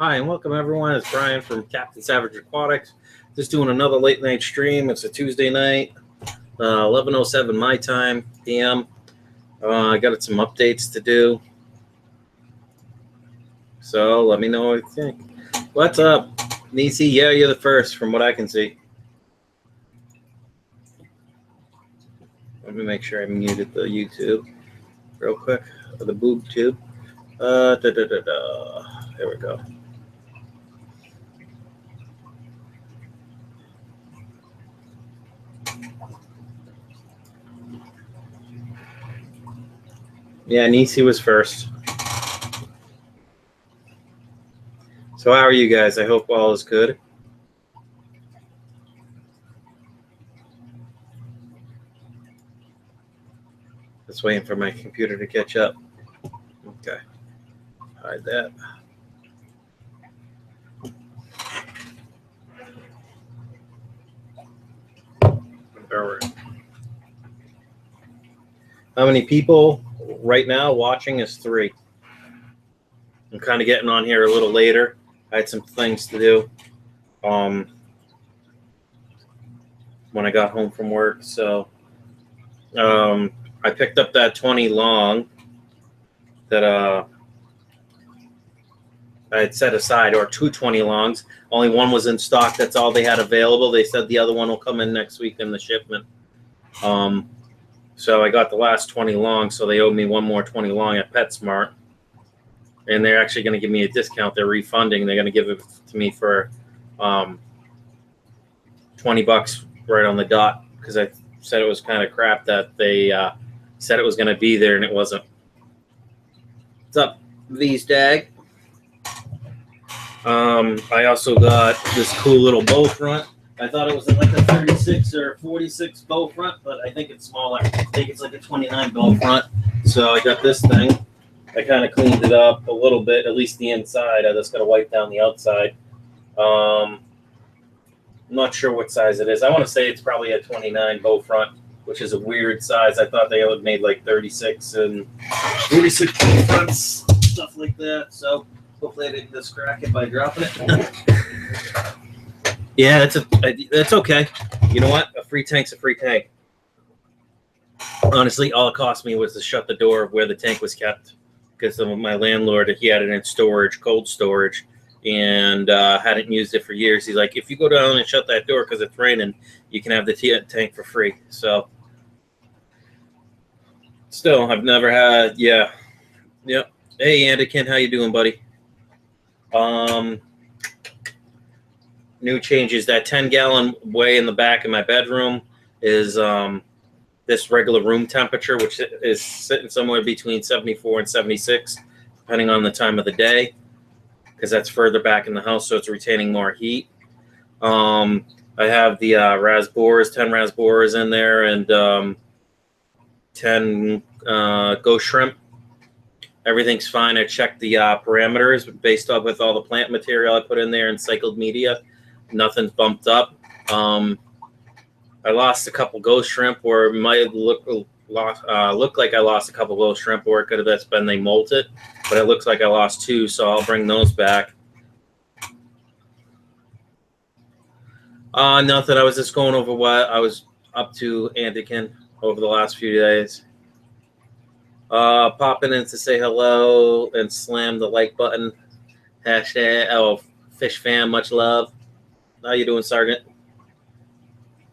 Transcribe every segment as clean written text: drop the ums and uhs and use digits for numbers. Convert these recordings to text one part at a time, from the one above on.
Hi, and welcome everyone. It's Brian from Captain Savage Aquatics. Just doing another late night stream. It's a Tuesday night, 11:07 my time, PM. I got some updates to do. So let me know what you think. What's up, Nisi? Yeah, you're the first from what I can see. Let me make sure I muted the YouTube real quick, or the boob tube. There we go. Yeah, Nisi was first. So how are you guys? I hope all is good. Just waiting for my computer to catch up. Okay. Hide that. All right. How many people right now watching is 3. I'm kind of getting on here a little later. I had some things to do when I got home from work. So I picked up that 20 long that I had set aside, or 2 20 longs. Only one was in stock. That's all they had available. They said the other one will come in next week in the shipment. So I got the last 20 long, so they owed me one more 20 long at PetSmart. And they're actually going to give me a discount. They're refunding. They're going to give it to me for $20 right on the dot, because I said it was kind of crap that they said it was going to be there and it wasn't. What's up, Stag? I also got this cool little bow front. I thought it was like a 36 or 46 bow front, but I think it's smaller. I think it's like a 29 bow front. So I got this thing. I kind of cleaned it up a little bit, at least the inside. I just got to wipe down the outside. I'm not sure what size it is. I want to say it's probably a 29 bow front, which is a weird size. I thought they had made like 36 and 46 bow fronts, stuff like that. So hopefully I didn't just crack it by dropping it. Yeah, that's okay. You know what? A free tank's a free tank. Honestly, all it cost me was to shut the door of where the tank was kept, because my landlord, he had it in storage, cold storage, and hadn't used it for years. He's like, if you go down and shut that door because it's raining, you can have the tank for free. So still, I've never had, yeah. Yep. Hey, Andikin, how you doing, buddy? New changes. That 10-gallon way in the back of my bedroom is this regular room temperature, which is sitting somewhere between 74 and 76, depending on the time of the day, because that's further back in the house, so it's retaining more heat. I have the 10 rasboras in there, and 10 ghost shrimp. Everything's fine. I checked the parameters based off with all the plant material I put in there and cycled media. Nothing's bumped up. I lost a couple ghost shrimp, or it might look like I lost a couple ghost shrimp, or it could have just been they molted, but it looks like I lost 2, so I'll bring those back. Nothing. I was just going over what I was up to, Andikin, over the last few days. Popping in to say hello and slam the like button. Hashtag, oh, fishfam, much love. How you doing, Sergeant?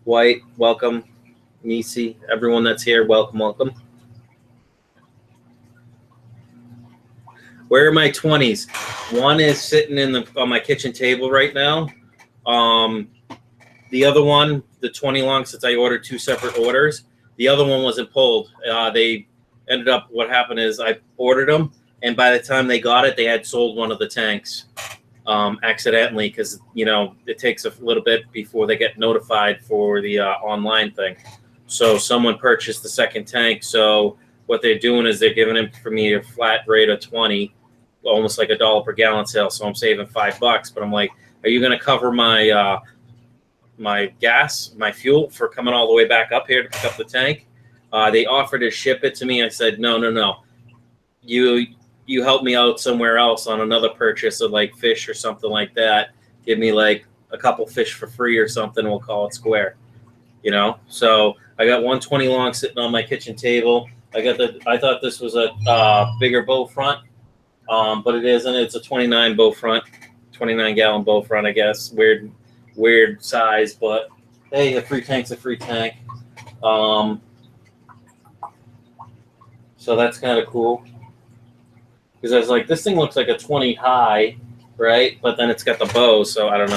White, welcome. Nisi, everyone that's here, welcome, welcome. Where are my 20s? One is sitting on my kitchen table right now. The other one, the 20 long, since I ordered 2 separate orders, the other one wasn't pulled. They ended up, what happened is I ordered them, and by the time they got it, they had sold one of the tanks. Accidentally, because it takes a little bit before they get notified for the online thing. So someone purchased the second tank. So what they're doing is they're giving it for me a flat rate of 20, almost like $1 per gallon sale. So I'm saving $5. But I'm like, are you going to cover my my gas, my fuel for coming all the way back up here to pick up the tank? They offered to ship it to me. I said, no. you help me out somewhere else on another purchase of like fish or something like that, give me like a couple fish for free or something, we'll call it square. You know, so I got 120 long sitting on my kitchen table. I thought this was a bigger bow front, but it isn't. It's a 29 bow front, 29 gallon bow front, I guess. Weird size, but hey, a free tank's a free tank. So that's kind of cool. Because I was like, this thing looks like a 20 high, right? But then it's got the bow, so I don't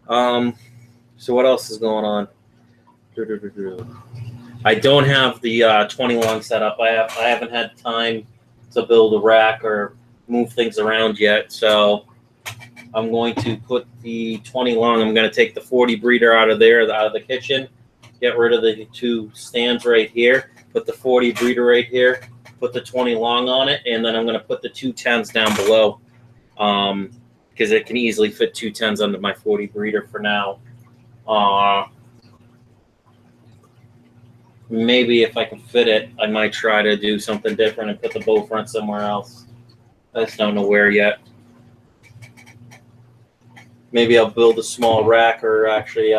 know. So what else is going on? I don't have the 20 long set up. I haven't had time to build a rack or move things around yet. So I'm going to put the 20 long. I'm going to take the 40 breeder out of there, out of the kitchen. Get rid of the 2 stands right here. Put the 40 breeder right here. Put the 20 long on it, and then I'm going to put the 2 10s down below, because it can easily fit 2 10s under my 40 breeder for now. Maybe if I can fit it, I might try to do something different and put the bow front somewhere else. I just don't know where yet. Maybe I'll build a small rack, or actually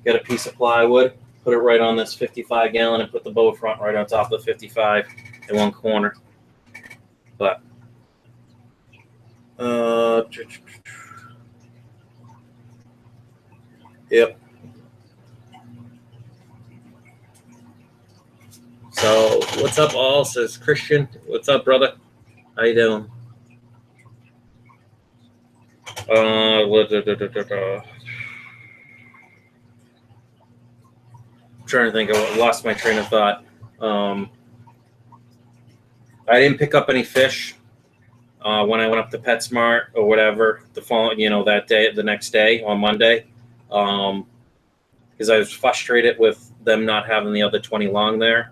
get a piece of plywood, put it right on this 55 gallon, and put the bow front right on top of the 55 in one corner. But yep. So what's up, all? Says Christian. What's up, brother? How you doing? I'm trying to think. I lost my train of thought. I didn't pick up any fish when I went up to PetSmart or whatever the following, that day, the next day on Monday, because I was frustrated with them not having the other 20 long there.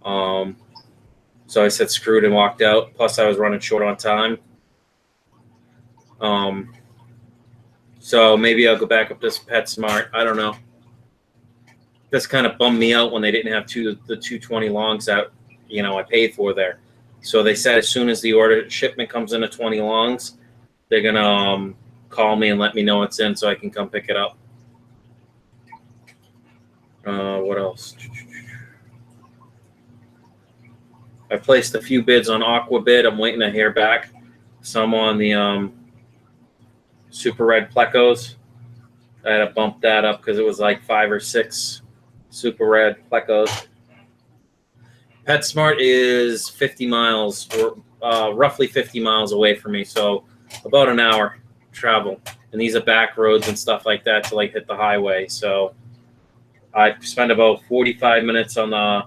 So I said screw it and walked out. Plus I was running short on time. So maybe I'll go back up to PetSmart. I don't know. This kind of bummed me out when they didn't have the 220 longs that I paid for there. So they said as soon as the shipment comes in at 20 longs, they're gonna call me and let me know it's in so I can come pick it up. What else? I placed a few bids on Aquabid. I'm waiting to hear back. Some on the Super Red Plecos. I had to bump that up because it was like 5 or 6 Super Red Plecos. PetSmart is 50 miles, or roughly 50 miles away from me, so about an hour travel. And these are back roads and stuff like that to hit the highway. So I spend about 45 minutes on the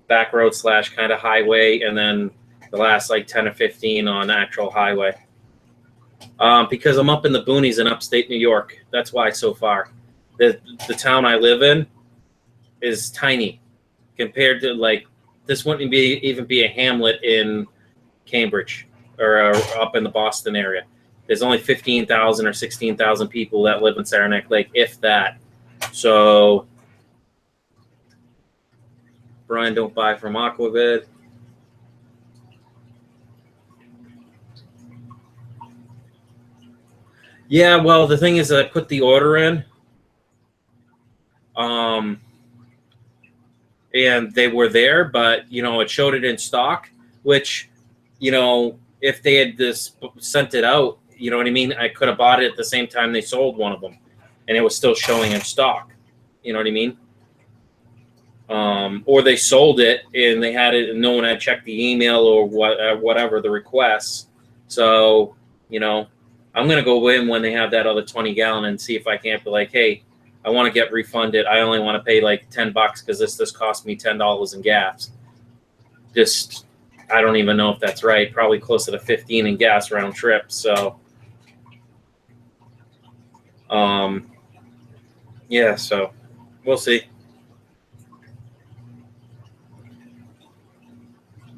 back road / kind of highway, and then the last 10 or 15 on actual highway. Because I'm up in the boonies in upstate New York. That's why so far. The town I live in is tiny compared to this wouldn't even be a hamlet in Cambridge or up in the Boston area. There's only 15,000 or 16,000 people that live in Saranac Lake, if that. So, Brian, don't buy from Aquavid. Yeah, well, the thing is that I put the order in. And they were there, but, it showed it in stock, which, if they had sent it out, you know what I mean? I could have bought it at the same time they sold one of them, and it was still showing in stock. You know what I mean? Or they sold it and they had it and no one had checked the email or whatever, the requests. So, I'm going to go in when they have that other 20 gallon and see if I can't be like, hey, I want to get refunded. I only want to pay $10 because this cost me $10 in gas. I don't even know if that's right. Probably closer to 15 in gas round trip. So, yeah. So, we'll see.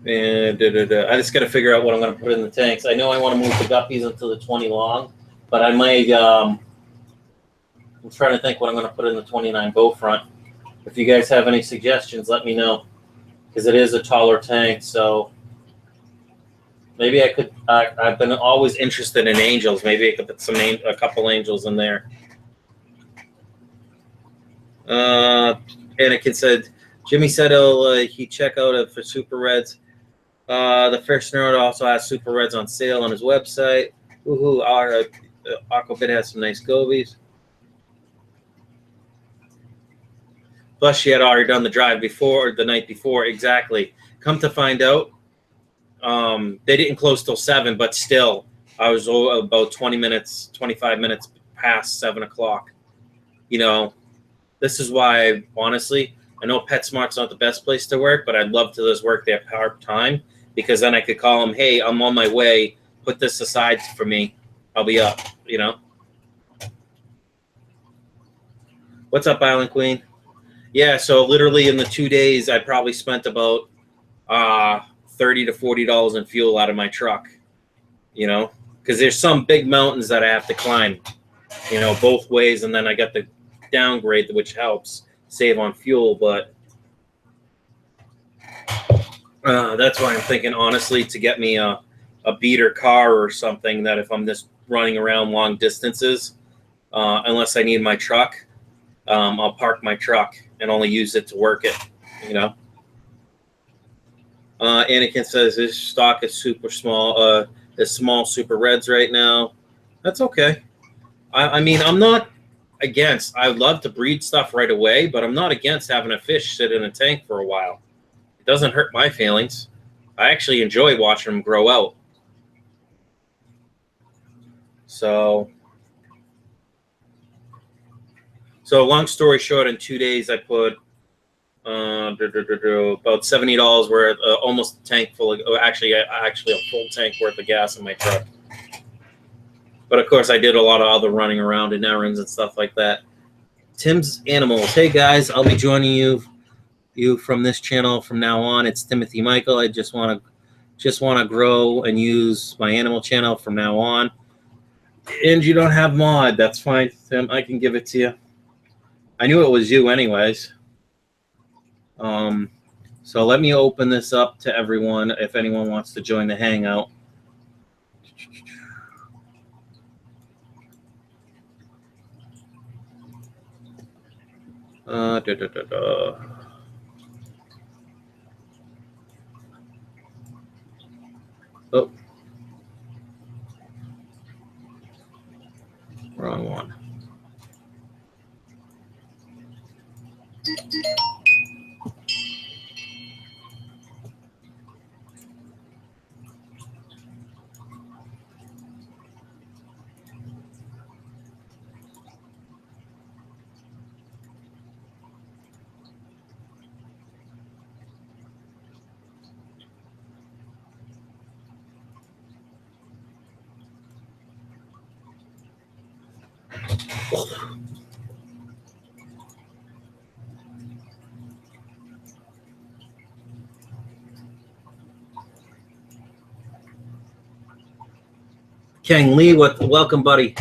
And I just got to figure out what I'm going to put in the tanks. I know I want to move the guppies into the 20 long, but I might. I'm trying to think what I'm going to put in the 29 bow front. If you guys have any suggestions, let me know, because it is a taller tank. So Maybe I could. I've been always interested in angels. Maybe I could put a couple angels in there. Anakin said, Jimmy said he check out it for Super Reds. The Fish Nerd also has Super Reds on sale on his website. Woohoo! Our Aquabit has some nice gobies. Plus, she had already done the drive before, the night before. Exactly. Come to find out, they didn't close till 7, but still, I was about 20 minutes, 25 minutes past 7 o'clock. You know, this is why, honestly, I know PetSmart's not the best place to work, but I'd love to just work there part-time, because then I could call them, hey, I'm on my way. Put this aside for me. I'll be up, you know. What's up, Island Queen? Yeah, so literally in the 2 days, I probably spent about $30 to $40 in fuel out of my truck, you know, because there's some big mountains that I have to climb, you know, both ways, and then I got the downgrade, which helps save on fuel, but that's why I'm thinking, honestly, to get me a beater car or something that if I'm just running around long distances, unless I need my truck, I'll park my truck and only use it to work it, you know. Anakin says his stock is super small, is small Super Reds right now. That's okay. I mean, I'm not against, I would love to breed stuff right away, but I'm not against having a fish sit in a tank for a while. It doesn't hurt my feelings. I actually enjoy watching them grow out. So long story short, in 2 days I put about $70 worth, almost a tank full of, actually a full tank worth of gas in my truck. But of course, I did a lot of other running around in errands and stuff like that. Tim's Animals. Hey guys, I'll be joining you from this channel from now on. It's Timothy Michael. I just want to grow and use my animal channel from now on. And you don't have mod, that's fine, Tim. I can give it to you. I knew it was you anyways. So let me open this up to everyone if anyone wants to join the hangout. Oh, wrong one. Kang Lee, welcome, buddy.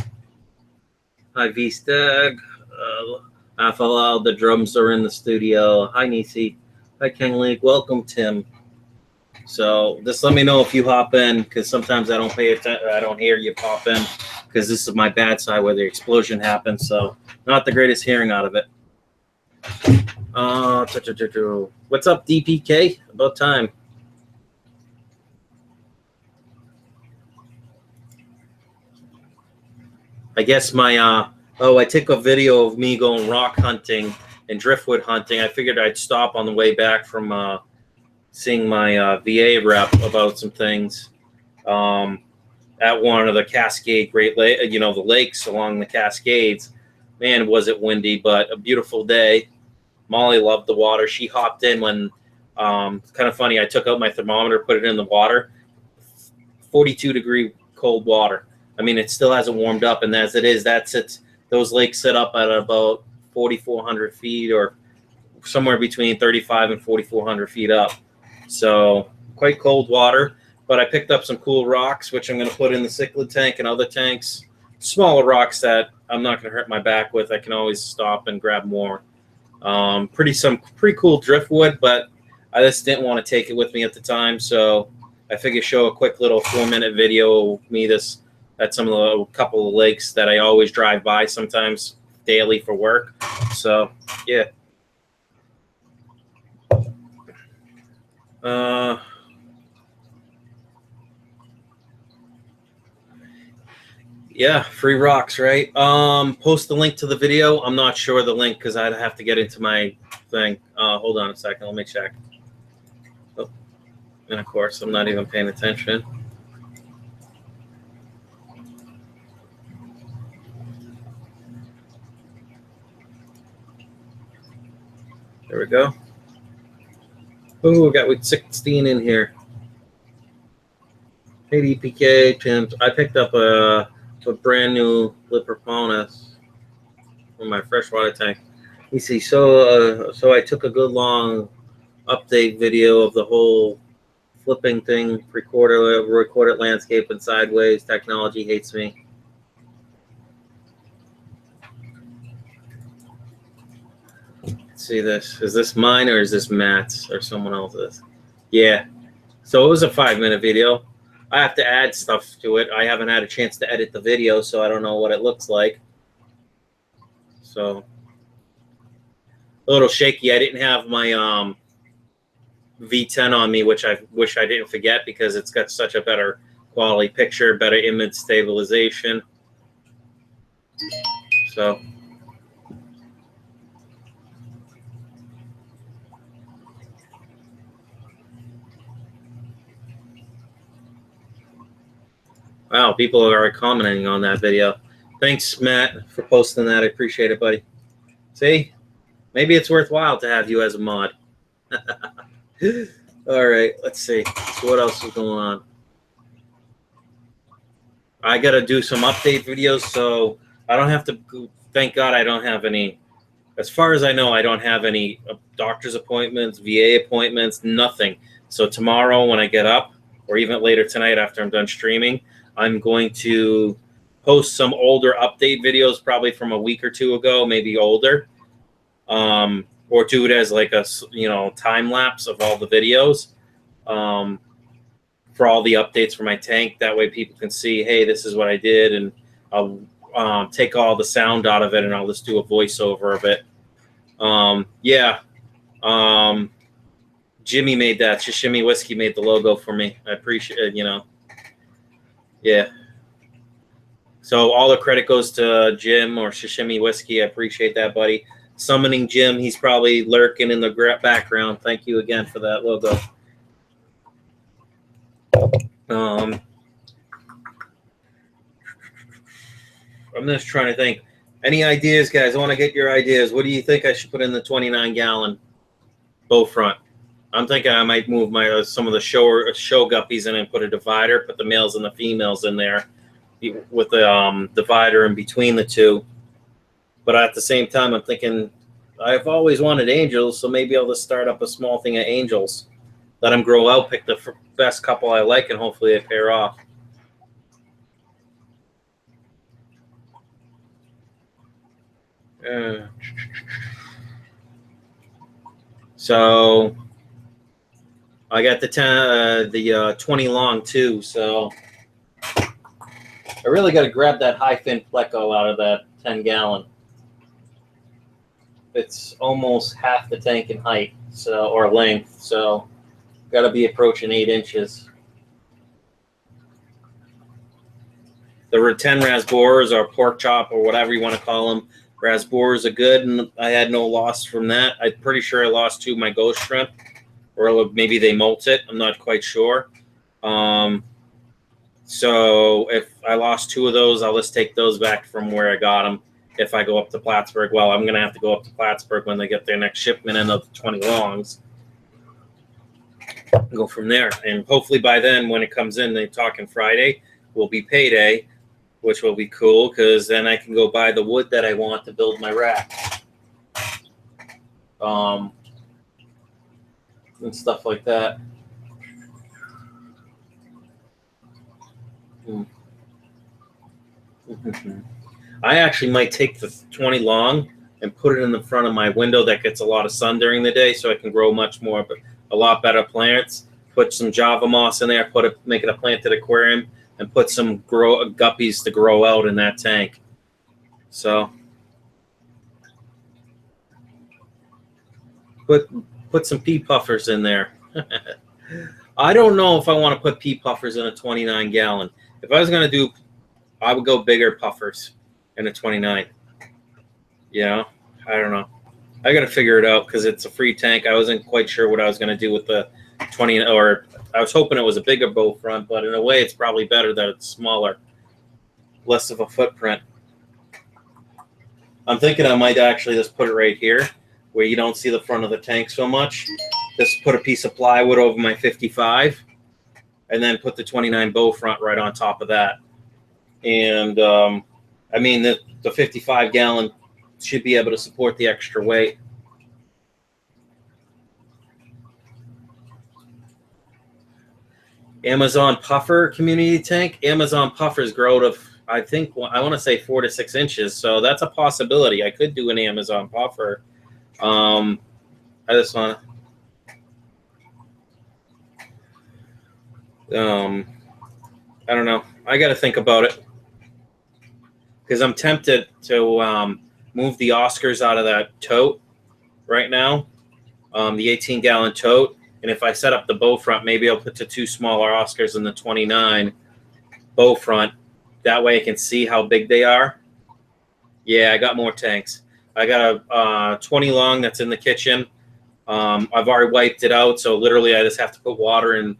Hi, V Stag. Afalal, the drums are in the studio. Hi, Nisi. Hi, Kang Lee. Welcome, Tim. So just let me know if you hop in, because sometimes I don't pay attention. I don't hear you pop in, because this is my bad side where the explosion happened. So not the greatest hearing out of it. What's up, DPK? About time. I guess my, I took a video of me going rock hunting and driftwood hunting. I figured I'd stop on the way back from seeing my VA rep about some things at one of the Cascade Great Lake, you know, the lakes along the Cascades. Man, was it windy, but a beautiful day. Molly loved the water. She hopped in when, it's kind of funny, I took out my thermometer, put it in the water, 42-degree cold water. I mean, it still hasn't warmed up, and as it is, those lakes sit up at about 4,400 feet or somewhere between 35 and 4,400 feet up. So quite cold water, but I picked up some cool rocks, which I'm going to put in the Cichlid tank and other tanks. Smaller rocks that I'm not going to hurt my back with. I can always stop and grab more. Pretty cool driftwood, but I just didn't want to take it with me at the time. So I figure show a quick little 4-minute video of me at some of the couple of lakes that I always drive by sometimes daily for work. So yeah. Yeah, free rocks, right? Post the link to the video. I'm not sure the link because I'd have to get into my thing. Hold on a second. Let me check. Oh, and of course, I'm not even paying attention. There we go. Ooh, we got with 16 in here. Hey, DPK, Tim. I picked up a brand new Liproponus from my freshwater tank. You see, so I took a good long update video of the whole flipping thing, recorded landscape and sideways. Technology hates me. Let's see this. Is this mine or is this Matt's or someone else's? Yeah. So it was a 5-minute video. I have to add stuff to it. I haven't had a chance to edit the video, so I don't know what it looks like. So a little shaky. I didn't have my V10 on me, which I wish I didn't forget because it's got such a better quality picture, better image stabilization. So wow, people are commenting on that video. Thanks, Matt, for posting that. I appreciate it, buddy. See, maybe it's worthwhile to have you as a mod. All right, let's see. So what else is going on? I got to do some update videos, so I don't have to. Thank God I don't have any. As far as I know, I don't have any doctor's appointments, VA appointments, nothing. So tomorrow when I get up, or even later tonight after I'm done streaming, I'm going to post some older update videos, probably from a week or two ago, maybe older, or do it as like a time lapse of all the videos for all the updates for my tank. That way people can see, hey, this is what I did, and I'll take all the sound out of it, and I'll just do a voiceover of it. Yeah. Jimmy made that. Shishimi Whiskey made the logo for me. I appreciate it, Yeah. So all the credit goes to Jim or Shishimi Whiskey. I appreciate that, buddy. Summoning Jim. He's probably lurking in the background. Thank you again for that logo. I'm just trying to think. Any ideas, guys? I want to get your ideas. What do you think I should put in the 29-gallon bow front? I'm thinking I might move my some of the show guppies in and put a divider, put the males and the females in there with the divider in between the two. But at the same time, I'm thinking I've always wanted angels, so maybe I'll just start up a small thing of angels. Let them grow out, pick the best couple I like, and hopefully they pair off. So I got the 20 long too, so I really got to grab that high fin pleco out of that 10-gallon. It's almost half the tank in height, so or length, so got to be approaching 8 inches. The 10 rasboras or pork chop or whatever you want to call them, rasboras are good, and I had no loss from that. I'm pretty sure I lost 2 of my ghost shrimp, or maybe they molt it. I'm not quite sure. So if I lost 2 of those, I'll just take those back from where I got them. If I go up to Plattsburgh, well, I'm going to have to go up to Plattsburgh when they get their next shipment in of the 20 longs. Go from there. And hopefully by then, when it comes in, they're talking Friday, will be payday, which will be cool because then I can go buy the wood that I want to build my rack. And stuff like that. I actually might take the 20 long and put it in the front of my window that gets a lot of sun during the day so I can grow much more, but a lot better plants. put some Java moss in there, make it a planted aquarium, and put some guppies to grow out in that tank. So put some pea puffers in there. I don't know if I want to put pea puffers in a 29 gallon. If I was going to do, I would go bigger puffers in a 29. Yeah, I don't know. I got to figure it out because it's a free tank. I wasn't quite sure what I was going to do with the 20, or I was hoping it was a bigger bow front, but in a way it's probably better that it's smaller, less of a footprint. I'm thinking I might actually just put it right here where you don't see the front of the tank so much. Just put a piece of plywood over my 55 and then put the 29 bow front right on top of that. And I mean, the 55 gallon should be able to support the extra weight. Amazon puffer community tank. Amazon puffers grow to, I think, I want to say 4 to 6 inches. So that's a possibility. I could do an Amazon puffer. I just want to, I don't know. I got to think about it because I'm tempted to move the Oscars out of that tote right now, the 18-gallon tote. And if I set up the bow front, maybe I'll put the 2 smaller Oscars in the 29 bow front. That way I can see how big they are. Yeah, I got more tanks. I got a 20 long that's in the kitchen. I've already wiped it out, so literally I just have to put water and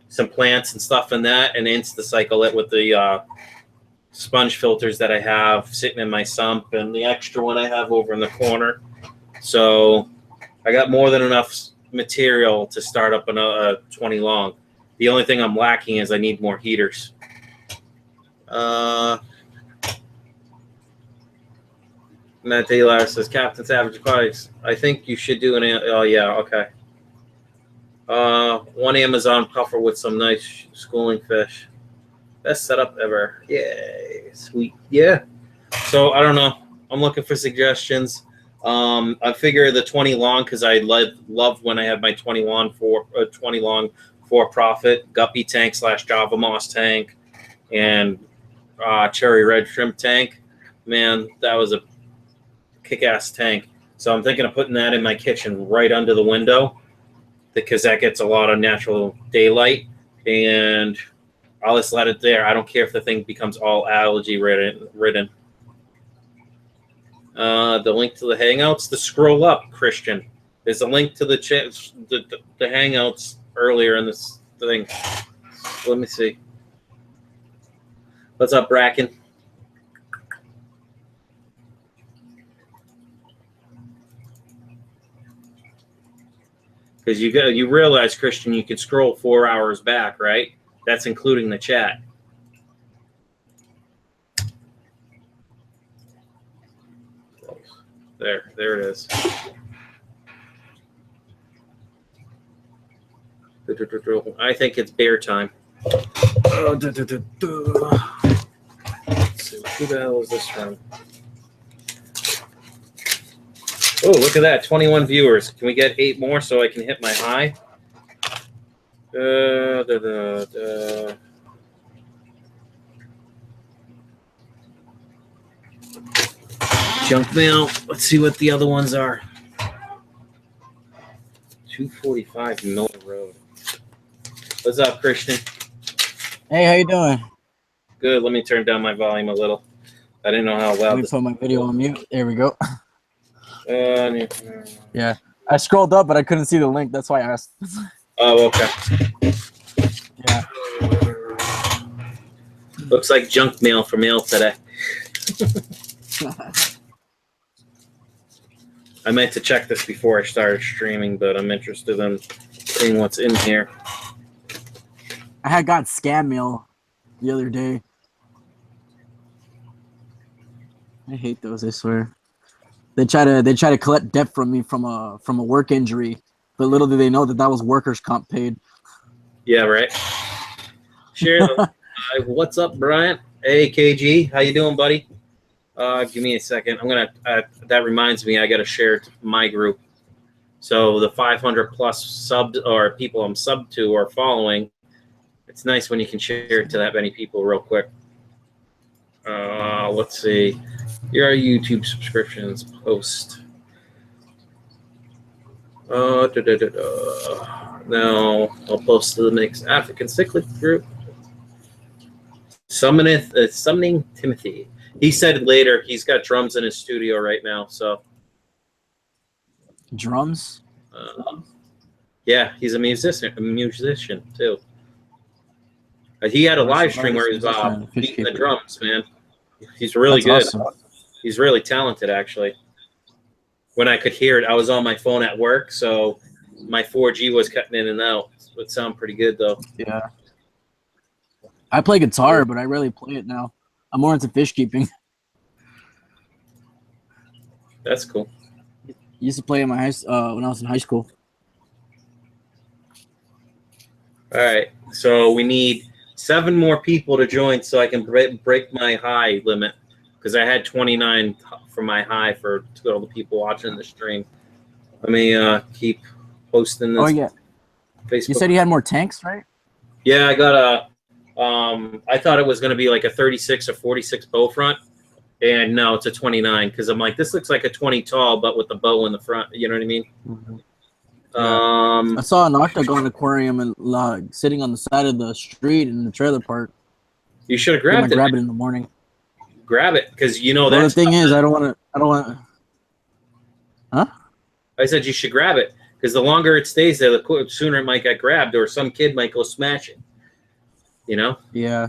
some plants and stuff in that and insta-cycle it with the sponge filters that I have sitting in my sump and the extra one I have over in the corner. So I got more than enough material to start up a 20 long. The only thing I'm lacking is I need more heaters. Matt Taylor says, Captain Savage Aquatics, I think you should do an, oh yeah, okay. One Amazon puffer with some nice schooling fish. Best setup ever. Yay, sweet. Yeah. So I don't know. I'm looking for suggestions. I figure the 20 long because I loved when I had my 20 long for profit guppy tank / Java moss tank and cherry red shrimp tank. Man, that was a kick-ass tank. So I'm thinking of putting that in my kitchen right under the window because that gets a lot of natural daylight, and I'll just let it there. I don't care if the thing becomes all allergy ridden. The link to the hangouts, to scroll up, Christian. There's a link to the hangouts earlier in this thing. Let me see. What's up, Brackon? Because you realize, Christian, you can scroll 4 hours back, right? That's including the chat. There it is. I think it's bear time. Let's see, who the hell is this from? Oh, look at that, 21 viewers. Can we get 8 more so I can hit my high? Junk mail. Let's see what the other ones are. 245 Miller Road. What's up, Christian? Hey, how you doing? Good. Let me turn down my volume a little. I didn't know how loud. Let me put my video on mute. There we go. Yeah. I scrolled up, but I couldn't see the link. That's why I asked. Oh, okay. Yeah. Looks like junk mail for mail today. I meant to check this before I started streaming, but I'm interested in seeing what's in here. I had got scam mail the other day. I hate those, I swear. They try to collect debt from me from a work injury, but little do they know that was workers' comp paid. Yeah, right. Share the what's up, Brian? Hey, KG, how you doing, buddy? Give me a second. I'm gonna. That reminds me, I gotta share it to my group. So the 500 plus subs or people I'm sub to or following, it's nice when you can share it to that many people real quick. Let's see. Here are YouTube subscriptions. Post. No, I'll post to the next African Cichlid group. Summoning Timothy. He said later he's got drums in his studio right now. So drums. Yeah, he's a musician too. He had a live stream where he's beating the drums, man. He's really good. Awesome. He's really talented, actually. When I could hear it, I was on my phone at work, so my 4G was cutting in and out. It would sound pretty good, though. Yeah. I play guitar, but I rarely play it now. I'm more into fish keeping. That's cool. Used to play in my when I was in high school. All right, so we need 7 more people to join so I can break my high limit, because I had 29 for my high for total people watching the stream. Let me keep posting this. Oh yeah, Facebook. You said you had more tanks, right? Yeah, I got a. I thought it was going to be like a 36 or 46 bow front, and no, it's a 29 because I'm like, this looks like a 20 tall, but with the bow in the front. You know what I mean? Mm-hmm. Yeah. I saw an octagon aquarium and sitting on the side of the street in the trailer park. You should have grabbed it. Grab it in the morning. Grab it, because you know that. The thing is, I don't want. Huh? I said you should grab it because the longer it stays there, the sooner it might get grabbed, or some kid might go smash it. You know? Yeah.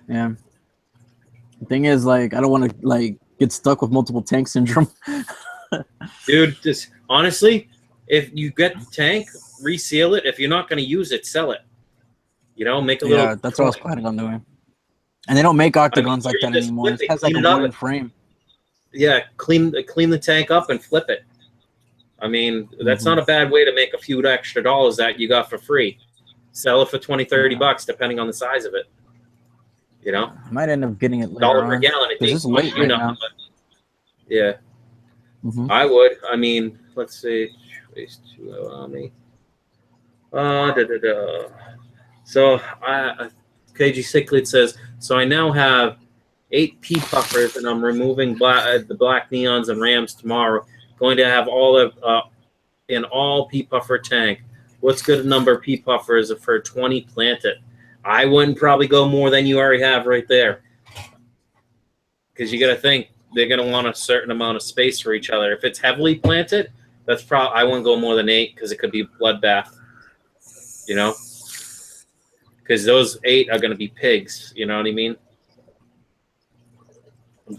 Yeah. The thing is, like, I don't want to get stuck with multiple tank syndrome. Dude, just honestly, if you get the tank, reseal it. If you're not going to use it, sell it. You know, make a little. Yeah, that's what I was planning on doing. And they don't make octagons like that anymore. It has like a wooden frame. Yeah, clean the tank up and flip it. I mean, that's not a bad way to make a few extra dollars that you got for free. Sell it for 20, 30 bucks, depending on the size of it. You know? I might end up getting it later $1 per gallon. It takes late right now. But yeah. I would. I mean, let's see. Space 2 on me. So, KG Cichlid says, so I now have 8 pea puffers, and I'm removing the black neons and rams tomorrow. Going to have all of an all pea puffer tank. What's good number of pea puffers for 20 planted? I wouldn't probably go more than you already have right there, because you got to think they're going to want a certain amount of space for each other. If it's heavily planted, that's probably I wouldn't go more than 8 because it could be a bloodbath. You know, because those 8 are going to be pigs. You know what I mean?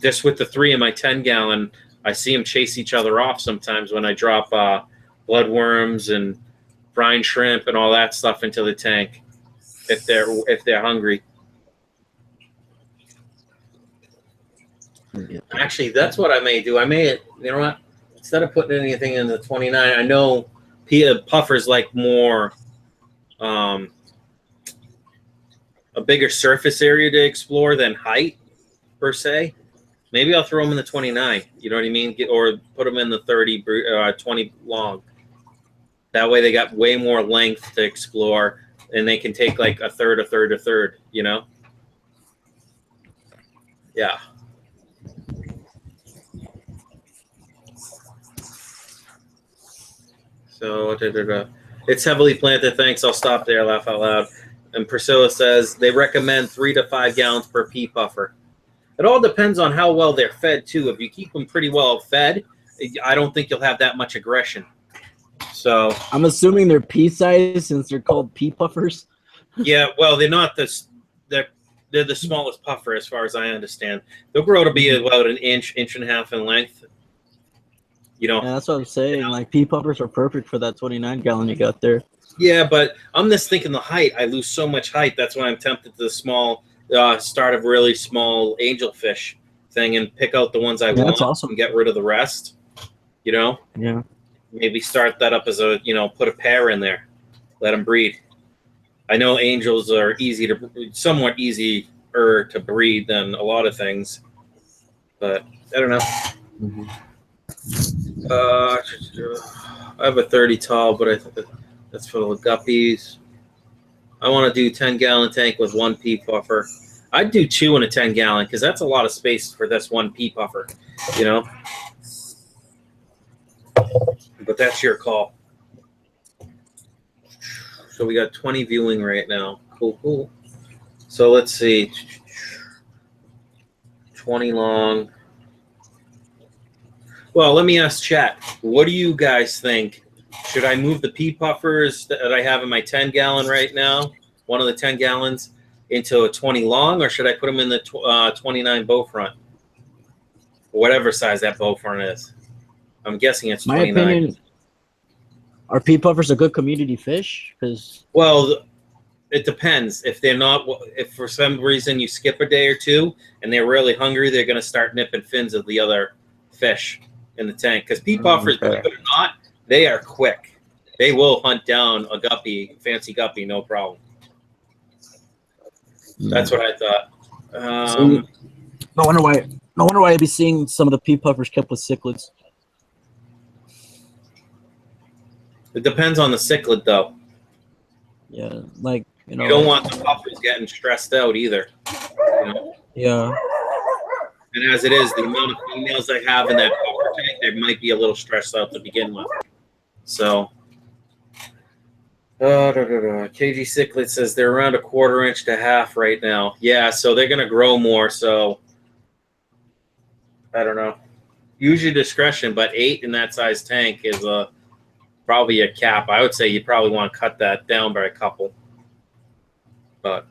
Just with the 3 in my 10-gallon, I see them chase each other off sometimes when I drop bloodworms and brine shrimp and all that stuff into the tank if they're hungry. Actually, that's what I may do. You know what? Instead of putting anything in the 29, I know puffers like more a bigger surface area to explore than height per se. Maybe I'll throw them in the 29. You know what I mean? Or put them in the 20 long. That way they got way more length to explore, and they can take like a third, you know? Yeah. So, it's heavily planted. Thanks. I'll stop there. Laugh out loud. And Priscilla says they recommend 3 to 5 gallons per pea puffer. It all depends on how well they're fed, too. If you keep them pretty well fed, I don't think you'll have that much aggression. So I'm assuming they're pea size since they're called pea puffers. Yeah, well, they're not this. They're the smallest puffer as far as I understand. They'll grow to be about an inch and a half in length. You know. Yeah, that's what I'm saying. You know? Like pea puffers are perfect for that 29-gallon you got there. Yeah, but I'm just thinking the height. I lose so much height. That's why I'm tempted to the small. Start a really small angelfish thing and pick out the ones I want. That's awesome. And get rid of the rest. You know. Yeah. Maybe start that up as a put a pair in there, let them breed. I know angels are somewhat easier to breed than a lot of things, but I don't know. I have a 30 tall, but I think that's for the guppies. I want to do 10-gallon tank with 1 pea puffer. I'd do 2 in a 10-gallon because that's a lot of space for this 1 pea puffer, you know. But that's your call. So we got 20 viewing right now. Cool, cool. So let's see. 20 long. Well, let me ask chat. What do you guys think? Should I move the pea puffers that I have in my 10-gallon right now, one of the 10 gallons, into a 20 long, or should I put them in the 29 bow front? Whatever size that bow front is. I'm guessing it's 29. My opinion, are pea puffers a good community fish? Well, it depends. If they're not, if for some reason you skip a day or two and they're really hungry, they're going to start nipping fins of the other fish in the tank. Because pea puffers, believe it or not, they are quick. They will hunt down a guppy, fancy guppy, no problem. That's what I thought. No wonder why I'd be seeing some of the pea puffers kept with cichlids. It depends on the cichlid, though. Yeah, like you don't want the puffers getting stressed out either. You know? Yeah. And as it is, the amount of females I have in that puffer tank, they might be a little stressed out to begin with. So, KG Cichlid says they're around 1/4 inch to half right now. Yeah, so they're going to grow more. So, I don't know. Use your discretion, but 8 in that size tank is probably a cap. I would say you probably want to cut that down by a couple. But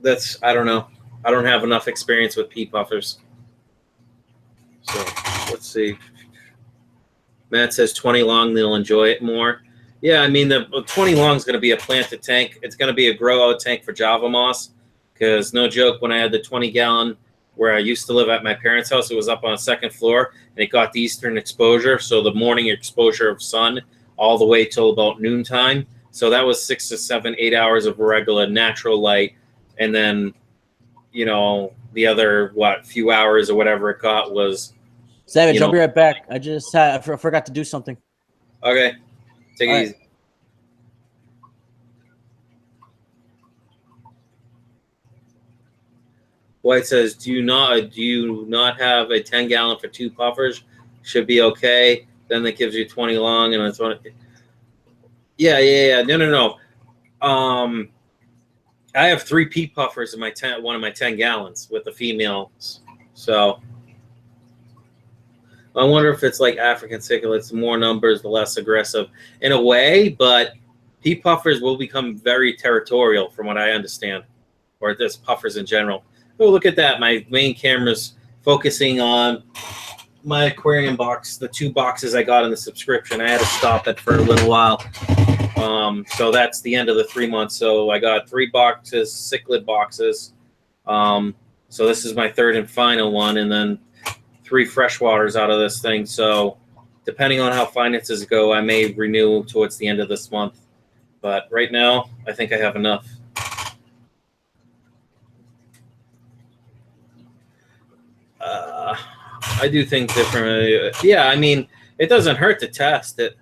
that's, I don't know. I don't have enough experience with pea puffers. So, let's see. Matt says 20 long, they'll enjoy it more. Yeah, I mean, the 20 long is going to be a planted tank. It's going to be a grow-out tank for Java moss. Because, no joke, when I had the 20-gallon where I used to live at my parents' house, it was up on a 2nd floor, and it got the eastern exposure, so the morning exposure of sun all the way till about noontime. So that was 6 to 7, 8 hours of regular natural light. And then, you know, the other, few hours or whatever it got was... Savage, I'll be right back. I forgot to do something. Okay. Take it easy. White says, do you not have a 10-gallon for 2 puffers? Should be okay. Then that gives you 20 long and it's 20. Yeah. No. I have 3 pea puffers in my one of my 10 gallons with the females. So I wonder if it's like African cichlids, the more numbers, the less aggressive in a way, but pea puffers will become very territorial from what I understand, or just puffers in general. Oh, look at that. My main camera's focusing on my aquarium box, the 2 boxes I got in the subscription. I had to stop it for a little while. So that's the end of the 3 months. So I got 3 boxes, cichlid boxes. So this is my 3rd and final one, and then 3 freshwaters out of this thing. So depending on how finances go, I may renew towards the end of this month. But right now, I think I have enough. I do things differently. Yeah, I mean, it doesn't hurt to test it.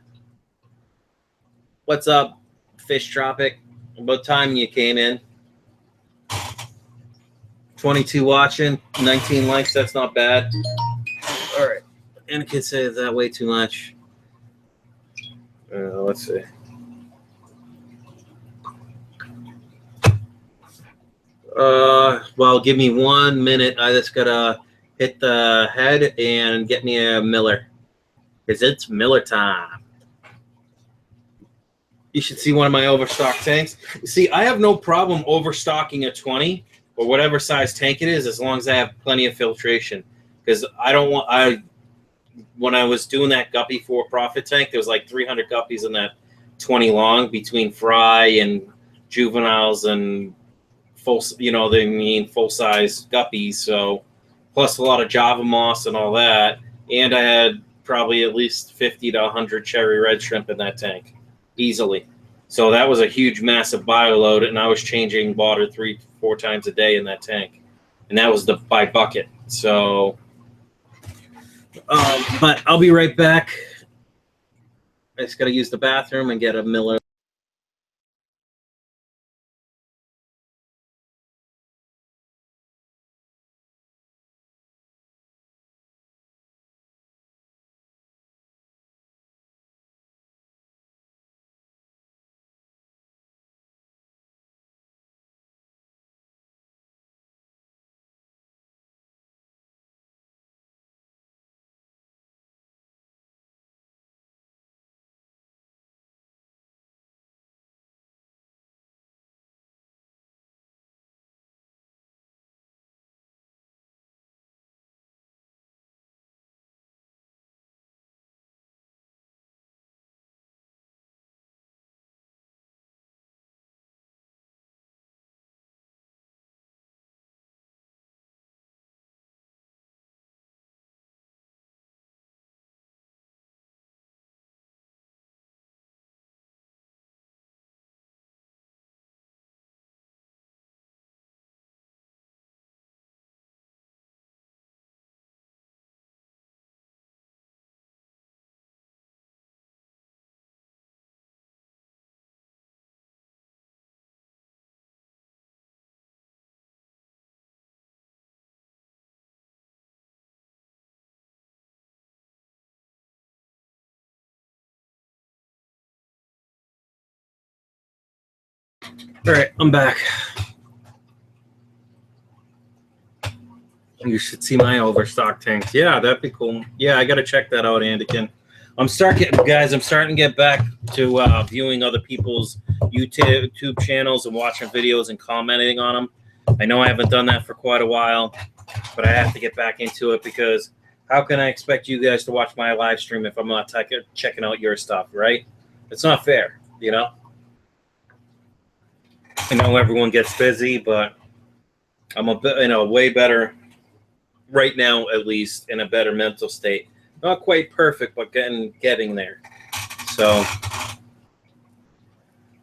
What's up, Fish Tropic? About time you came in. 22 watching, 19 likes. That's not bad. All right. And I could say that way too much. Let's see. Well, give me 1 minute. I just gotta hit the head and get me a Miller, because it's Miller time. You should see one of my overstock tanks. See, I have no problem overstocking a 20 or whatever size tank it is, as long as I have plenty of filtration. Because I don't want, when I was doing that guppy for profit tank, there was like 300 guppies in that 20 long between fry and juveniles and full, full size guppies. So plus a lot of Java moss and all that. And I had probably at least 50 to 100 cherry red shrimp in that tank easily. So that was a huge, massive bioload, and I was changing water 3-4 times a day in that tank. And that was by bucket. So But I'll be right back. I just got to use the bathroom and get a Miller. All right, I'm back. You should see my overstock tanks. Yeah, that'd be cool. Yeah, I got to check that out, Andikin. I'm starting to get back to viewing other people's YouTube channels and watching videos and commenting on them. I know I haven't done that for quite a while, but I have to get back into it because how can I expect you guys to watch my live stream if I'm not checking out your stuff, right? It's not fair, you know? I know everyone gets busy, but I'm way better right now, at least in a better mental state. Not quite perfect, but getting there. So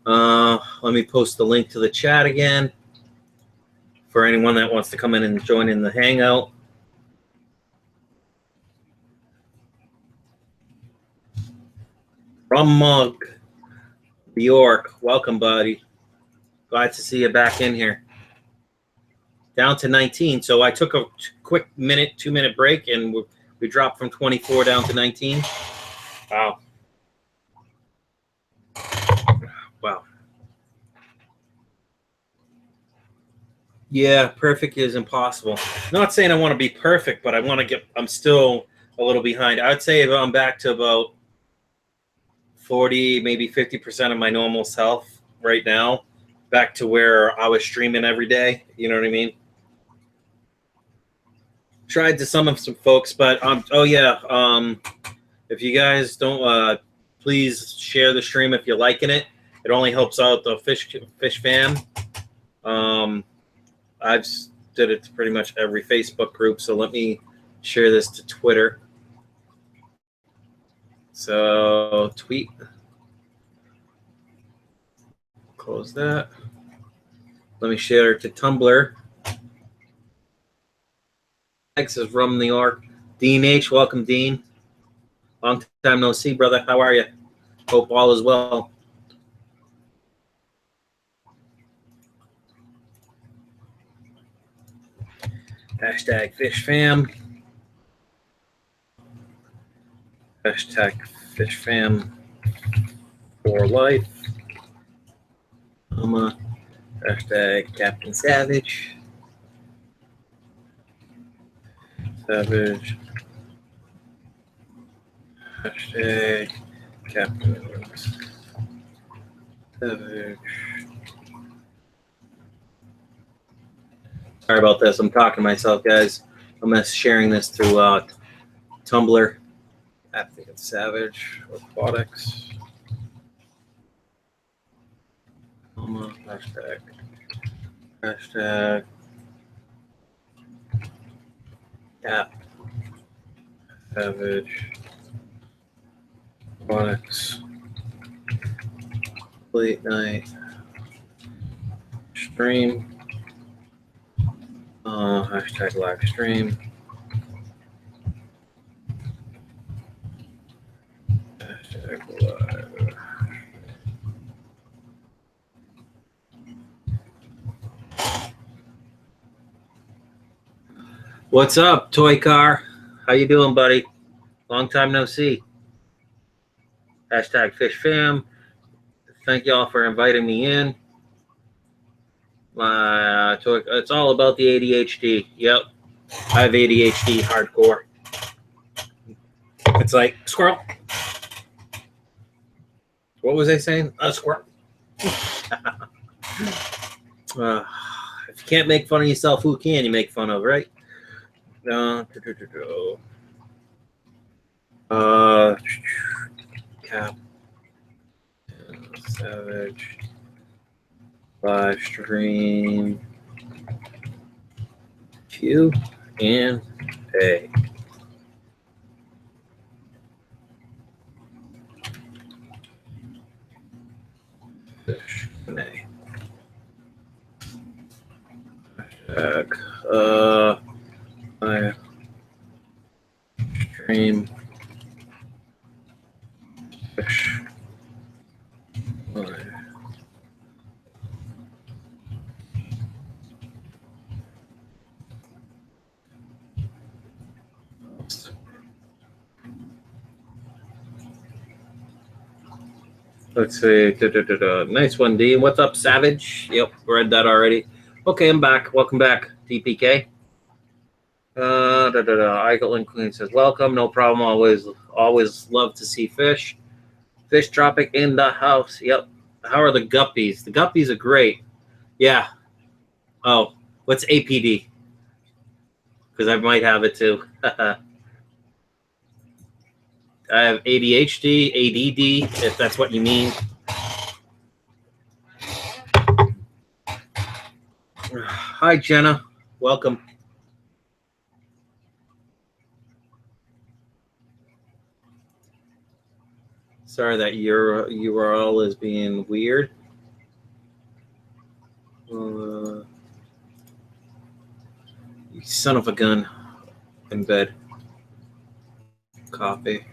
let me post the link to the chat again for anyone that wants to come in and join in the hangout. Rum Mug, Bjork, welcome, buddy. Glad to see you back in here. Down to 19. So I took a quick 2-minute break, and we dropped from 24 down to 19. Wow. Wow. Yeah, perfect is impossible. Not saying I want to be perfect, but I'm still a little behind. I'd say I'm back to about 40, maybe 50% of my normal self right now. Back to where I was streaming every day. You know what I mean? Tried to summon some folks, but oh yeah, if you guys don't, please share the stream if you're liking it. It only helps out the fish fam. I've did it to pretty much every Facebook group, so let me share this to Twitter. So tweet, close that. Let me share it to Tumblr. Thanks, is from New York. Dean H, welcome, Dean. Long time no see, brother. How are you? Hope all is well. Hashtag fish fam. Hashtag fish fam for life. Hashtag Captain Savage. Savage. Hashtag Captain Savage. Sorry about this. I'm talking to myself, guys. I'm sharing this through Tumblr. Captain Savage Aquatics. Hashtag Cap Savage Aquatics late night stream. Hashtag live stream. What's up, Toy Car? How you doing, buddy? Long time no see. Hashtag fishfam. Thank y'all for inviting me in. It's all about the ADHD. Yep, I have ADHD hardcore. It's like squirrel. What was I saying? A squirrel. If you can't make fun of yourself, who can you make fun of, right? CaptainSavageLiveStream Q&A. My stream fish. Let's see. Nice one, D. What's up, Savage? Yep, read that already. Okay, I'm back. Welcome back, DPK. Eichel Queen says, welcome. No problem. Always love to see fish. Fish Tropic in the house. Yep. How are the guppies? The guppies are great. Yeah. Oh, what's APD? Because I might have it too. I have ADHD, ADD, if that's what you mean. Hi, Jenna. Welcome. Sorry that your URL is being weird. You son of a gun. In bed. Copy.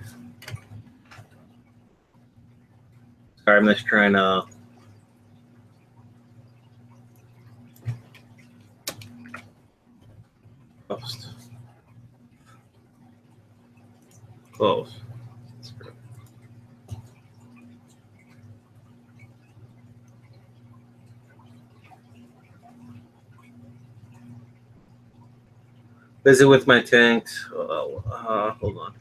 Sorry, I'm just trying to... post. Close. Busy with my tanks. Hold on.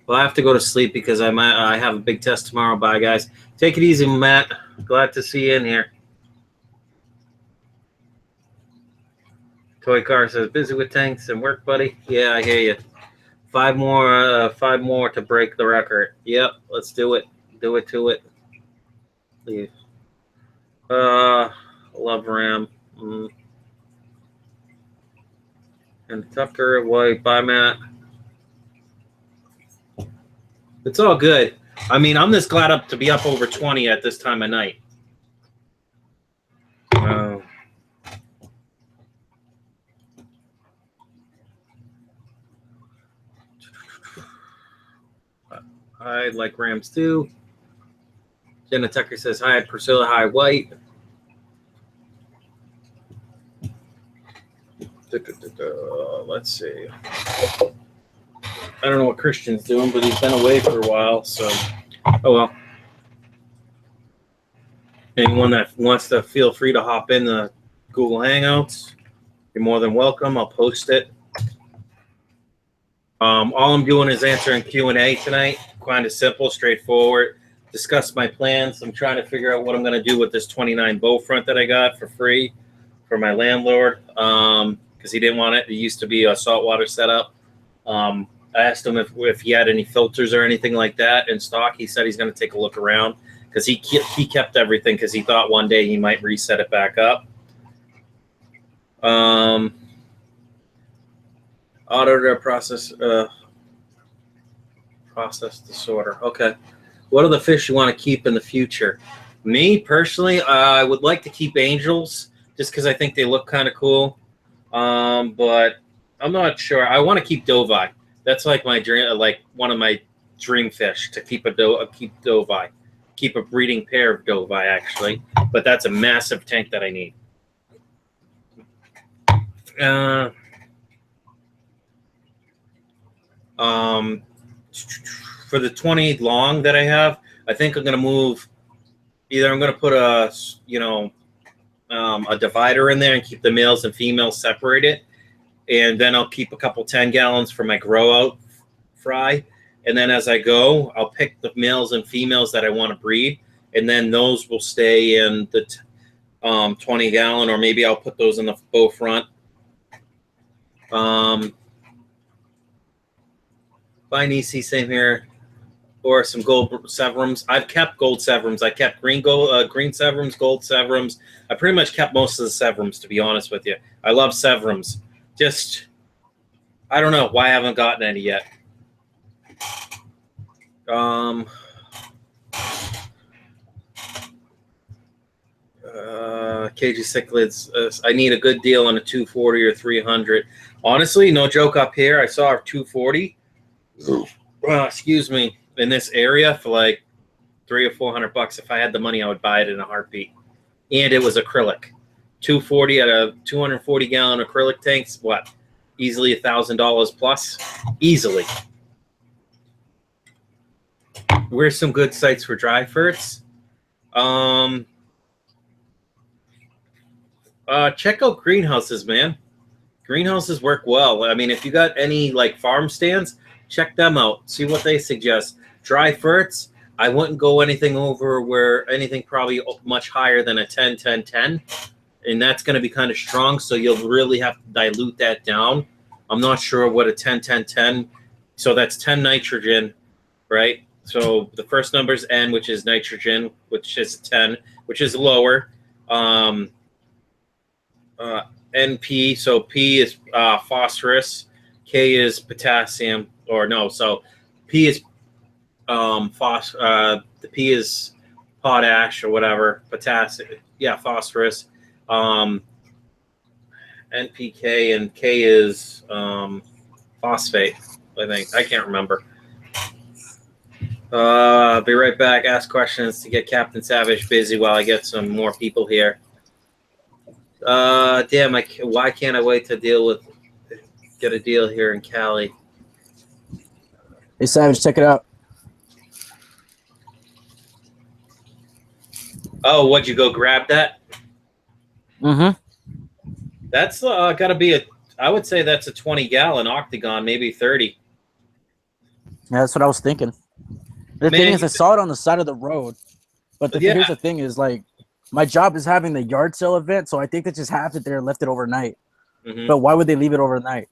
Well, I have to go to sleep because I have a big test tomorrow. Bye, guys. Take it easy, Matt. Glad to see you in here. Toy Car says, busy with tanks and work, buddy. Yeah, I hear you. Five more to break the record. Yep, let's do it. Do it to it. Leave. Love Ram. And Tucker, White, bye, Matt. It's all good. I mean, I'm just glad to be up over 20 at this time of night. I like Rams too. Jenna Tucker says, hi, Priscilla, hi, White. Let's see. I don't know what Christian's doing, but he's been away for a while, so oh well. Anyone that wants to, feel free to hop in the Google Hangouts. You're more than welcome. I'll post it. All I'm doing is answering Q&A tonight. Kind of simple, straightforward. Discuss my plans. I'm trying to figure out what I'm going to do with this 29 bow front that I got for free for my landlord, because he didn't want it. It used to be a saltwater setup. I asked him if he had any filters or anything like that in stock. He said he's going to take a look around because he kept everything because he thought one day he might reset it back up. Auditor process disorder. Okay. What are the fish you want to keep in the future? Me personally, I would like to keep angels just because I think they look kind of cool. But I'm not sure. I want to keep Dovi. That's like my dream, like one of my dreamfish to keep keep a breeding pair of dovi actually, but that's a massive tank that I need. For the 20 long that I have, I think I'm gonna move. Either I'm gonna put a a divider in there and keep the males and females separated, and then I'll keep a couple 10 gallons for my grow out fry. And then as I go, I'll pick the males and females that I want to breed, and then those will stay in the 20 gallon, or maybe I'll put those in the bow front. Bye, Nisi, same here. Or some gold severums. I've kept gold severums. I kept green severums, gold severums. I pretty much kept most of the severums, to be honest with you. I love severums. Just, I don't know why I haven't gotten any yet. KG Cichlids. I need a good deal on a 240 or 300. Honestly, no joke. Up here, I saw a 240. Excuse me. In this area for like $300 or $400. If I had the money, I would buy it in a heartbeat. And it was acrylic. 240 at a 240 gallon acrylic tanks. What? Easily $1,000 plus. Easily. Where's some good sites for dry ferts? Check out greenhouses, man. Greenhouses work well. I mean, if you got any like farm stands, check them out. See what they suggest. Dry ferts, I wouldn't go anything probably much higher than a 10, 10, 10. And that's going to be kind of strong, so you'll really have to dilute that down. I'm not sure what a 10, 10, 10. So that's 10 nitrogen, right? So the first number is N, which is nitrogen, which is 10, which is lower. NP, so P is phosphorus, K is potassium, or no, so P is the P is potash or whatever, potassium, yeah, phosphorus, NPK, and K is phosphate, I think. I can't remember. I'll be right back. Ask questions to get Captain Savage busy while I get some more people here. Damn, why can't I wait to get a deal here in Cali? Hey, Savage, check it out. Oh, what'd you go grab that? Mm-hmm. That's got to be I would say that's a 20-gallon octagon, maybe 30. Yeah, that's what I was thinking. The thing is, I saw it on the side of the road. But here's the thing is, like, my job is having the yard sale event, so I think they just have it there and left it overnight. Mm-hmm. But why would they leave it overnight?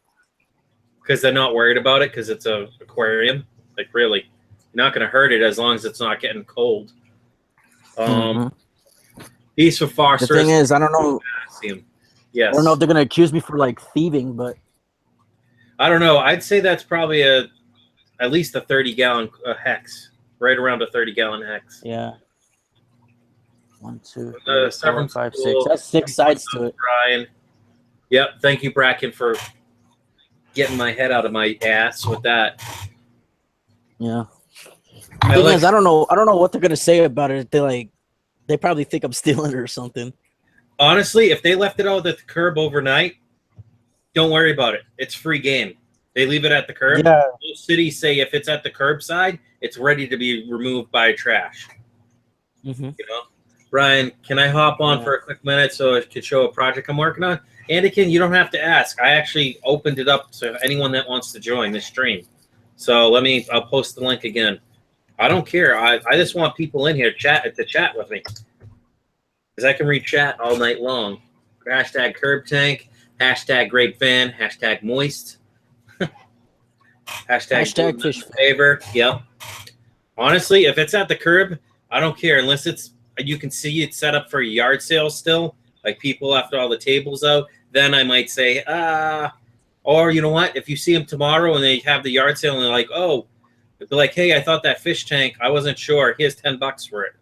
Because they're not worried about it, because it's an aquarium. Like, really. You're not going to hurt it as long as it's not getting cold. East of phosphorus. The thing is, I don't know. Yes. I don't know if they're going to accuse me for, like, thieving, but. I don't know. I'd say that's probably at least a 30-gallon hex. Right around a 30-gallon hex. Yeah. 1, 2, 3, 4, 5, 6. That's 6 sides to it. Brian. Yep. Thank you, Brackon, for getting my head out of my ass with that. Yeah. The thing is, I don't know what they're gonna say about it. They probably think I'm stealing it or something. Honestly, if they left it out at the curb overnight, don't worry about it. It's free game. They leave it at the curb. Yeah. Most cities say if it's at the curbside, it's ready to be removed by trash. Mm-hmm. You know, Brian, can I hop on for a quick minute so I could show a project I'm working on? Anakin, you don't have to ask. I actually opened it up to anyone that wants to join this stream. So I'll post the link again. I don't care. I just want people in here to chat with me. Because I can read chat all night long. Hashtag curb tank, hashtag grape van, hashtag moist. hashtag fish favor. Yep. Honestly, if it's at the curb, I don't care unless you can see it's set up for a yard sale still, like people left all the tables out. Then I might say, or you know what? If you see them tomorrow and they have the yard sale and they're like, oh, they'd be like, hey, I thought that fish tank, I wasn't sure. Here's $10 for it,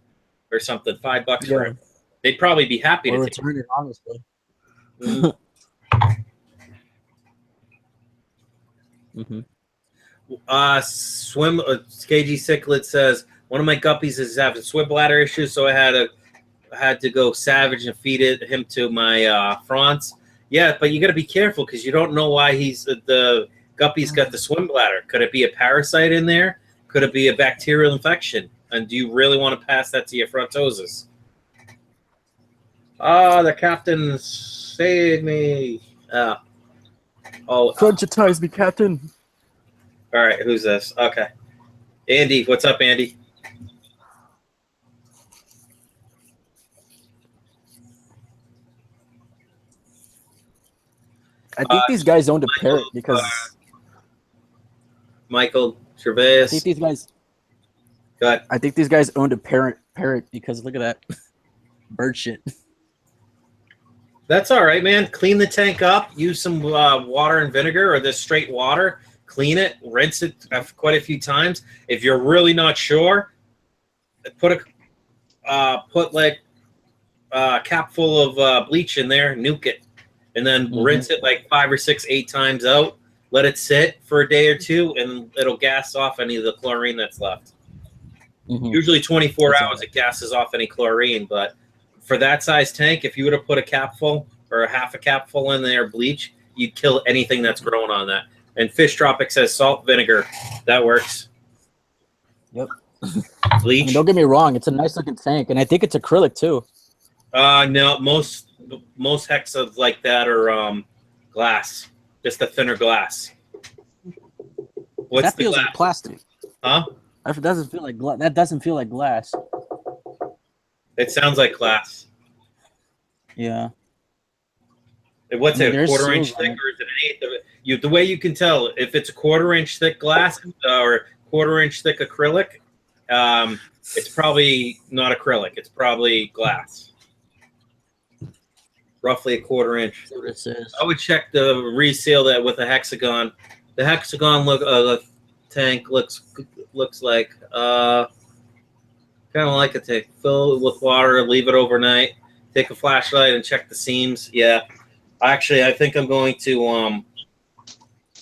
or something, $5 for it. They'd probably be happy to return it, honestly. Mm-hmm. Mm-hmm. Swim. KG Cichlid says one of my guppies is having swim bladder issues, so I had to go savage and feed him to my fronts. Yeah, but you got to be careful because you don't know why the guppy's got the swim bladder. Could it be a parasite in there? Could it be a bacterial infection? And do you really want to pass that to your frontoses? The captain saved me. Frontitize me, Captain. All right, who's this? Okay. Andy, what's up, Andy? I think these guys owned a parrot because Michael Gervais. I think these guys. Go ahead. I think these guys owned a parrot because look at that bird shit. That's all right, man. Clean the tank up. Use some water and vinegar or this straight water. Clean it. Rinse it quite a few times. If you're really not sure, put like a cap full of bleach in there. Nuke it, and then rinse it like 5 or 6, 8 times out. Let it sit for a day or two, and it'll gas off any of the chlorine that's left. Usually 24 hours it gases off any chlorine, but for that size tank, if you would have put a capful or a half a capful in there bleach, you'd kill anything that's growing on that. And Fish Tropic says salt, vinegar. That works. Yep. Bleach. I mean, don't get me wrong, it's a nice looking tank, and I think it's acrylic too. No, most hexas like that are glass, just a thinner glass. What's that feels like plastic. Huh? That doesn't feel like that doesn't feel like glass. It sounds like glass. Yeah. What's it, a quarter-inch thick, or is it an eighth of it? The way you can tell if it's a quarter-inch thick glass or quarter-inch thick acrylic, it's probably not acrylic. It's probably glass. Roughly a quarter-inch. That's what it says. I would check the reseal that with a hexagon. The hexagon tank looks like kind of like a tank. Fill it with water, leave it overnight. Take a flashlight and check the seams. Yeah. Actually, I think I'm going to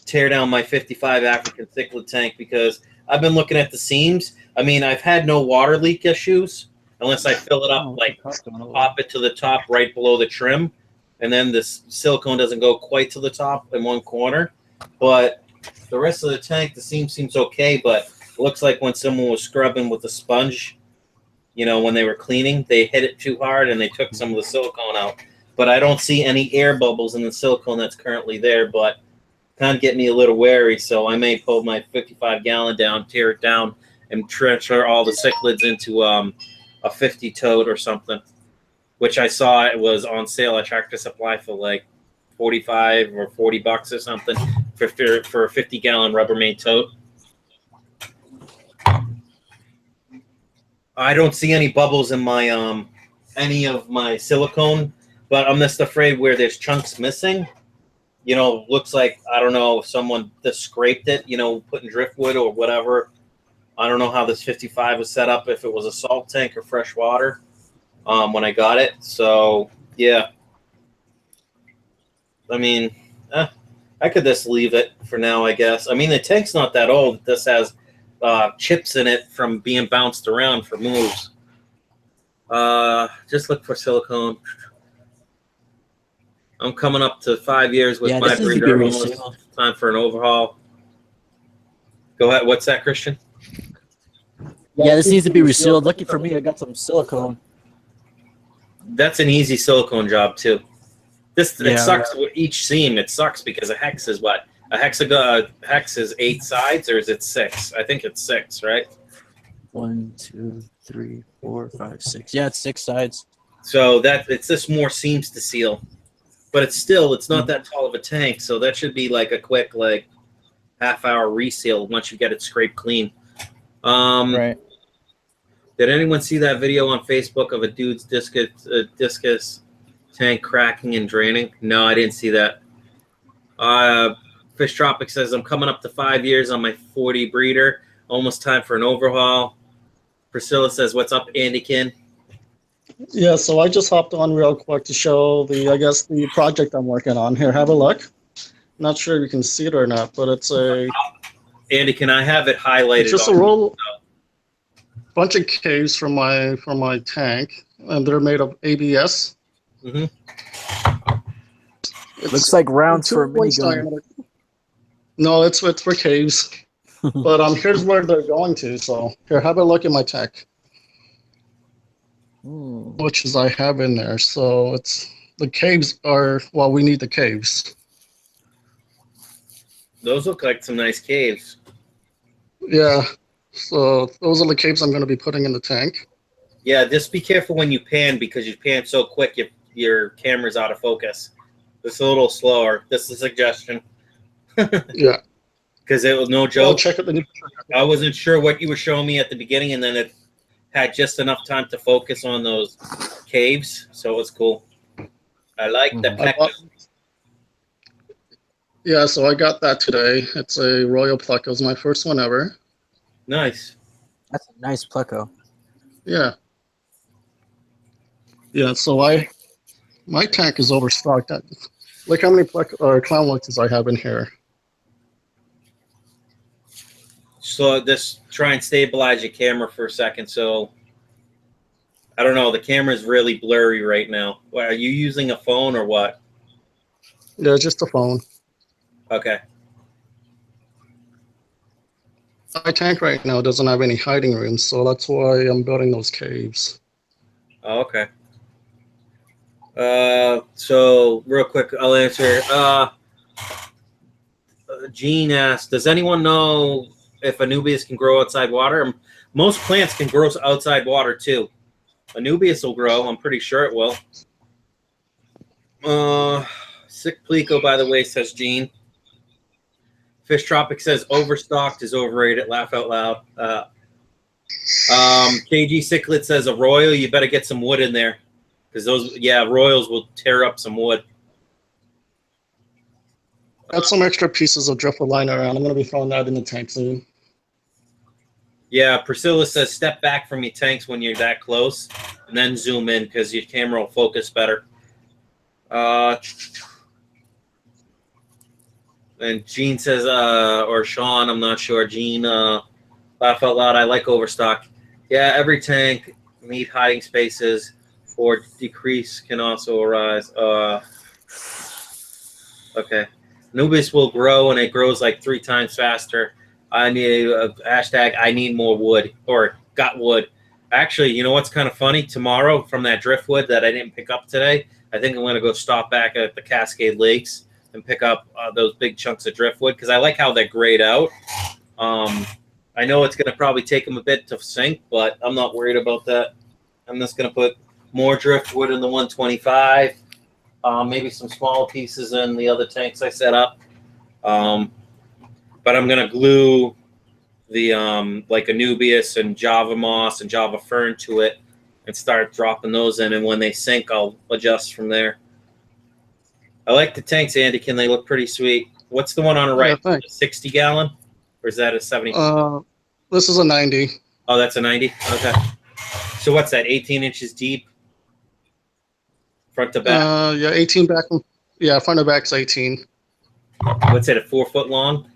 tear down my 55 African cichlid tank because I've been looking at the seams. I mean, I've had no water leak issues unless I fill it up, like pop it to the top right below the trim, and then this silicone doesn't go quite to the top in one corner. But the rest of the tank, the seam seems okay, but it looks like when someone was scrubbing with a sponge, you know, when they were cleaning, they hit it too hard and they took some of the silicone out. But I don't see any air bubbles in the silicone that's currently there, but kind of get me a little wary. So I may pull my 55-gallon down, tear it down, and transfer all the cichlids into a 50 tote or something, which I saw it was on sale at Tractor Supply for like 45 or 40 bucks or something for a 50-gallon Rubbermaid tote. I don't see any bubbles in my any of my silicone. But I'm just afraid where there's chunks missing, you know, looks like, I don't know, if someone just scraped it, you know, putting driftwood or whatever. I don't know how this 55 was set up, if it was a salt tank or fresh water when I got it. So, yeah. I mean, I could just leave it for now, I guess. I mean, the tank's not that old. This has chips in it from being bounced around for moves. Just look for silicone. I'm coming up to 5 years with my breeder. Time for an overhaul. Go ahead. What's that, Christian? Yeah, this needs to be resealed. Lucky for me, I got some silicone. That's an easy silicone job too. It sucks with each seam. It sucks because a hex is what? A hexagon hex is 8 sides, or is it 6? I think it's 6, right? 1, 2, 3, 4, 5, 6. Yeah, it's 6 sides. So it's just more seams to seal. But it's not that tall of a tank, so that should be like a quick, like, half-hour reseal once you get it scraped clean. Right. Did anyone see that video on Facebook of a dude's discus tank cracking and draining? No, I didn't see that. Fish Tropic says, I'm coming up to 5 years on my 40 breeder. Almost time for an overhaul. Priscilla says, what's up, Andykin? Yeah, so I just hopped on real quick to show the project I'm working on. Here, have a look. Not sure if you can see it or not, but it's a Andy, can I have it highlighted? It's just a roll, bunch of caves from my tank, and they're made of ABS. Mm-hmm. Looks like rounds for a minigun. No, it's for caves. But here's where they're going to. So here, have a look at my tank, which is I have in there. So it's the caves are we need the caves. Those look like some nice caves. Yeah. So those are the caves I'm going to be putting in the tank. Yeah, just be careful when you pan because you pan so quick your camera's out of focus. Just a little slower. This is a suggestion. Yeah. Because it was no joke. Check it. I wasn't sure what you were showing me at the beginning, and then it had just enough time to focus on those caves, so it was cool. I like the Yeah, so I got that today. It's a Royal Pleco. It was my first one ever. Nice. That's a nice Pleco. Yeah. Yeah, so my tank is overstocked. Look how many clown luxes I have in here. So just try and stabilize your camera for a second. So I don't know. The camera's really blurry right now. Are you using a phone or what? Yeah, just a phone. Okay. My tank right now doesn't have any hiding rooms, so that's why I'm building those caves. Oh, okay. So real quick, I'll answer. Gene asked, does anyone know if Anubias can grow outside water? Most plants can grow outside water too. Anubias will grow. I'm pretty sure it will. Sick Plico, by the way, says Gene. Fish Tropic says overstocked is overrated. Laugh out loud. KG Cichlid says a royal. You better get some wood in there because royals will tear up some wood. Got some extra pieces of driftwood lying around. I'm going to be throwing that in the tank soon. Yeah, Priscilla says step back from your tanks when you're that close and then zoom in because your camera will focus better. And Gene says, or Sean, I'm not sure. Gene, laugh out loud. I like overstock. Yeah, every tank need hiding spaces or decrease can also arise. Okay. Anubis will grow and it grows like 3 times faster. I need a hashtag. I need more wood or got wood. Actually, you know what's kind of funny? Tomorrow from that driftwood that I didn't pick up today, I think I'm going to go stop back at the Cascade Lakes and pick up those big chunks of driftwood because I like how they're grayed out. I know it's going to probably take them a bit to sink, but I'm not worried about that. I'm just going to put more driftwood in the 125, maybe some small pieces in the other tanks I set up. But I'm going to glue the like Anubias and Java Moss and Java Fern to it and start dropping those in. And when they sink, I'll adjust from there. I like the tanks, Andy. Can they look pretty sweet? What's the one on the right? Yeah, 60 gallon? Or is that a 70? This is a 90. Oh, that's a 90? Okay. So what's that, 18 inches deep? Front to back? Yeah, 18 back. Yeah, front to back's 18. What's it, a 4 foot long?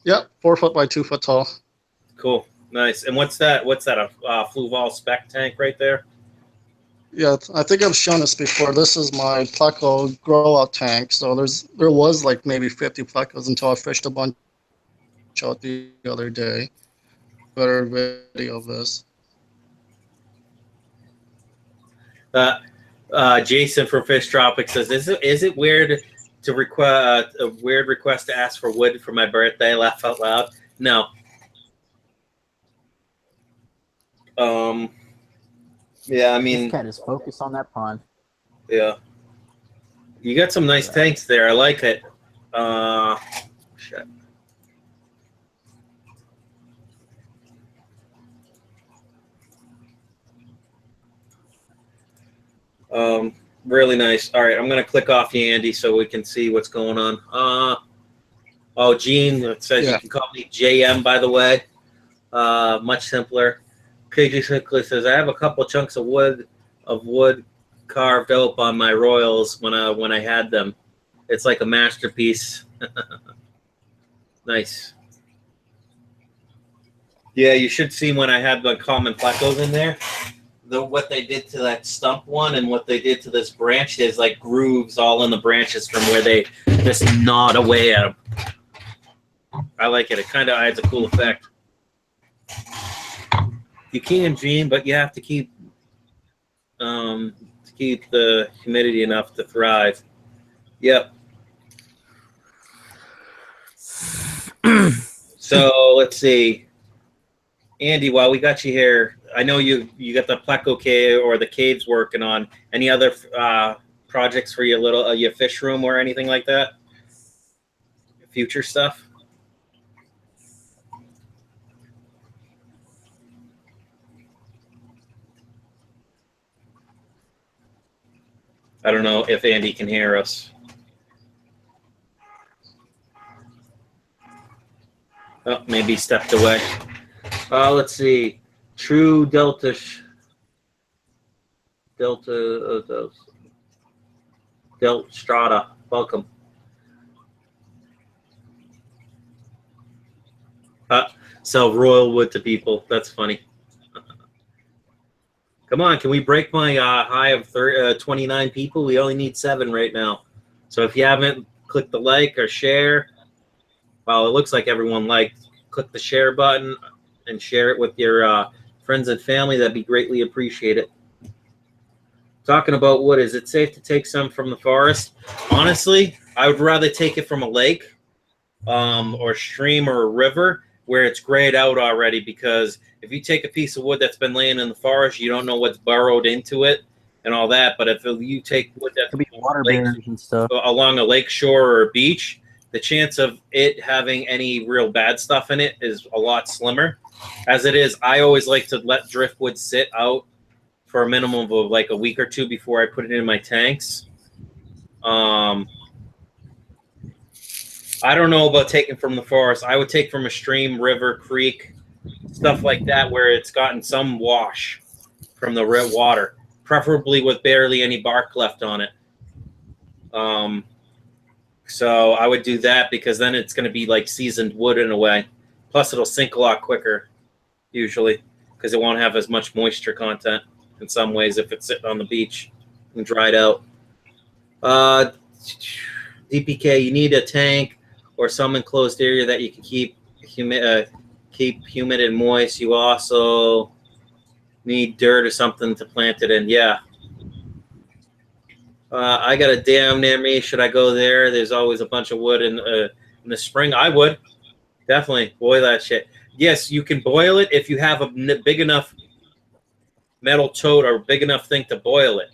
Yep, 4 foot by 2 foot tall. Cool. Nice. And what's that? What's that, a Fluval spec tank right there? Yeah, I think I've shown this before. This is my Pleco grow out tank. So there was like maybe 50 Plecos until I fished a bunch out the other day. Better video of this. Jason from Fish Tropic says, "Is it weird to request a weird request to ask for wood for my birthday?" Laugh out loud. No. Yeah, I mean, This cat is focused on that pond. Yeah, you got some nice tanks there. I like it. Shit. Really nice. All right, I'm gonna click off you, Andy, so we can see what's going on. Oh, Gene, it says you can call me JM, by the way. Much simpler. KG Cichlid says I have a couple chunks of wood carved up on my royals when I had them. It's like a masterpiece. Nice. Yeah, you should see when I had the common plecos in there. What they did to that stump one and what they did to this branch. There's like grooves all in the branches from where they just gnawed away at them. I like it. It kind of adds a cool effect. You can dream, but you have to keep the humidity enough to thrive. Yep. So let's see, Andy. While we got you here, I know you got the pleco cave or the caves working on. Any other projects for your little your fish room or anything like that? Future stuff. I don't know if Andy can hear us. Oh, maybe he stepped away. Let's see. True Delta Strata. Welcome. Sell royal wood to people. That's funny. Come on, can we break my high of 29 people? We only need 7 right now. So if you haven't, click the like or share. Well, it looks like everyone liked. Click the share button and share it with your friends and family. That'd be greatly appreciated. Talking about wood, is it safe to take some from the forest? Honestly, I would rather take it from a lake or stream or a river where it's grayed out already, because if you take a piece of wood that's been laying in the forest, you don't know what's burrowed into it and all that. But if you take wood that's water barriers and stuff along a lake shore or a beach, the chance of it having any real bad stuff in it is a lot slimmer. As it is, I always like to let driftwood sit out for a minimum of like a week or 2 before I put it in my tanks. I don't know about taking from the forest. I would take from a stream, river, creek, stuff like that where it's gotten some wash from the red water, preferably with barely any bark left on it. So I would do that, because then it's going to be like seasoned wood in a way. Plus, it'll sink a lot quicker, usually, because it won't have as much moisture content in some ways if it's sitting on the beach and dried out. DPK, you need a tank or some enclosed area that you can keep humid and moist. You also need dirt or something to plant it in. Yeah. I got a dam near me. Should I go there? There's always a bunch of wood in the spring. I would definitely boil that shit. Yes, you can boil it if you have a big enough metal tote or big enough thing to boil it.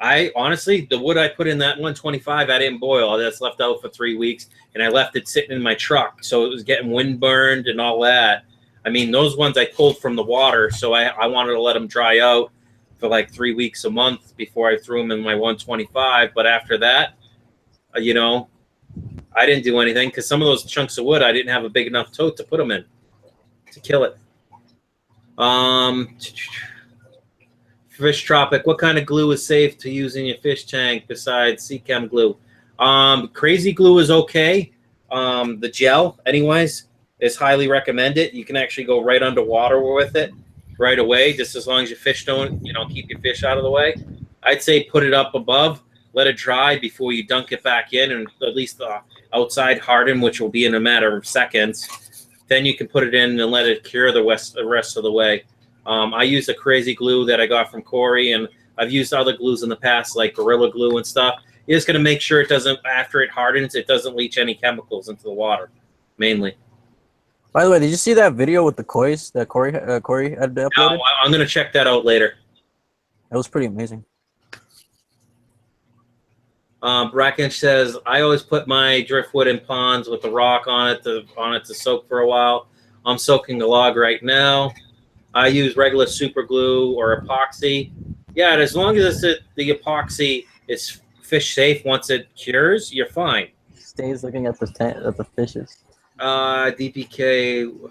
I honestly, the wood I put in that 125, I didn't boil. That's left out for 3 weeks, and I left it sitting in my truck, so it was getting wind burned and all that. I mean, those ones I pulled from the water, so I wanted to let them dry out for like 3 weeks a month before I threw them in my 125. But after that, you know, I didn't do anything, because some of those chunks of wood I didn't have a big enough tote to put them in to kill it. Fish Tropic, what kind of glue is safe to use in your fish tank besides Chem glue? Crazy glue is okay. The gel, anyways, is highly recommended. You can actually go right underwater with it right away, just as long as your fish don't, keep your fish out of the way. I'd say put it up above, let it dry before you dunk it back in, and at least the outside harden, which will be in a matter of seconds. Then you can put it in and let it cure the rest of the way. I use a crazy glue that I got from Corey, and I've used other glues in the past, like Gorilla Glue and stuff. You're just going to make sure it doesn't, after it hardens, it doesn't leach any chemicals into the water, mainly. By the way, did you see that video with the kois that Corey had uploaded? No, I'm going to check that out later. That was pretty amazing. Brackon says, I always put my driftwood in ponds with the rock on it to soak for a while. I'm soaking the log right now. I use regular super glue or epoxy. Yeah, and as long as the epoxy is fish safe once it cures, you're fine. Stays looking at the fishes. DPK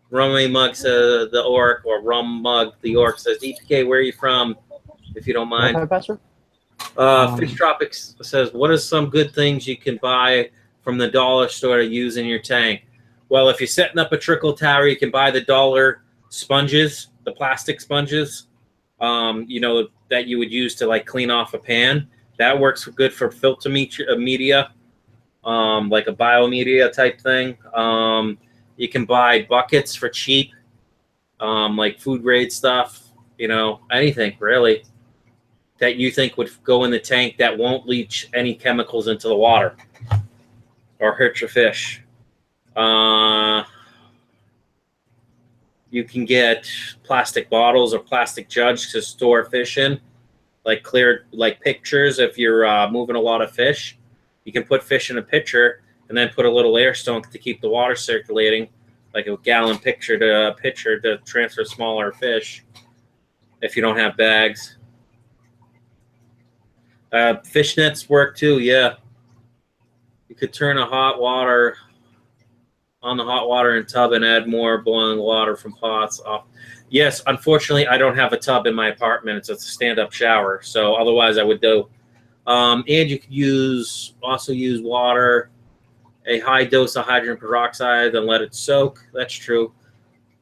Rummy Mug says the orc, or Rum Mug the orc says, DPK, where are you from, if you don't mind? Fish Tropics says, what are some good things you can buy from the dollar store to use in your tank? Well, if you're setting up a trickle tower, you can buy the dollar sponges, the plastic sponges, you know, that you would use to like clean off a pan. That works good for filter media, like a biomedia type thing. You can buy buckets for cheap, like food grade stuff, you know, anything really that you think would go in the tank that won't leach any chemicals into the water or hurt your fish. You can get plastic bottles or plastic jugs to store fish in, like clear, like pitchers. If you're moving a lot of fish, you can put fish in a pitcher and then put a little air stone to keep the water circulating, like a gallon pitcher to transfer smaller fish if you don't have bags. Fish nets work too, yeah. You could turn on the hot water in tub and add more boiling water from pots off. Yes, unfortunately, I don't have a tub in my apartment. It's a stand-up shower, so otherwise I would do. And you could also use water, a high dose of hydrogen peroxide, and let it soak. That's true.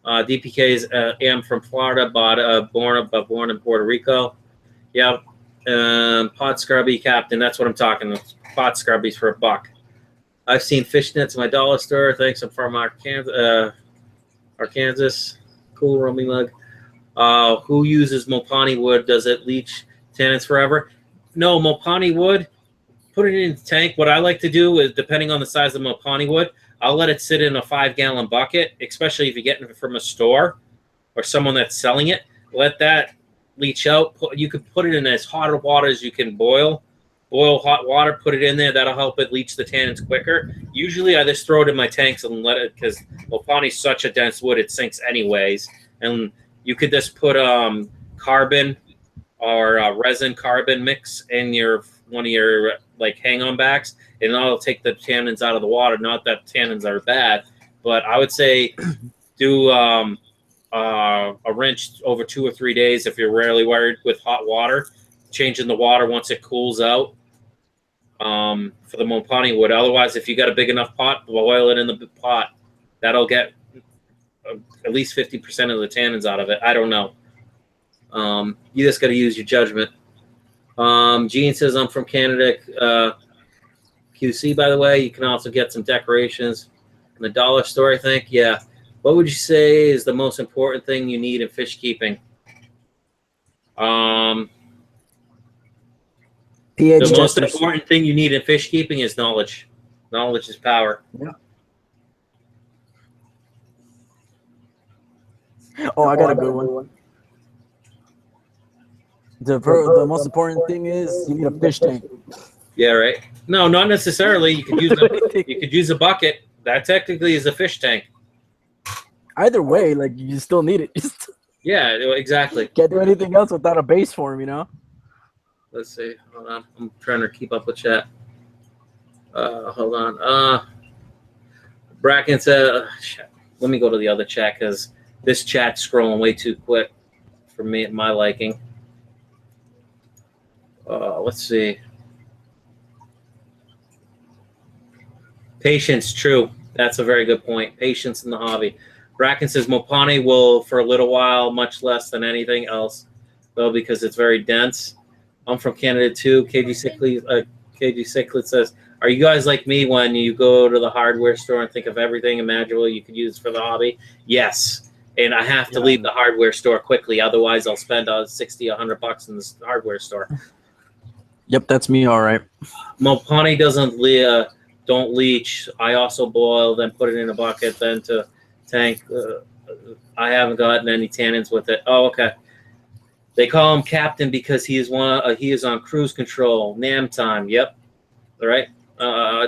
DPK's am from Florida, but born in Puerto Rico. Yeah, pot scrubby Captain. That's what I'm talking about. Pot scrubbies for $1. I've seen fish nets in my dollar store. Thanks, I'm from Arkansas. Cool, Romy mug. Who uses Mopani wood? Does it leach tannins forever? No, Mopani wood, put it in the tank. What I like to do is, depending on the size of Mopani wood, I'll let it sit in a 5-gallon bucket, especially if you're getting it from a store or someone that's selling it. Let that leach out. You could put it in as hot of water as you can boil. Boil hot water, put it in there. That'll help it leach the tannins quicker. Usually I just throw it in my tanks and let it, because Mopani's such a dense wood, it sinks anyways. And you could just put carbon or resin carbon mix in one of your like hang-on backs, and that'll take the tannins out of the water. Not that tannins are bad, but I would say do a rinse over 2 or 3 days if you're rarely worried with hot water. Changing the water once it cools out for the Mopani wood. Otherwise, if you got a big enough pot, boil it in the pot. That'll get at least 50% of the tannins out of it. I don't know. You just got to use your judgment. Gene says, I'm from Canada. QC, by the way. You can also get some decorations in the dollar store, I think. Yeah. What would you say is the most important thing you need in fish keeping? The most important thing you need in fish keeping is knowledge. Knowledge is power. Yeah. Oh, I got a good one. The most important thing is you need a fish tank. Yeah, right. No, not necessarily. You could use a bucket. That technically is a fish tank. Either way, like you still need it. Yeah, exactly. Can't do anything else without a base form, you know. Let's see. Hold on. I'm trying to keep up with chat. Hold on. Brackon said, let me go to the other chat because this chat's scrolling way too quick for me, my liking. Let's see. Patience, true. That's a very good point. Patience in the hobby. Brackon says Mopani will for a little while, much less than anything else, though, because it's very dense. I'm from Canada too. KG Cichlid says, are you guys like me when you go to the hardware store and think of everything imaginable you could use for the hobby? Yes. And I have to leave the hardware store quickly. Otherwise, I'll spend $60, $100 in the hardware store. Yep, that's me. All right. Mopani don't leach. I also boil, then put it in a bucket, then to tank. I haven't gotten any tannins with it. Oh, okay. They call him Captain because he is on cruise control. Nam time. Yep. All right.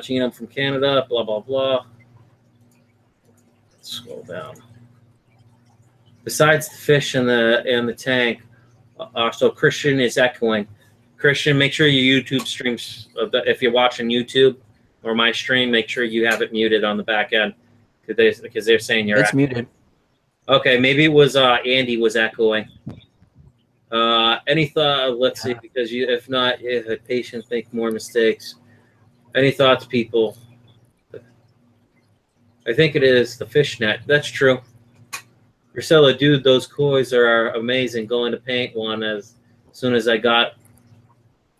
Gene, from Canada. Blah blah blah. Let's scroll down. Besides the fish and the tank, so Christian is echoing. Christian, make sure your YouTube streams. If you're watching YouTube or my stream, make sure you have it muted on the back end because they're saying you're. It's muted. Okay, maybe it was Andy was echoing. Any thought? Let's see, because if not, patients make more mistakes. Any thoughts, people? I think it is the fish net. That's true. Priscilla, dude, those kois are amazing. Going to paint one as soon as I got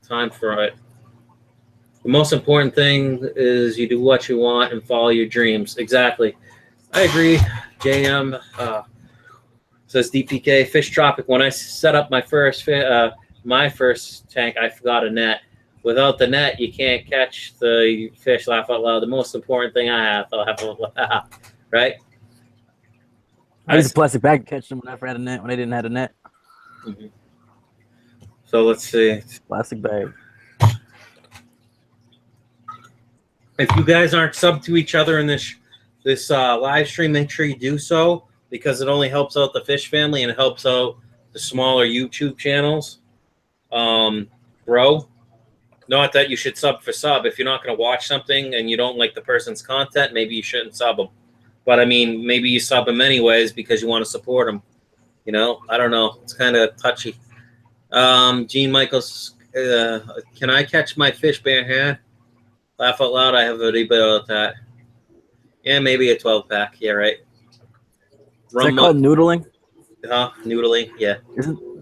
time for it. The most important thing is you do what you want and follow your dreams. Exactly. I agree. JM says DPK Fish Tropic. When I set up my first tank, I forgot a net. Without the net, you can't catch the fish. Laugh out loud. The most important thing I have. I'll have a right. I used a plastic bag to catch them when I had a net. When I didn't have a net. Mm-hmm. So let's see. Plastic bag. If you guys aren't subbed to each other in this live stream, make sure you do so, because it only helps out the fish family and it helps out the smaller YouTube channels grow. Not that you should sub for sub. If you're not going to watch something and you don't like the person's content, maybe you shouldn't sub them. But I mean, maybe you sub them anyways because you want to support them. You know, I don't know. It's kind of touchy. Gene Michaels, can I catch my fish bare hand? Laugh out loud. I have a debate about that. Yeah, maybe a 12-pack. Yeah, right. Is that called noodling? Noodling. Yeah.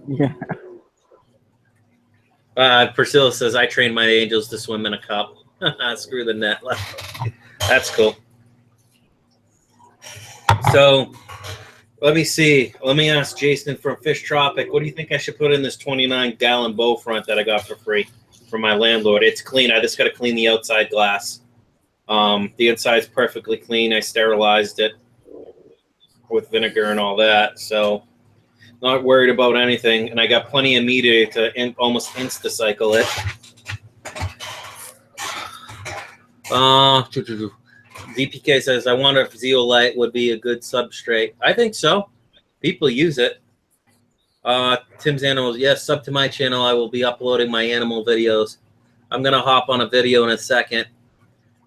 Yeah. Priscilla says, I train my angels to swim in a cup. Screw the net. That's cool. So, let me see. Let me ask Jason from Fish Tropic, what do you think I should put in this 29-gallon bow front that I got for free from my landlord? It's clean. I just got to clean the outside glass. The inside's perfectly clean. I sterilized it with vinegar and all that. So, not worried about anything, and I got plenty of media to almost insta-cycle it. DPK says, I wonder if zeolite would be a good substrate. I think so. People use it. Tim's Animals, yes, sub to my channel. I will be uploading my animal videos. I'm going to hop on a video in a second.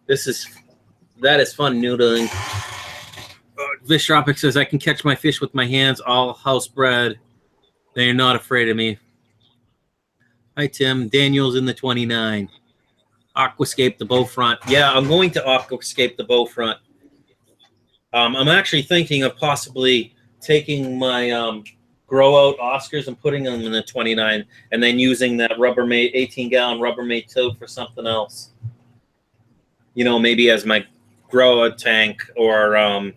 That is fun noodling. Fish Tropic says, I can catch my fish with my hands, all house bred. They're not afraid of me. Hi, Tim. Daniel's in the 29. Aquascape the bow front. Yeah, I'm going to aquascape the bow front. I'm actually thinking of possibly taking my grow out Oscars and putting them in the 29 and then using that Rubbermaid 18-gallon Rubbermaid tote for something else. You know, maybe as my grow out tank, or I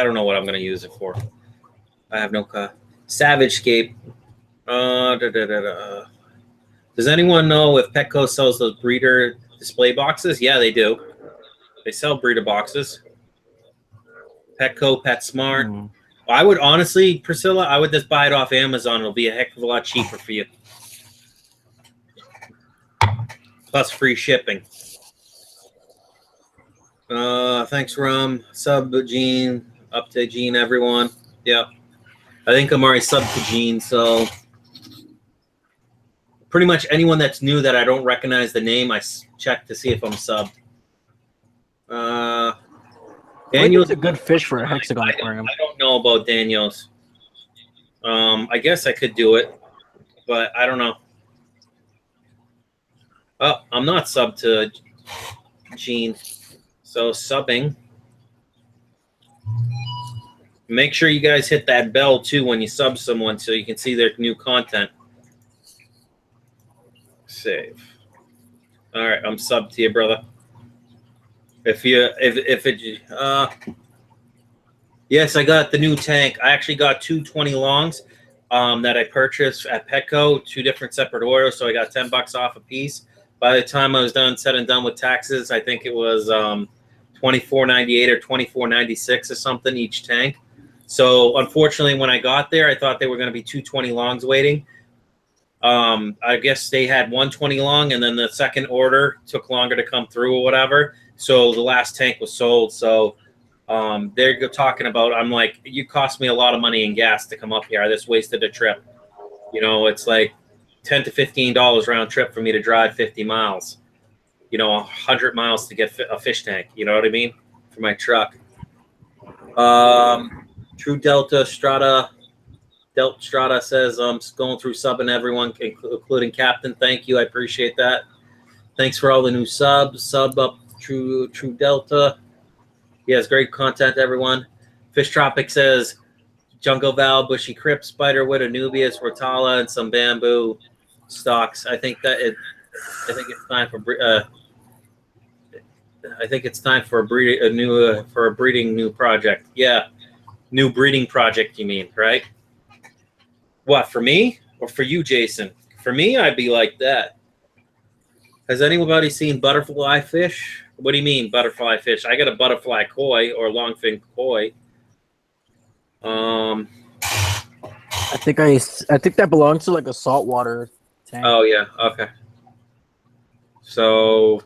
don't know what I'm going to use it for. I have no SavageScape. Does anyone know if Petco sells those breeder display boxes? Yeah, they do. They sell breeder boxes. Petco, PetSmart. I would honestly, Priscilla, I would just buy it off Amazon. It'll be a heck of a lot cheaper for you. Plus free shipping. Thanks, Rum. Sub Gene. Up to Gene, everyone. Yeah. I think I'm already sub to Gene, so pretty much anyone that's new that I don't recognize the name, I check to see if I'm subbed. Daniel's a good fish for a hexagon aquarium. I don't know about Daniel's. I guess I could do it, but I don't know. Oh, I'm not subbed to Gene. So subbing. Make sure you guys hit that bell too when you sub someone so you can see their new content. Save. All right, I'm subbed to you, brother. Yes, I got the new tank. I actually got two 20 longs that I purchased at Petco, two different separate orders, so I got $10 off a piece. By the time I was said and done with taxes, I think it was $24.98 or $24.96 or something each tank. So unfortunately, when I got there, I thought they were going to be 220 longs waiting. I guess they had 120 long, and then the second order took longer to come through or whatever. So the last tank was sold. So they're talking about, I'm like, you cost me a lot of money in gas to come up here. I just wasted a trip. You know, it's like $10 to $15 round trip for me to drive 50 miles. You know, 100 miles to get a fish tank. You know what I mean? For my truck. True Delta Strata says, going through subbing everyone, including Captain. Thank you. I appreciate that. Thanks for all the new subs. Sub up True Delta. Yes, great content, everyone. Fish Tropic says jungle val, bushy crypt, spiderwood, anubias, rotala, and some bamboo stalks. I think it's time for a breeding new project. Yeah, new breeding project. You mean, right? What, for me or for you, Jason? For me, I'd be like that. Has anybody seen butterfly fish? What do you mean butterfly fish? I got a butterfly koi or longfin koi. I think that belongs to like a saltwater tank. Oh yeah, okay. So,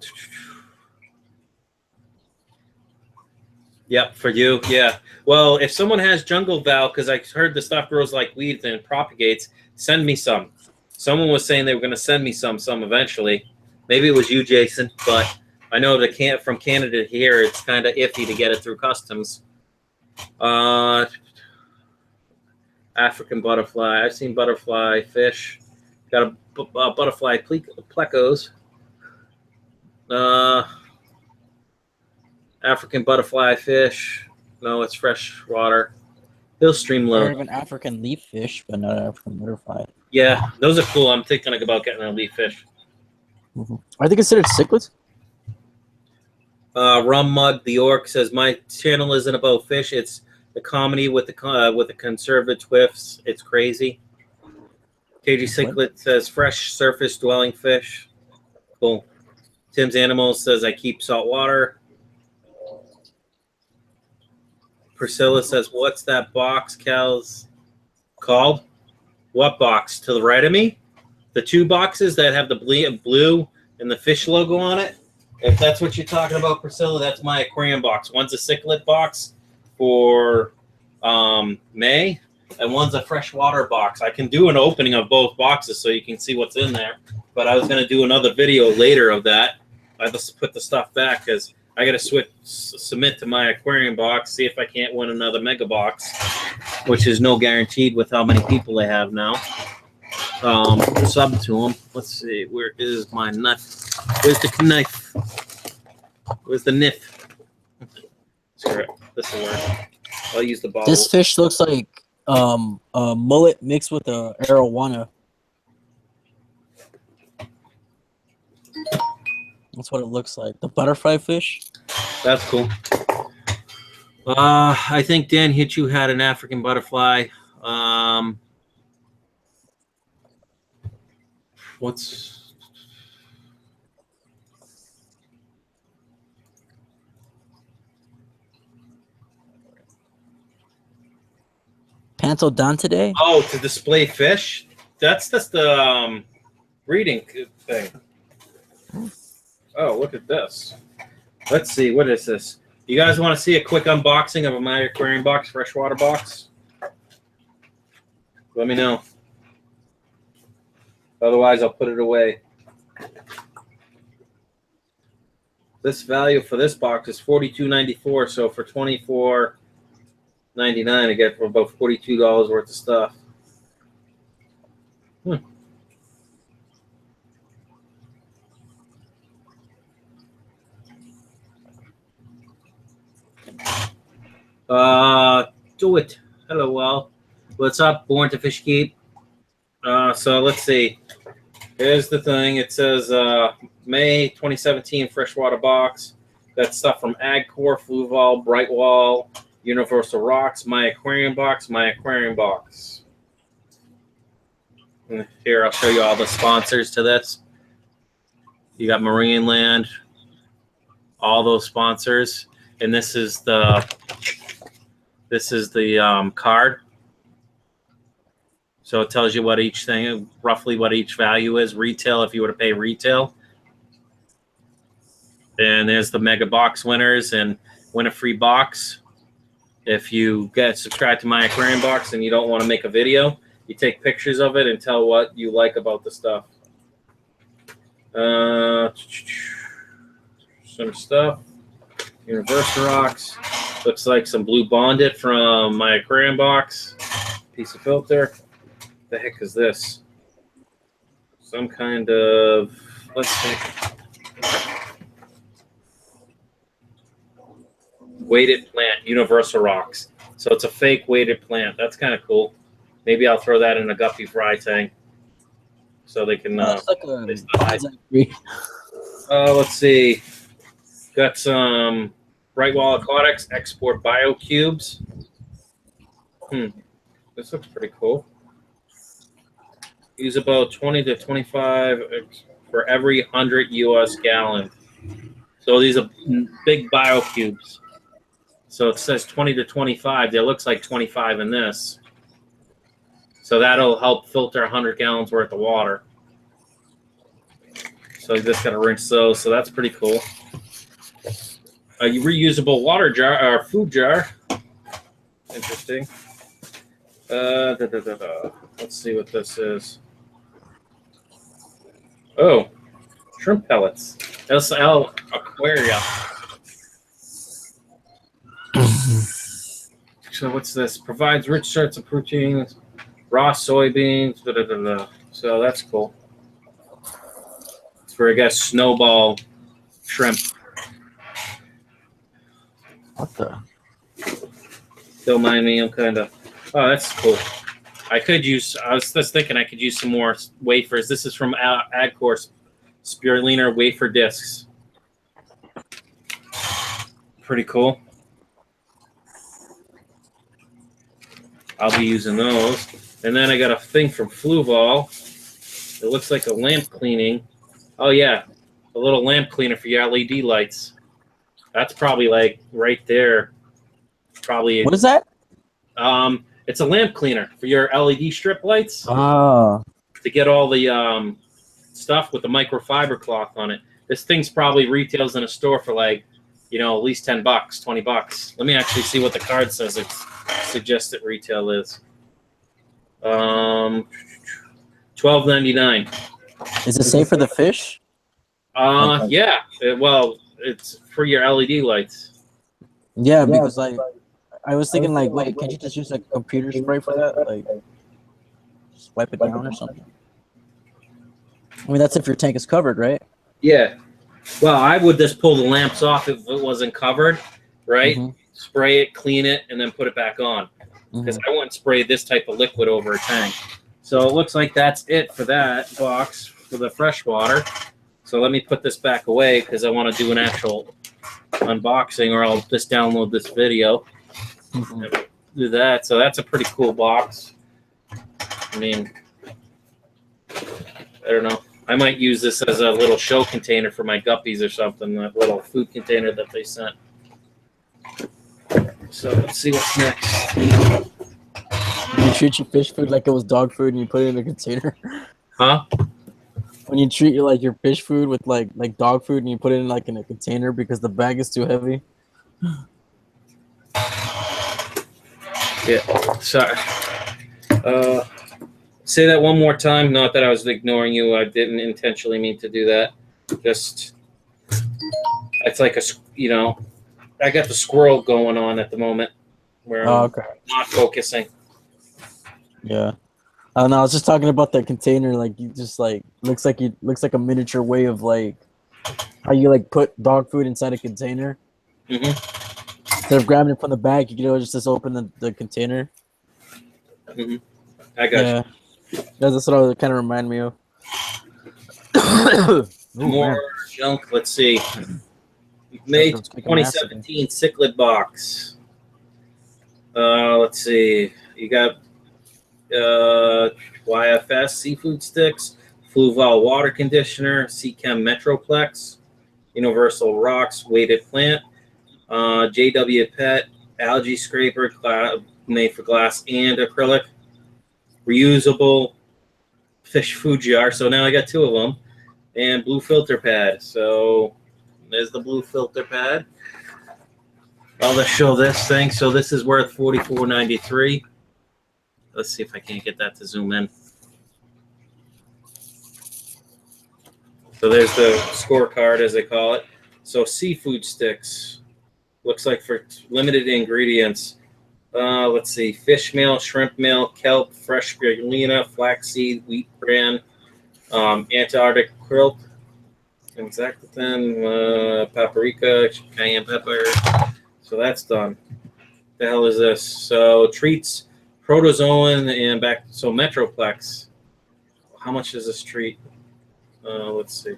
yep, for you, yeah. Well, if someone has jungle val, because I heard the stuff grows like weeds and propagates, send me some. Someone was saying they were going to send me some eventually. Maybe it was you, Jason, but I know that from Canada here, it's kind of iffy to get it through customs. African butterfly. I've seen butterfly fish. Got a butterfly plecos. African butterfly fish. No, it's fresh water. He'll stream low. I heard of an African leaf fish, but not an African butterfly. Yeah, those are cool. I'm thinking about getting a leaf fish. Are they considered cichlids? Rum Mug the Orc says my channel isn't about fish. It's the comedy with the conservative twists. It's crazy. KG Cichlid says fresh surface dwelling fish. Cool. Tim's Animals says I keep salt water. Priscilla says, what's that box, Cal's called? What box? To the right of me? The two boxes that have the blue and the fish logo on it? If that's what you're talking about, Priscilla, that's my aquarium box. One's a cichlid box for May, and one's a freshwater box. I can do an opening of both boxes so you can see what's in there, but I was going to do another video later of that. I just put the stuff back because I got to submit to my aquarium box, see if I can't win another mega box, which is no guaranteed with how many people they have now. Sub to them. Let's see. Where is my nut? Where's the knife? Where's the knife? This will work. I'll use the bottle. This fish looks like a mullet mixed with a arowana. That's what it looks like. The butterfly fish. That's cool. I think Dan Hitchu had an African butterfly. What's Pantodontidae? Oh, to display fish? That's the breeding thing. Oh, look at this. Let's see. What is this? You guys want to see a quick unboxing of my aquarium box, freshwater box? Let me know. Otherwise, I'll put it away. This value for this box is $42.94. So for $24.99, I get for about $42 worth of stuff. Do it. Hello, Wal. What's up? Born to Fish Keep. So let's see. Here's the thing. It says May 2017 freshwater box. Got stuff from Agcore, Fluval, Brightwall, Universal Rocks, my aquarium box, my aquarium box. And here, I'll show you all the sponsors to this. You got Marine Land, all those sponsors, and this is the card. So it tells you what each thing, roughly what each value is. Retail, if you were to pay retail. And there's the mega box winners and win a free box. If you get subscribed to my aquarium box and you don't want to make a video, you take pictures of it and tell what you like about the stuff. Some stuff. Universal Rocks. Looks like some blue bonded from my aquarium box. Piece of filter. The heck is this? Some kind of, let's see. weighted plant, universal rocks. So it's a fake weighted plant. That's kind of cool. Maybe I'll throw that in a guppy fry tank so they can. It's like Let's see. Got some Bright Wall Aquatics export bio cubes. This looks pretty cool. Use about 20 to 25 for every 100 US gallon. So these are big bio cubes. So it says 20 to 25. There looks like 25 in this. So that'll help filter 100 gallons worth of water. So you just got to rinse those. So that's pretty cool. A reusable water jar or food jar. Interesting. Let's see what this is. Oh, shrimp pellets. SL Aquarium. So what's this? Provides rich sorts of proteins, raw soybeans. So that's cool. It's for, I guess, snowball shrimp. What the? Don't mind me. I'm kind of. Oh, that's cool. I could use. I was just thinking I could use some more wafers. This is from Agcourse Spirulina wafer discs. Pretty cool. I'll be using those. And then I got a thing from Fluval. It looks like a lamp cleaning. Oh yeah, a little lamp cleaner for your LED lights. That's probably like right there. Probably. What is that? It's a lamp cleaner for your LED strip lights. Oh. To get all the stuff with the microfiber cloth on it. This thing's probably retails in a store for like, you know, at least $10, $20. Let me actually see what the card says its suggested retail is. $12.99. Is it safe for the fish? Yeah. Well, it's for your LED lights. Yeah, because like I was thinking like, wait, can't you just use like computer spray for that? Like, just wipe it down or something. I mean, that's if your tank is covered, right? Yeah. Well, I would just pull the lamps off if it wasn't covered, right? Spray it, clean it, and then put it back on. Because I wouldn't spray this type of liquid over a tank. So it looks like that's it for that box for the fresh water. So let me put this back away because I want to do an actual unboxing, or I'll just download this video. Do that. So that's a pretty cool box. I mean, I don't know. I might use this as a little show container for my guppies or something, that little food container that they sent. So let's see what's next. You treat your fish food like it was dog food and you put it in a container? Huh? When you treat your fish food with like dog food and you put it in like in a container because the bag is too heavy? Yeah, sorry. Say that one more time. Not that I was ignoring you. I didn't intentionally mean to do that. Just, it's like a, you know, I got the squirrel going on at the moment where I'm not focusing. Yeah. I don't know. I was just talking about that container. Like, you just like looks like a miniature way of like how you like put dog food inside a container. Instead of grabbing it from the bag, you can just open the container. I got you. That's what it kind of remind me of. More junk. Let's see. May 2017 Cichlid box. Let's see. You got YFS seafood sticks, Fluval water conditioner, Seachem Metroplex, Universal Rocks weighted plant, JW Pet algae scraper made for glass and acrylic, reusable fish food jar. So now I got two of them, and blue filter pad. So there's the blue filter pad. I'll just show this thing. So this is worth $44.93. Let's see if I can't get that to zoom in. So there's the scorecard, as they call it. So seafood sticks. Looks like for limited ingredients. Let's see. Fish meal, shrimp meal, kelp, fresh spirulina, flaxseed, wheat bran, Antarctic krill, exactly then, paprika, cayenne pepper. So that's done. The hell is this? So treats, protozoan, and back. So Metroplex. How much is this treat? Let's see.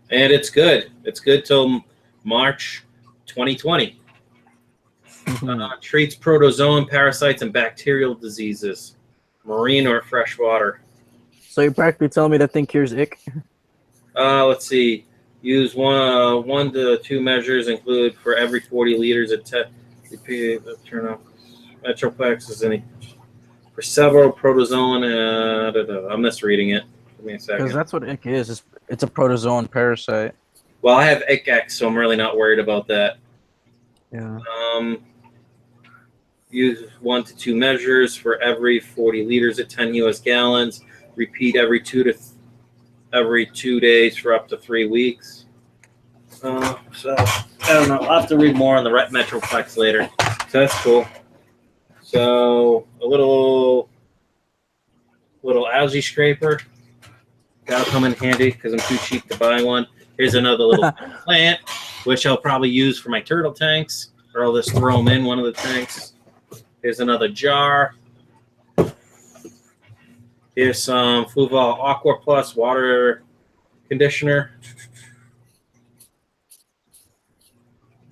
And it's good. It's good till March 2020. Treats protozoan, parasites, and bacterial diseases, marine or freshwater. So you're practically telling me that thing cures ick? Let's see. Use 1 to 2 measures include for every 40 liters of turn off. Metroplex is any for several protozoan. I'm misreading it. Give me a second. Because that's what ick is. It's a protozoan parasite. Well, I have ick, so I'm really not worried about that. Yeah. Use 1 to 2 measures for every 40 liters at 10 U.S. gallons. Repeat every 2 days for up to 3 weeks. So I don't know. I'll have to read more on the Metroplex later. So that's cool. So a little algae scraper. That'll come in handy because I'm too cheap to buy one. Here's another little plant, which I'll probably use for my turtle tanks, or I'll just throw them in one of the tanks. Here's another jar. Here's some Fluval Aqua Plus water conditioner.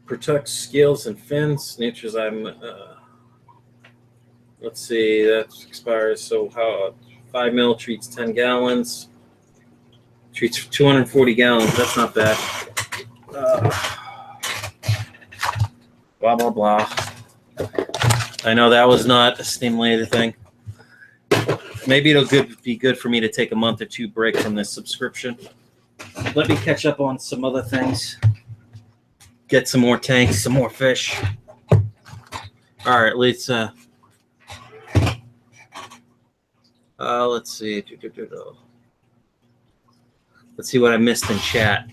Protects scales and fins. Nature's let's see, that expires. So how 5 mil treats 10 gallons. Treats 240 gallons. That's not bad. Blah blah blah. I know that was not a stimulated thing. Maybe it'll be good for me to take a month or 2 break from this subscription. Let me catch up on some other things. Get some more tanks, some more fish. All right, let's see. Let's see what I missed in chat.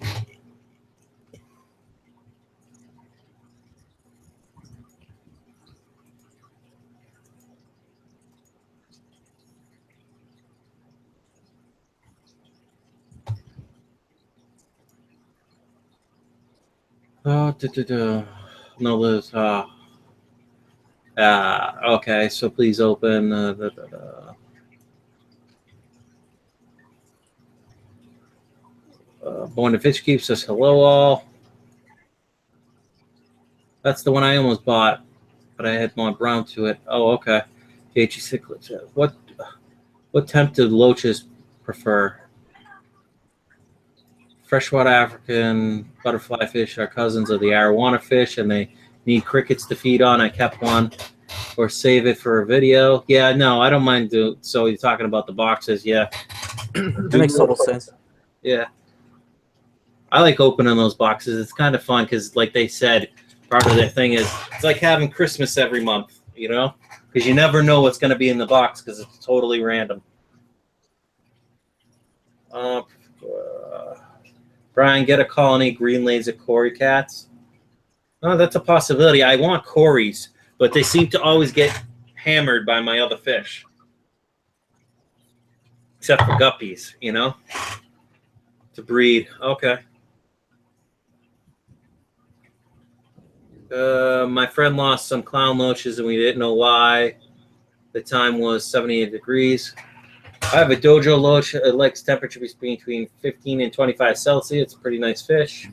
No, there's okay, so please open Born to Fish Keep says hello all. That's the one I almost bought, but I had more brown to it. Oh, okay. JG Cichlid. What temp do loaches prefer? Freshwater African butterfly fish are cousins of the arowana fish, and they need crickets to feed on. I kept one, or save it for a video. Yeah, no, I don't mind. So you're talking about the boxes, yeah. That makes total sense. Yeah, I like opening those boxes. It's kind of fun because, like they said, part of their thing is it's like having Christmas every month, you know, because you never know what's going to be in the box because it's totally random. Brian, get a colony green laser Cory cats. Oh, that's a possibility. I want Corys, but they seem to always get hammered by my other fish. Except for guppies, you know? To breed. Okay. My friend lost some clown loaches and we didn't know why. The time was 78 degrees. I have a dojo loach. It likes temperature between 15 and 25 Celsius. It's a pretty nice fish. I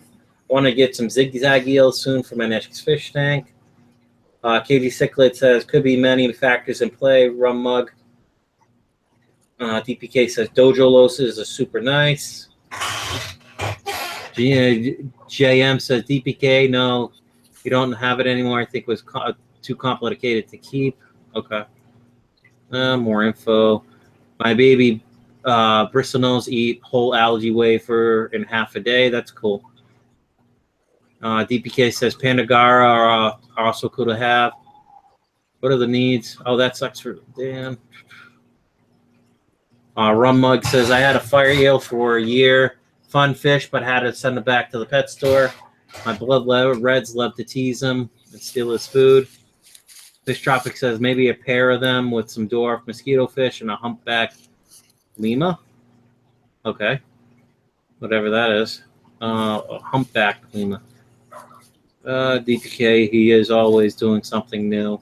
want to get some zigzag eels soon for my next fish tank. KG Cichlid says, could be many factors in play. Rum mug. DPK says, dojo loaches are super nice. JM says, DPK, no, you don't have it anymore. I think it was too complicated to keep. Okay. More info. My baby bristlenose eat whole algae wafer in half a day. That's cool. DPK says Pandagara are also cool to have. What are the needs? Oh, that sucks for Dan. Rum Mug says, I had a fire eel for a year. Fun fish, but had to send it back to the pet store. My reds love to tease him and steal his food. Fish Tropic says, maybe a pair of them with some dwarf mosquito fish and a humpback lima. Okay. Whatever that is. A humpback lima. DPK, he is always doing something new.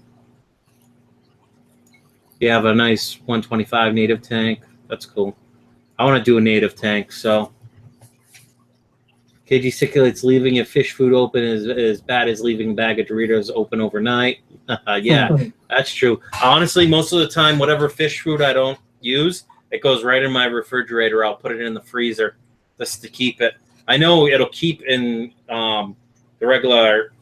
You have a nice 125 native tank. That's cool. I want to do a native tank, so. KG Cichlids, leaving your fish food open is as bad as leaving a bag of Doritos open overnight. Yeah, that's true. Honestly, most of the time, whatever fish food I don't use, it goes right in my refrigerator. I'll put it in the freezer just to keep it. I know it'll keep in the regular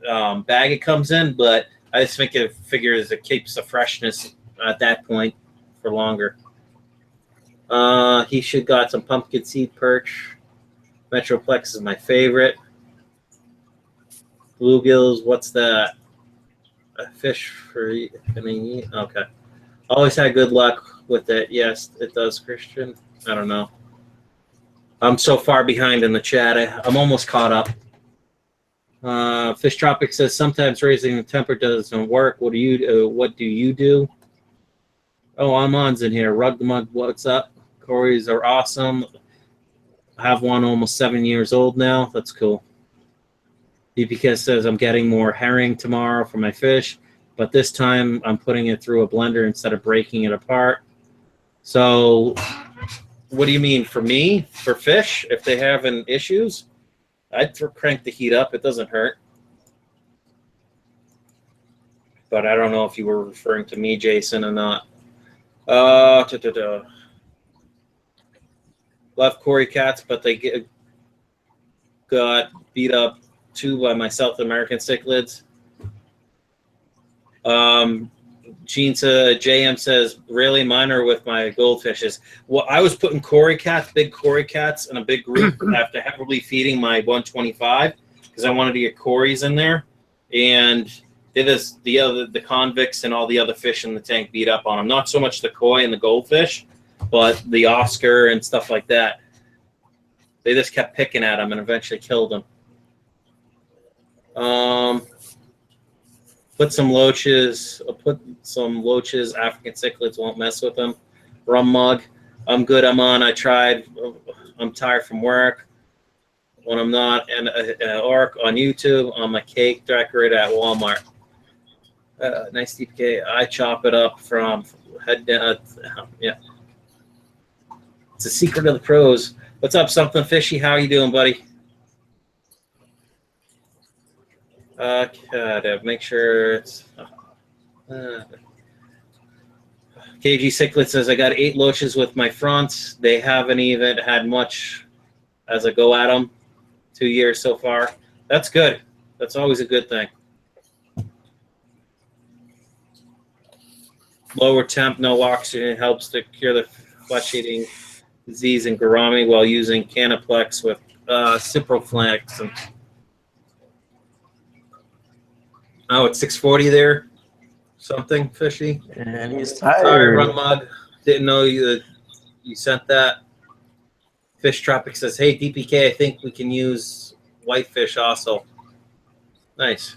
bag it comes in, but I just think it figures it keeps the freshness at that point for longer. He should got some pumpkin seed perch. Metroplex is my favorite. Bluegills, what's that? A fish for, I mean, okay. Always had good luck with it. Yes, it does, Christian. I don't know. I'm so far behind in the chat. I'm almost caught up. Fish Tropic says sometimes raising the temper doesn't work. What do you do? Oh, Aman's in here. Rug the Mug, what's up? Corey's are awesome. I have one almost 7 years old now. That's cool. DPK says I'm getting more herring tomorrow for my fish, but this time I'm putting it through a blender instead of breaking it apart. So what do you mean for me? For fish, if they have issues, I'd crank the heat up. It doesn't hurt. But I don't know if you were referring to me, Jason, or not. Love Cory cats, but they got beat up too by my South American cichlids. JM says, really? Mine are with my goldfishes. Well, I was putting Cory cats, big Cory cats, in a big group after heavily feeding my 125 because I wanted to get Corys in there. And the convicts and all the other fish in the tank beat up on them. Not so much the koi and the goldfish, but the Oscar and stuff like that. They just kept picking at him and eventually killed him. Put some loaches. African cichlids won't mess with them. Rum Mug. I'm good. I'm on. I tried. I'm tired from work. When I'm not an orc on YouTube, on my cake decorator at Walmart. Nice DPK. I chop it up from head down. Yeah. It's a secret of the pros. What's up, Something Fishy? How you doing, buddy? Gotta make sure it's... KG Cichlid says, I got 8 loaches with my fronts. They haven't even had much as I go at them. 2 years so far. That's good. That's always a good thing. Lower temp, no oxygen helps to cure the flesh-eating disease in gourami while using Canaplex with Ciproflex. And oh, it's 6:40 there. Something fishy. And he's tired. Sorry, Run Mug. Didn't know you sent that. Fish Tropic says, hey, DPK, I think we can use whitefish also. Nice.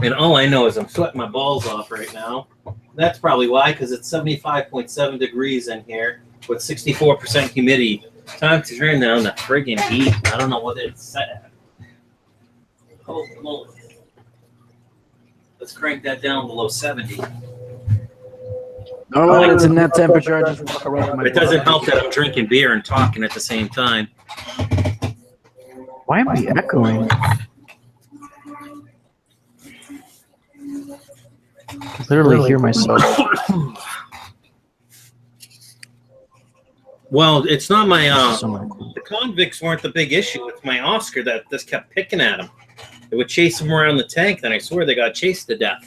And all I know is I'm sweating my balls off right now. That's probably why, because it's 75.7 degrees in here with 64% humidity. Time to turn down the friggin' heat. I don't know what it's set at. Oh, moly. Let's crank that down below 70. No, it's in that temperature. I just walk around with my It doesn't help that I'm drinking beer and talking at the same time. Why am I echoing? I literally hear myself. Well, it's not my So the convicts weren't the big issue. It's my Oscar that just kept picking at him. They would chase him around the tank, then I swear they got chased to death.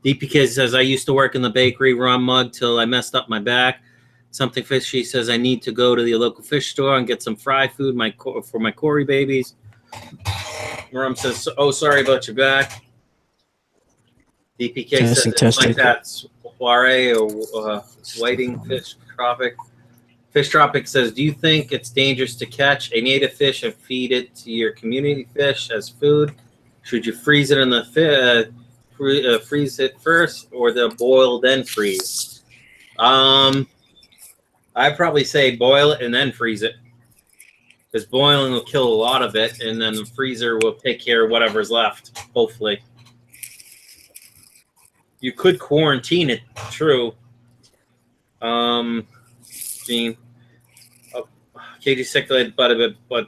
DPK says, I used to work in the bakery, Rum Mug, till I messed up my back. Something Fishy says, I need to go to the local fish store and get some fry food for my Cory babies. Rum says, oh, sorry about your back. DPK says, it's like that's Soiree or whiting fish tropic. Fish Tropic says, do you think it's dangerous to catch a native fish and feed it to your community fish as food? Should you freeze it in the freeze it first or the boil then freeze? I'd probably say boil it and then freeze it. Because boiling will kill a lot of it, and then the freezer will take care of whatever's left, hopefully. You could quarantine it, true. Gene. Oh, KG Cichlid, but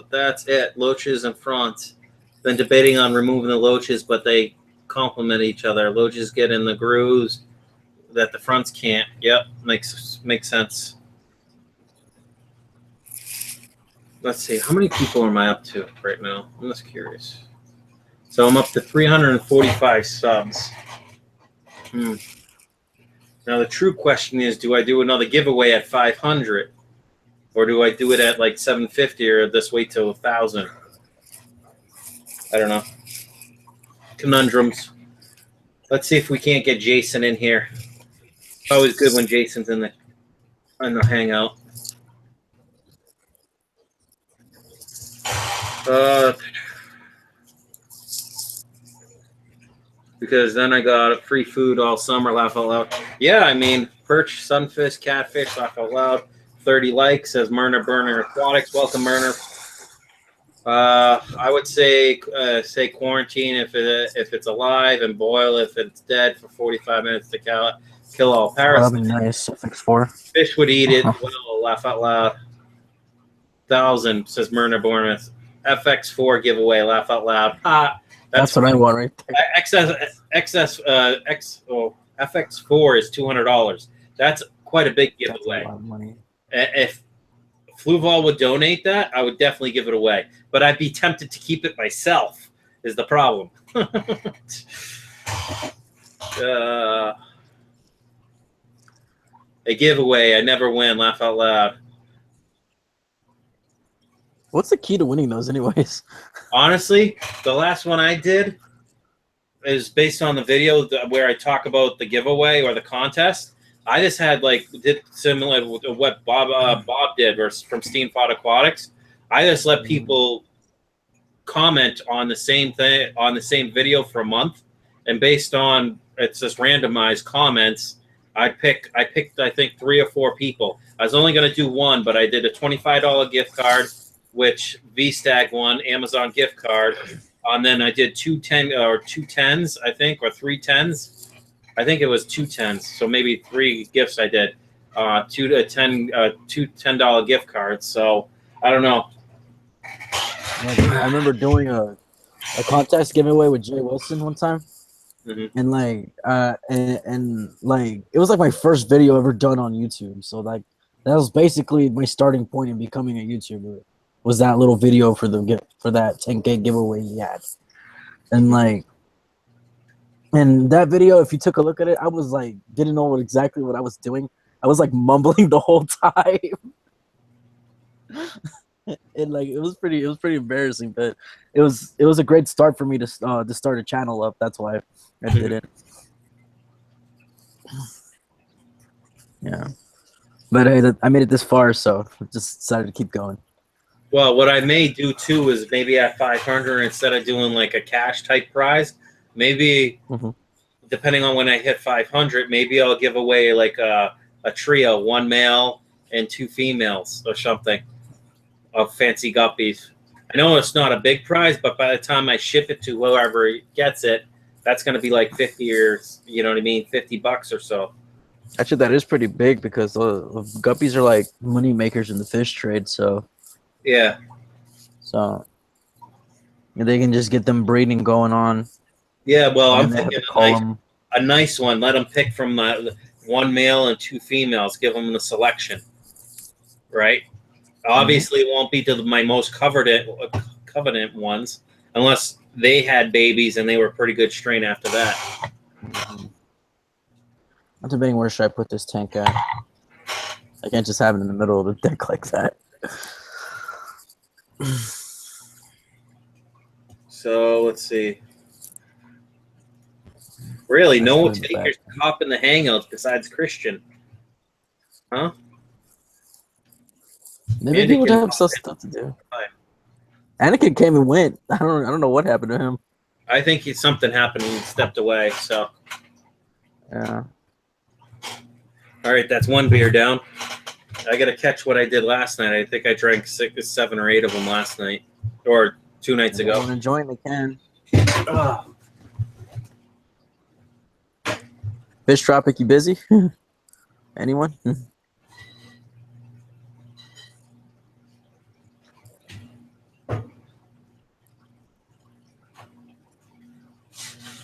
that's it. Loaches and fronts. Been debating on removing the loaches, but they complement each other. Loaches get in the grooves that the fronts can't. Yep, makes sense. Let's see, how many people am I up to right now? I'm just curious. So I'm up to 345 subs. Now the true question is, do I do another giveaway at 500? Or do I do it at like 750 or just wait till 1,000? I don't know. Conundrums. Let's see if we can't get Jason in here. It's always good when Jason's in the hangout. Because then I got free food all summer, laugh out loud. Yeah, I mean, perch, sunfish, catfish, laugh out loud. 30 likes, says Myrna Burner Aquatics. Welcome, Myrna. I would say quarantine if it's alive, and boil if it's dead for 45 minutes to kill all parasites. That'd be nice. FX4. Fish would eat it. Well, laugh out loud. 1,000, says Myrna Bournemouth. FX4 giveaway, laugh out loud. That's what I want right there. FX4 is $200. That's quite a big giveaway. That's a lot of money. If Fluval would donate that, I would definitely give it away. But I'd be tempted to keep it myself, is the problem. A giveaway, I never win, laugh out loud. What's the key to winning those anyways? Honestly, the last one I did is based on the video where I talk about the giveaway or the contest. I just did similar to what Bob did from Steenfott Aquatics. I just let people comment on the same thing on the same video for a month, and based on it's just randomized comments, I picked I think 3 or 4 people. I was only going to do one, but I did a $25 gift card, which Stag won, Amazon gift card. And then I did 2 10s, I think, or 3 10s. I think it was 2 10s, so maybe 3 gifts I did. 2 $10 gift cards. So I don't know. I remember doing a contest giveaway with Jay Wilson one time. Mm-hmm. And it was like my first video ever done on YouTube. So like that was basically my starting point in becoming a YouTuber. Was that little video for that 10K giveaway he had. And that video, if you took a look at it, I was like didn't know exactly what I was doing. I was like mumbling the whole time. And like it was pretty embarrassing, but it was a great start for me to start a channel up. That's why I did it. Yeah. But I made it this far, so I just decided to keep going. Well, what I may do too is maybe at 500, instead of doing like a cash type prize, maybe depending on when I hit 500, maybe I'll give away like a trio, 1 male and 2 females or something of fancy guppies. I know it's not a big prize, but by the time I ship it to whoever gets it, that's going to be like 50 or, you know what I mean, $50 or so. Actually, that is pretty big because guppies are like money makers in the fish trade. So yeah. So they can just get them breeding going on. Yeah, well, I'm thinking a nice one. Let them pick from 1 male and 2 females. Give them the selection, right? Obviously, it won't be to my most covenant ones unless they had babies and they were pretty good strain after that. I'm debating where should I put this tank at. I can't just have it in the middle of the deck like that. So let's see. Really, no takers top in the hangouts besides Christian, huh? Maybe people have stuff to do. Anakin came and went. I don't know what happened to him. I think something happened when he stepped away. So yeah. All right, that's 1 beer down. I got to catch what I did last night. I think I drank 6, 7, or 8 of them last night, or 2 nights ago. I'm enjoying the can. Fish Tropic, you busy? Anyone?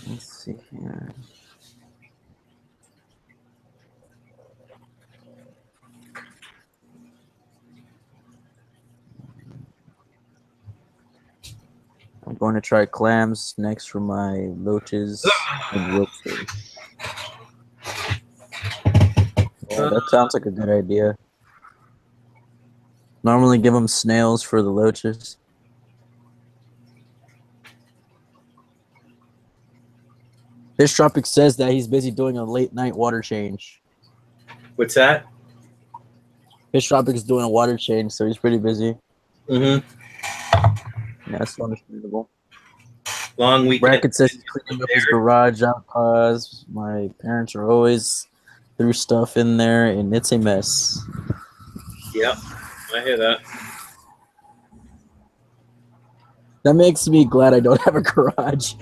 Let's see here. I'm going to try clams next for my loaches and roaster. Yeah, that sounds like a good idea. Normally give them snails for the loaches. Fish Tropic says that he's busy doing a late night water change. What's that? Fish Tropic is doing a water change, so he's pretty busy. Mm-hmm. Yeah, that's understandable. Long weekend. Brackon says he's cleaning up his garage out cause my parents are always threw stuff in there and it's a mess. Yep, I hear that. That makes me glad I don't have a garage.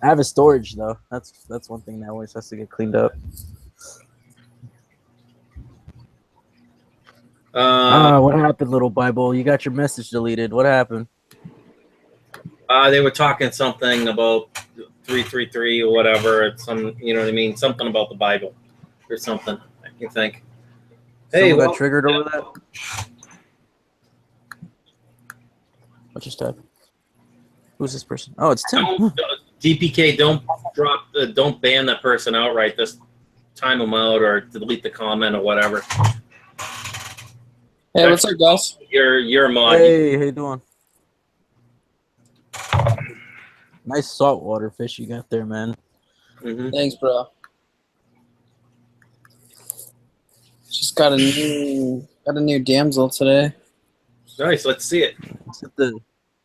I have a storage though. That's one thing that always has to get cleaned up. What happened, little Bible? You got your message deleted. What happened? They were talking something about 333 or whatever. Some, you know what I mean? Something about the Bible or something. I can think. Hey, Someone got triggered over that? What just happened? Who's this person? Oh, it's Tim. DPK, don't ban that person outright. Just time them out or delete the comment or whatever. Hey, what's up, guys? You're a mod. Hey, how you doing? Nice saltwater fish you got there, man. Mm-hmm. Thanks, bro. Just got a new damsel today. Nice. Let's see it. The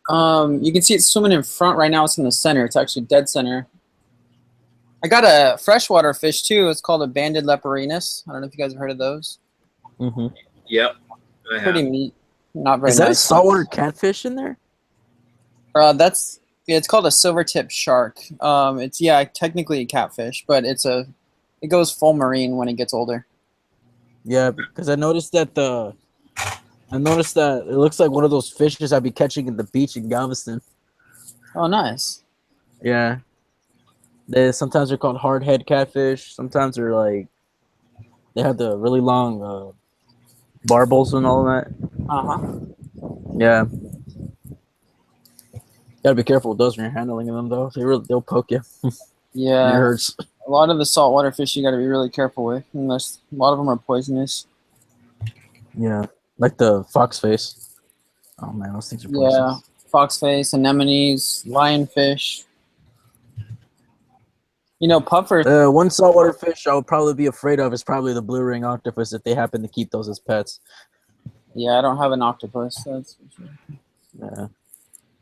You can see it swimming in front right now. It's in the center. It's actually dead center. I got a freshwater fish too. It's called a banded leperinus. I don't know if you guys have heard of those. mm-hmm. Yep. Pretty neat. Not very Is that nice. a saltwater catfish in there? It's called a silver tip shark. It's technically a catfish, but it goes full marine when it gets older. Yeah, because I noticed that it looks like one of those fishes I'd be catching in the beach in Galveston. Oh, nice. Yeah. Sometimes they're called hardhead catfish. Sometimes they have the really long barbels and all that. Yeah. Gotta be careful with those when you're handling them, though. They'll poke you. Yeah. It hurts. A lot of the saltwater fish you got to be really careful with, unless a lot of them are poisonous. Yeah, like the foxface. Oh man, those things are poisonous. Yeah, foxface, anemones, lionfish. You know, puffer. One saltwater fish I would probably be afraid of is probably the blue ring octopus if they happen to keep those as pets. Yeah, I don't have an octopus. That's for sure.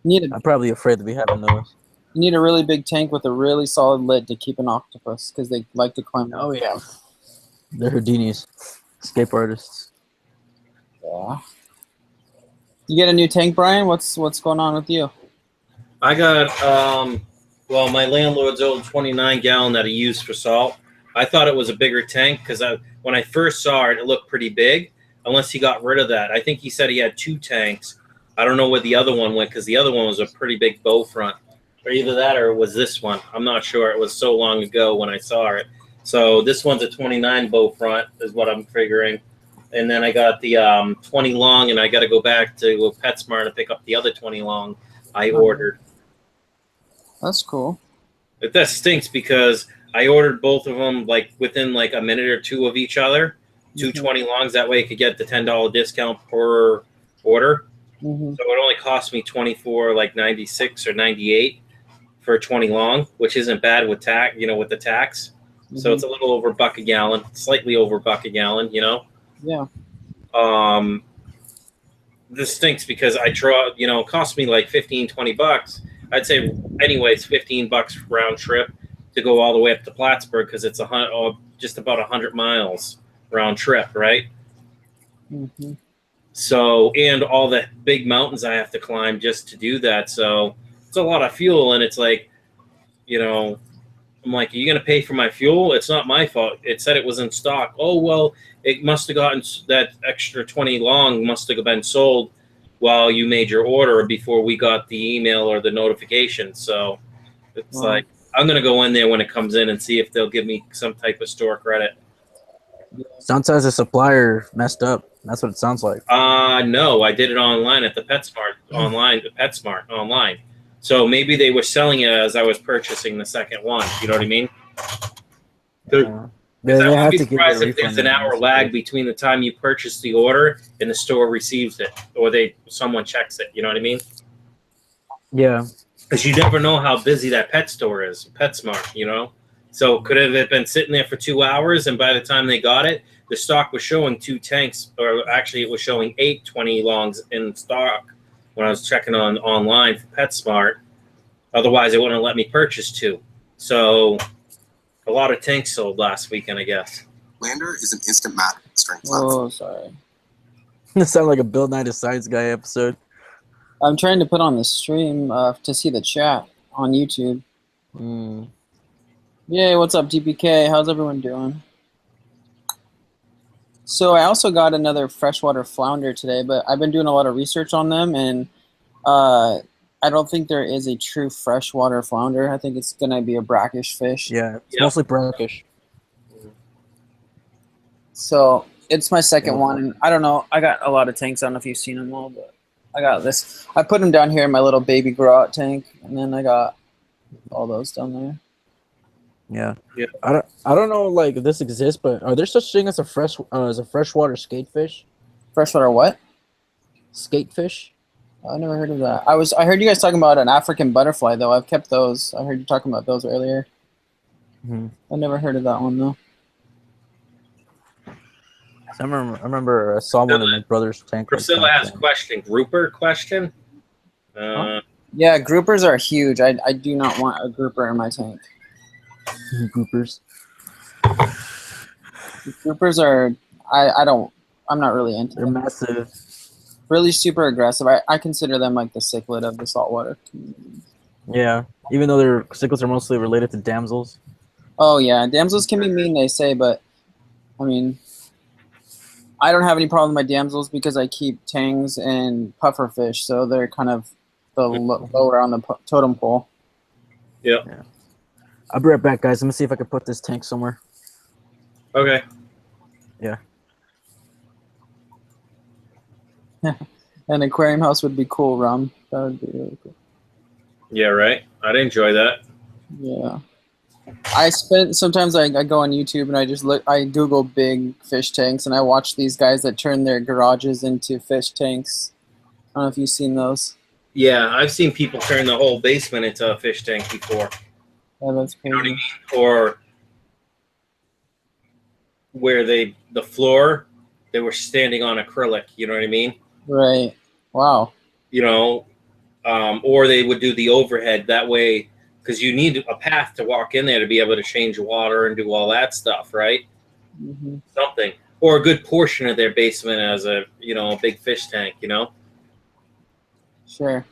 Yeah, I'm probably afraid to be having those. You need a really big tank with a really solid lid to keep an octopus because they like to climb. Oh yeah, they're Houdinis, escape artists. Yeah. You get a new tank, Brian? What's going on with you? I got well, my landlord's old 29-gallon that he used for salt. I thought it was a bigger tank because when I first saw it, it looked pretty big. Unless he got rid of that, I think he said he had 2 tanks. I don't know where the other one went because the other one was a pretty big bow front. Or either that or it was this one. I'm not sure. It was so long ago when I saw it. So this one's a 29 bow front is what I'm figuring. And then I got the 20 long, and I got to go back to PetSmart to pick up the other 20 long I ordered. That's cool. But that stinks because I ordered both of them within a minute or two of each other. 2 20 longs. That way I could get the $10 discount per order. Mm-hmm. So it only cost me $24.96 or 98 for 20 long, which isn't bad with with the tax. Mm-hmm. So it's a little over $1 a gallon, slightly over $1 a gallon, Yeah. This stinks because it cost me $15-20. I'd say anyways, $15 round trip to go all the way up to Plattsburgh because it's just about 100 miles round trip, right? Mm-hmm. So, and all the big mountains I have to climb just to do that. So it's a lot of fuel. And it's like, you know, I'm like, are you going to pay for my fuel? It's not my fault. It said it was in stock. Oh, well, it must have gotten that extra 20 long must have been sold while you made your order before we got the email or the notification. So it's like, I'm going to go in there when it comes in and see if they'll give me some type of store credit. Sometimes the supplier messed up. That's what it sounds like. No, I did it online at the PetSmart online, the PetSmart online. So maybe they were selling it as I was purchasing the second one. You know what I mean? They I have would be to give you surprised a if there's refund. an hour lag between the time you purchase the order and the store receives it, or someone checks it. You know what I mean? Yeah. Because you never know how busy that pet store is, PetSmart. You know, so could have it been sitting there for 2 hours, and by the time they got it, the stock was showing 2 tanks, or actually it was showing 8 20 longs in stock when I was checking online for PetSmart. Otherwise, it wouldn't have let me purchase 2. So a lot of tanks sold last weekend, I guess. Lander is an instant map string platform. Oh, sorry. This sounds like a Bill Nye the Science Guy episode. I'm trying to put on the stream to see the chat on YouTube. Yay, what's up, DPK? How's everyone doing? So I also got another freshwater flounder today, but I've been doing a lot of research on them, and I don't think there is a true freshwater flounder. I think it's going to be a brackish fish. Yeah, it's mostly brackish. So it's my second one, and I don't know. I got a lot of tanks. I don't know if you've seen them all, but I got this. I put them down here in my little baby grow out tank, and then I got all those down there. Yeah. I don't know like if this exists, but are there such thing as a freshwater skatefish? Freshwater what? Skatefish? I never heard of that. I heard you guys talking about an African butterfly though. I've kept those. I heard you talking about those earlier. I never heard of that one though. I remember I saw one in my brother's tank. Priscilla has a question. Grouper question? Yeah, groupers are huge. I do not want a grouper in my tank. Groupers. Groupers are I'm not really into them. They're massive. Really super aggressive. I consider them like the cichlid of the saltwater community. Yeah, even though their cichlids are mostly related to damsels. Oh yeah, damsels can be mean, they say, but I mean, I don't have any problem with my damsels because I keep tangs and pufferfish, so they're kind of the lower on the totem pole. Yeah. I'll be right back, guys. Let me see if I can put this tank somewhere. Okay. Yeah. An aquarium house would be cool, Rum. That would be really cool. Yeah, right. I'd enjoy that. Yeah. Sometimes I go on YouTube and I Google big fish tanks and I watch these guys that turn their garages into fish tanks. I don't know if you've seen those. Yeah, I've seen people turn the whole basement into a fish tank before. Yeah, that's crazy. You know what I mean? Or where the floor, they were standing on acrylic, you know what I mean? Right. Wow. You know, or they would do the overhead that way, because you need a path to walk in there to be able to change water and do all that stuff, right? Something. Or a good portion of their basement as a big fish tank, you know? Sure.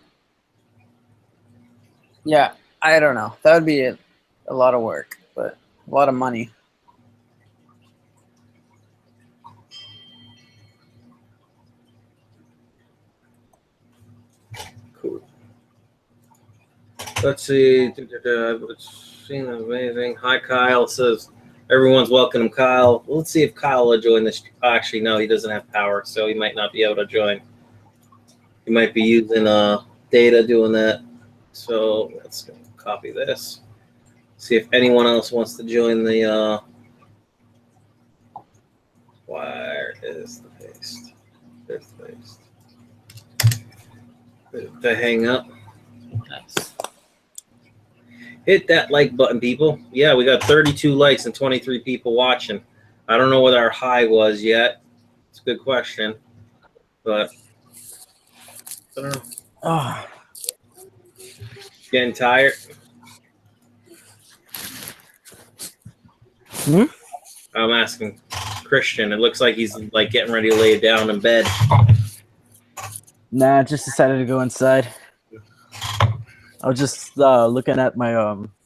Yeah, I don't know. That would be a lot of work, but a lot of money. Cool. Let's see. It's seen amazing. Hi, Kyle. Says everyone's welcome, Kyle. Let's see if Kyle will join this. Actually, no, he doesn't have power, so he might not be able to join. He might be using data doing that. So let's copy this. See if anyone else wants to join the. Where is the paste? There's the paste. The hangout. Nice. Hit that like button, people. Yeah, we got 32 likes and 23 people watching. I don't know what our high was yet. It's a good question, but I don't know. Oh. Getting tired. I'm asking Christian? It looks like he's like getting ready to lay down in bed. Nah, I just decided to go inside. I was just looking at my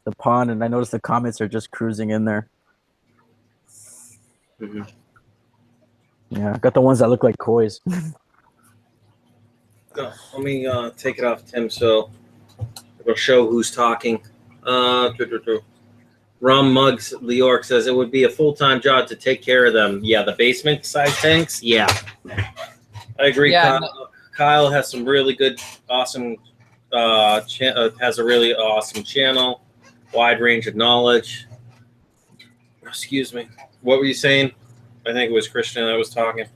the pond, and I noticed the comments are just cruising in there. Mm-hmm. Yeah, I got the ones that look like kois. Oh, let me take it off Tim so it'll show who's talking. Rum Mugs New York says it would be a full-time job to take care of them. Yeah, the basement size tanks. Yeah, I agree. Yeah, Kyle has some really good, awesome. Has a really awesome channel, wide range of knowledge. Excuse me. What were you saying? I think it was Christian that was talking.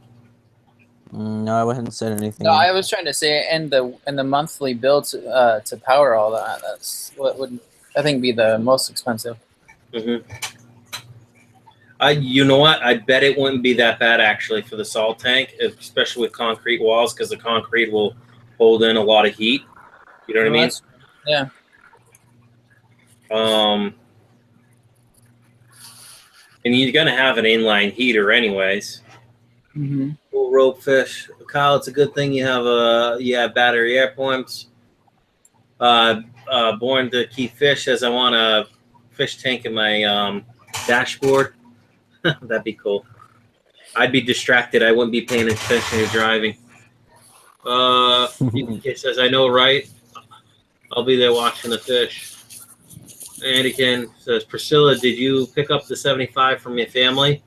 No, I hadn't said anything. No, I was trying to say, and the monthly bill to power all that. That's what would I think be the most expensive. Mm-hmm. You know what? I bet it wouldn't be that bad actually for the salt tank, especially with concrete walls, because the concrete will hold in a lot of heat. You know what I mean? Yeah. And you're gonna have an inline heater anyways. Mm-hmm. Cool rope fish, Kyle. It's a good thing you have battery air pumps. Born to keep fish, as I want a fish tank in my dashboard. That'd be cool. I'd be distracted. I wouldn't be paying attention to driving. BBK says, I know, right? I'll be there watching the fish. Anakin says, Priscilla, did you pick up the 75 from your family?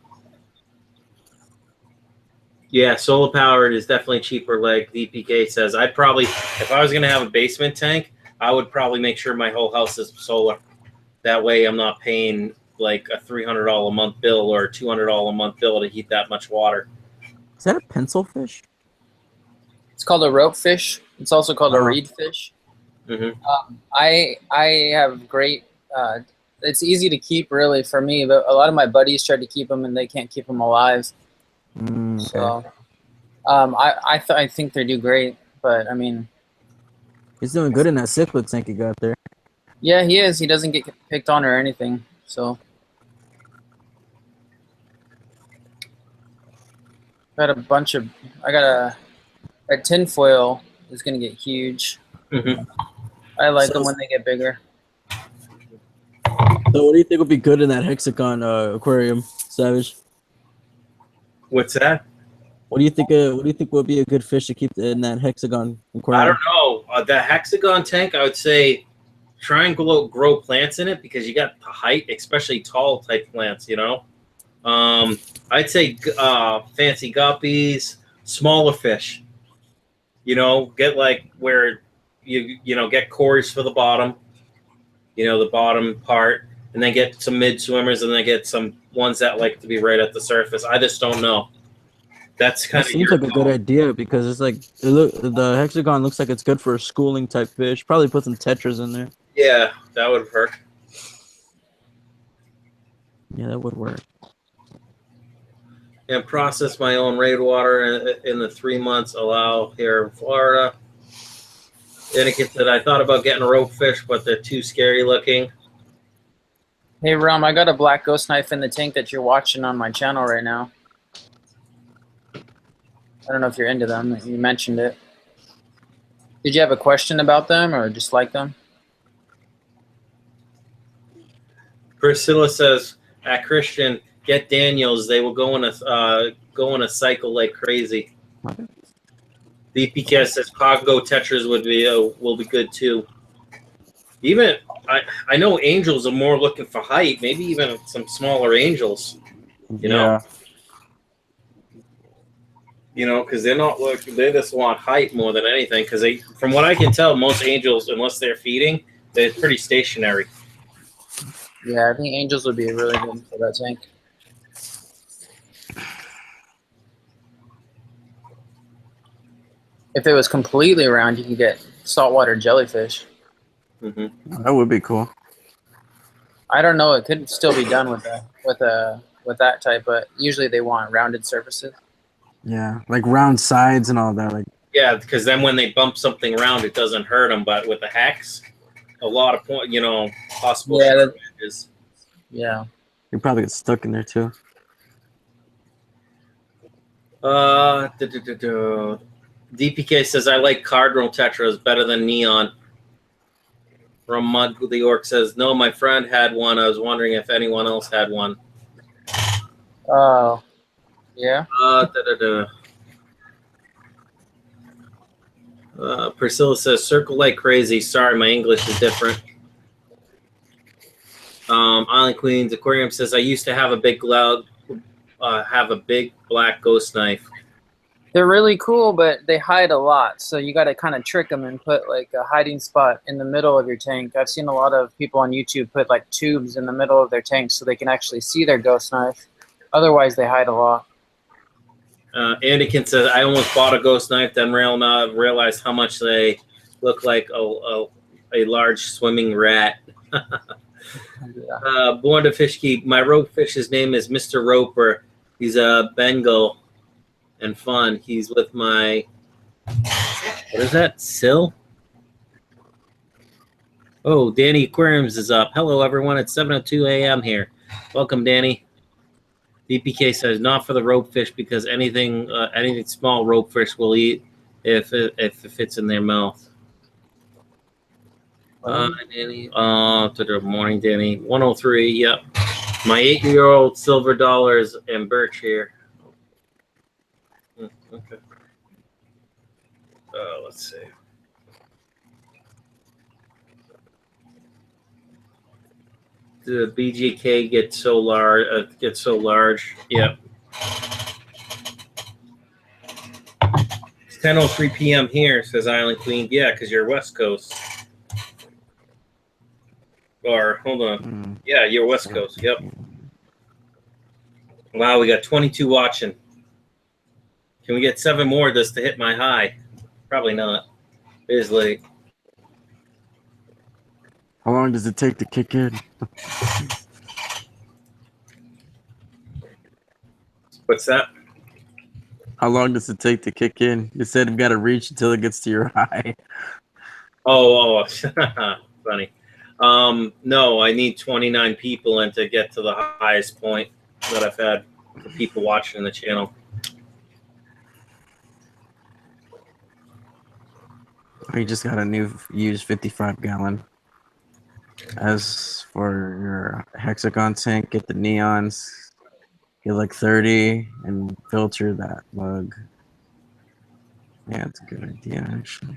Yeah, solar powered is definitely cheaper. Like DPK says, I'd probably, if I was going to have a basement tank, I would probably make sure my whole house is solar. That way I'm not paying like a $300 a month bill or a $200 a month bill to heat that much water. Is that a pencil fish? It's called a rope fish. It's also called a reed fish. Mm-hmm. I have great. It's easy to keep, really, for me. But a lot of my buddies tried to keep them, and they can't keep them alive. Okay. So, I think they do great. But I mean, he's doing good in that Cichlid tank you got there. yeah, he is. He doesn't get picked on or anything. So, got a bunch of. I got a tinfoil is gonna get huge. Mm-hmm. I like them when they get bigger. So what do you think would be good in that hexagon aquarium, Savage? What's that? What do you think would be a good fish to keep in that hexagon aquarium? I don't know. The hexagon tank, I would say try and grow plants in it because you got the height, especially tall type plants, you know. I'd say fancy guppies, smaller fish. You know, get like where you know, get cores for the bottom, you know, the bottom part, and then get some mid swimmers, and then get some ones that like to be right at the surface. I just don't know. That's kind of seems like a good idea because it's like the hexagon looks like it's good for a schooling type fish. Probably put some tetras in there. Yeah, that would work. Yeah, that would work. And process my own rainwater in the 3 months allow here in Florida. Anakin said, I thought about getting a rope fish, but they're too scary looking. Hey, Rum, I got a black ghost knife in the tank that you're watching on my channel right now. I don't know if you're into them. You mentioned it. Did you have a question about them or just like them? Priscilla says, at Christian, get Daniels. They will go in a cycle like crazy. BPK says Congo tetras will be good too. Even I know angels are more looking for height. Maybe even some smaller angels. You know. You know, because they're not looking. They just want height more than anything. Because from what I can tell, most angels, unless they're feeding, they're pretty stationary. Yeah, I think angels would be really good for that tank. If it was completely round, you could get saltwater jellyfish. Mm-hmm. That would be cool. I don't know. It could still be done with that type, but usually they want rounded surfaces. Yeah, like round sides and all that. Like yeah, because then when they bump something around, it doesn't hurt them. But with the hex, a lot of possible Yeah, edges. Yeah. you probably get stuck in there too. DPK says, I like cardinal tetras better than neon. From Mud the Orc says, no, my friend had one. I was wondering if anyone else had one. Oh, yeah. Priscilla says, circle like crazy. Sorry, my English is different. Island Queens Aquarium says, I used to have a big black ghost knife. They're really cool, but they hide a lot. So you got to kind of trick them and put like a hiding spot in the middle of your tank. I've seen a lot of people on YouTube put like tubes in the middle of their tank so they can actually see their ghost knife. Otherwise, they hide a lot. Andikin says, I almost bought a ghost knife, then realized how much they look like a large swimming rat. Born to Fish Keep. My rope fish's name is Mr. Roper. He's a Bengal and fun. He's with my, what is that, Sill? Oh, Danny Aquariums is up. Hello, everyone. It's 7:02 a.m. here. Welcome, Danny. DPK says, not for the rope fish because anything small rope fish will eat if it fits in their mouth. Danny. Good morning, Danny. 103. Yep. My 8-year-old silver dollars and birch here. Okay. Let's see. The BGK gets so large. Yep. It's 10:03 p.m. here, says Island Queen. Yeah, because you're West Coast. Or hold on. Yeah, you're West Coast. Yep. Wow, we got 22 watching. Can we get 7 more just to hit my high? Probably not. It is late. How long does it take to kick in? What's that? How long does it take to kick in? You said you've got to reach until it gets to your high. Oh, funny. No, I need 29 people in to get to the highest point that I've had for people watching the channel. You just got a new used 55-gallon. As for your hexagon tank, get the neons. Get like 30 and filter that mug. Yeah, it's a good idea, actually.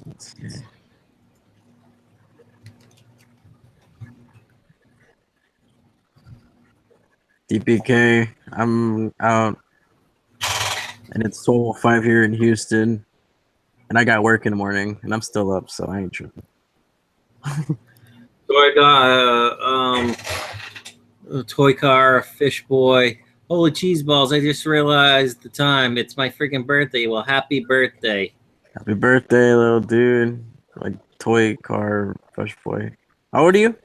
Let's see. DPK, I'm out, and it's 12:05 here in Houston, and I got work in the morning, and I'm still up, so I ain't tripping. So I got a toy car, a fish boy. Holy cheese balls! I just realized the time. It's my freaking birthday. Well, happy birthday! Happy birthday, little dude! Like toy car, fish boy. How old are you?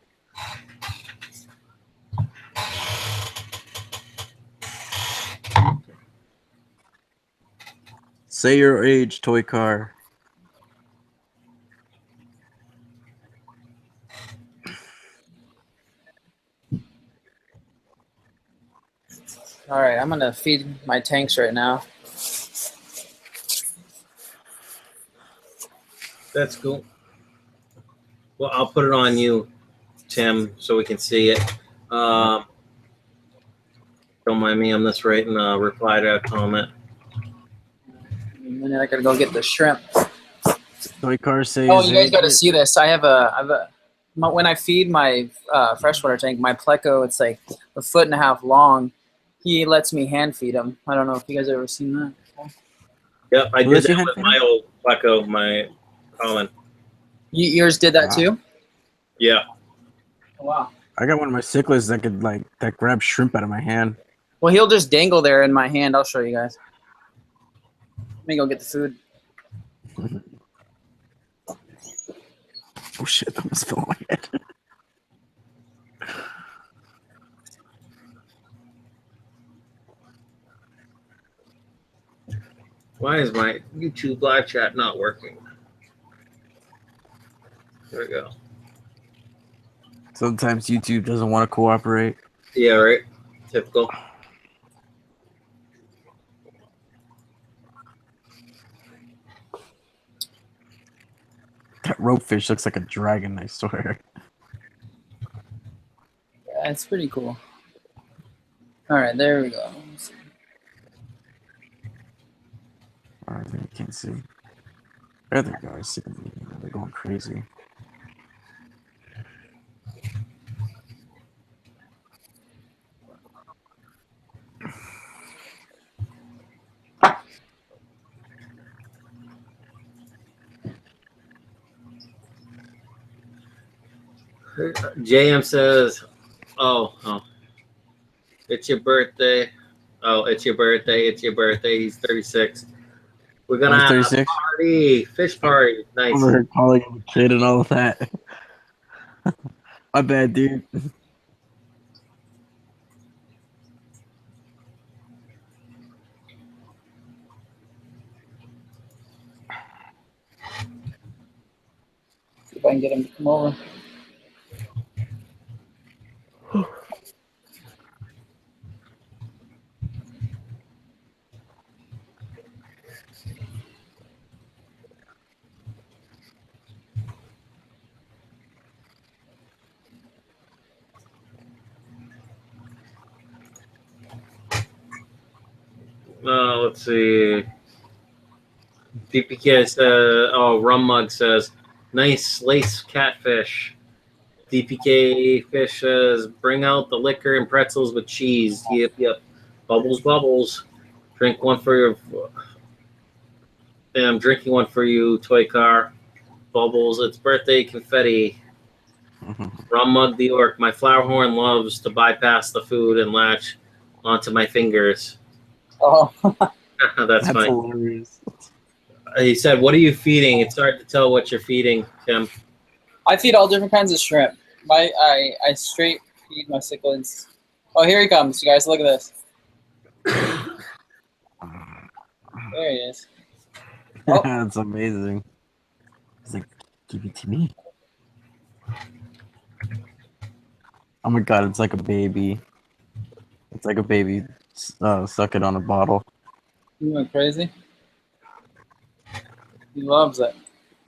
Say your age, toy car. All right, I'm going to feed my tanks right now. That's cool. Well, I'll put it on you, Tim, so we can see it. Don't mind me. I'm just writing a reply to a comment. And then I got to go get the shrimp. Toy car says. Oh, you guys got to see this. I have a when I feed my freshwater tank, my pleco, it's like 1.5 feet long. He lets me hand feed him. I don't know if you guys ever seen that. Yep, I did that with my old pleco, my common. Yours did that too? Yeah. Oh, wow. I got one of my cichlids that could that grab shrimp out of my hand. Well, he'll just dangle there in my hand. I'll show you guys. Let me go get the food. Oh shit, that almost fell on my head. Why is my YouTube live chat not working? There we go. Sometimes YouTube doesn't want to cooperate. Yeah, right. Typical. That ropefish looks like a dragon, I swear. Yeah, it's pretty cool. All right, there we go. Alright, you can't see. There they go. I see them. They're going crazy. JM says, oh, it's your birthday. Oh, it's your birthday. It's your birthday. He's 36. We're going to have 36? a party. Fish party. Nice. Over her calling him a kid and all of that. My bad, dude. See if I can get him to come over. Let's see. DPK says, Rum Mug says, nice lace catfish. DPK Fish says, bring out the liquor and pretzels with cheese. Yep, yep. Bubbles, bubbles. Drink one for your. I'm drinking one for you, Toy Car. Bubbles, it's birthday confetti. Rum Mug the Orc. My flower horn loves to bypass the food and latch onto my fingers. Oh, That's fine. Hilarious. He said, what are you feeding? It's hard to tell what you're feeding, Tim. I feed all different kinds of shrimp. I straight feed my cichlids. Oh, here he comes, you guys. Look at this. There he is. Oh. That's amazing. He's like, give it to me. Oh my god, it's like a baby. It's like a baby suck it on a bottle. You went crazy? He loves it.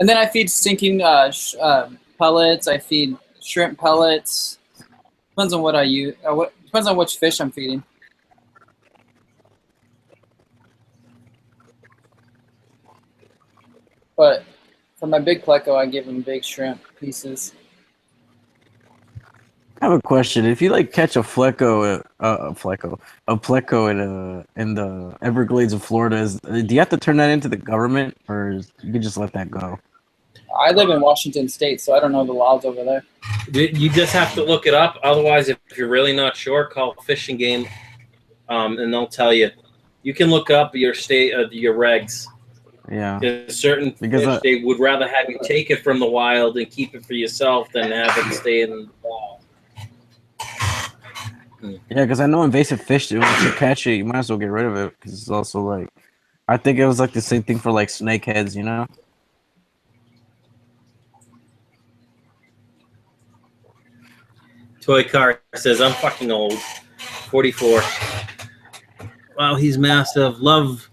And then I feed stinking pellets. I feed shrimp pellets. Depends on what I use. Depends on which fish I'm feeding. But for my big pleco, I give him big shrimp pieces. I have a question. If you like catch a pleco in the Everglades of Florida, do you have to turn that into the government, or you can just let that go? I live in Washington State, so I don't know the laws over there. You just have to look it up. Otherwise, if you're really not sure, call Fish and Game, and they'll tell you. You can look up your state, your regs. Yeah. There's certain fish, they would rather have you take it from the wild and keep it for yourself than have it stay in the wild. Yeah, because I know invasive fish, once you catch it, you might as well get rid of it. Because it's also like, I think it was like the same thing for like snakeheads, you know? Toy Car says, I'm fucking old. 44. Wow, he's massive. Love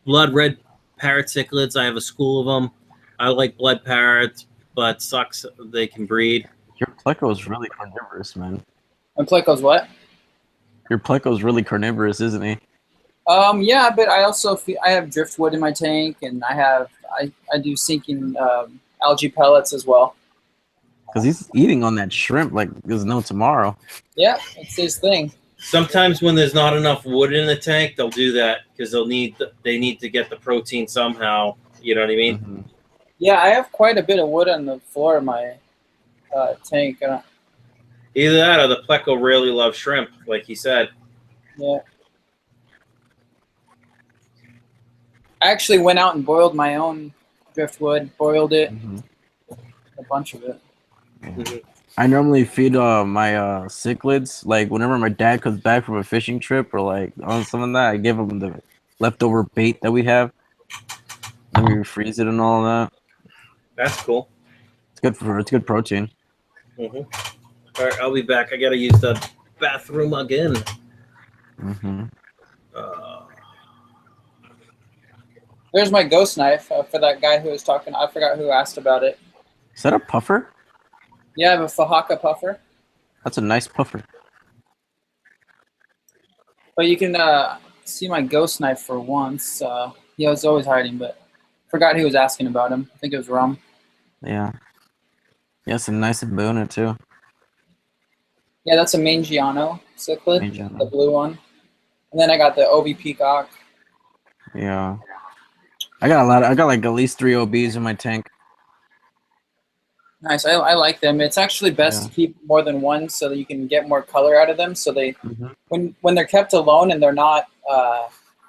blood red parrot cichlids. I have a school of them. I like blood parrots, but sucks they can breed. Your pleco is really carnivorous, man. My pleco's what? Your pleco's really carnivorous, isn't he? Yeah, but I also I have driftwood in my tank, and I do sinking algae pellets as well. Because he's eating on that shrimp like there's no tomorrow. Yeah, it's his thing. Sometimes when there's not enough wood in the tank, they'll do that because they need to get the protein somehow. You know what I mean? Mm-hmm. Yeah, I have quite a bit of wood on the floor of my tank. Either that or the pleco really loves shrimp, like he said. Yeah. I actually went out and boiled my own driftwood, boiled it, a bunch of it. Mm-hmm. I normally feed my cichlids, like whenever my dad comes back from a fishing trip or like on some of that, I give him the leftover bait that we have. And we freeze it and all that. That's cool. It's good protein. All right, I'll be back. I gotta use the bathroom again. There's my ghost knife for that guy who was talking. I forgot who asked about it. Is that a puffer? Yeah, I have a Fahaka puffer. That's a nice puffer. But you can see my ghost knife for once. He was always hiding, but forgot who was asking about him. I think it was Rum. Yeah. Yeah, some nice Abuna too. Yeah, that's a Mangiano cichlid, Mangiano. the blue one. And then I got the OB Peacock. Yeah. I got like at least 3 OBs in my tank. Nice. I like them. It's actually best to keep more than one so that you can get more color out of them. So they, when they're kept alone and they're not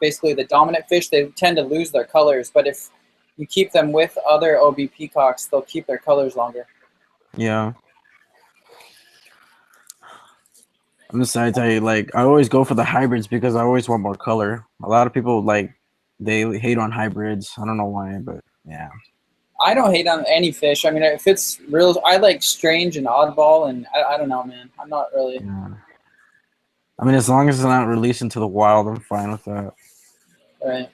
basically the dominant fish, they tend to lose their colors. But if you keep them with other OB peacocks, they'll keep their colors longer. Yeah. And besides, I always go for the hybrids because I always want more color. A lot of people they hate on hybrids. I don't know why, but yeah. I don't hate on any fish. I mean, if it's real, I like strange and oddball, and I don't know, man. I'm not really. Yeah. I mean, as long as it's not released into the wild, I'm fine with that. Right.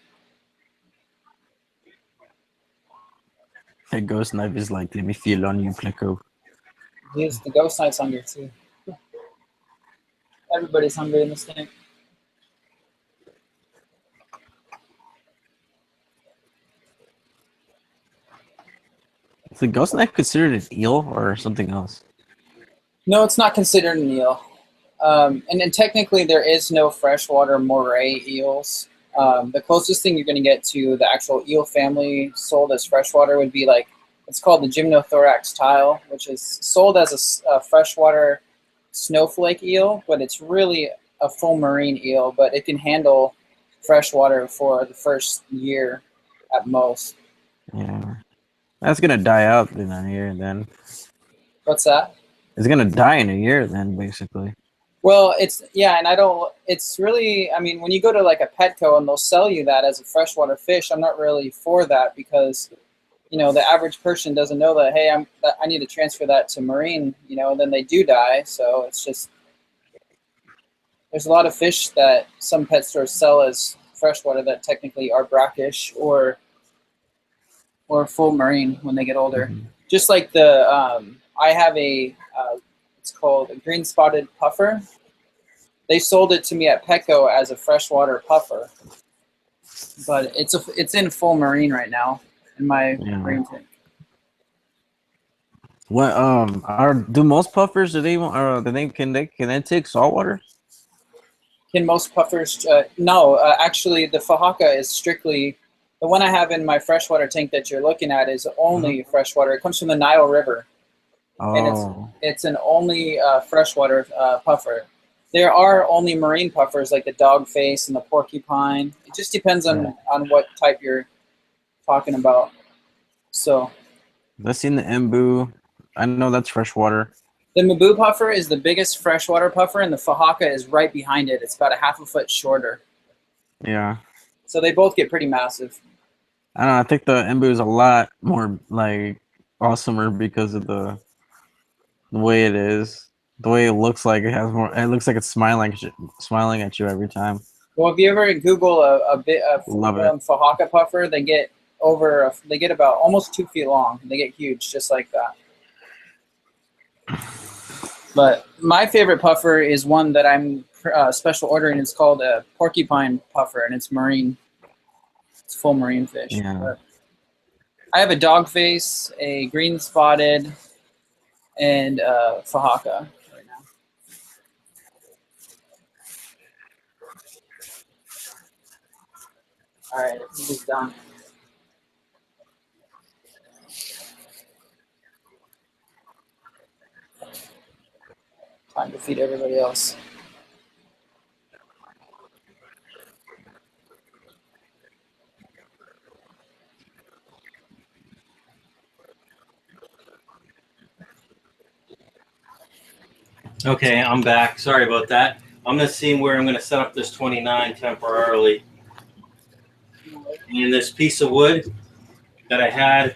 That ghost knife is like, let me feel on you, Pleco. Yes, the ghost knife's hungry too. Everybody's hungry in this thing. Is the ghost knife considered an eel or something else? No, it's not considered an eel. And then technically there is no freshwater moray eels. The closest thing you're going to get to the actual eel family sold as freshwater would be like, it's called the gymnothorax tile, which is sold as a freshwater snowflake eel, but it's really a full marine eel, but it can handle freshwater for the first year at most. Yeah. That's going to die out in a year then. What's that? It's going to die in a year then, basically. Well, it's really, I mean, when you go to like a Petco and they'll sell you that as a freshwater fish, I'm not really for that because, you know, the average person doesn't know that, hey, I need to transfer that to marine, you know, and then they do die. So it's just, there's a lot of fish that some pet stores sell as freshwater that technically are brackish or full marine when they get older. Just like the, I have it's called a green spotted puffer. They sold it to me at Petco as a freshwater puffer, but it's in full marine right now in my marine tank. What do most puffers can they take saltwater? Can most puffers? No, actually, the Fahaka is strictly the one I have in my freshwater tank that you're looking at is only freshwater. It comes from the Nile River. And it's an only freshwater puffer. There are only marine puffers like the dogface and the porcupine. It just depends on what type you're talking about. So I've seen the embu. I know that's freshwater. the Mabu puffer is the biggest freshwater puffer, and the Fahaka is right behind it. It's about a half a foot shorter. Yeah. So they both get pretty massive. I don't know. I think the embu is a lot more like awesomer because of the way it is, the way it looks like it has more. It looks like it's smiling at you every time. Well, if you ever Google a Fahaka puffer, they get about almost 2 feet long. They get huge, just like that. But my favorite puffer is one that I'm special ordering. It's called a porcupine puffer, and it's marine. It's full marine fish. Yeah. But I have a dogface, a green spotted, and Fahaka right now. All right, I think it's done. Time to feed everybody else. Okay, I'm back. Sorry about that. I'm going to see where I'm going to set up this 29 temporarily. And this piece of wood that I had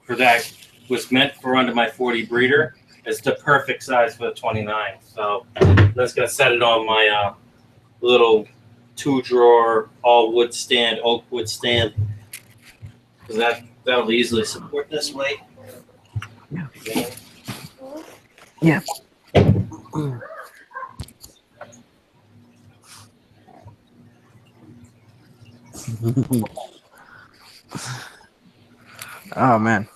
for that was meant for under my 40 breeder. It's the perfect size for the 29. So I'm just gonna set it on my little 2-drawer all wood stand, oak wood stand, because that'll easily support this weight. Yeah. Oh man.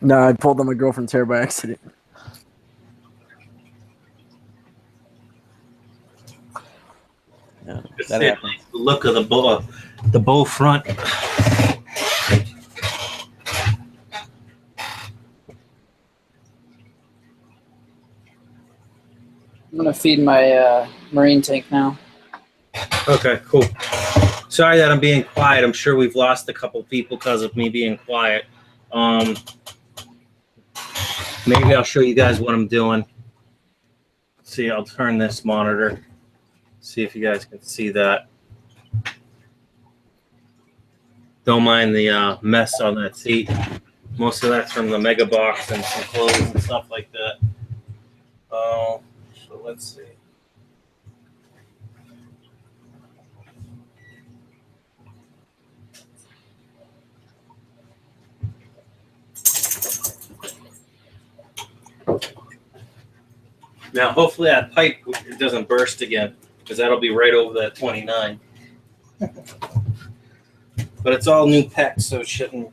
No, I pulled on my girlfriend's hair by accident. Yeah, that happened. Like the look of the bow front. I'm gonna feed my marine tank now. Okay, cool. Sorry that I'm being quiet. I'm sure we've lost a couple people because of me being quiet. Maybe I'll show you guys what I'm doing. See, I'll turn this monitor. See if you guys can see that. Don't mind the mess on that seat. Most of that's from the mega box and some clothes and stuff like that. So let's see. Now, hopefully that pipe doesn't burst again, because that'll be right over that 29. But it's all new PEX, so it shouldn't.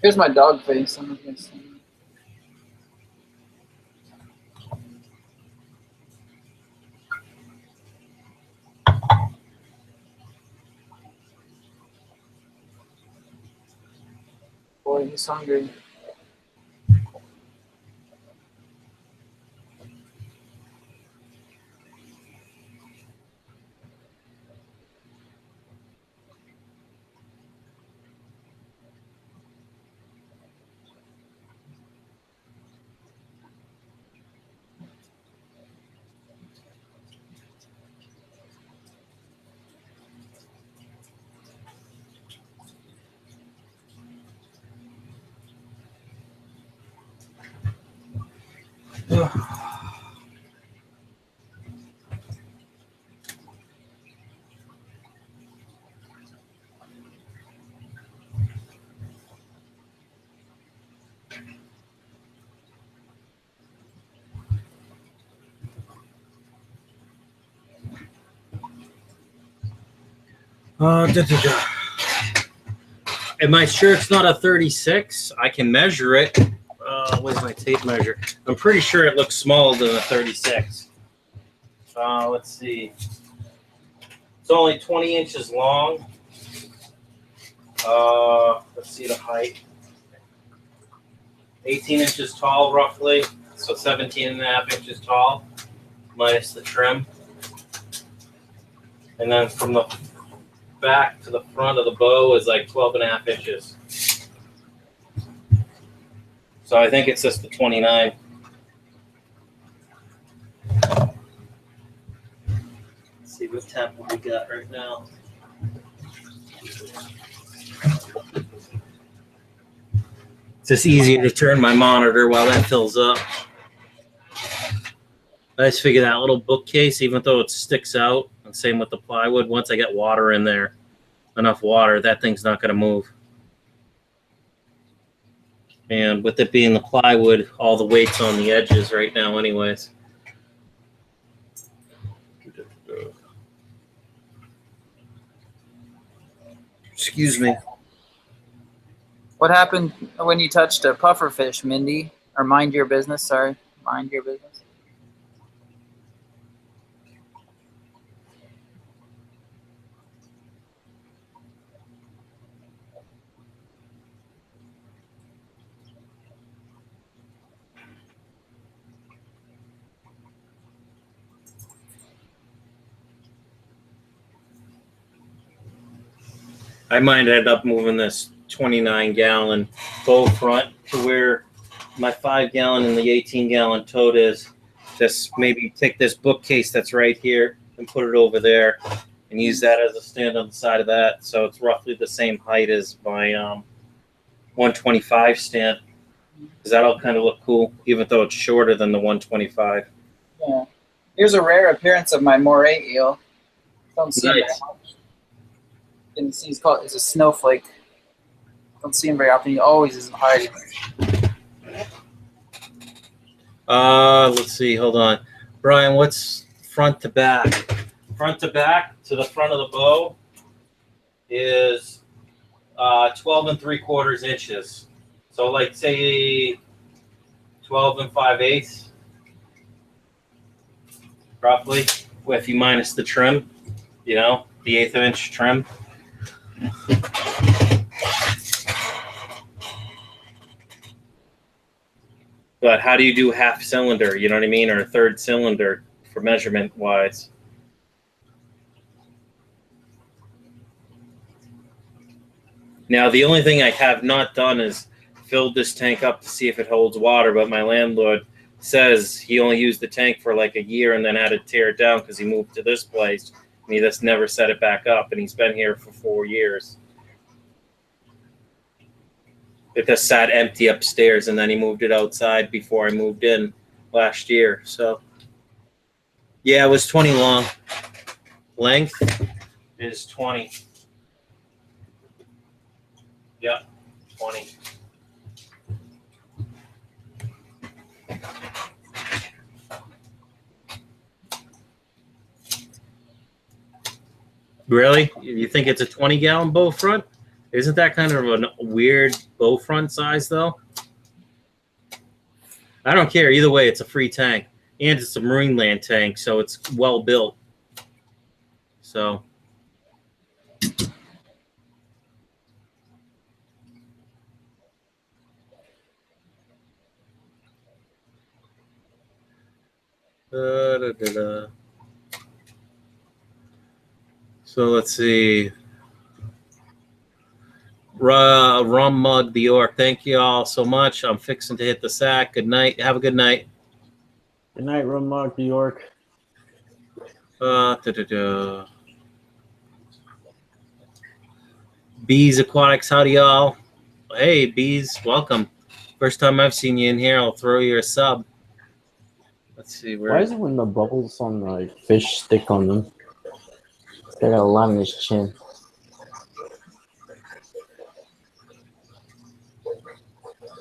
Here's my dog face. I'm not gonna see. Boy, he's hungry. Am I sure it's not a 36? I can measure it. Where's my tape measure? I'm pretty sure it looks smaller than a 36. Let's see. It's only 20 inches long. Let's see the height. 18 inches tall, roughly. So 17 and a half inches tall, minus the trim. And then from the back to the front of the bow is like 12 and a half inches. So I think it's just the 29. Let's see what temp we got right now. It's just easier to turn my monitor while that fills up. I just figure that little bookcase, even though it sticks out, and same with the plywood, once I get water in there, enough water, that thing's not going to move. And with it being the plywood, all the weight's on the edges right now anyways. Excuse me. What happened when you touched a pufferfish, Mindy? Or mind your business, sorry. Mind your business. I might end up moving this 29-gallon bow front to where my 5-gallon and the 18-gallon tote is. Just maybe take this bookcase that's right here and put it over there and use that as a stand on the side of that. So it's roughly the same height as my 125 stand. Because that'll kind of look cool, even though it's shorter than the 125. Yeah. Here's a rare appearance of my moray eel. Don't see him very much. You can see it's a snowflake. Don't see him very often. He always is hiding. Let's see. Hold on. Brian, what's front to back? Front to back to the front of the bow is 12 3/4 inches. So like say 12 5/8, roughly, if you minus the trim, you know, the 1/8 inch trim. But how do you do half cylinder, you know what I mean, or a third cylinder for measurement wise? Now, the only thing I have not done is filled this tank up to see if it holds water, but my landlord says he only used the tank for like a year and then had to tear it down because he moved to this place and he just never set it back up, and he's been here for 4 years. It just sat empty upstairs, and then he moved it outside before I moved in last year. So yeah, it was 20 long. Length is 20. Yep, 20. Really? You think it's a 20-gallon bow front? Isn't that kind of a weird bow front size, though? I don't care. Either way, it's a free tank. And it's a marine land tank, so it's well built. So. So let's see. Rum Mug Bjork, thank you all so much. I'm fixing to hit the sack. Good night. Have a good night. Good night, Rum Mug Bjork. Bees Aquatics, howdy y'all. Hey Bees, welcome. First time I've seen you in here. I'll throw you a sub. Let's see where. Why is it when the bubbles on the fish stick on them? They got a lot in his chin.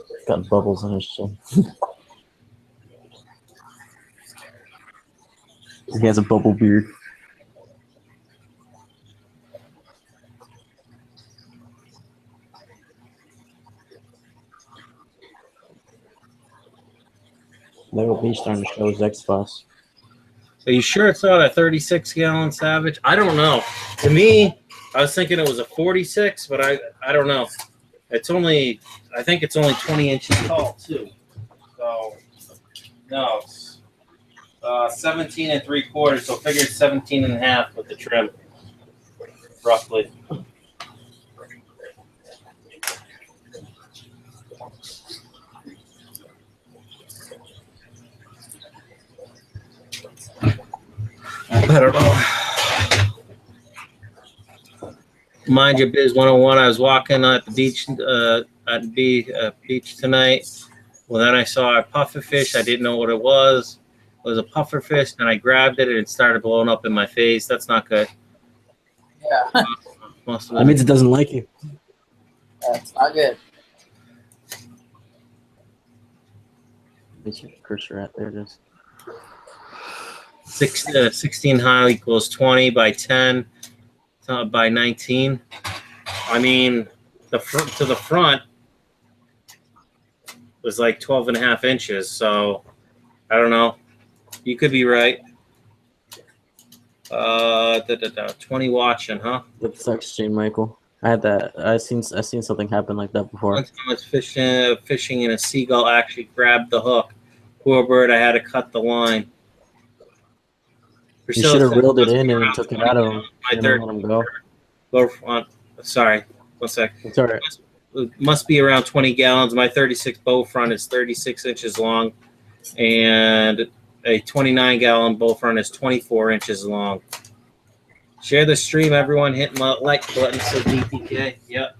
He's got bubbles on his chin. He has a bubble beard. Lego Beach starting to show his X-Files. Are you sure it's not a 36-gallon Savage? I don't know. To me, I was thinking it was a 46, but I don't know. It's only, I think it's only 20 inches tall too. So no, it's 17 3/4. So figure it's 17 1/2 with the trim, roughly. I don't know. Mind your biz 101. I was walking at the beach beach tonight. Well, then I saw a pufferfish. I didn't know what it was. It was a pufferfish, and I grabbed it, and it started blowing up in my face. That's not good. Yeah. That means it doesn't like you. That's not good. Where's your cursor at? There it is. 16 high equals 20 by 10 by 19. I mean, the front to the front was like 12 1/2 inches. So I don't know. You could be right. 20 watching, huh? What sucks, Jane Michael? I had that. I seen something happen like that before. One time I was fishing and a seagull actually grabbed the hook. Poor bird, I had to cut the line. You should have reeled it in and took it out of him. My third let him go. Bow front, Sorry, 1 sec. It's all right. It must be around 20 gallons. My 36 bow front is 36 inches long, and a 29-gallon bow front is 24 inches long. Share the stream, everyone. Hit my like button. So DPK. Yep.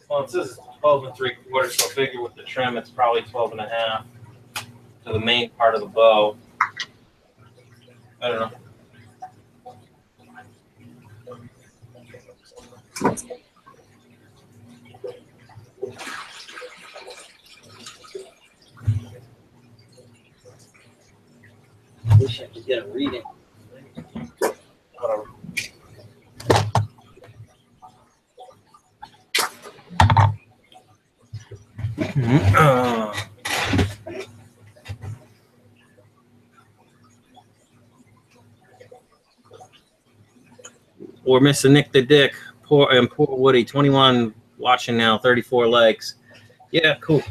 Well, it says 12 3/4, so figure with the trim, it's probably 12 1/2 to the main part of the bow. I don't know. Wish I could get a reading. We're missing Nick the Dick. Poor Woody, 21 watching now, 34 likes. Yeah, cool.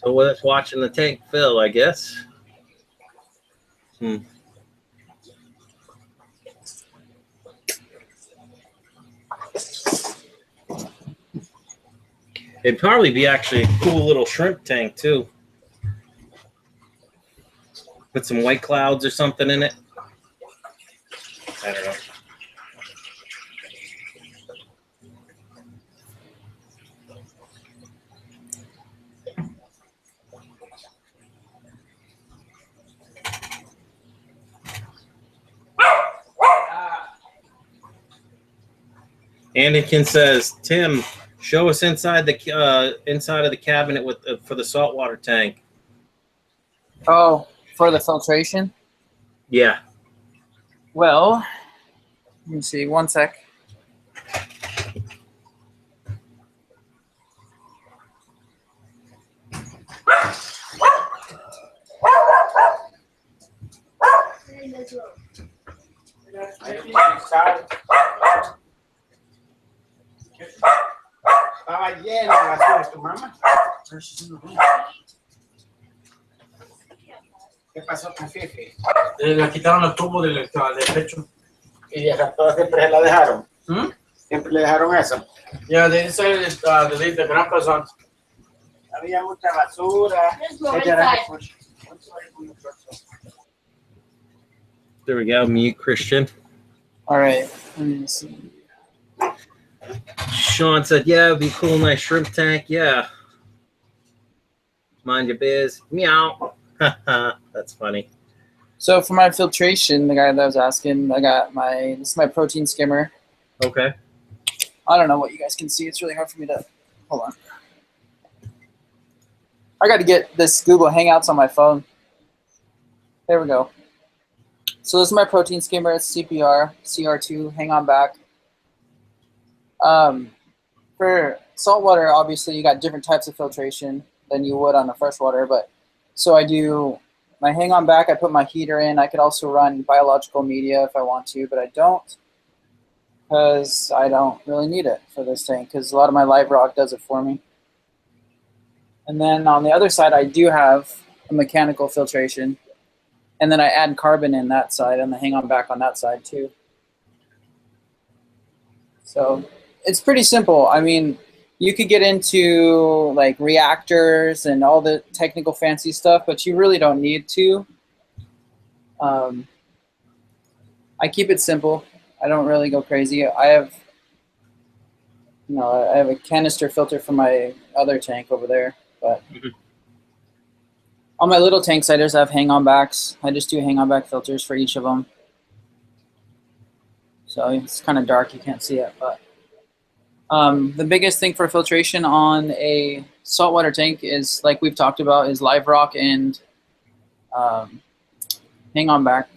So let's watching the tank fill, I guess. It'd probably be actually a cool little shrimp tank too. Put some white clouds or something in it. I don't know. Anakin says, "Tim, show us inside the cabinet with for the saltwater tank." Oh, for the filtration? Yeah. Well, let me see. 1 sec. Estaba lleno de basura, tu mamá. ¿Qué pasó con Fifi? Le quitaron los tubos del pecho. ¿Y esas todas siempre se la dejaron? ¿Siempre le dejaron eso? Yeah, they decided to leave the grandpa's on. Había mucha basura. There we go. Mute Christian. All right. Let me see. Sean said, "Yeah, it'd be cool, nice shrimp tank." Yeah. Mind your biz. Meow. That's funny. So for my filtration, the guy that was asking, I got this is my protein skimmer. Okay. I don't know what you guys can see. It's really hard for me to, hold on. I got to get this Google Hangouts on my phone. There we go. So this is my protein skimmer. It's CPR, CR2, hang on back. For saltwater, obviously, you got different types of filtration than you would on the freshwater. But so I do my hang on back. I put my heater in. I could also run biological media if I want to, but I don't because I don't really need it for this tank because a lot of my live rock does it for me. And then on the other side, I do have a mechanical filtration. And then I add carbon in that side and the hang on back on that side too. So it's pretty simple. I mean, you could get into like reactors and all the technical fancy stuff, but you really don't need to. I keep it simple. I don't really go crazy. I have a canister filter for my other tank over there, but on my little tanks, I just have hang-on backs. I just do hang-on back filters for each of them. So it's kind of dark, you can't see it, but the biggest thing for filtration on a saltwater tank is, like we've talked about, is live rock and hang-on back.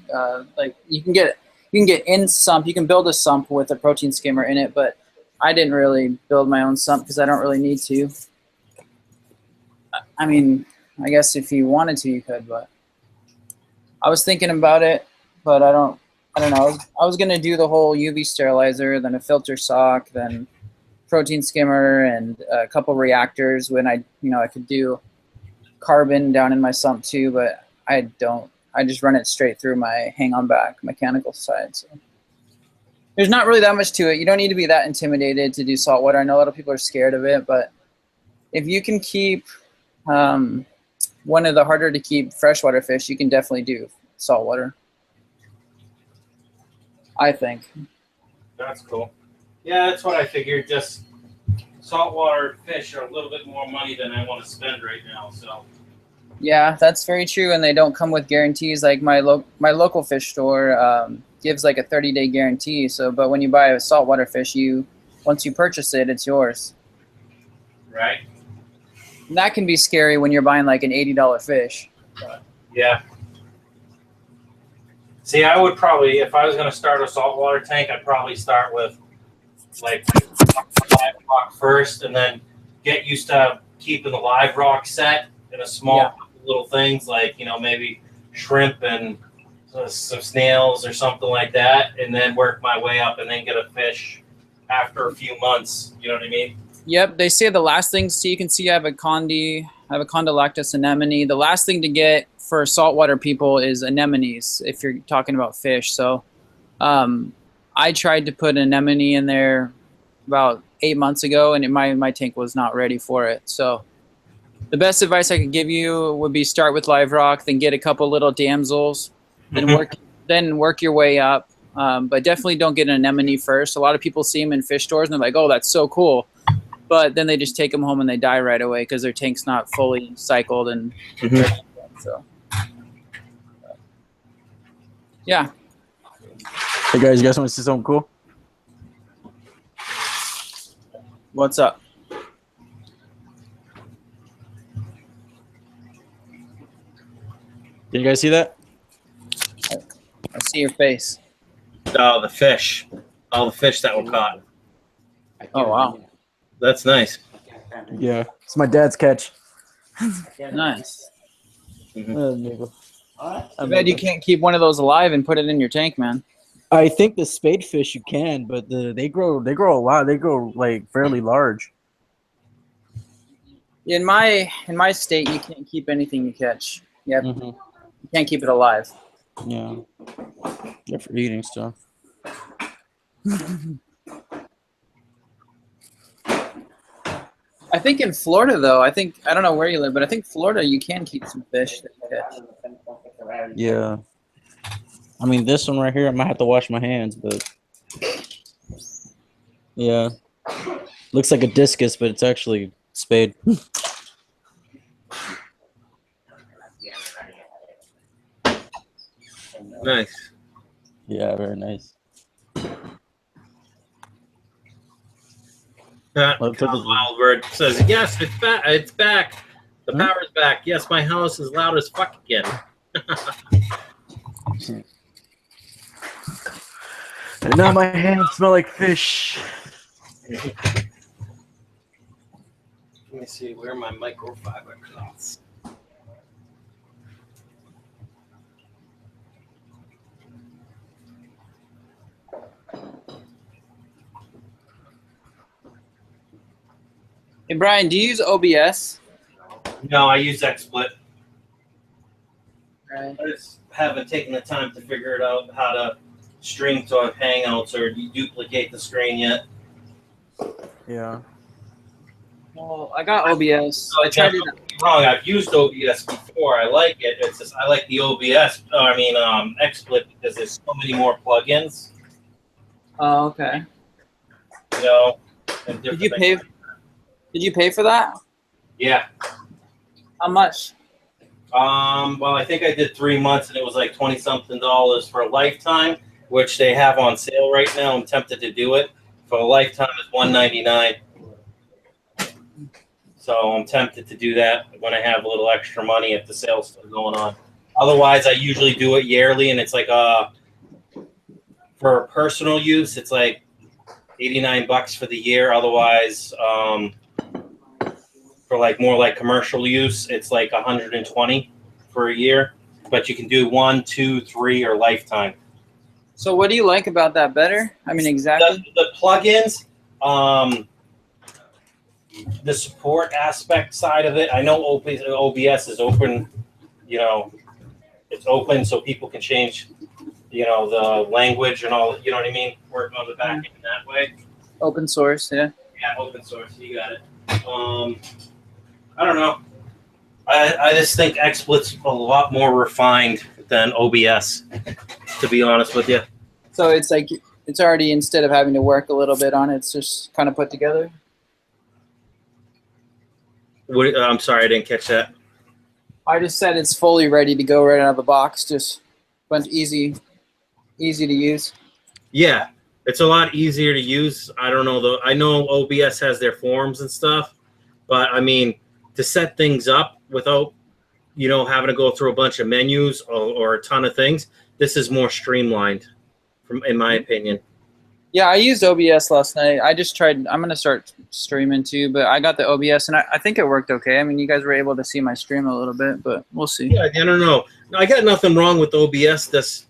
Like you can get in sump. You can build a sump with a protein skimmer in it, but I didn't really build my own sump because I don't really need to. I mean, I guess if you wanted to, you could, but I was thinking about it, but I don't know. I was gonna do the whole UV sterilizer, then a filter sock, then protein skimmer and a couple reactors when I could do carbon down in my sump too, but I don't. I just run it straight through my hang-on back mechanical side. So there's not really that much to it. You don't need to be that intimidated to do saltwater. I know a lot of people are scared of it, but if you can keep one of the harder to keep freshwater fish, you can definitely do saltwater, I think. That's cool. Yeah, that's what I figured. Just saltwater fish are a little bit more money than I want to spend right now. So. Yeah, that's very true, and they don't come with guarantees. Like my local fish store gives like a 30-day guarantee. So, but when you buy a saltwater fish, once you purchase it, it's yours. Right. And that can be scary when you're buying like an $80 fish. Yeah. See, I would probably, if I was going to start a saltwater tank, I'd probably start with like live rock first, and then get used to keeping the live rock set in a small little things like, maybe shrimp and some snails or something like that, and then work my way up and then get a fish after a few months. You know what I mean? Yep. They say the last thing, so you can see I have a condylactus anemone. The last thing to get for saltwater people is anemones, if you're talking about fish. So I tried to put an anemone in there about 8 months ago, and my tank was not ready for it. So the best advice I could give you would be start with live rock, then get a couple little damsels, then work your way up. But definitely don't get an anemone first. A lot of people see them in fish stores and they're like, "Oh, that's so cool," but then they just take them home and they die right away because their tank's not fully cycled and so. Yeah. Hey guys, you guys want to see something cool? What's up? Did you guys see that? I see your face. Oh, the fish. All the fish that were caught. Oh, wow. That's nice. Yeah, it's my dad's catch. Nice. Mhm. I bet you can't keep one of those alive and put it in your tank, man. I think the spade fish you can, but they grow a lot. They grow like fairly large. In my state, you can't keep anything you catch. Yep. You can't keep it alive. Yeah. Yeah, for eating stuff. I think in Florida, though, I don't know where you live, but I think Florida, you can keep some fish that you catch. Yeah. I mean, this one right here, I might have to wash my hands, but yeah. Looks like a discus, but it's actually spade. Nice. Yeah, very nice. KylesWildWorld says, yes, it's back. It's back. The power's back. Yes, my house is loud as fuck again. And now my hands smell like fish. Let me see, where are my microfiber cloths? Hey, Brian, do you use OBS? No, I use XSplit. Right. I just haven't taken the time to figure it out how to stream to Hangouts or duplicate the screen yet. Yeah. Well, I got OBS. I tried it. Wrong. I've used OBS before. I like it. It's just I like the OBS. XSplit because there's so many more plugins. Oh, okay. You know. Did you pay? Did you pay for that? Yeah. How much? Well, I think I did 3 months, and it was like $20-something for a lifetime, which they have on sale right now. I'm tempted to do it. For a lifetime, it's $199. So I'm tempted to do that when I have a little extra money if the sale's still going on. Otherwise, I usually do it yearly, and it's like for personal use, it's like $89 for the year. Otherwise, for like more like commercial use, it's like $120 for a year. But you can do 1, 2, 3, or lifetime. So what do you like about that better? I mean, exactly. The plugins, the support aspect side of it. I know OBS is open, you know, it's open so people can change, you know, the language and all, you know what I mean? Work on the back end that way. Open source, yeah. Yeah, open source, you got it. I don't know. I just think XSplit's a lot more refined than OBS, to be honest with you. So it's like, it's already, instead of having to work a little bit on it, it's just kind of put together? I'm sorry, I didn't catch that. I just said it's fully ready to go right out of the box, just bunch easy to use. Yeah, it's a lot easier to use. I don't know though. I know OBS has their forms and stuff, but I mean, to set things up without, you know, having to go through a bunch of menus or a ton of things, this is more streamlined, in my opinion. Yeah, I used OBS last night. I just tried. I'm gonna start streaming too, but I got the OBS and I think it worked okay. I mean, you guys were able to see my stream a little bit, but we'll see. Yeah, I don't know. I got nothing wrong with OBS. This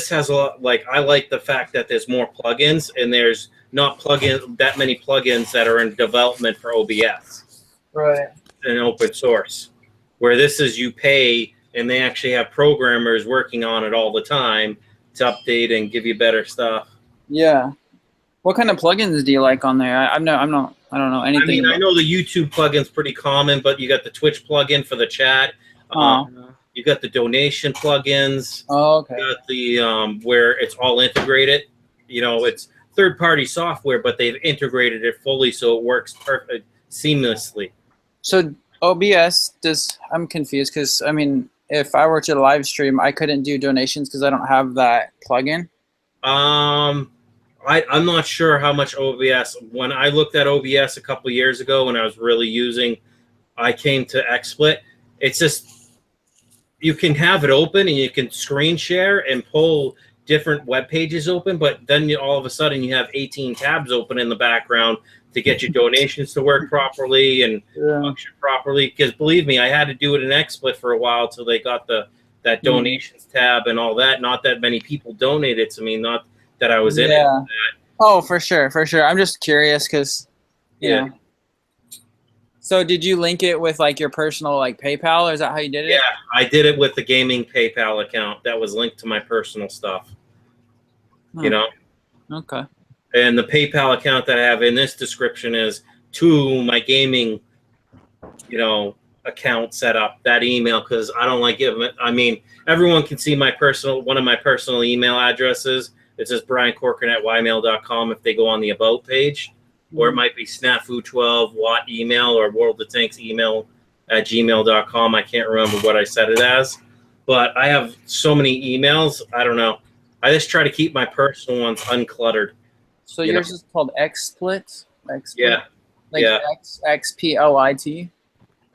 has a lot. Like, I like the fact that there's more plugins and there's not that many plugins that are in development for OBS. Right. And open source, where this is you pay and they actually have programmers working on it all the time to update and give you better stuff. Yeah. What kind of plugins do you like on there? I don't know anything. I mean, I know the YouTube plugin's pretty common, but you got the Twitch plugin for the chat. You got the donation plugins. Oh, okay. You got the where it's all integrated. You know, it's third-party software, but they've integrated it fully so it works perfect seamlessly. So OBS I'm confused because I mean, if I were to live stream, I couldn't do donations because I don't have that plugin. I'm not sure how much OBS. When I looked at OBS a couple of years ago, when I was really using, I came to XSplit. It's just you can have it open and you can screen share and pull different web pages open, but then all of a sudden you have 18 tabs open in the background to get your donations to work properly and function properly. Because believe me, I had to do it in XSplit for a while till they got that donations tab and all that. Not that many people donated to me, not that I was in it. Oh, for sure. I'm just curious because, you know. So did you link it with like your personal like PayPal, or is that how you did it? Yeah, I did it with the gaming PayPal account that was linked to my personal stuff. You know? Okay. And the PayPal account that I have in this description is to my gaming, you know, account set up, that email, because I don't like giving it. I mean, everyone can see one of my personal email addresses. It says briancorcoran@ymail.com if they go on the About page. Or it might be snafu12 watt email or World of Tanks email at gmail.com. I can't remember what I set it as. But I have so many emails. I don't know. I just try to keep my personal ones uncluttered. So yours is called XSplit? Yeah. Like XSPLIT?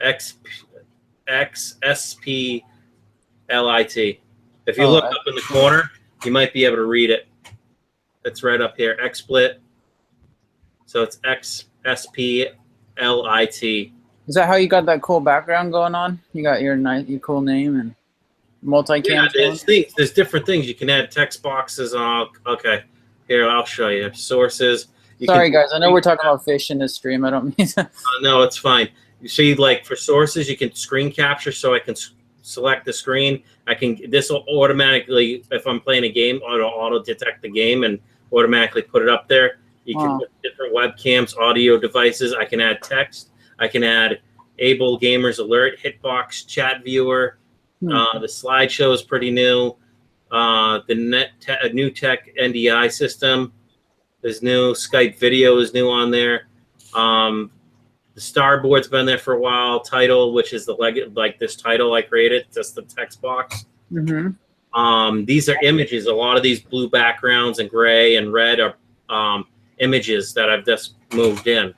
XSPLIT. If you look up in the corner, you might be able to read it. It's right up here. XSplit. So it's XSPLIT. Is that how you got that cool background going on? You got your cool name and multi-cam? Yeah, there's different things. You can add text boxes on. Okay, here, I'll show you. Sources. Sorry, guys. I know we're talking about fish in this stream. I don't mean to. No, it's fine. You see, like for sources, you can screen capture, so I can select the screen. This will automatically, if I'm playing a game, auto detect the game and automatically put it up there. You can put different webcams, audio devices. I can add text. I can add Able Gamers Alert, Hitbox, Chat Viewer. The slideshow is pretty new. The new tech NDI system is new. Skype video is new on there. The Starboard's been there for a while. Title, which is like this title I created, just the text box. These are images. A lot of these blue backgrounds and gray and red are images that I've just moved in.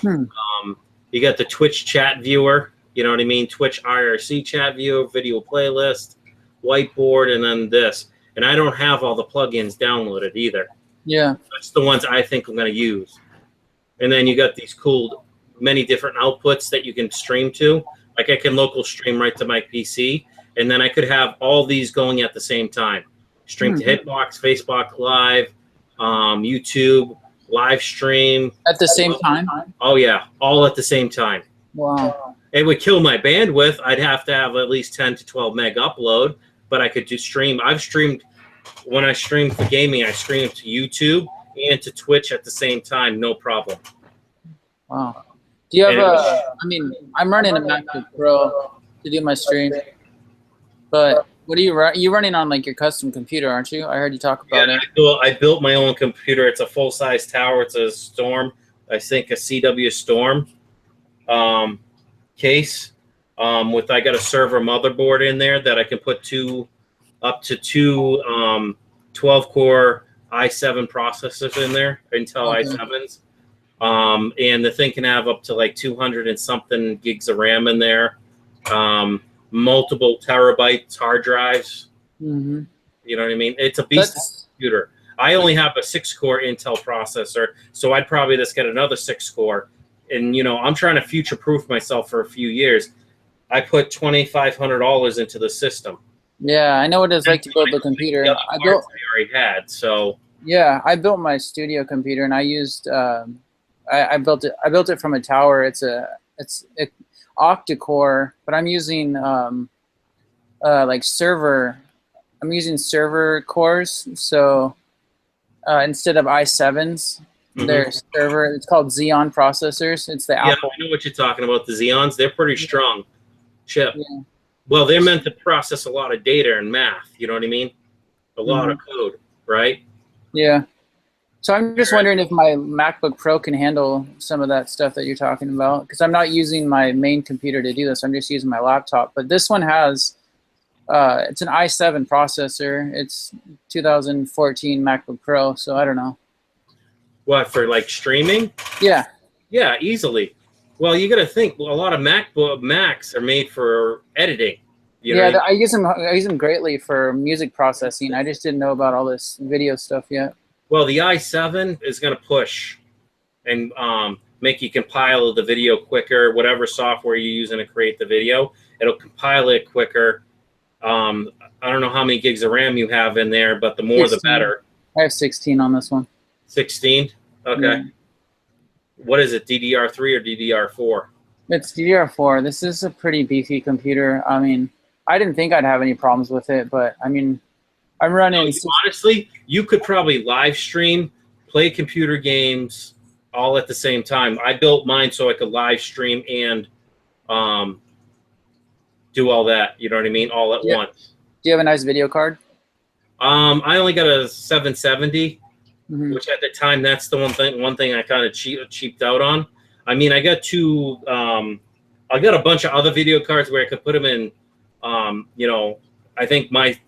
You got the Twitch chat viewer, you know what I mean? Twitch IRC chat viewer, video playlist, whiteboard, and then this. And I don't have all the plugins downloaded either. Yeah. That's the ones I think I'm going to use. And then you got these cool, many different outputs that you can stream to. Like I can local stream right to my PC. And then I could have all these going at the same time. Stream to Hitbox, Facebook Live, YouTube, live stream. At the same time? Oh yeah, all at the same time. Wow. It would kill my bandwidth. I'd have to have at least 10 to 12 meg upload, but I could just stream. I've streamed, when I stream for gaming, I stream to YouTube and to Twitch at the same time, no problem. Wow. Do you have I mean, I'm running a MacBook Pro to do my stream, but what are you running on like your custom computer, aren't you? I heard you talk about it. I built my own computer. It's a full-size tower. It's a Storm, I think a CW Storm case. I got a server motherboard in there that I can put up to two 12-core i7 processors in there, Intel i7s. And the thing can have up to like 200 and something gigs of RAM in there. Multiple terabytes hard drives. Mm-hmm. You know what I mean? It's a beast computer. I only have a 6-core Intel processor, so I'd probably just get another 6-core. And, you know, I'm trying to future-proof myself for a few years. I put $2,500 into the system. Yeah, I know what it's like to build the computer. I already had, so. Yeah, I built my studio computer, and I used I built it from a tower. It's octa-core, but I'm using like server. I'm using server cores, so instead of i7s, they're server. It's called Xeon processors. It's the Apple. I know what you're talking about. The Xeons, they're pretty strong chip. Yeah. Well, they're meant to process a lot of data and math. You know what I mean? A lot of code, right? Yeah. So I'm just wondering if my MacBook Pro can handle some of that stuff that you're talking about, because I'm not using my main computer to do this. I'm just using my laptop. But this one has, it's an i7 processor. It's 2014 MacBook Pro, so I don't know. What, for like streaming? Yeah. Yeah, easily. Well, you got to think, a lot of Macs are made for editing. You know, I use them greatly for music processing. I just didn't know about all this video stuff yet. Well, the i7 is going to push and make you compile the video quicker. Whatever software you're using to create the video, it'll compile it quicker. I don't know how many gigs of RAM you have in there, but the more 16. the better. I have 16 on this one. 16? Okay. Yeah. What is it, DDR3 or DDR4? It's DDR4. This is a pretty beefy computer. I mean, I didn't think I'd have any problems with it, but I mean, I'm running. Honestly, you could probably live stream, play computer games all at the same time. I built mine so I could live stream and do all that. You know what I mean? All at once. Do you have a nice video card? I only got a 770, which at the time, that's the one thing I kind of cheaped out on. I mean, I got I got a bunch of other video cards where I could put them in. You know, I think my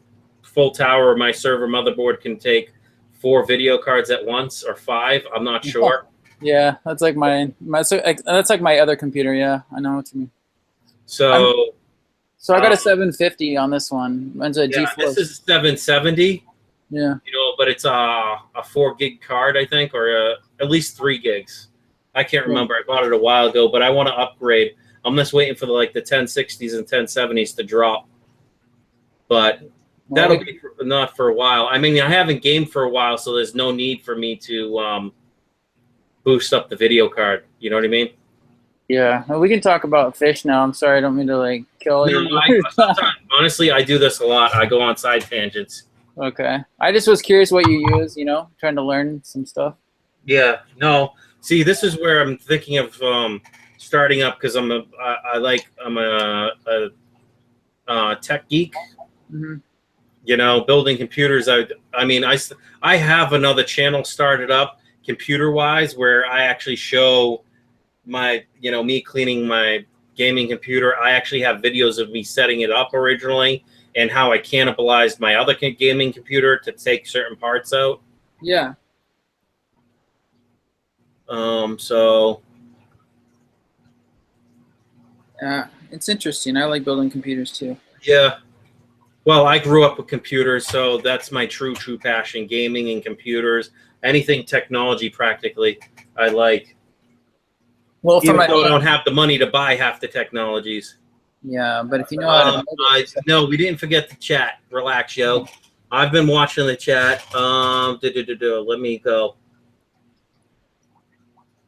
full tower or my server motherboard can take 4 video cards at once or 5. I'm not sure. Yeah, that's like that's like my other computer. Yeah, I know what you mean. So I got a 750 on this one. Mine's a yeah, G4. this is 770. Yeah. You know, but it's a 4 gig card, I think, or at least 3 gigs. I can't remember. I bought it a while ago, but I want to upgrade. I'm just waiting for the 1060s and 1070s to drop. But that'll be not for a while. I mean, I haven't gamed for a while, so there's no need for me to boost up the video card. You know what I mean? Yeah. Well, we can talk about fish now. I'm sorry. I don't mean to kill you. Honestly, I do this a lot. I go on side tangents. Okay. I just was curious what you use, you know, trying to learn some stuff. Yeah. No. See, this is where I'm thinking of starting up, because I'm a tech geek. You know, building computers. I mean, I have another channel started up computer wise where I actually show my, you know, me cleaning my gaming computer. I actually have videos of me setting it up originally and how I cannibalized my other gaming computer to take certain parts out. Yeah. So. Yeah, it's interesting. I like building computers too. Yeah. Well, I grew up with computers, so that's my true passion, gaming and computers. Anything technology, practically, I like. Well, even though I don't have the money to buy half the technologies. Yeah, but if you know how to no, we didn't forget the chat. Relax, yo. I've been watching the chat. Let me go.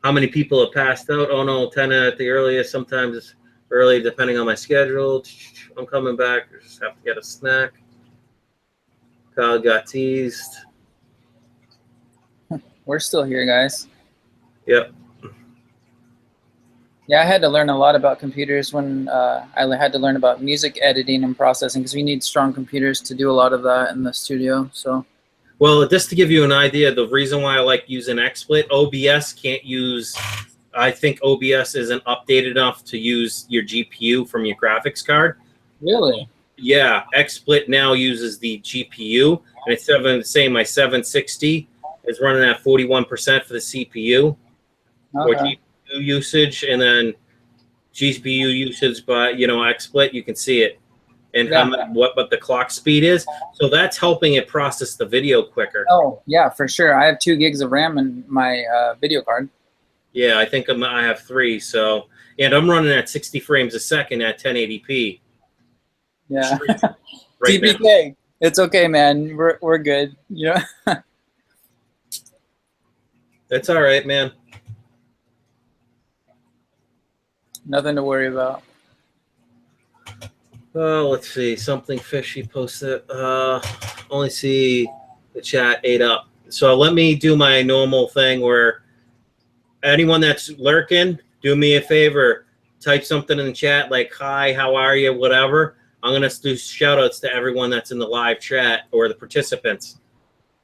How many people have passed out? Oh no, 10 at the earliest. Sometimes early, depending on my schedule. I'm coming back. I just have to get a snack. Kyle got teased. We're still here, guys. Yep. Yeah, I had to learn a lot about computers when I had to learn about music editing and processing because we need strong computers to do a lot of that in the studio. So, well, just to give you an idea, the reason why I like using XSplit, OBS can't use. I think OBS isn't updated enough to use your GPU from your graphics card. Really? Yeah, XSplit now uses the GPU, and instead of saying my 760 is running at 41% for the CPU or GPU usage, and then GPU usage by XSplit, you can see it, and what the clock speed is. So that's helping it process the video quicker. Oh yeah, for sure. I have 2 gigs of RAM in my video card. Yeah, I think I have 3. So, and I'm running at 60 frames a second at 1080p. Yeah. Right TPK. now. It's okay, man. We're good. Yeah. That's all right, man. Nothing to worry about. Oh, let's see. Something fishy posted. Only see the chat ate up. So let me do my normal thing where anyone that's lurking, do me a favor. Type something in the chat like, hi, how are you, whatever. I'm going to do shout outs to everyone that's in the live chat or the participants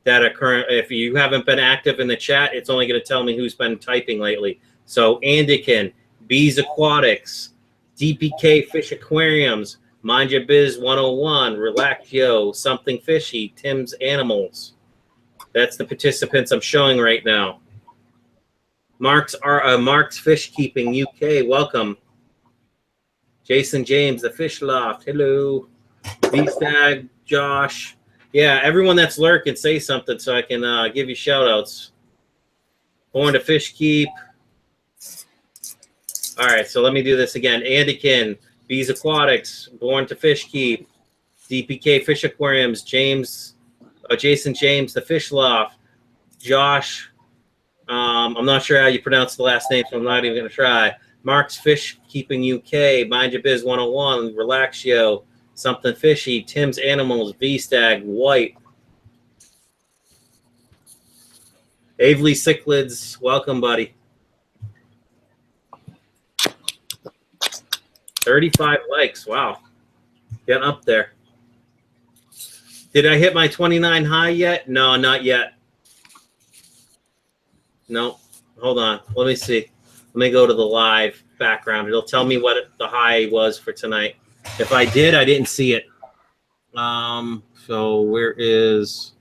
that are current. If you haven't been active in the chat, it's only going to tell me who's been typing lately. So Andikin, Bees Aquatics, DPK Fish Aquariums, Mind Your Biz 101, Relax Yo, Something Fishy, Tim's Animals. That's the participants I'm showing right now. Mark's Fish Keeping UK, welcome. Jason James, the Fish Loft, hello. Stag, Josh. Yeah, everyone that's lurking, say something so I can give you shout outs. Born to Fish Keep. All right, so let me do this again. Andikin, Bees Aquatics, Born to Fish Keep, DPK Fish Aquariums, James, Jason James, the Fish Loft, Josh. I'm not sure how you pronounce the last name, so I'm not even going to try. Mark's Fish Keeping UK, Mind Your Biz 101, Relaxio, Something Fishy, Tim's Animals, V-Stag, White. Avely Cichlids, welcome, buddy. 35 likes, wow. Getting up there. Did I hit my 29 high yet? No, not yet. No, hold on. Let me see. Let me go to the live background. It'll tell me what the high was for tonight. If I did, I didn't see it. So where is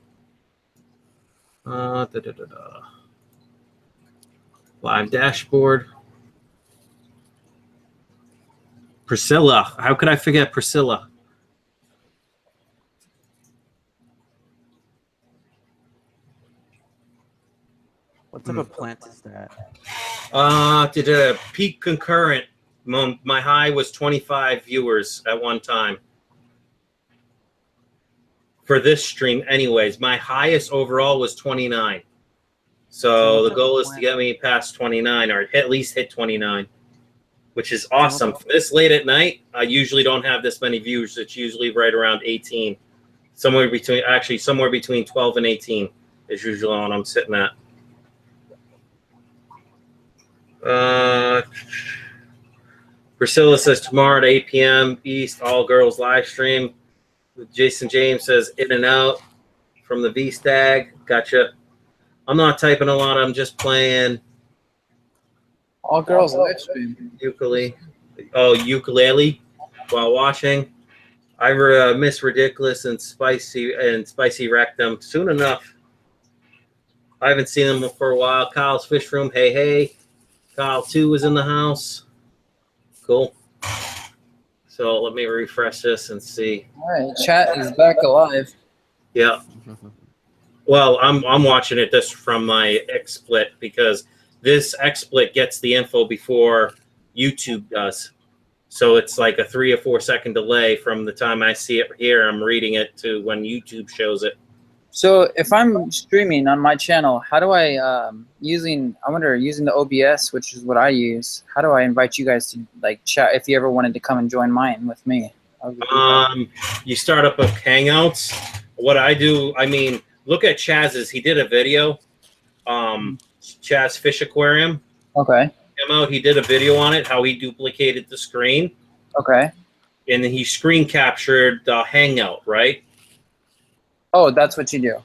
live dashboard? Priscila. How could I forget Priscila? What type of plant is that? Did a peak concurrent. My high was 25 viewers at one time. For this stream, anyways, my highest overall was 29. So the goal is to get me past 29 or at least hit 29, which is awesome. This late at night, I usually don't have this many views. It's usually right around 18. Somewhere between 12 and 18 is usually when I'm sitting at. Priscilla says tomorrow at 8 p.m. East, all girls live stream. Jason James says in and out from the V Stag. Gotcha. I'm not typing a lot. I'm just playing. All girls live stream. Ukulele while watching. I miss Ridiculous and Spicy Rectum. Soon enough. I haven't seen them for a while. Kyle's Fish Room. Hey, hey. Kyle 2 is in the house. Cool. So let me refresh this and see. All right, chat is back alive. Yeah. Well, I'm watching it this from my XSplit because this XSplit gets the info before YouTube does. So it's like a 3 or 4 second delay from the time I see it here, I'm reading it to when YouTube shows it. So if I'm streaming on my channel, how do I using the OBS, which is what I use, how do I invite you guys to like chat if you ever wanted to come and join mine with me? You start up with Hangouts. What I do, I mean, look at Chaz's. He did a video. Chaz Fish Aquarium. Okay. He did a video on it, how he duplicated the screen. Okay. And then he screen captured the Hangout, right? Oh, that's what you do.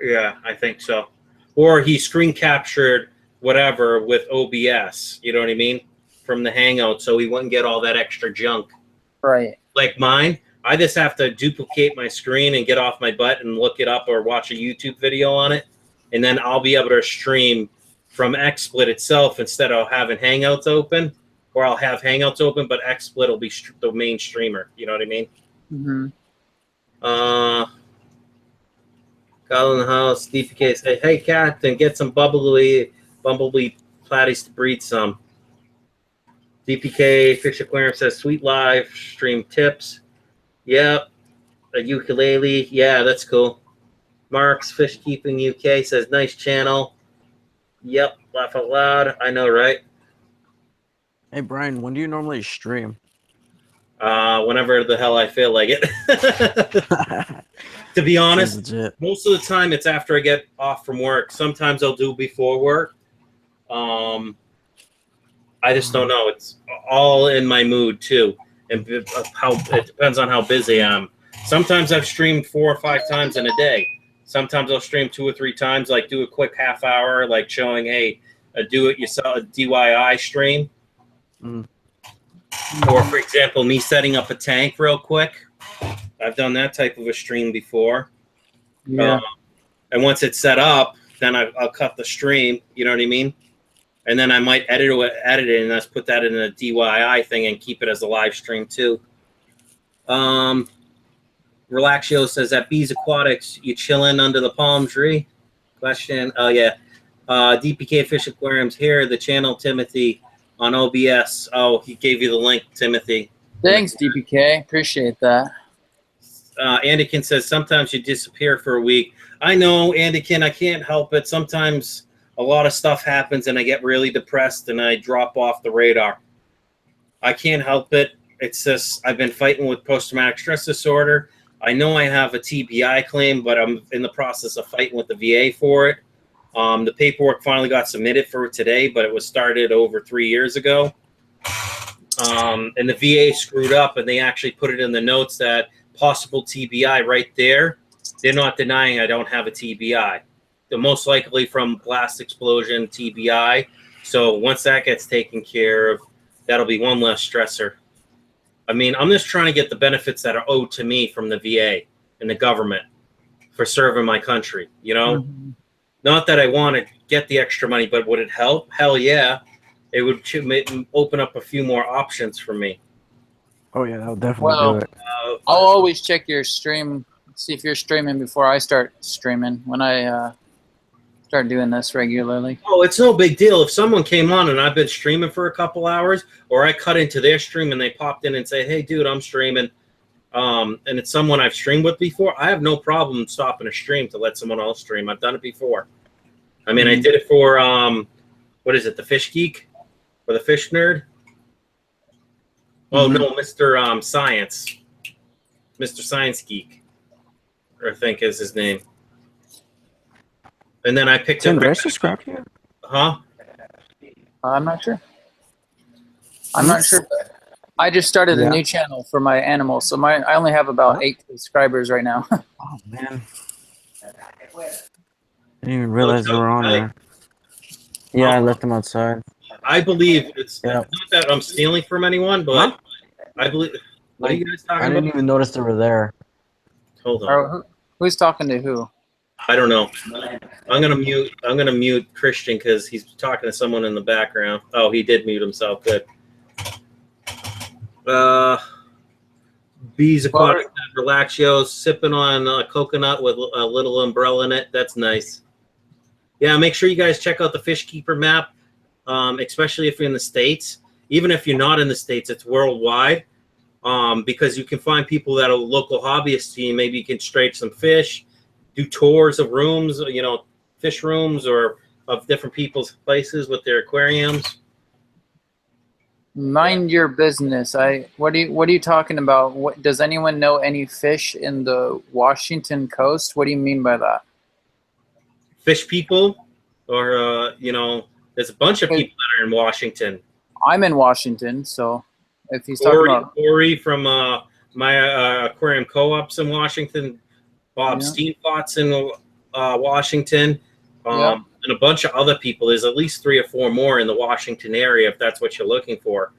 Yeah, I think so. Or he screen captured whatever with OBS, you know what I mean? From the Hangout, so he wouldn't get all that extra junk. Right. Like mine, I just have to duplicate my screen and get off my butt and look it up or watch a YouTube video on it. And then I'll be able to stream from XSplit itself instead of having Hangouts open. Or I'll have Hangouts open, but XSplit will be the main streamer. You know what I mean? Mm-hmm. Call in the house. DPK say, "Hey, Captain, get some bumblebee platies to breed some." DPK Fish Aquarium says, "Sweet live stream tips." Yep. A ukulele. Yeah, that's cool. Mark's Fish Keeping UK says, "Nice channel." Yep. Laugh out loud. I know, right? Hey, Brian, when do you normally stream? Whenever the hell I feel like it. To be honest, most of the time it's after I get off from work. Sometimes I'll do before work. I just don't know. It's all in my mood too, and how it depends on how busy I am. Sometimes I've streamed 4 or 5 times in a day. Sometimes I'll stream 2 or 3 times, like do a quick half hour, like showing, hey, a do-it-yourself a DIY stream. Or, for example, me setting up a tank real quick. I've done that type of a stream before. Yeah. And once it's set up, then I'll cut the stream. You know what I mean? And then I might edit it and let's put that in a DIY thing and keep it as a live stream too. Relaxio says, at Bees Aquatics, you chilling under the palm tree? Question. Oh, yeah. DPK Fish Aquariums here. The channel, Timothy, on OBS. Oh, he gave you the link, Timothy. Thanks, DPK. Appreciate that. Andikin says, sometimes you disappear for a week. I know, Andikin, I can't help it. Sometimes a lot of stuff happens and I get really depressed and I drop off the radar. I can't help it. It's just I've been fighting with post-traumatic stress disorder. I know I have a TBI claim, but I'm in the process of fighting with the VA for it. The paperwork finally got submitted for today, but it was started over 3 years ago. And the VA screwed up, and they actually put it in the notes that possible TBI right there. They're not denying I don't have a TBI. They're most likely from blast explosion TBI. So once that gets taken care of, that'll be one less stressor. I mean, I'm just trying to get the benefits that are owed to me from the VA and the government for serving my country, you know? Mm-hmm. Not that I want to get the extra money, but would it help? Hell yeah. It would open up a few more options for me. Oh, yeah, that would definitely do it. I'll always check your stream, see if you're streaming before I start streaming when I start doing this regularly. Oh, it's no big deal. If someone came on and I've been streaming for a couple hours, or I cut into their stream and they popped in and say, hey, dude, I'm streaming, and it's someone I've streamed with before, I have no problem stopping a stream to let someone else stream. I've done it before. I mean, I did it for, what is it, the Fish Geek? Or the Fish Nerd? Oh, no, Mr. Science. Mr. Science Geek, I think is his name. And then I picked up... Did I subscribe to you? Huh? I'm not sure. I'm not sure. I just started a new channel for my animals, so I only have about 8 subscribers right now. Oh, man. I didn't even realize you were on there. Yeah, I left them outside. I believe it's not that I'm stealing from anyone, but I believe... What are you guys talking about? I didn't even notice they were there. Hold on. Who's talking to who? I don't know. I'm gonna mute Christian because he's talking to someone in the background. Oh, he did mute himself. Good. Bees Aquatics, Relaxio, sipping on a coconut with a little umbrella in it. That's nice. Yeah, make sure you guys check out the Fish Keeper map, especially if you're in the States. Even if you're not in the States, it's worldwide. Because you can find people that are local hobbyists to you. Maybe you can trade some fish, do tours of rooms, you know, fish rooms or of different people's places with their aquariums. Mind your business. What are you talking about? What does anyone know any fish in the Washington coast? What do you mean by that? Fish people, or you know, there's a bunch of people that are in Washington. I'm in Washington, so if he's talking about Corey from my aquarium co-ops in Washington, Bob Yeah. Steenfott's in Washington, Yeah. and a bunch of other people. There's at least 3 or 4 more in the Washington area, if that's what you're looking for.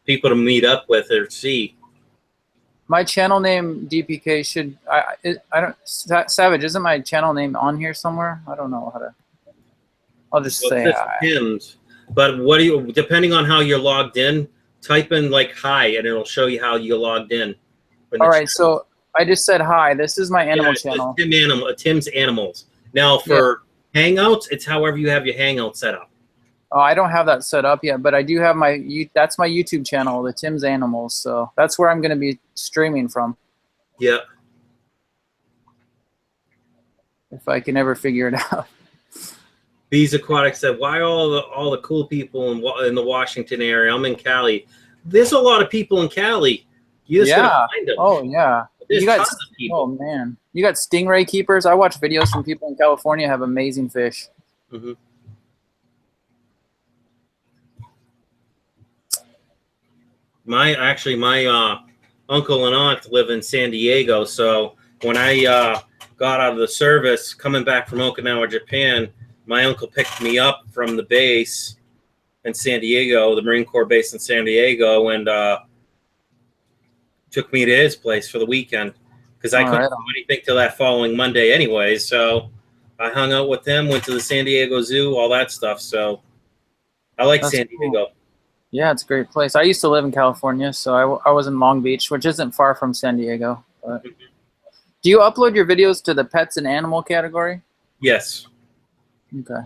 People to meet up with or see. my channel name DPK should I don't Savage, isn't my channel name on here somewhere? I don't know how to. I'll just Well, say it says hi. Tim's, but what do you? Depending on how you're logged in, type in like hi, and it'll show you how you're logged in. All right, so I just said hi. This is my animal channel. Tim's Animals. Now for Hangouts, it's however you have your Hangout set up. Oh, I don't have that set up yet, but I do have that's my YouTube channel, the Tim's Animals. So that's where I'm going to be streaming from. Yeah. If I can ever figure it out. Bees Aquatics said, "Why all the cool people in the Washington area? I'm in Cali. There's a lot of people in Cali. You just gotta find them. Oh yeah. There's You got tons of people. oh man, you got stingray keepers. I watch videos from people in California have amazing fish. Mm-hmm. My uncle and aunt live in San Diego, so when I got out of the service, coming back from Okinawa, Japan, my uncle picked me up from the base in San Diego, the Marine Corps base in San Diego, and took me to his place for the weekend because I couldn't do anything till that following Monday anyways. So I hung out with them, went to the San Diego Zoo, all that stuff. So I like San Diego. Cool. Yeah, it's a great place. I used to live in California, so I was in Long Beach, which isn't far from San Diego. But do you upload your videos to the pets and animal category? Yes. Okay.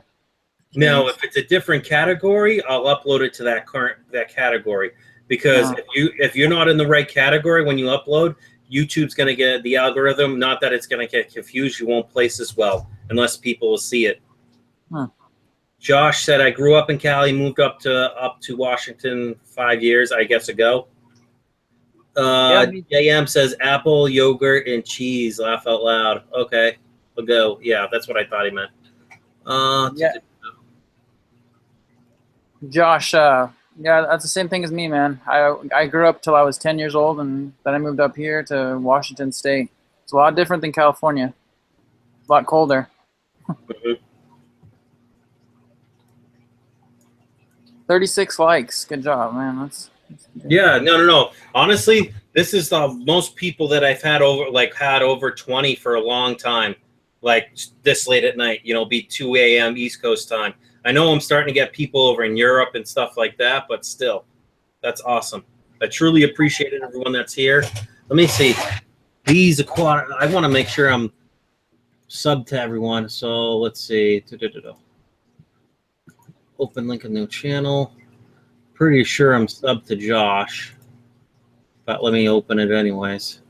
Now, if it's a different category, I'll upload it to that category because if you're not in the right category when you upload, YouTube's going to get the algorithm. Not that it's going to get confused. You won't place as well unless people will see it. Huh. Josh said, "I grew up in Cali, moved up to Washington 5 years, I guess ago." JM says, "Apple, yogurt, and cheese." Laugh out loud. Okay, we'll go. Yeah, that's what I thought he meant. Josh, yeah, that's the same thing as me, man. I grew up till I was 10 years old, and then I moved up here to Washington State. It's a lot different than California. A lot colder. 36 likes. Good job, man. That's good. Yeah, no. Honestly, this is the most people that I've had over 20 for a long time. Like this late at night, be 2 a.m. East Coast time. I know I'm starting to get people over in Europe and stuff like that, but still, that's awesome. I truly appreciate it, everyone that's here. Let me see. These Aquatics, I want to make sure I'm subbed to everyone. So let's see. Open link a new channel. Pretty sure I'm subbed to Josh, but let me open it anyways.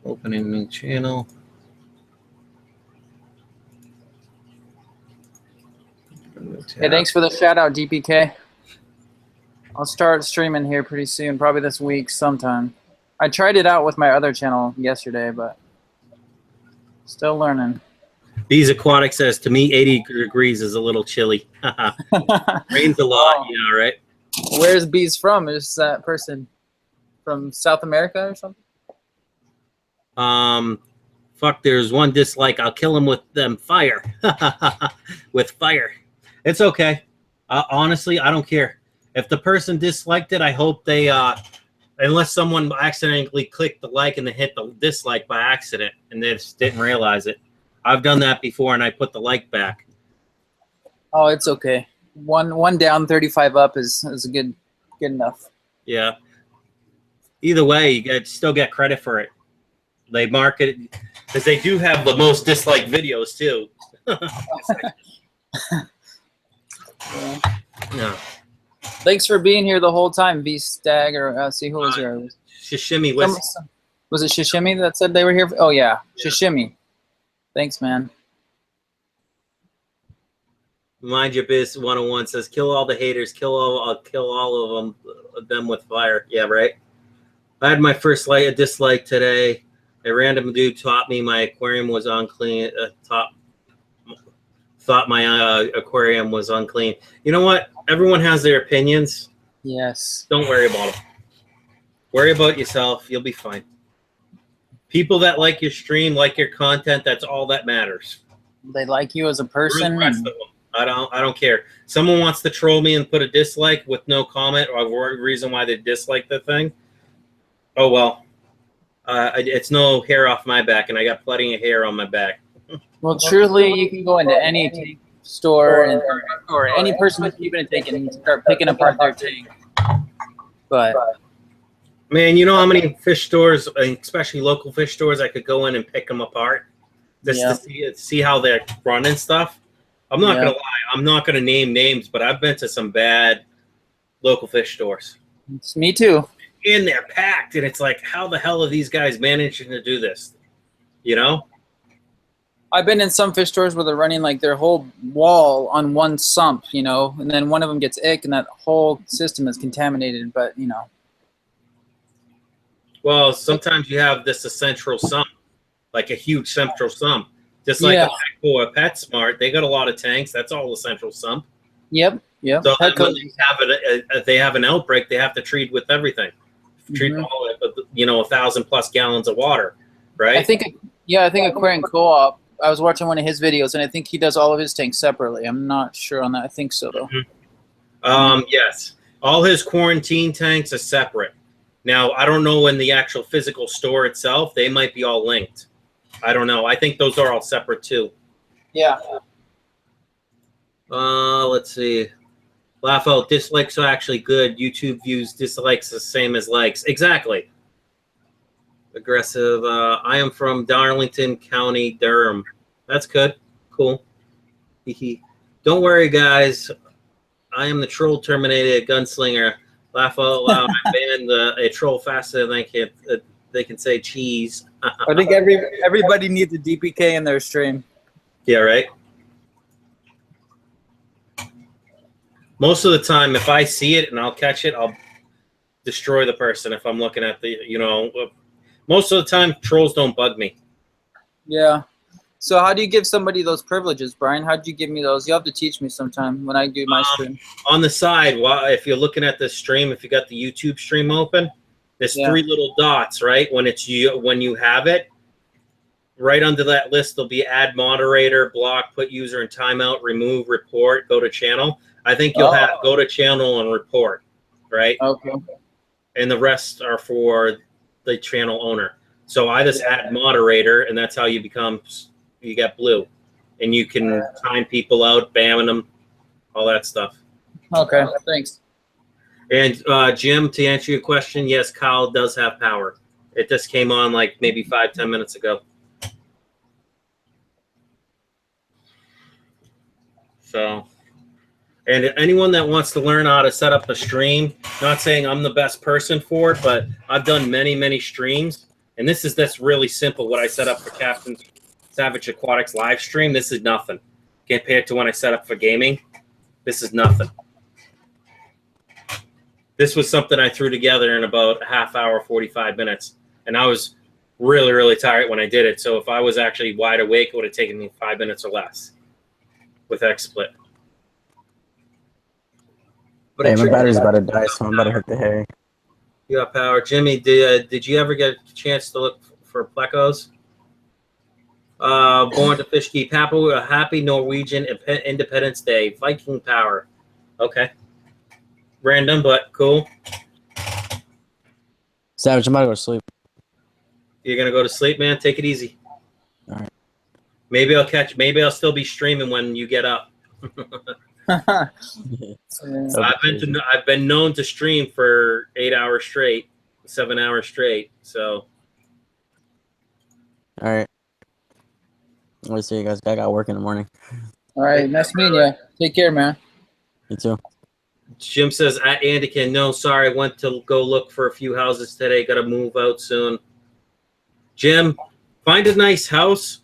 Opening new channel. Hey, thanks for the shout out, DPK. I'll start streaming here pretty soon, probably this week sometime. I tried it out with my other channel yesterday, but still learning. Bees Aquatics says, "To me, 80 degrees is a little chilly." Rains a lot, right? Where's Bees from? Is that person from South America or something? Fuck, there's one dislike. I'll kill him with them fire. With fire. It's okay. Honestly, I don't care. If the person disliked it, I hope they, unless someone accidentally clicked the like and they hit the dislike by accident and they just didn't realize it. I've done that before and I put the like back. Oh, it's okay. One down, 35 up is good enough. Yeah. Either way, you still get credit for it. They market it because they do have the most disliked videos too. Yeah. Thanks for being here the whole time, B Stag, or see who was here. Shishimi with Was it Shishimi that said they were here? Oh, yeah. Shishimi. Thanks, man. Mind Your Biz 101 says, kill all the haters, kill all of them with fire. Yeah, right. I had my first dislike today. A random dude taught me my aquarium was unclean. Thought my aquarium was unclean. You know what? Everyone has their opinions. Yes. Don't worry about them. Worry about yourself. You'll be fine. People that like your stream, like your content, that's all that matters. They like you as a person. I don't care. Someone wants to troll me and put a dislike with no comment or reason why they dislike the thing. Oh, well. It's no hair off my back, and I got plenty of hair on my back. Well, truly, you can go into any tank store or any person who's keeping a tank and start picking apart their tank. But man, you know how many fish stores, especially local fish stores, I could go in and pick them apart just to see how they're running stuff. I'm not gonna lie. I'm not gonna name names, but I've been to some bad local fish stores. It's me too. And they're packed, and it's like, how the hell are these guys managing to do this? You know? I've been in some fish stores where they're running like their whole wall on one sump, you know, and then one of them gets ick, and that whole system is contaminated. But you know, well, sometimes you have this central sump, like a huge central sump, just like a PetSmart. They got a lot of tanks. That's all the central sump. Yep. Yep. So when they have an outbreak, they have to treat with everything. Treat all of it, you know, 1,000+ gallons of water, right? I think Aquarium Co-op. I was watching one of his videos, and I think he does all of his tanks separately. I'm not sure on that. I think so, though. Yes. All his quarantine tanks are separate. Now, I don't know in the actual physical store itself. They might be all linked. I don't know. I think those are all separate, too. Yeah. Let's see. Laugh out. Dislikes are actually good. YouTube views dislikes the same as likes. Exactly. Aggressive. I am from Darlington County, Durham. That's good. Cool. Don't worry, guys. I am the troll terminated gunslinger. Laugh out loud. I banned a troll faster than they can say cheese. I think everybody needs a DPK in their stream. Yeah, right. Most of the time, if I see it and I'll catch it, I'll destroy the person if I'm looking at the, you know. Most of the time, trolls don't bug me. Yeah. So how do you give somebody those privileges, Brian? How did you give me those? You'll have to teach me sometime when I do my stream. On the side, if you're looking at this stream, if you got the YouTube stream open, there's 3 little dots, right? When you have it, right under that list, there'll be add moderator, block, put user in timeout, remove, report, go to channel. I think you'll have go to channel and report, right? Okay. And the rest are for the channel owner. So I just add moderator, and that's how you get blue. And you can time people out, bamming them, all that stuff. Okay, thanks. And Jim, to answer your question, yes, Kyle does have power. It just came on like maybe 5-10 minutes ago. So, and anyone that wants to learn how to set up a stream, not saying I'm the best person for it, but I've done many, many streams. And this is really simple, what I set up for CaptainSavageAquatics live stream. This is nothing compared to when I set up for gaming. This is nothing. This was something I threw together in about a half hour, 45 minutes. And I was really, really tired when I did it. So if I was actually wide awake, it would have taken me 5 minutes or less with XSplit. But hey, my battery's about to die, so I'm about to hit the hay. You got power. Jimmy, did you ever get a chance to look for plecos? Born to fish keep. Happy Norwegian Independence Day. Viking power. Okay. Random, but cool. Savage, I'm about to go to sleep. You're going to go to sleep, man? Take it easy. All right. Maybe I'll still be streaming when you get up. I've been known to stream for 8 hours straight, 7 hours straight. So, all right. Let's see you guys. I got work in the morning. All right, nice meeting you. Take care, man. You too. Jim says at Andican, no, sorry, I went to go look for a few houses today. Got to move out soon. Jim, find a nice house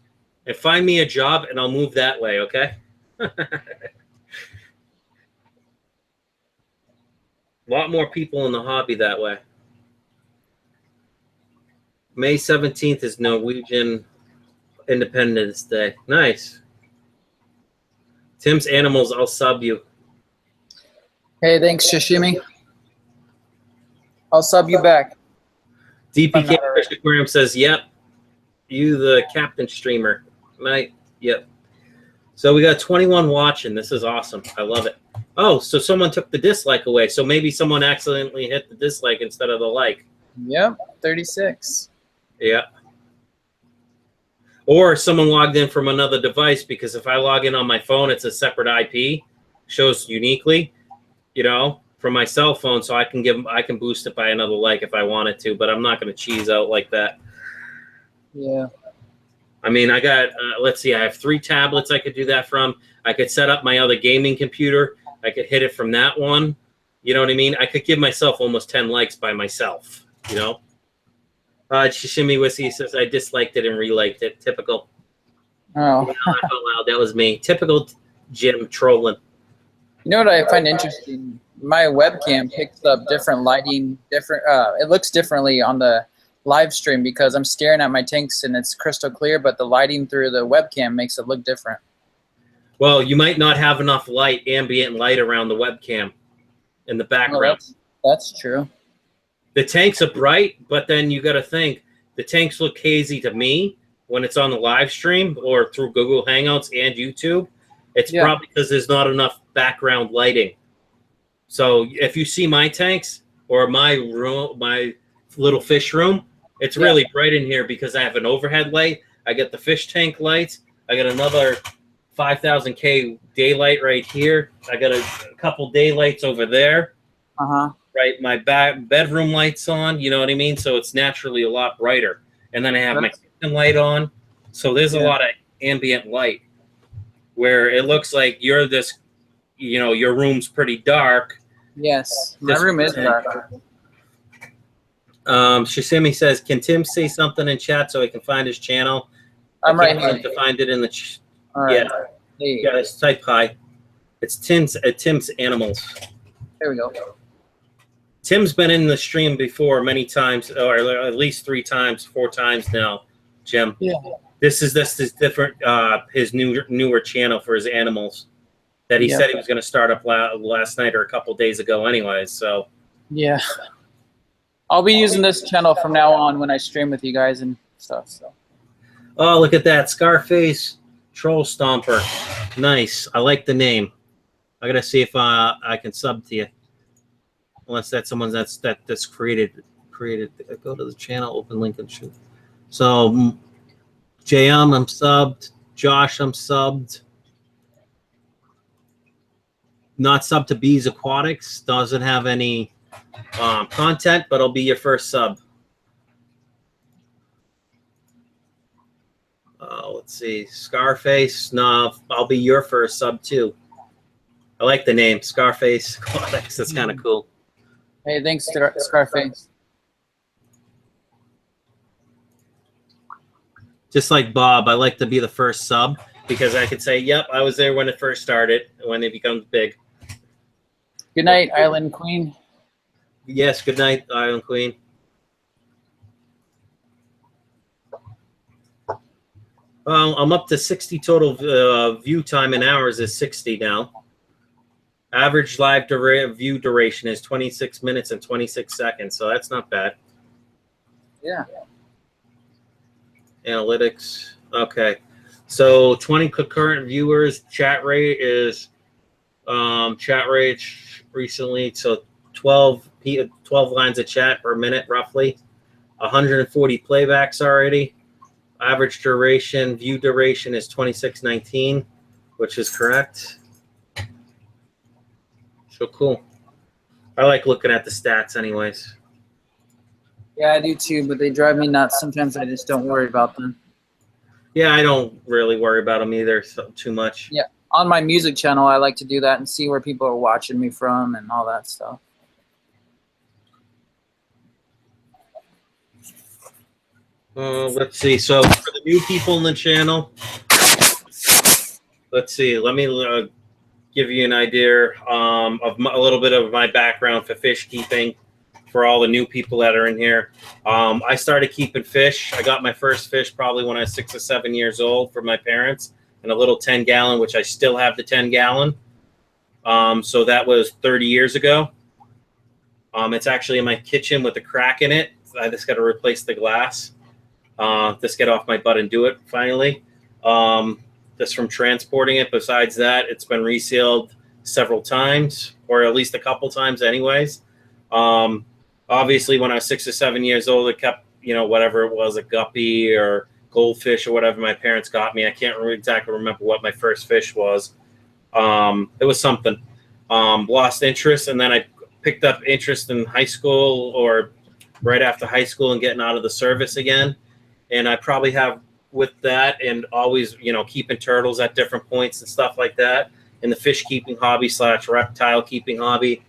and find me a job, and I'll move that way, okay? A lot more people in the hobby that way. May 17th is Norwegian Independence Day. Nice. Tim's Animals, I'll sub you. Hey, thanks, Shishimi. I'll sub you back. DPK Fish Aquarium says, yep, you the captain streamer. Right? Yep. So we got 21 watching. This is awesome. I love it. Oh, so someone took the dislike away. So maybe someone accidentally hit the dislike instead of the like. Yep, 36. Yeah. Or someone logged in from another device, because if I log in on my phone, it's a separate IP, shows uniquely, you know, from my cell phone. So I can boost it by another like if I wanted to, but I'm not going to cheese out like that. Yeah. I mean, I got, let's see, I have 3 tablets I could do that from. I could set up my other gaming computer. I could hit it from that one. You know what I mean? I could give myself almost 10 likes by myself, you know? Shishimi Whiskey says, I disliked it and reliked it. Typical. Oh. You know, I felt loud. That was me. Typical Jim trolling. You know what I find interesting? My webcam picks up different lighting, it looks differently on the live stream because I'm staring at my tanks and it's crystal clear, but the lighting through the webcam makes it look different. Well, you might not have enough light, ambient light around the webcam in the background. Oh, that's true. The tanks are bright, but then you got to think the tanks look hazy to me when it's on the live stream or through Google Hangouts and YouTube. It's probably because there's not enough background lighting. So if you see my tanks or my room, my little fish room, it's really bright in here because I have an overhead light. I get the fish tank lights. I got another 5000K daylight right here. I got a couple daylights over there. Right, my bedroom lights on. You know what I mean? So it's naturally a lot brighter. And then I have my kitchen light on. So there's a lot of ambient light where it looks like you're this, you know, your room's pretty dark. Yes, my room is dark. Shishimi says, can Tim say something in chat so I can find his channel? I'm right here. To find it in the all right. Yeah, it's type hi. It's Tim's Animals. There we go. Tim's been in the stream before many times, or at least 3 times, 4 times now, Jim. Yeah. This is different, his newer channel for his animals that he said he was going to start up last night or a couple days ago anyways, so. Yeah. I'll be using this channel from now on when I stream with you guys and stuff, so. Oh, look at that. Scarface Troll Stomper. Nice. I like the name. I got to see if I can sub to you. Unless that's someone that's created. Go to the channel, open link and shoot. So, JM, I'm subbed. Josh, I'm subbed. Not subbed to Bees Aquatics. Doesn't have any content, but I'll be your first sub. Let's see. Scarface. No, I'll be your first sub too. I like the name Scarface Aquatics. That's kind of cool. Hey, thanks, Scarface. Just like Bob, I like to be the first sub because I could say, yep, I was there when it first started, when it becomes big. Good night, Island Queen. Yes, good night, Island Queen. I'm up to 60 total view time in hours is 60 now. Average live view duration is 26 minutes and 26 seconds, so that's not bad. Yeah. Analytics. Okay. So 20 concurrent viewers. Chat rate is recently, so 12 lines of chat per minute roughly. 140 playbacks already. Average duration, view duration is 26:19, which is correct. So cool. I like looking at the stats anyways. Yeah, I do too, but they drive me nuts. Sometimes I just don't worry about them. Yeah, I don't really worry about them either too much. Yeah, on my music channel, I like to do that and see where people are watching me from and all that stuff. Let's see. So for the new people in the channel, let's see. Let me give you an idea of a little bit of my background for fish keeping for all the new people that are in here. I started keeping fish. I got my first fish probably when I was 6 or 7 years old from my parents in a little 10-gallon, which I still have the 10-gallon. So that was 30 years ago. It's actually in my kitchen with a crack in it. I just got to replace the glass. Just get off my butt and do it finally. Just from transporting it. Besides that, it's been resealed several times, or at least a couple times anyways. Obviously, when I was 6 or 7 years old, it kept, whatever it was, a guppy or goldfish or whatever my parents got me. I can't exactly remember what my first fish was. It was something. Lost interest, and then I picked up interest in high school or right after high school and getting out of the service again. And I probably have with that and always, keeping turtles at different points and stuff like that in the fish keeping hobby / reptile keeping hobby.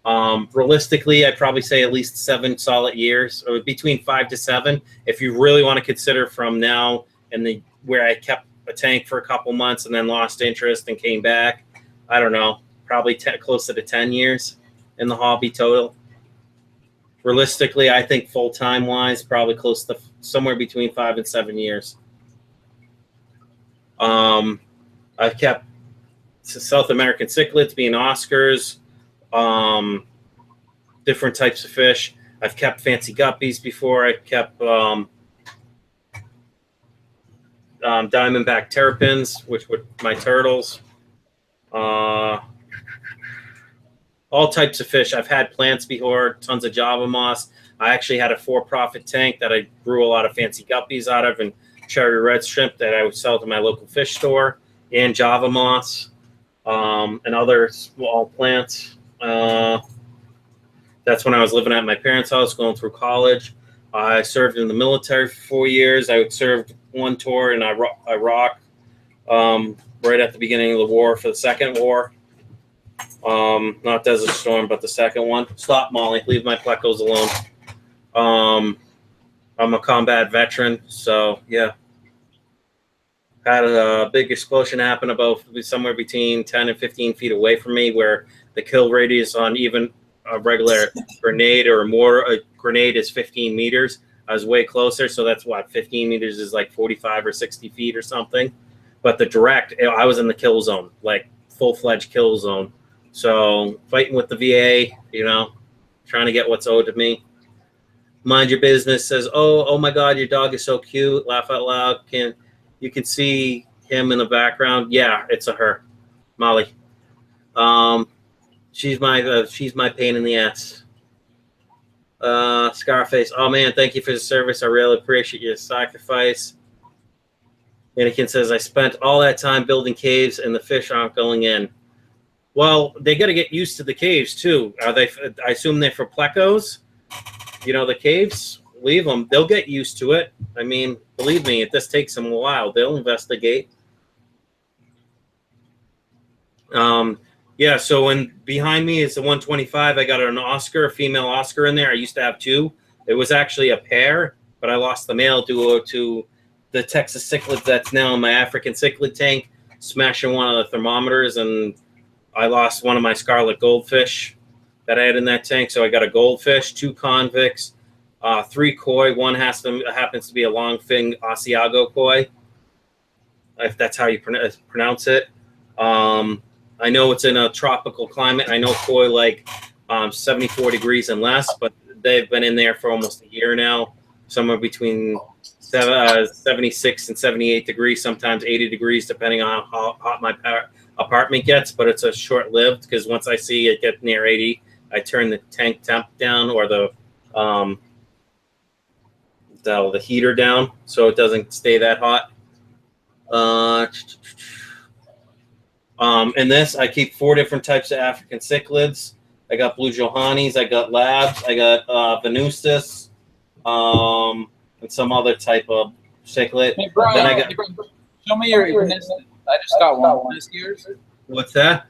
Realistically, I'd probably say at least 7 solid years, or between 5 to 7. If you really want to consider from now and where I kept a tank for a couple months and then lost interest and came back, I don't know, probably closer to 10 years in the hobby total. Realistically, I think full-time wise, probably close to somewhere between 5 and 7 years. I've kept South American cichlids, being Oscars, different types of fish. I've kept fancy guppies before. I've kept diamondback terrapins, which were my turtles. All types of fish. I've had plants before, tons of Java moss. I actually had a for-profit tank that I grew a lot of fancy guppies out of and cherry red shrimp that I would sell to my local fish store, and Java moss and other small plants. That's when I was living at my parents' house going through college. I served in the military for 4 years. I served one tour in Iraq right at the beginning of the war for the second war. Not Desert Storm, but the second one. Stop, Molly. Leave my plecos alone. I'm a combat veteran, so yeah. Had a big explosion happen about somewhere between 10 and 15 feet away from me, where the kill radius on even a regular grenade or a mortar, a grenade is 15 meters. I was way closer, so that's what, 15 meters is like 45 or 60 feet or something. But the direct, I was in the kill zone, like full-fledged kill zone. So fighting with the VA, trying to get what's owed to me. Mind your business says, oh my God, your dog is so cute. Laugh out loud. You can see him in the background. Yeah, it's a her, Molly. She's my pain in the ass. Scarface. Oh man, thank you for the service. I really appreciate your sacrifice. Anakin says, I spent all that time building caves and the fish aren't going in. Well, they got to get used to the caves too. Are they? I assume they're for plecos. The caves. Leave them. They'll get used to it. I mean, believe me, it just takes them a while. They'll investigate. Yeah. So behind me is the 125. I got an Oscar, a female Oscar in there. I used to have 2. It was actually a pair, but I lost the male due to the Texas cichlid that's now in my African cichlid tank, smashing one of the thermometers, and I lost one of my scarlet goldfish that I had in that tank. So I got a goldfish, 2 convicts, 3 koi. One happens to be a long fin Asiago koi, if that's how you pronounce it. I know it's in a tropical climate. I know koi like 74 degrees and less, but they've been in there for almost a year now, somewhere between 76 and 78 degrees, sometimes 80 degrees, depending on how hot my apartment gets. But it's a short-lived, because once I see it get near 80, I turn the tank temp down, or the heater down, so it doesn't stay that hot. In this, I keep 4 different types of African cichlids. I got blue Johannes, I got labs, I got Venustus, and some other type of cichlid. Hey, Brian, then I got. Show me your Venustus. I just got one. Is yours? What's that?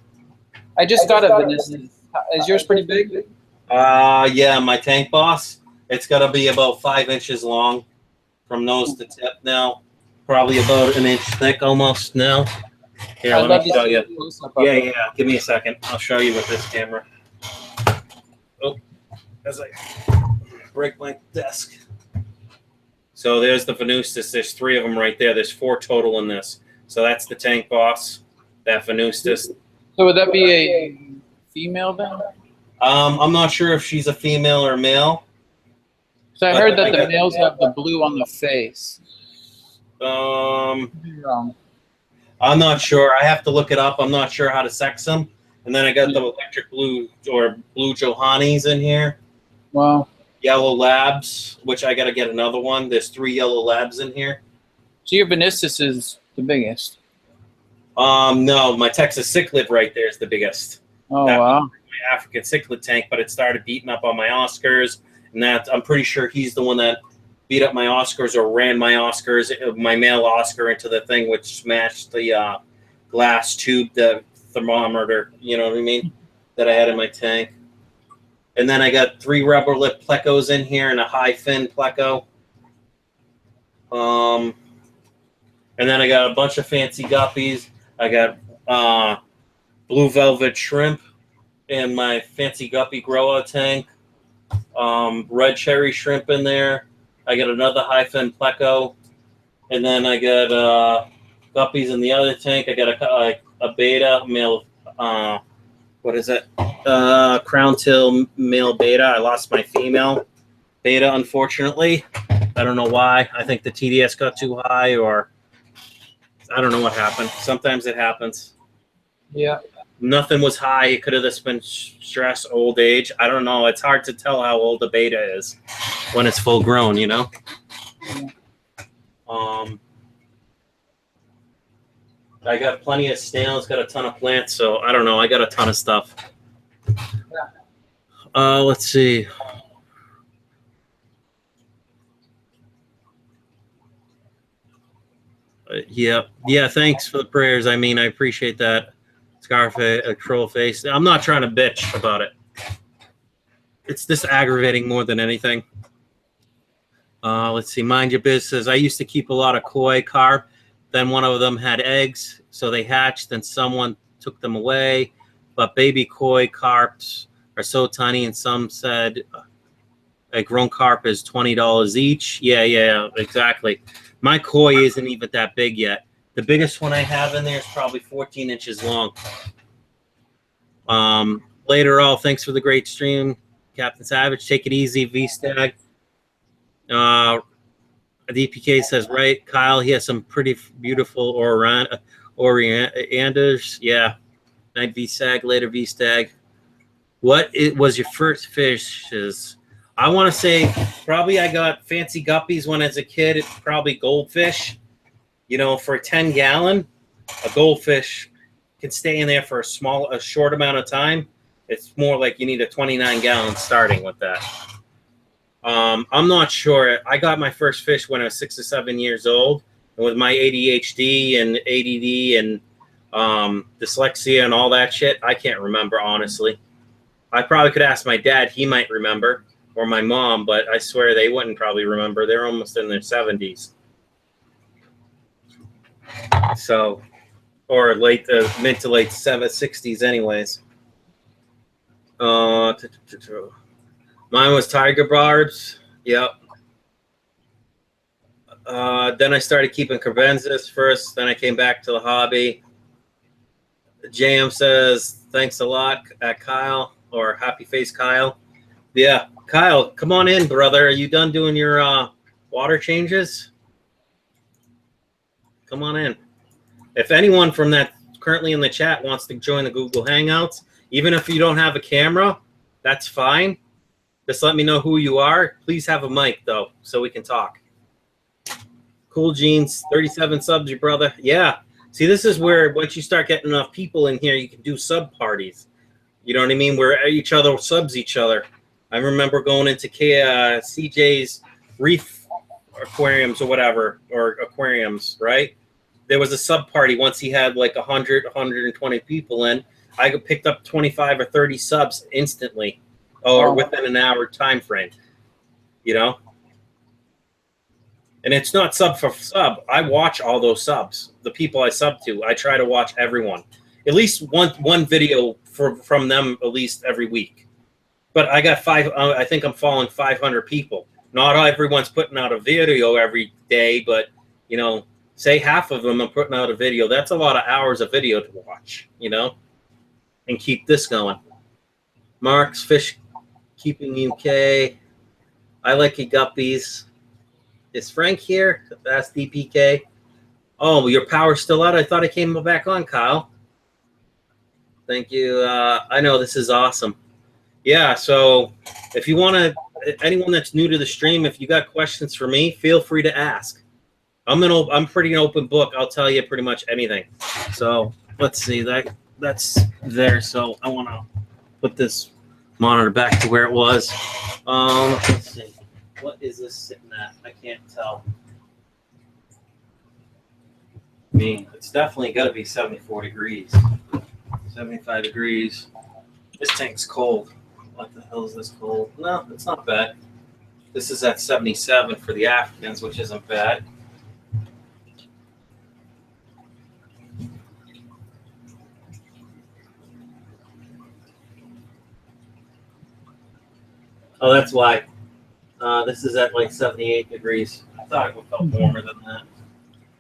I just got a Venustus. Is yours pretty big? Yeah, my tank boss. It's gonna be about 5 inches long. from nose to tip now. Probably about an inch thick almost now. Here, I'd let me love show to you. see a close-up of Yeah, it. yeah. Give me a second. I'll show you with this camera. Oh, as I break my desk. So there's the Venustus. There's 3 of them right there. There's 4 total in this. So that's the tank boss, that Venustus. So would that be a female then? I'm not sure if she's a female or male. So I heard that the males have the blue on the face. Um, Could be wrong. I'm not sure. I have to look it up. I'm not sure how to sex them. And then I got the electric blue or blue Johannes in here. Wow. Yellow Labs, which I got to get another one. There's 3 yellow Labs in here. So your Venustus is the biggest. No, my Texas Cichlid right there is the biggest. Oh, That wow. was my African Cichlid tank, but it started beating up on my Oscars. And that I'm pretty sure he's the one that beat up my Oscars or ran my Oscars, my male Oscar into the thing, which smashed the glass tube, the thermometer, you know what I mean, that I had in my tank. And then I got 3 rubber lip plecos in here and a high fin pleco. And then I got a bunch of fancy guppies. I got blue velvet shrimp in my fancy guppy grow-out tank. Red cherry shrimp in there. I got another high fin pleco. And then I got guppies in the other tank. I got a beta male, what is it? Crown tail male beta. I lost my female beta, unfortunately. I don't know why. I think the TDS got too high, or I don't know what happened. Sometimes it happens. Yeah. Nothing was high. It could have just been stress, old age. I don't know. It's hard to tell how old a beta is when it's full grown, you know? I got plenty of snails, got a ton of plants, so I don't know. I got a ton of stuff. Let's see. Yeah, thanks for the prayers. I mean, I appreciate that. Scarface, a troll face. I'm not trying to bitch about it. It's just aggravating more than anything. Let's see. Mind your business. I used to keep a lot of koi carp. Then one of them had eggs, so they hatched, and someone took them away. But baby koi carps are so tiny, and some said a grown carp is $20 each. Yeah, exactly. My koi isn't even that big yet. The biggest one I have in there is probably 14 inches long. Later, all, thanks for the great stream, Captain Savage. Take it easy, V-Stag. DPK says, right, Kyle, he has some pretty beautiful Orianders. Yeah. Night V-Stag, later V-Stag. What was your first fishes? I want to say probably I got fancy guppies when I was a kid. It's probably goldfish. You know, for a 10-gallon, a goldfish can stay in there for a short amount of time. It's more like you need a 29-gallon starting with that. I'm not sure. I got my first fish when I was 6 or 7 years old. And with my ADHD and ADD and dyslexia and all that shit, I can't remember, honestly. I probably could ask my dad. He might remember. Or my mom, but I swear they wouldn't probably remember. They're almost in their 70s. So, or mid to late 60s anyways. Mine was tiger barbs. Yep. Then I started keeping Carbenzas first. Then I came back to the hobby. JM says, thanks a lot, Kyle, or Happy Face Kyle. Yeah, Kyle, come on in, brother. Are you done doing your water changes? Come on in. If anyone from that currently in the chat wants to join the Google Hangouts, even if you don't have a camera, that's fine. Just let me know who you are. Please have a mic, though, so we can talk. Cool Jeans, 37 subs, your brother. Yeah. See, this is where once you start getting enough people in here, you can do sub parties. You know what I mean? Where each other subs each other. I remember going into CJ's Reef Aquariums or whatever, or Aquariums, right? There was a sub party once he had like 100, 120 people in. I picked up 25 or 30 subs instantly, or within an hour time frame, you know? And it's not sub for sub. I watch all those subs. The people I sub to, I try to watch everyone. At least one video from them at least every week. But I got I think I'm following 500 people. Not everyone's putting out a video every day, but, you know, say half of them are putting out a video. That's a lot of hours of video to watch, you know, and keep this going. Mark's Fish Keeping UK. I like your guppies. Is Frank here? That's DPK. Oh, your power's still out? I thought it came back on, Kyle. Thank you. I know this is awesome. Yeah, so if you want to, anyone that's new to the stream, if you got questions for me, feel free to ask. I'm pretty open book. I'll tell you pretty much anything. So let's see, that's there. So I want to put this monitor back to where it was. Let's see. What is this sitting at? I can't tell. I mean, it's definitely got to be 74 degrees. 75 degrees. This tank's cold. What the hell is this cold? No, it's not bad. This is at 77 for the Africans, which isn't bad. Oh, that's why. This is at like 78 degrees. I thought it felt warmer than that.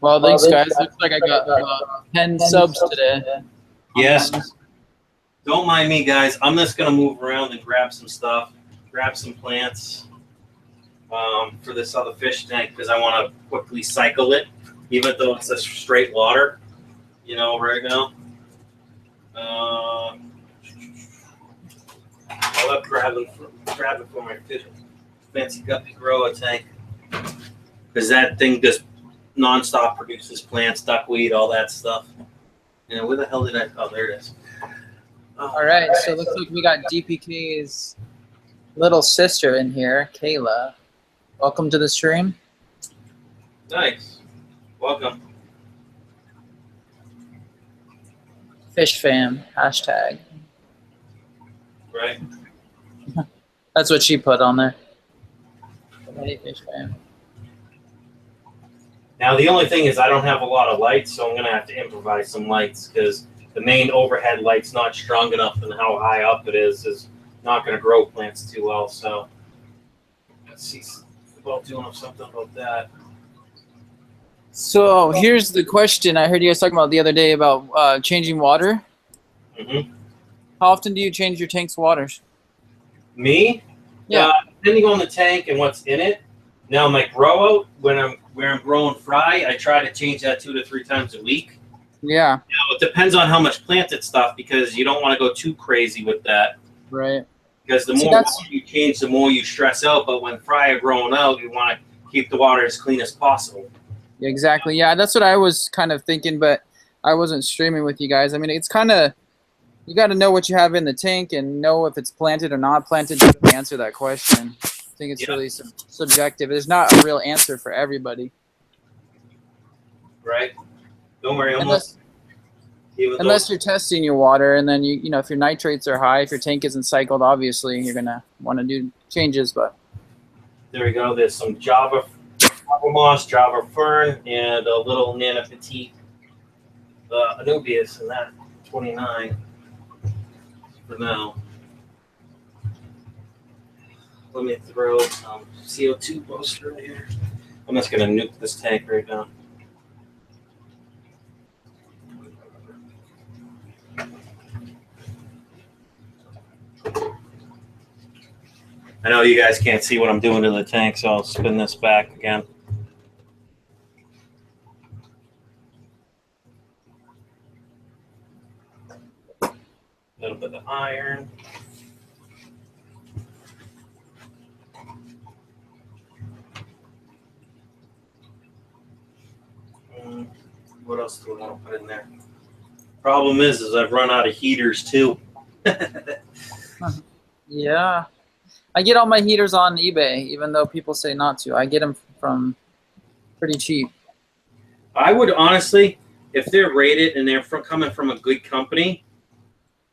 Well, thanks, guys. Looks like I got 10 subs today. Yes. Don't mind me, guys. I'm just going to move around and grab some stuff, grab some plants for this other fish tank because I want to quickly cycle it, even though it's a straight water, you know, right now. I'll grab it for my fish. Fancy guppy grower tank, because that thing just nonstop produces plants, duckweed, all that stuff. You know, where the hell did I? Oh, there it is. All right, so it looks like we got DPK's little sister in here, Kayla. Welcome to the stream. Nice. Welcome. Fish fam, hashtag. Right. That's what she put on there. Hey, fish fam. Now, the only thing is I don't have a lot of lights, so I'm going to have to improvise some lights because the main overhead light's not strong enough, and how high up it is not going to grow plants too well. So let's see about doing something about that. So here's the question I heard you guys talking about the other day about changing water. Mm-hmm. How often do you change your tank's waters? Me? Yeah. Depending on the tank and what's in it. Now, my grow out, where I'm growing fry, I try to change that 2 to 3 times a week. Yeah. Now, it depends on how much planted stuff because you don't want to go too crazy with that. Right. Because the more water you change, the more you stress out. But when fry are growing out, you want to keep the water as clean as possible. Exactly. Yeah, that's what I was kind of thinking, but I wasn't streaming with you guys. I mean, it's kind of, you got to know what you have in the tank and know if it's planted or not planted to answer that question. I think it's really subjective. There's not a real answer for everybody. Right. Don't worry. Unless you're testing your water, and then you know if your nitrates are high, if your tank isn't cycled, obviously you're gonna want to do changes. But there we go. There's some Java moss, Java fern, and a little Nana Petite Anubias, and that 29 for now. Let me throw some CO2 booster in here. I'm just gonna nuke this tank right now. I know you guys can't see what I'm doing to the tank, so I'll spin this back again. A little bit of iron. What else do I want to put in there? Problem is I've run out of heaters too. yeah. I get all my heaters on eBay, even though people say not to. I get them from pretty cheap. I would honestly, if they're rated and they're coming from a good company,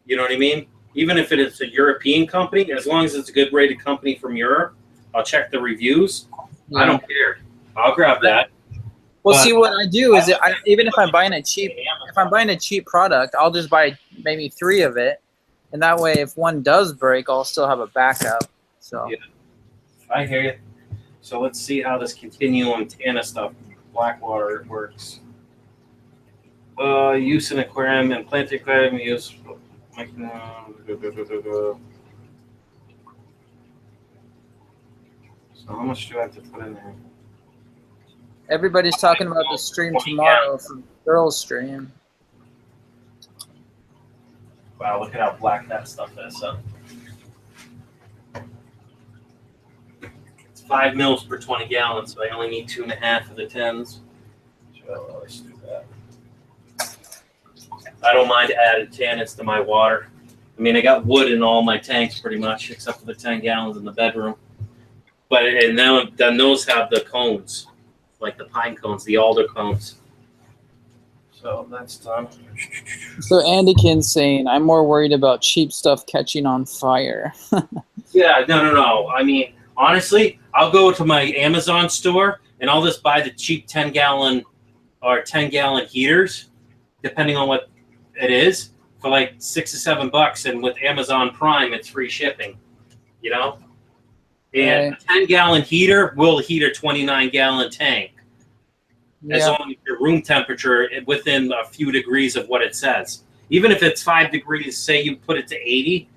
you know what I mean? Even if it is a European company, as long as it's a good rated company from Europe, I'll check the reviews. Yeah. I don't care. I'll grab that. Well, But- see, what I do is even if I'm buying a cheap product, I'll just buy maybe 3 of it, and that way, if one does break, I'll still have a backup. So. Yeah. I hear you. So let's see how this continuum Tana stuff, Blackwater, works. Use an aquarium and plant aquarium use. So how much do I have to put in there? Everybody's talking about the stream tomorrow for girls' stream. Wow, look at how black that stuff is. So it's 5 mils per 20 gallons, so I only need 2.5 of the 10s. So let's do that. I don't mind adding tannins to my water. I mean, I got wood in all my tanks pretty much, except for the 10 gallons in the bedroom. But and then those have the cones, like the pine cones, the alder cones. So that's done. So Andykin's saying, I'm more worried about cheap stuff catching on fire. Yeah, no. I mean, honestly, I'll go to my Amazon store and I'll just buy the cheap 10-gallon or 10-gallon heaters, depending on what it is, for like $6 or $7. And with Amazon Prime, it's free shipping, you know? And a 10-gallon heater will heat a 29-gallon tank. As long as your room temperature within a few degrees of what it says. Even if it's 5 degrees, say you put it to 80,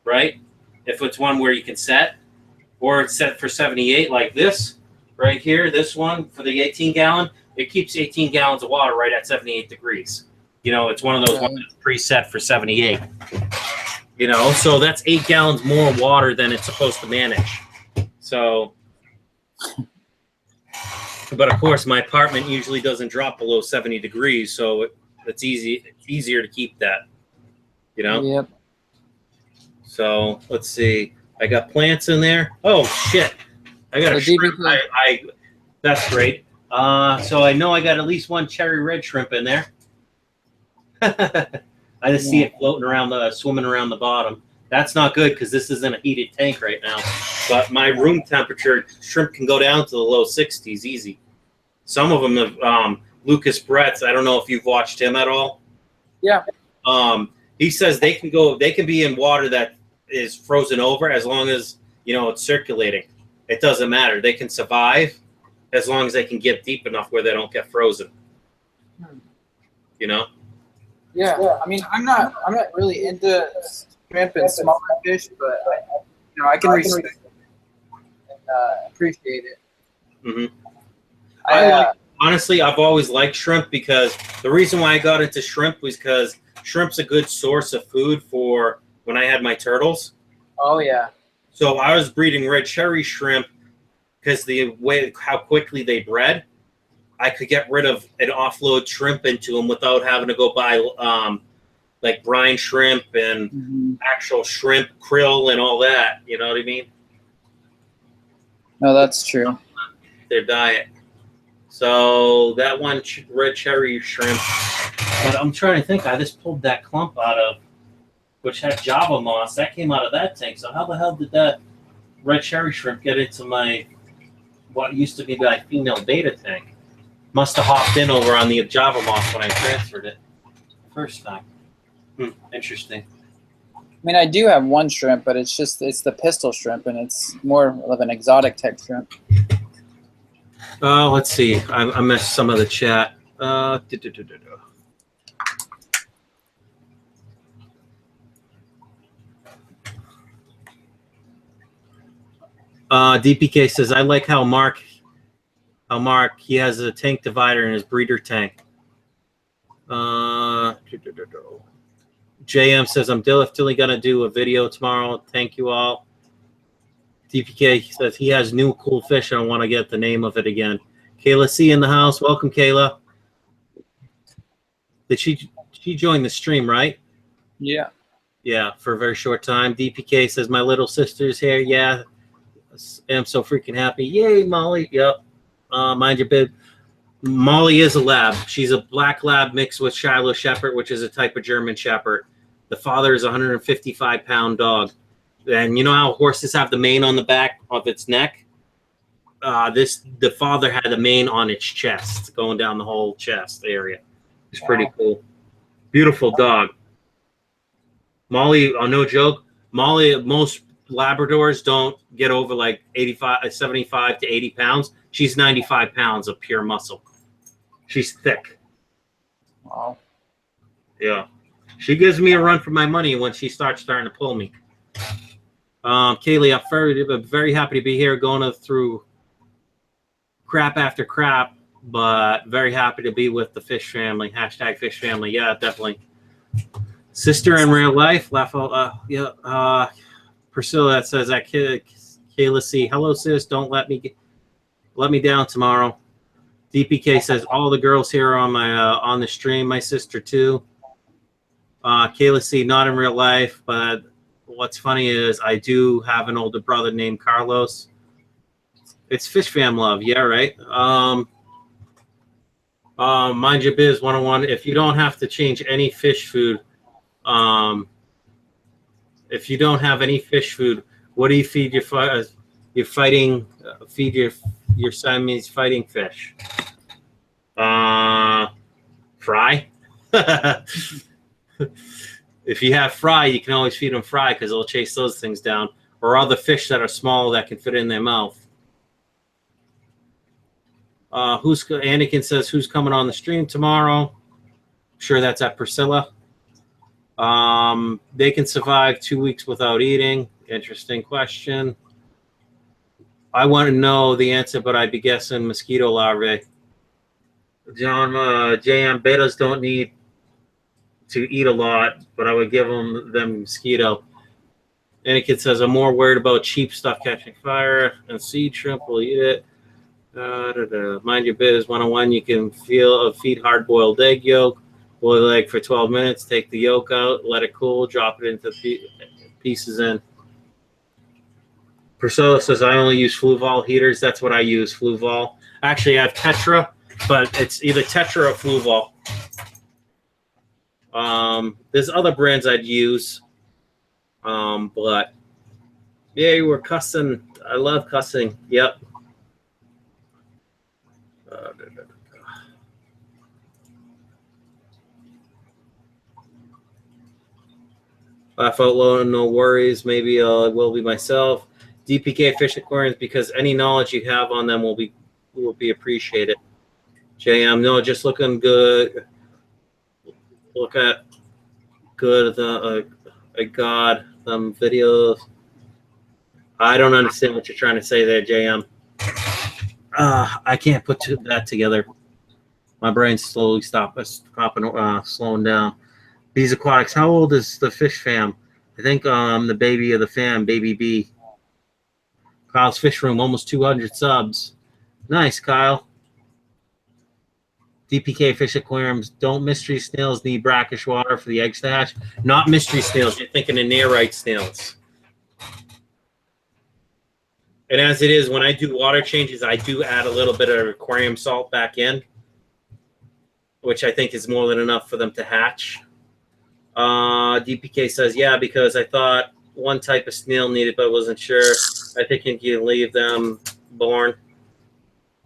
right? If it's one where you can set, or it's set for 78 like this, right here, this one for the 18-gallon, it keeps 18 gallons of water right at 78 degrees. You know, it's one of those ones that's preset for 78. You know, so that's 8 gallons more water than it's supposed to manage. So... But of course, my apartment usually doesn't drop below 70 degrees, so it's easier to keep that, you know? Yep. So let's see. I got plants in there. Oh shit! I got a shrimp. That's great. So I know I got at least one cherry red shrimp in there. I just see it floating around swimming around the bottom. That's not good because this isn't a heated tank right now. But my room temperature, shrimp can go down to the low 60s easy. Some of them have, Lucas Bretz, I don't know if you've watched him at all. Yeah. He says they can be in water that is frozen over as long as, you know, it's circulating. It doesn't matter. They can survive as long as they can get deep enough where they don't get frozen. You know? Yeah. I mean, I'm not really into shrimp and smaller fish, but I can respect and appreciate it. Mm-hmm. Honestly, I've always liked shrimp because the reason why I got into shrimp was because shrimp's a good source of food for when I had my turtles. Oh yeah. So I was breeding red cherry shrimp because the way how quickly they bred, I could get rid of and offload shrimp into them without having to go buy like brine shrimp and actual shrimp krill and all that. You know what I mean? No, that's true. Their diet. So that one red cherry shrimp, but I'm trying to think. I just pulled that clump out of, which had Java moss. That came out of that tank. So how the hell did that red cherry shrimp get into my what used to be my female beta tank? Must have hopped in over on the Java moss when I transferred it first time. Interesting. I mean, I do have one shrimp, but it's the pistol shrimp, and it's more of an exotic type shrimp. Let's see. I missed some of the chat. DPK says, I like how Mark, he has a tank divider in his breeder tank. JM says, I'm definitely going to do a video tomorrow. Thank you all. DPK says he has new cool fish. I don't want to get the name of it again. Kayla C in the house. Welcome, Kayla. Did she join the stream, right? Yeah. Yeah, for a very short time. DPK says, my little sister's here. Yeah, I'm so freaking happy. Yay, Molly. Yep. Mind your bib. Molly is a lab. She's a black lab mixed with Shiloh Shepherd, which is a type of German Shepherd. The father is a 155-pound dog. And you know how horses have the mane on the back of its neck? the father had the mane on its chest, going down the whole chest area. It's pretty cool. Beautiful dog. Molly, no joke. Molly, most Labradors don't get over like 75 to 80 pounds. She's 95 pounds of pure muscle. She's thick. Wow. Yeah. She gives me a run for my money when she starts starting to pull me. Kaylee, I'm very happy to be here going through crap after crap, but very happy to be with the fish family. # fish family. Yeah, definitely. Sister in real life. Laugh out. Priscilla that says that Kayla C. Hello, sis. Don't let me down tomorrow. DPK says all the girls here are on the stream. My sister too. Kayla C. Not in real life, but what's funny is I do have an older brother named Carlos. It's fish fam love. Yeah, right. Mind your biz 101. If you don't have to change any fish food, if you don't have any fish food, what do you feed your your Siamese fighting fish? Fry. If you have fry, you can always feed them fry because they'll chase those things down, or other fish that are small that can fit in their mouth. Anakin says who's coming on the stream tomorrow? I'm sure that's at Priscilla. They can survive 2 weeks without eating. Interesting question. I want to know the answer, but I'd be guessing mosquito larvae. John, JM betas don't need to eat a lot, but I would give them mosquito. Anakin says I'm more worried about cheap stuff catching fire, and seed shrimp will eat it. Mind your biz 101. You can feed hard-boiled egg yolk. Boil the egg for 12 minutes. Take the yolk out. Let it cool. Drop it into pieces in. Priscilla says I only use Fluval heaters. That's what I use, Fluval. Actually, I have Tetra, but it's either Tetra or Fluval. There's other brands I'd use, but yeah, you were cussing. I love cussing. Yep. Laugh out loud, no worries. Maybe I will be myself. DPK Fish Aquariums, because any knowledge you have on them will be appreciated. JM, no, just looking good. Look at good. God, them videos. I don't understand what you're trying to say there, JM. I can't put that together. My brain's slowly slowing down. Bees Aquatics. How old is the fish fam? I think the baby of the fam, Baby B. Kyle's Fish Room, almost 200 subs. Nice, Kyle. DPK Fish Aquariums. Don't mystery snails need brackish water for the eggs to hatch? Not mystery snails. You're thinking of nearite snails. And as it is, when I do water changes, I do add a little bit of aquarium salt back in, which I think is more than enough for them to hatch. DPK says, yeah, because I thought one type of snail needed, but wasn't sure. I think you can leave them born.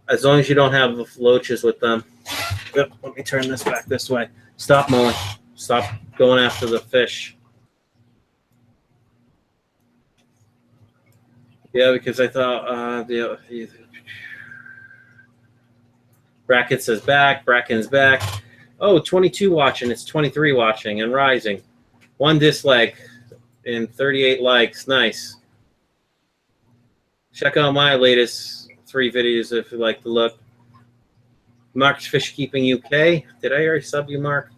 As long as you don't have loaches with them. Yep, let me turn this back this way. Stop mowing. Stop going after the fish. Yeah, because I thought Bracket says back. Brackon's back. Oh, 22 watching. It's 23 watching and rising. 1 dislike and 38 likes. Nice. Check out my latest 3 videos if you like to look. Mark's Fish Keeping UK. Did I already sub you, Mark?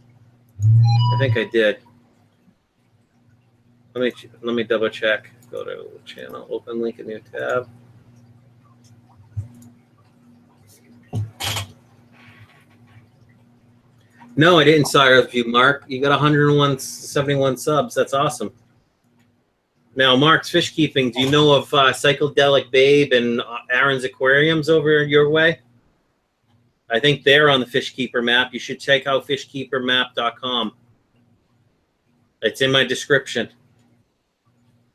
I think I did. Let me double check. Go to channel. Open link, a new tab. No, I didn't sign up with you, Mark. You got 171 subs. That's awesome. Now, Mark's Fish Keeping, do you know of Psychedelic Babe and Errands Aquariums over your way? I think they're on the Fishkeeper map. You should check out fishkeepermap.com. It's in my description.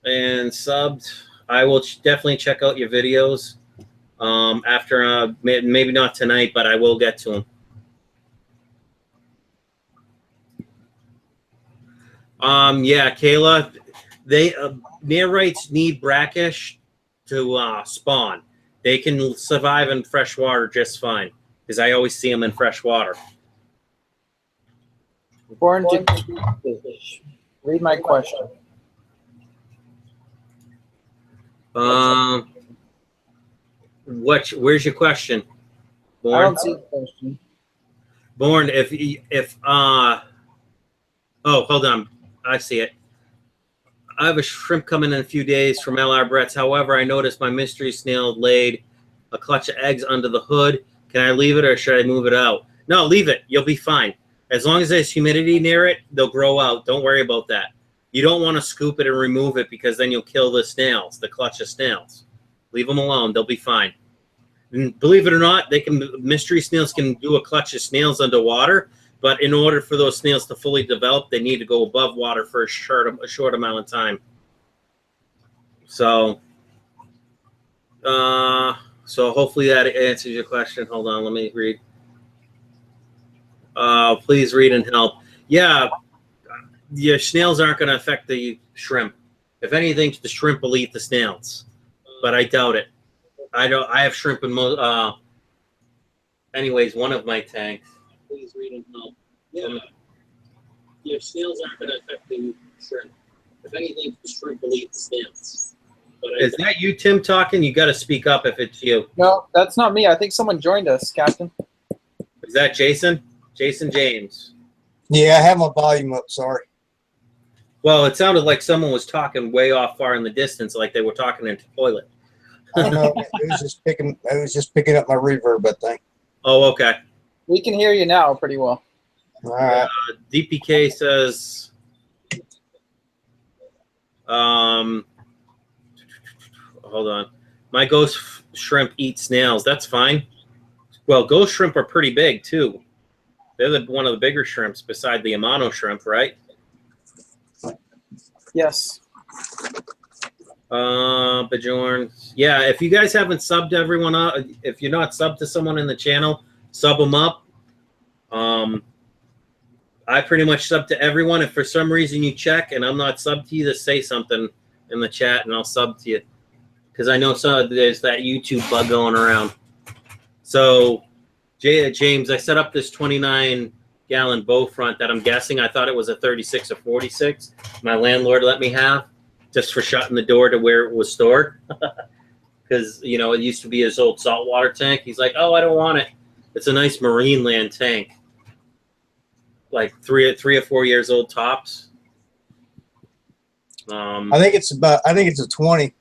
And subbed. I will definitely check out your videos. After maybe not tonight, but I will get to them. Yeah, Kayla, they neorites need brackish to spawn. They can survive in fresh water just fine because I always see them in fresh water. Born to fish. Read my question. Where's your question? Born? I don't see the question. Born, oh, hold on. I see it. I have a shrimp coming in a few days from LR Brett's. However, I noticed my mystery snail laid a clutch of eggs under the hood. Can I leave it or should I move it out? No, leave it. You'll be fine. As long as there's humidity near it, they'll grow out. Don't worry about that. You don't want to scoop it and remove it because then you'll kill the snails, the clutch of snails. Leave them alone. They'll be fine. And believe it or not, mystery snails can do a clutch of snails underwater, but in order for those snails to fully develop, they need to go above water for a short amount of time. So hopefully that answers your question. Hold on, let me read. Please read and help. Yeah, your snails aren't going to affect the shrimp. If anything, the shrimp will eat the snails, but I doubt it. I have shrimp in anyways, one of my tanks. Please read and help. Yeah, your snails aren't going to affect the shrimp. If anything, the shrimp will eat the snails. Is that you, Tim, talking? You got to speak up if it's you. No, that's not me. I think someone joined us, Captain. Is that Jason? Jason James. Yeah, I have my volume up. Sorry. Well, it sounded like someone was talking way off far in the distance, like they were talking into the toilet. I know. It was just picking up my reverb, I think. Oh, okay. We can hear you now pretty well. All right. DPK says, hold on. My ghost shrimp eats snails. That's fine. Well, ghost shrimp are pretty big too. They're one of the bigger shrimps beside the Amano shrimp, right? Yes. Bajorn. Yeah, if you guys haven't subbed everyone up, if you're not subbed to someone in the channel, sub them up. I pretty much sub to everyone. If for some reason you check and I'm not subbed to you, just say something in the chat and I'll sub to you. Because I know there's that YouTube bug going around. So, James, I set up this 29-gallon bow front that I'm guessing I thought it was a 36 or 46. My landlord let me have just for shutting the door to where it was stored. Because, you know, it used to be his old saltwater tank. He's like, oh, I don't want it. It's a nice marine land tank. Like three or 4 years old tops. I think it's a 20.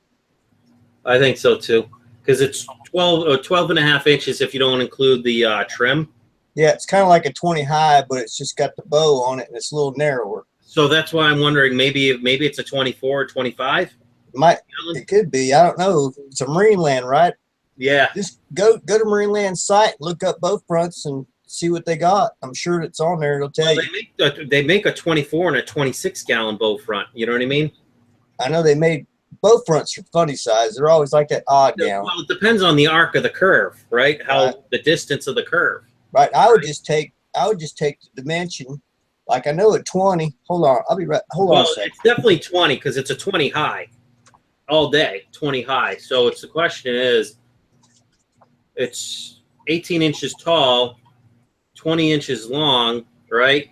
I think so too, because it's 12 and a half inches if you don't include the trim. Yeah, it's kind of like a 20 high, but it's just got the bow on it and it's a little narrower. So that's why I'm wondering maybe it's a 24 or 25. It could be. I don't know. It's a marine land, right? Yeah. Just go to marine land site, look up both fronts and see what they got. I'm sure it's on there. It'll tell you. They make a 24 and a 26-gallon bow front. You know what I mean? I know they made both fronts are funny size. They're always like that odd gallon. Well, it depends on the arc of the curve, right? The distance of the curve. Right. I would just take the dimension. Like I know at 20. Hold on. I'll be right. Hold on a second. It's definitely 20 because it's a 20 high all day, 20 high. So the question is, it's 18 inches tall, 20 inches long, right?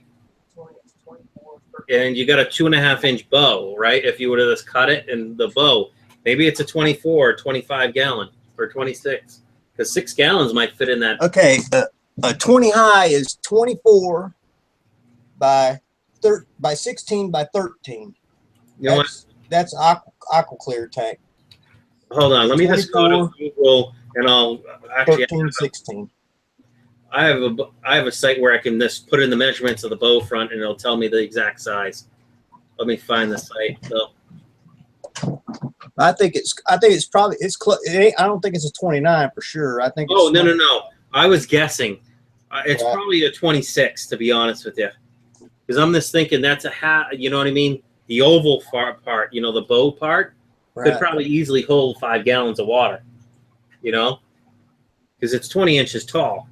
And you got a 2.5-inch bow, right? If you were to just cut it and the bow, maybe it's a 24 or 25 gallon or 26, because 6 gallons might fit in that. Okay, a 20 high is 24 by 16 by 13. You know what? That's aqua clear tank. Hold on, let me just go to Google and I'll actually 13, 16. I have a site where I can just put in the measurements of the bow front and it'll tell me the exact size. Let me find the site. So I think it's probably I don't think it's a 29 for sure. I think. Oh, no. I was guessing. It's probably a 26 to be honest with you, because I'm just thinking that's a hat. You know what I mean? The oval part, the bow part, could probably easily hold 5 gallons of water. You know, because it's 20 inches tall,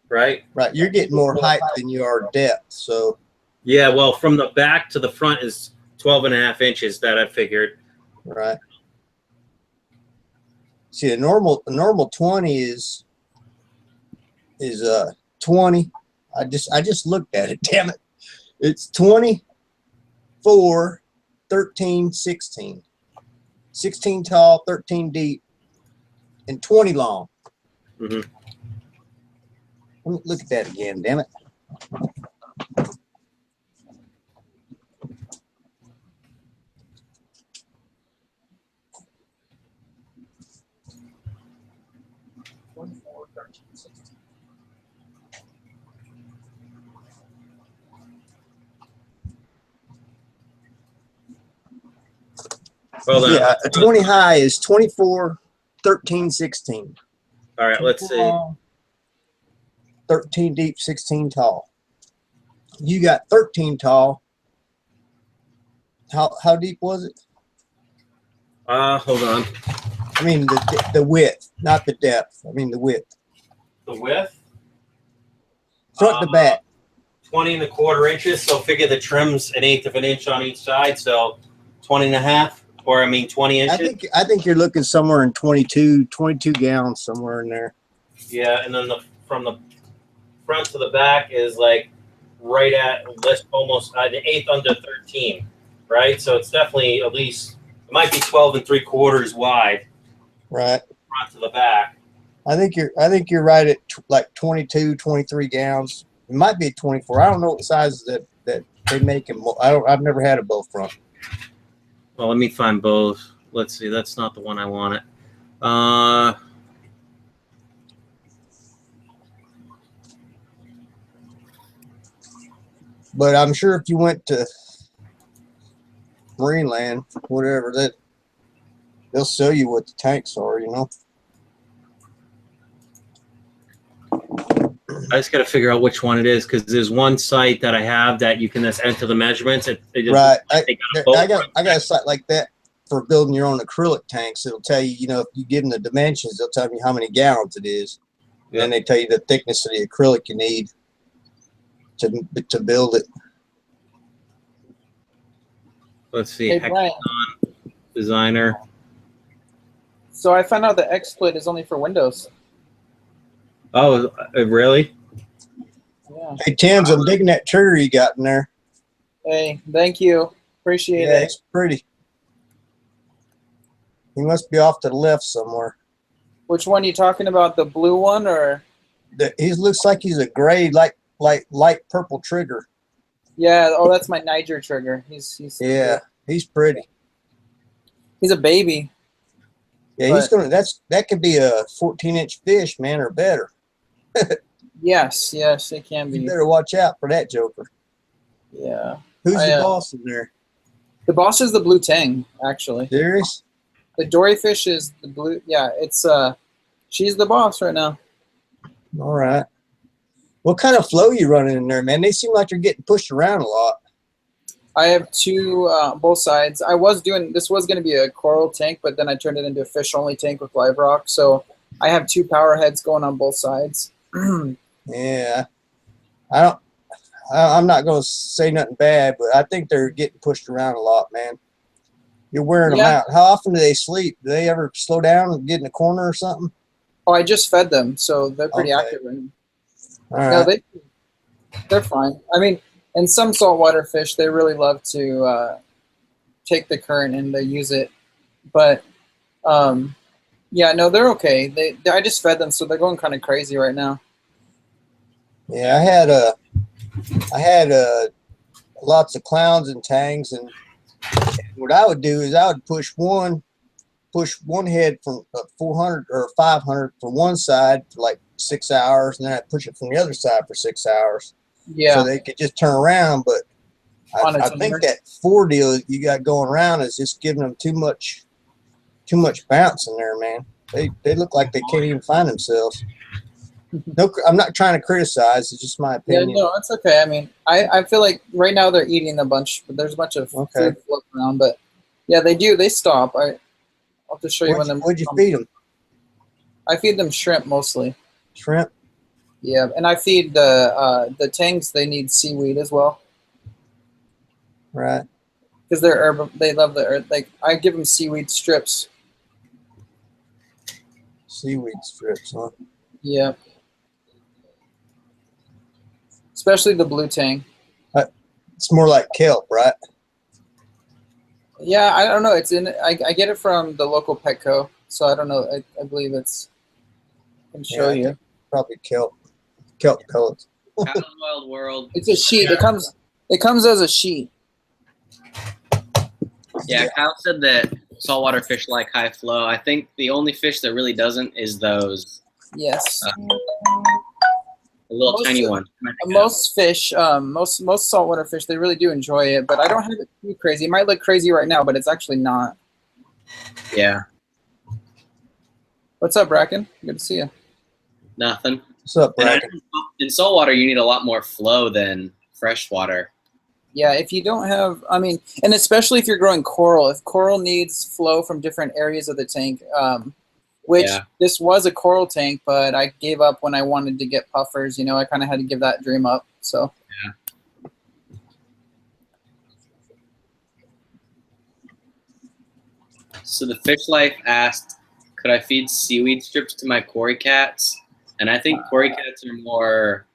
right? Right. You're getting more height than you are depth. So yeah, well, from the back to the front is 12.5 inches that I figured. Right. See, a normal 20 is 20. I just looked at it. Damn it. It's 24, 13, 16. 16 tall, 13 deep, and 20 long. Mm-hmm. Look at that again, damn it. Well, yeah, a 20 high is 24, 13, 16. All right, let's see. 13 deep, 16 tall. You got 13 tall. How deep was it? Hold on. I mean the width, not the depth. I mean the width. The width? Front to back. 20.25 inches. So figure the trim's 1/8 of an inch on each side. So 20.5, or I mean 20 inches. I think you're looking somewhere in 22 gallons, somewhere in there. Yeah, and then from the front to the back is like right at almost an 1/8 under 13, right? So it's definitely at least, it might be 12 3/4 wide. Right. Front to the back. I think you're right at like 22, 23 gallons. It might be 24. I don't know what sizes that they make them. I've never had a bow front. Well, let me find both. Let's see. That's not the one I wanted. But I'm sure if you went to Marineland, whatever, that they'll sell you what the tanks are, you know. I just got to figure out which one it is, because there's one site that I have that you can just enter the measurements. Right. I got a site like that for building your own acrylic tanks. It'll tell you, you know, if you give them the dimensions, they'll tell you how many gallons it is. Yep. And then they tell you the thickness of the acrylic you need to build it. Let's see. Hey, Brian. Designer. So I found out the XSplit is only for Windows. Oh, really? Yeah. Hey, Tim's, I'm digging that trigger you got in there. Hey, thank you. Appreciate Yeah, it. it's pretty. He must be off to the left somewhere. Which one are you talking about? The blue one or? He looks like he's a gray, light purple trigger. Yeah. Oh, that's my Niger trigger. He's Yeah, he's pretty. He's a baby. Yeah, he's gonna. That could be a 14-inch fish, man, or better. Yes, it can be. You better watch out for that joker. Yeah. Who's the boss in there? The boss is the blue tang, actually. Serious? The dory fish is the blue. Yeah, it's she's the boss right now. All right. What kind of flow you running in there, man? They seem like they're getting pushed around a lot. I have two, both sides. This was going to be a coral tank, but then I turned it into a fish-only tank with live rock. So I have two power heads going on both sides. Yeah. I'm not going to say nothing bad, but I think they're getting pushed around a lot, man. You're wearing them out. How often do they sleep? Do they ever slow down and get in a corner or something? Oh, I just fed them, so they're pretty active right now. All right. No, they're fine. I mean, and some saltwater fish, they really love to take the current and they use it. But, yeah, no, they're okay. I just fed them, so they're going kind of crazy right now. Yeah, I had lots of clowns and tangs, and what I would do is I would push one head from 400 or 500 from one side for like 6 hours, and then I'd push it from the other side for 6 hours. Yeah. So they could just turn around, but I think that 4 deal you got going around is just giving them too much bounce in there, man. They look like they can't even find themselves. No, I'm not trying to criticize. It's just my opinion. Yeah, no, it's okay. I mean, I feel like right now they're eating a bunch, but there's a bunch of food floating around. But yeah, they do. They stop. I'll have to show you when them. What'd you feed them? I feed them shrimp mostly. Shrimp? Yeah, and I feed the tanks. They need seaweed as well. Right. Because they're herb. They love the earth. Like I give them seaweed strips. Seaweed strips, huh? Yeah. Especially the blue tang. It's more like kelp, right? Yeah, I don't know. It's in. I get it from the local Petco, so I don't know. I believe it's. I can show Yeah, you. Probably kelp pellets. CylesWildWorld. It's a sheet. It comes as a sheet. Yeah, Kyle said that saltwater fish like high flow. I think the only fish that really doesn't is those Yes. the little Most tiny of- ones. Most fish, most saltwater fish, they really do enjoy it. But I don't have it too crazy. It might look crazy right now, but it's actually not. Yeah, What's up, Bracken? Good to see you. nothing. What's up, And Bracken? in saltwater, you need a lot more flow than freshwater. Yeah, if you don't have, I mean, and especially if you're growing coral, if coral needs flow from different areas of the tank, which Yeah. this was a coral tank, but I gave up when I wanted to get puffers. You know, I kind of had to give that dream up. So. So the Fish Life asked, could I feed seaweed strips to my cory cats? And I think cory cats are more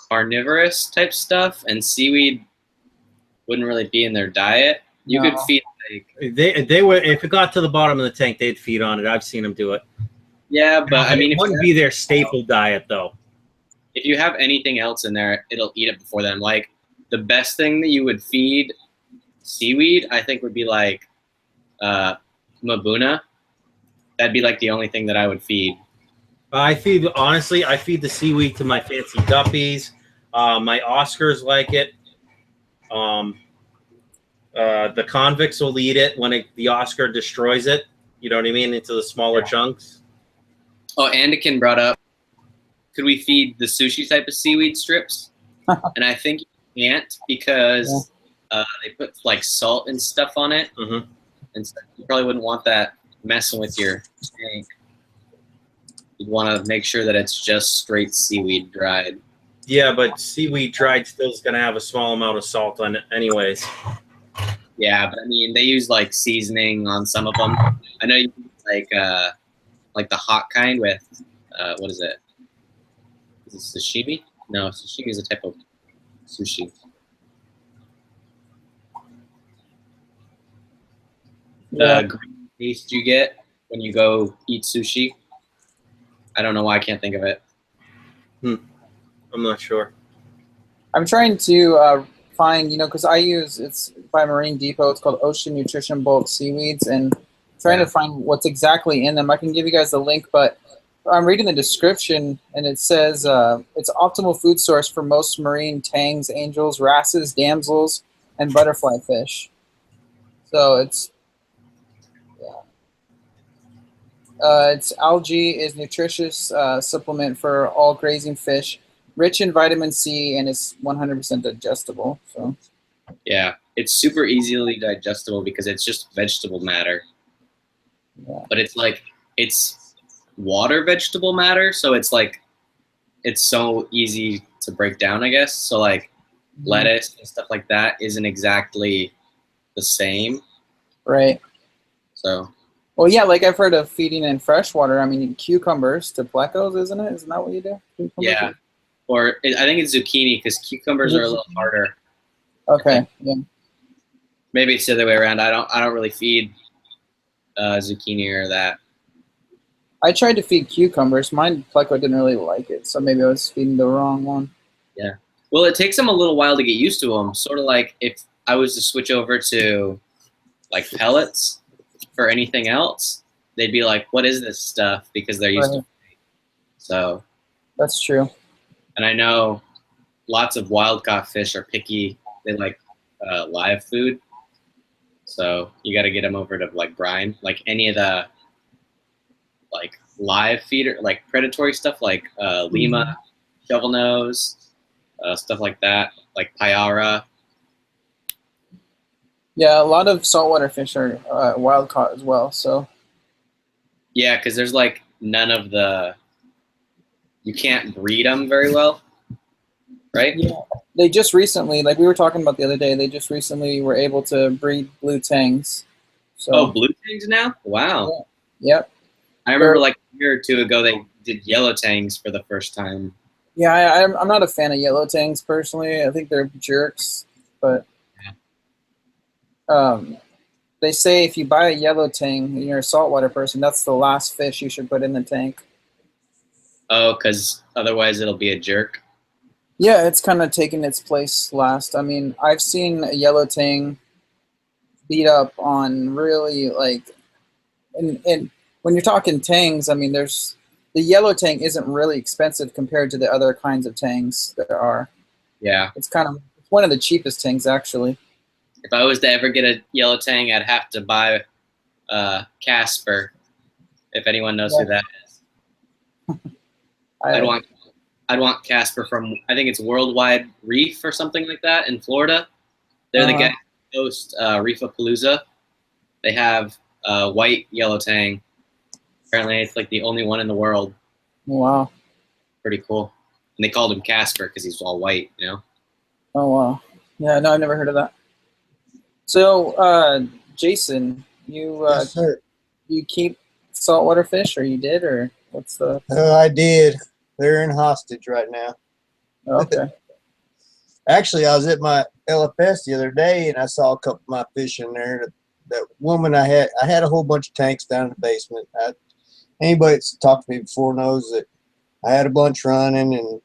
carnivorous type stuff, and seaweed wouldn't really be in their diet. You could No. feed like, They were, if it got to the bottom of the tank, they'd feed on it. I've seen them do it. yeah, but I mean, it if wouldn't be their staple diet though. if you have anything else in there, it'll eat it before them. Like the best thing that you would feed seaweed, I think, would be like Mabuna. That'd be like the only thing that I would feed. I feed the seaweed to my fancy guppies. My Oscars like it. The convicts will eat it when the Oscar destroys it. You know what I mean? Into the smaller chunks. Oh, Andikin brought up, could we feed the sushi type of seaweed strips? And I think you can't because they put like salt and stuff on it. Mm-hmm. And so you probably wouldn't want that messing with your tank. You'd want to make sure that it's just straight seaweed dried. Yeah, but seaweed dried still is going to have a small amount of salt on it anyways. Yeah, but I mean, they use like seasoning on some of them. I know you use like the hot kind with, what is it? Is it sashimi? No, sashimi is a type of sushi. The green paste you get when you go eat sushi. I don't know why I can't think of it. I'm not sure. I'm trying to find, you know, because it's by Marine Depot. It's called Ocean Nutrition Bulk Seaweeds, and trying to find what's exactly in them. I can give you guys the link, but I'm reading the description, and it says it's optimal food source for most marine tangs, angels, wrasses, damsels, and butterfly fish. So it's algae is nutritious supplement for all grazing fish, rich in vitamin C, and is 100% digestible. So Yeah, it's super easily digestible because it's just vegetable matter. yeah. But it's water vegetable matter, so it's so easy to break down, I guess. So like lettuce and stuff like that isn't exactly the same. Right. So Well, yeah, like I've heard of feeding in freshwater. I mean, cucumbers to plecos, isn't it? Isn't that what you do? Cucumbers? yeah, or I think it's zucchini because cucumbers are a little harder. Okay. Yeah. Maybe it's the other way around. I don't really feed zucchini or that. I tried to feed cucumbers. Mine pleco didn't really like it, so maybe I was feeding the wrong one. Yeah. Well, it takes them a little while to get used to them. Sort of like if I was to switch over to like pellets for anything else, they'd be like, "What is this stuff?" Because they're used to it. So That's true. and I know lots of wild caught fish are picky. They like live food. So you got to get them over to like brine, like any of the like live feeder, like predatory stuff, like lima, shovel nose, stuff like that, like payara. Yeah, a lot of saltwater fish are wild caught as well. So Yeah, because there's like none of the, you can't breed them very well, right? Yeah, they just recently, like we were talking about the other day, they just recently were able to breed blue tangs. So, Oh, blue tangs now? Wow. Yeah. Yep. I remember like a year or two ago they did yellow tangs for the first time. Yeah, I'm not a fan of yellow tangs personally. I think they're jerks, but they say if you buy a yellow tang and you're a saltwater person, that's the last fish you should put in the tank. Oh, because otherwise it'll be a jerk. Yeah, it's kind of taking its place last. I mean, I've seen a yellow tang beat up on really like, and when you're talking tangs, I mean, the yellow tang isn't really expensive compared to the other kinds of tangs there are. Yeah. It's one of the cheapest tangs actually. If I was to ever get a yellow tang, I'd have to buy Casper, if anyone knows who that is. I'd want Casper from, I think it's Worldwide Reef or something like that in Florida. They're the guys who host Reefapalooza. They have white yellow tang. Apparently it's like the only one in the world. Wow. Pretty cool. And they called him Casper because he's all white, you know? Oh, wow. Yeah, no, I've never heard of that. So, Jason, Yes, sir. you keep saltwater fish, or you did, or what's the... I did. They're in hostage right now. Okay. Actually, I was at my LFS the other day, and I saw a couple of my fish in there. That woman I had a whole bunch of tanks down in the basement. Anybody that's talked to me before knows that I had a bunch running, and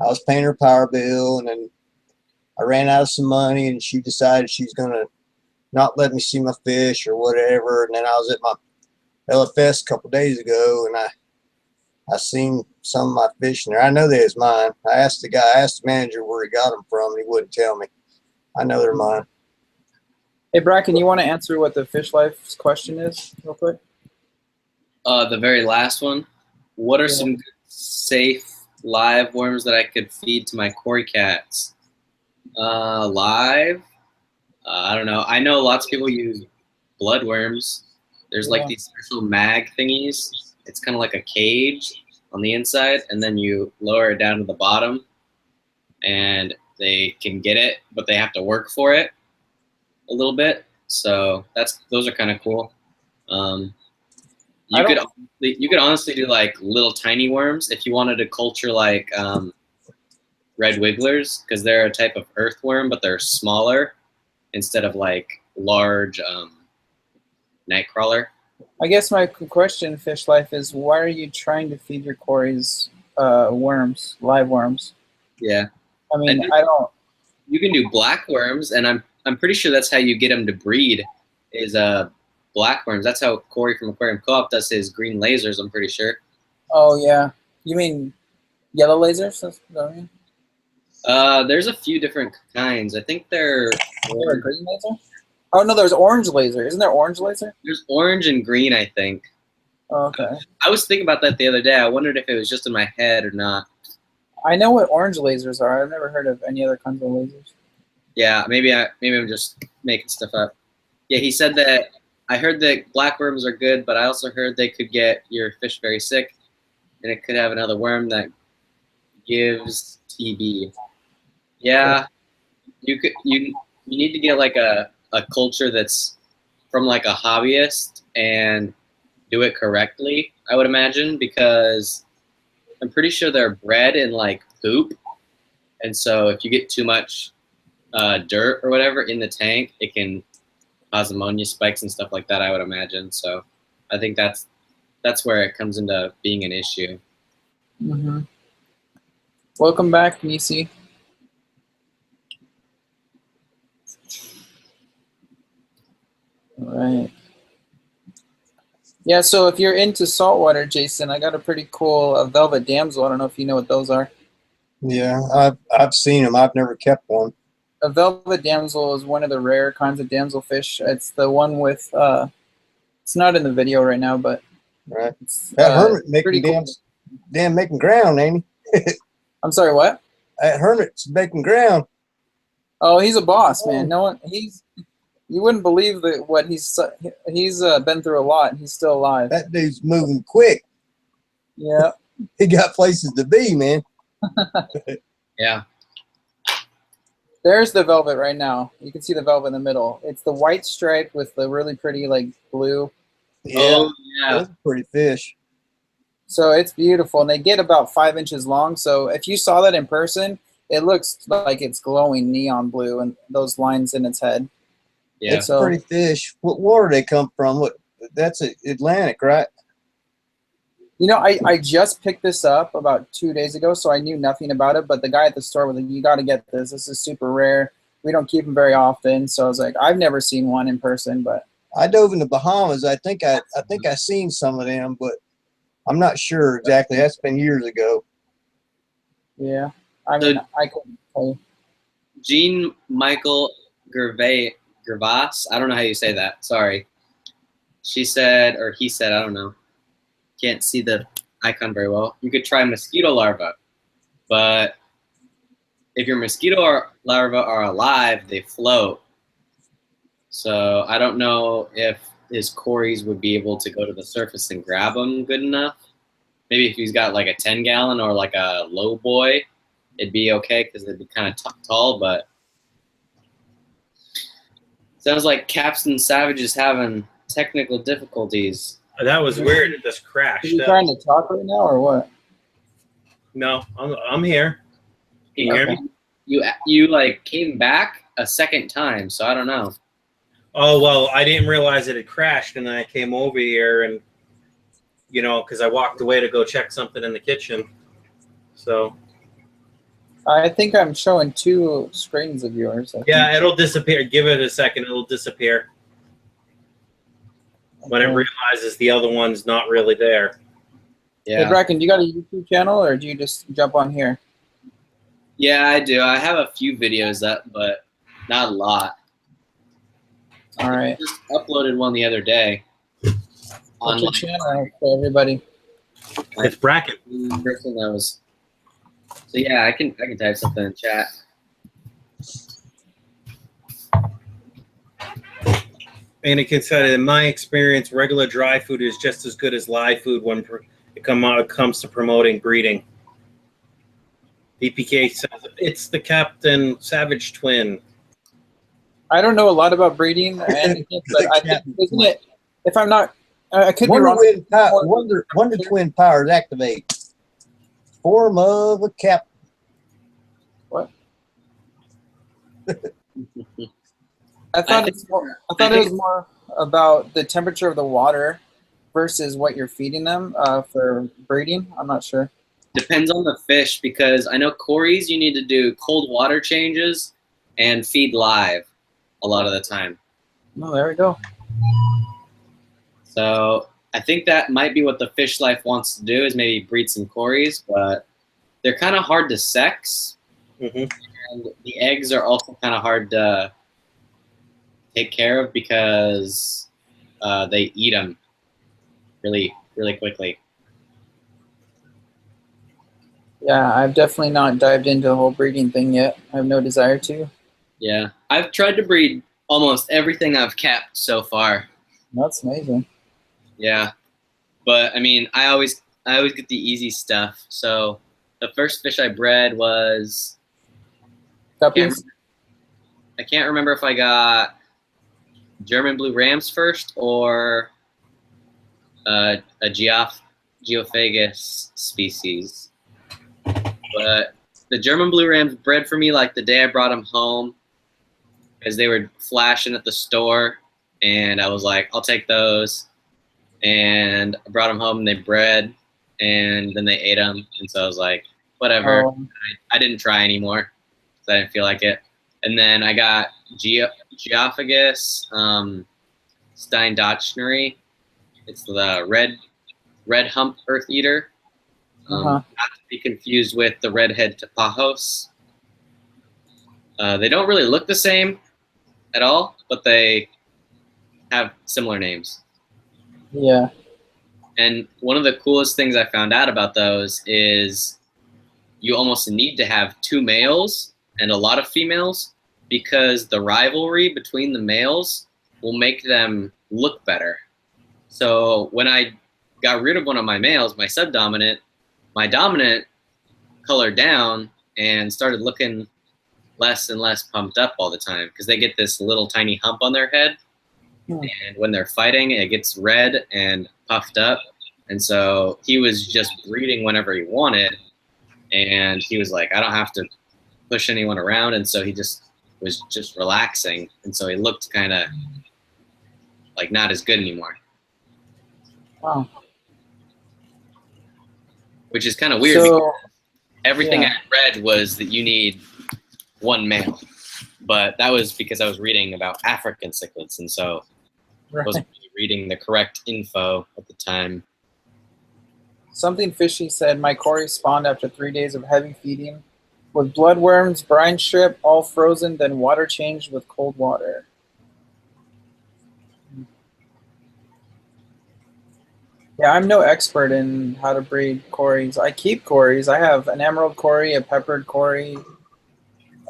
I was paying her power bill, and then I ran out of some money, and she decided she's going to not let me see my fish or whatever. And then I was at my LFS a couple days ago, and I seen some of my fish in there. I know they was mine. I asked the manager where he got them from, and he wouldn't tell me. I know they're mine. Hey, Brackon, you want to answer what the fish life question is real quick? The very last one. What are some good, safe live worms that I could feed to my koi cats? Live? I don't know. I know lots of people use bloodworms. There's like these special mag thingies. It's kind of like a cage on the inside, and then you lower it down to the bottom, and they can get it, but they have to work for it a little bit. So those are kind of cool. You could honestly do like little tiny worms if you wanted to culture like red wigglers, because they're a type of earthworm, but they're smaller instead of like large nightcrawler. I guess my question, Fish Life, is why are you trying to feed your quarries worms, live worms? Yeah. I mean, I don't... You can do black worms, and I'm pretty sure that's how you get them to breed, is black worms. That's how Corey from Aquarium Co-op does his green lasers, I'm pretty sure. Oh, yeah. You mean yellow lasers? That's what I mean? There's a few different kinds. I think they're... a green laser? Oh, no, there's orange laser. Isn't there orange laser? There's orange and green, I think. Oh, okay. I was thinking about that the other day. I wondered if it was just in my head or not. I know what orange lasers are. I've never heard of any other kinds of lasers. Yeah, maybe I'm just making stuff up. Yeah, he said that I heard that black worms are good, but I also heard they could get your fish very sick, and it could have another worm that gives TB. Yeah, you need to get like a culture that's from like a hobbyist and do it correctly, I would imagine, because I'm pretty sure they're bred in like poop, and so if you get too much dirt or whatever in the tank, it can cause ammonia spikes and stuff like that, I would imagine. So I think that's where it comes into being an issue. Mm-hmm. Welcome back, Nisi. All right. Yeah, so if you're into saltwater, Jason, I got a pretty cool velvet damsel. I don't know if you know what those are. Yeah, I've seen them. I've never kept one. A velvet damsel is one of the rare kinds of damselfish. It's the one with, it's not in the video right now, but right. It's, that hermit making cool. making ground, ain't he? I'm sorry, what? That hermit's making ground. Oh, he's a boss, man. No one, you wouldn't believe that what he's been through a lot, and he's still alive. That dude's moving quick. Yeah. He got places to be, man. Yeah. There's the velvet right now. You can see the velvet in the middle. It's the white stripe with the really pretty like blue. Yeah, Oh, yeah. that's a pretty fish. So it's beautiful, and they get about 5 inches long. So if you saw that in person, it looks like it's glowing neon blue and those lines in its head. Yeah. It's a pretty fish. What water they come from? What? That's Atlantic, right? You know, I just picked this up about 2 days ago, so I knew nothing about it. But the guy at the store was like, "You got to get this. This is super rare. We don't keep them very often." So I was like, "I've never seen one in person, but." I dove in the Bahamas. I think I seen some of them, but I'm not sure exactly. That's been years ago. Yeah, I mean, I couldn't tell you. Jean Michael Gervais, I don't know how you say that. Sorry. She said, or he said, I don't know. Can't see the icon very well. You could try mosquito larvae, but if your mosquito larvae are alive, they float. So I don't know if his Corys would be able to go to the surface and grab them good enough. Maybe if he's got like a 10-gallon or like a low boy, it'd be okay because it'd be kind of tall, but sounds like Captain Savage is having technical difficulties. That was weird. It just crashed. Are you trying to talk right now or what? No, I'm here. Can you hear me? You like came back a second time, so I don't know. Oh, well, I didn't realize it had crashed, and then I came over here and, you know, because I walked away to go check something in the kitchen. So. I think I'm showing 2 screens of yours. Yeah, it'll disappear. Give it a second. It'll disappear. When it realizes the other one's not really there. Yeah. Hey, Brackon, do you got a YouTube channel, or do you just jump on here? Yeah, I do. I have a few videos up, but not a lot. All right. I just uploaded one the other day. What's your channel for everybody? It's Brackon. Person knows. So yeah, I can type something in chat. Anakin said, in my experience, regular dry food is just as good as live food when it comes to promoting breeding. DPK says, it's the Captain Savage twin. I don't know a lot about breeding, but I think, isn't it? If I'm not, I could be wrong. Wonder twin powers activate. Form of a cap. What? I thought it was more about the temperature of the water versus what you're feeding them for breeding. I'm not sure. Depends on the fish, because I know Corys you need to do cold water changes and feed live a lot of the time. Oh, there we go. So I think that might be what the fish life wants to do, is maybe breed some Corys, but they're kind of hard to sex. And the eggs are also kind of hard to take care of because they eat them really, really quickly. Yeah, I've definitely not dived into the whole breeding thing yet. I have no desire to. Yeah, I've tried to breed almost everything I've kept so far. That's amazing. Yeah, but I mean, I always get the easy stuff. So the first fish I bred was Guppies? I can't remember if I got German blue rams first or a Geophagus species. But the German blue rams bred for me like the day I brought them home, because they were flashing at the store, and I was like, I'll take those. And I brought them home and they bred, and then they ate them. And so I was like, whatever. I didn't try anymore because I didn't feel like it. And then I got Geophagus Steindochnery. It's the red hump earth eater. Not to be confused with the redhead Tapajos. They don't really look the same at all, but they have similar names. Yeah. And one of the coolest things I found out about those is you almost need to have 2 males and a lot of females, because the rivalry between the males will make them look better. So when I got rid of one of my males, my subdominant. My dominant colored down and started looking less and less pumped up all the time because they get this little tiny hump on their head. And when they're fighting, it gets red and puffed up. And so he was just breeding whenever he wanted. And he was like, I don't have to push anyone around. And so he just was just relaxing. And so he looked kind of like not as good anymore. Wow. Which is kind of weird. So, everything yeah. I read was that you need one male. But that was because I was reading about African cichlids. And so I wasn't really reading the correct info at the time. Something fishy said, my Cory spawned after 3 days of heavy feeding with bloodworms, brine strip, all frozen, then water changed with cold water. Yeah, I'm no expert in how to breed Corys. I keep Corys. I have an emerald Cory, a peppered Cory,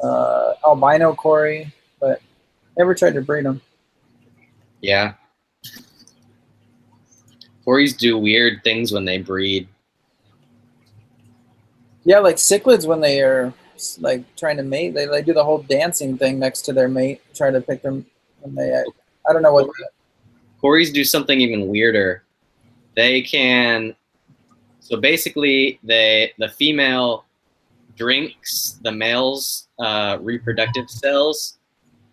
albino Cory, but never tried to breed them. Yeah. Corys do weird things when they breed. Yeah, like cichlids when they are like trying to mate, they do the whole dancing thing next to their mate, try to pick them when they. I don't know what. Corys do something even weirder. They can. So basically, the female drinks the male's reproductive cells,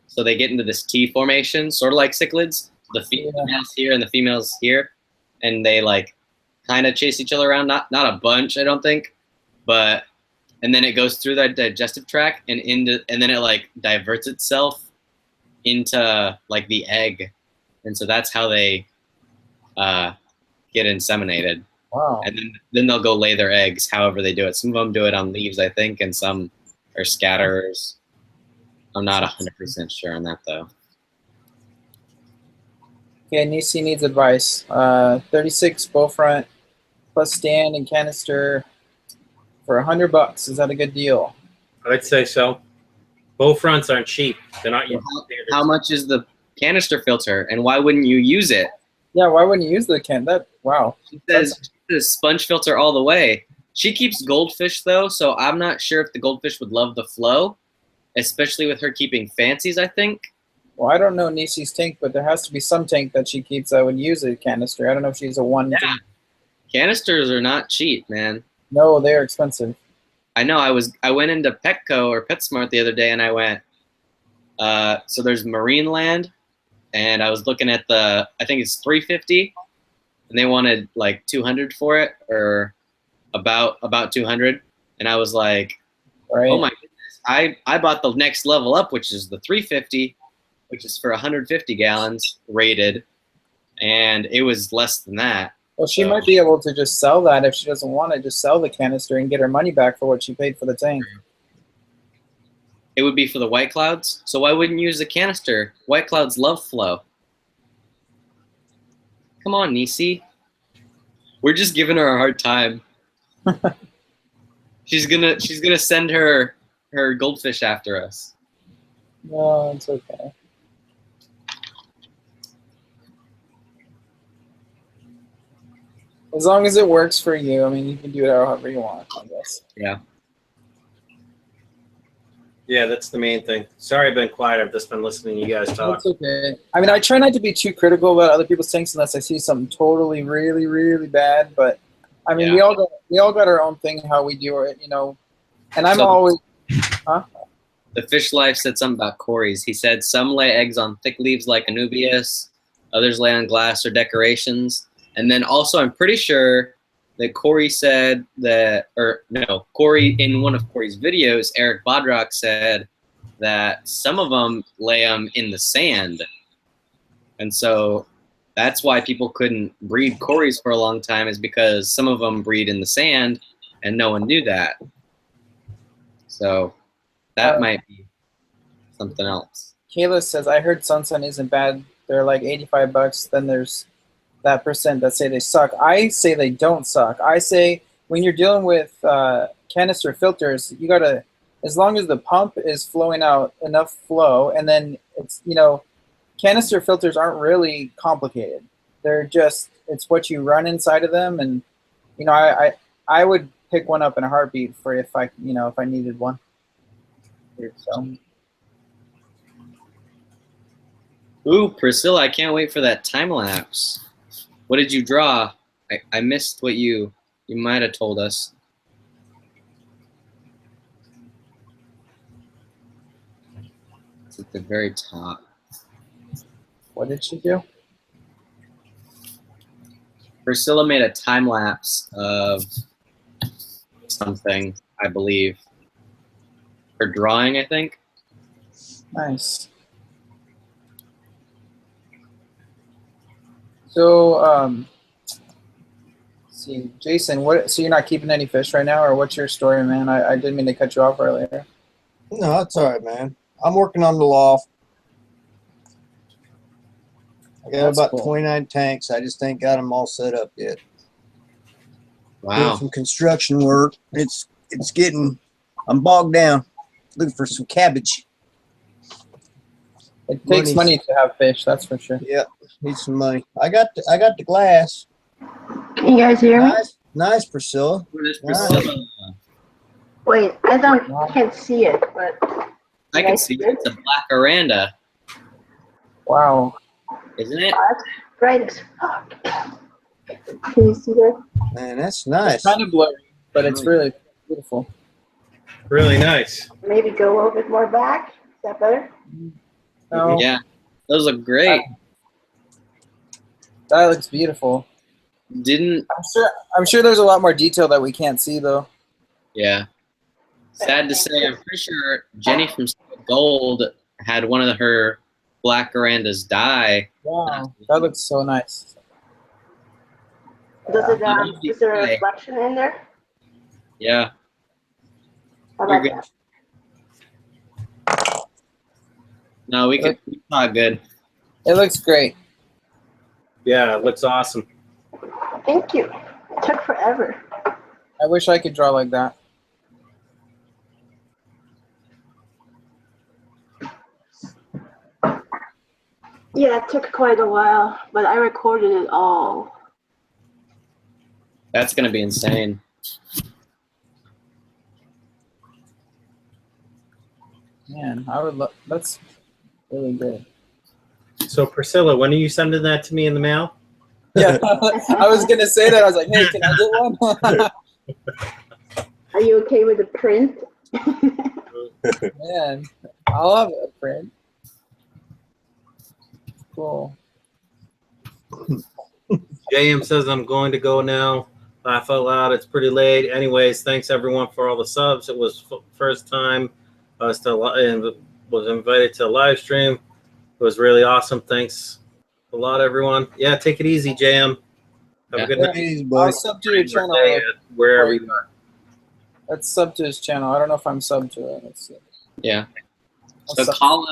so they get into this T formation, sort of like cichlids. The females here and the females here, and they like kind of chase each other around. Not a bunch, I don't think, but and then it goes through that digestive tract and then it like diverts itself into like the egg, and so that's how they get inseminated. Wow. And then they'll go lay their eggs. However they do it. Some of them do it on leaves, I think, and some are scatterers. I'm not 100% sure on that though. Okay, Nisi needs advice. 36 bow front plus stand and canister for $100. Is that a good deal? I'd say so. Bow fronts aren't cheap. They're not. How much is the canister filter, and why wouldn't you use it? Yeah, why wouldn't you use the can? Wow. She says sponge filter all the way. She keeps goldfish though, so I'm not sure if the goldfish would love the flow, especially with her keeping fancies, I think. Well, I don't know Nisi's tank, but there has to be some tank that she keeps that would use a canister. I don't know if she's a one. Yeah. Canisters are not cheap, man. No, they're expensive. I know. I went into Petco or PetSmart the other day, and I went. So there's Marineland, and I was looking at I think it's $350, and they wanted like $200 for it, or about $200, and I was like, right. Oh my goodness! I bought the next level up, which is the $350, which is for 150 gallons rated, and it was less than that. Well, she might be able to just sell that if she doesn't want to. Just sell the canister and get her money back for what she paid for the tank. It would be for the white clouds. So why wouldn't you use the canister? White clouds love flow. Come on, Nisi. We're just giving her a hard time. She's gonna send her goldfish after us. No, it's okay. As long as it works for you, I mean, you can do it however you want, I guess. Yeah. Yeah, that's the main thing. Sorry I've been quiet. I've just been listening to you guys talk. It's okay. I mean, I try not to be too critical about other people's tanks unless I see something totally, really, really bad. But I mean, we all got our own thing how we do it, you know. And I'm always, huh? The Fish Life said something about Corys. He said some lay eggs on thick leaves like Anubias, others lay on glass or decorations. And then also, I'm pretty sure that Cory said that, or no, Cory, in one of Cory's videos, Eric Bodrock said that some of them lay them in the sand. And so that's why people couldn't breed Corys for a long time, is because some of them breed in the sand and no one knew that. So that might be something else. Kayla says, I heard Sunsun isn't bad. They're like $85. Then there's that percent that say they suck. I say they don't suck. I say when you're dealing with canister filters, you gotta, as long as the pump is flowing out enough flow, and then it's, you know, canister filters aren't really complicated. They're just it's what you run inside of them, and you know, I would pick one up in a heartbeat for if I needed one. So. Ooh, Priscilla, I can't wait for that time lapse. What did you draw? I missed what you might have told us. It's at the very top. What did she do? Priscilla made a time lapse of something, I believe. Her drawing, I think. Nice. So, let's see, Jason, so you're not keeping any fish right now, or what's your story, man? I didn't mean to cut you off earlier. No, it's all right, man. I'm working on the loft. I got That's about cool. 29 tanks. I just ain't got them all set up yet. Doing Wow. some construction work. It's getting. I'm bogged down. Looking for some cabbage. It takes money to have fish, that's for sure. Yep, need some money. I got the glass. Can you guys hear me? Nice, Priscilla. Priscilla. Wait, can't see it, but I can see it. It's a black yraheta, Wow. isn't it? that's bright as fuck. Can you see that? Man, that's nice. It's kind of blurry, but it's really beautiful. Really nice. Maybe go a little bit more back. Is that better? No, Yeah, those look great. that looks beautiful. Didn't? I'm sure there's a lot more detail that we can't see though. Yeah. Sad to say, I'm pretty sure Jenny from Gold had one of her black yrahetas die. Wow, that looks so nice. Does it, is there a Okay. reflection in there? Yeah. How You're about good. that? No, we could. It's not good. It looks great. Yeah, it looks awesome. Thank you. It took forever. I wish I could draw like that. Yeah, it took quite a while, but I recorded it all. That's gonna be insane. Man, I would love. That's really good. So Priscilla, when are you sending that to me in the mail? Yeah, I was gonna say that. I was like, hey, can I get one? Are you okay with the print? Man, I'll have a print. Cool. JM says I'm going to go now. Laugh out loud. It's pretty late. Anyways, thanks everyone for all the subs. It was first time I was invited to a live stream. It was really awesome. Thanks a lot, everyone. Yeah, take it easy, JM. Have a good night. Easy, I'll buddy. sub to your channel. Wherever you are. Let's sub to his channel. I don't know if I'm sub to it. Let's see. Yeah. I'll So sub.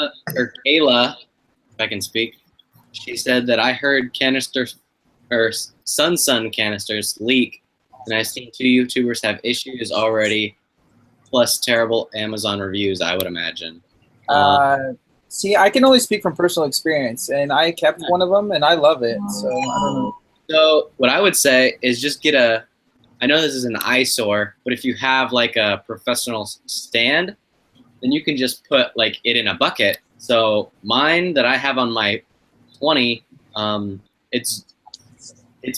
Kayla, if I can speak, she said that I heard canisters or sun canisters leak, and I've seen 2 YouTubers have issues already, plus terrible Amazon reviews, I would imagine. See, I can only speak from personal experience, and I kept one of them, and I love it. So I don't know. So what I would say is just get I know this is an eyesore, but if you have like a professional stand, then you can just put like it in a bucket. So mine that I have on my 20, it's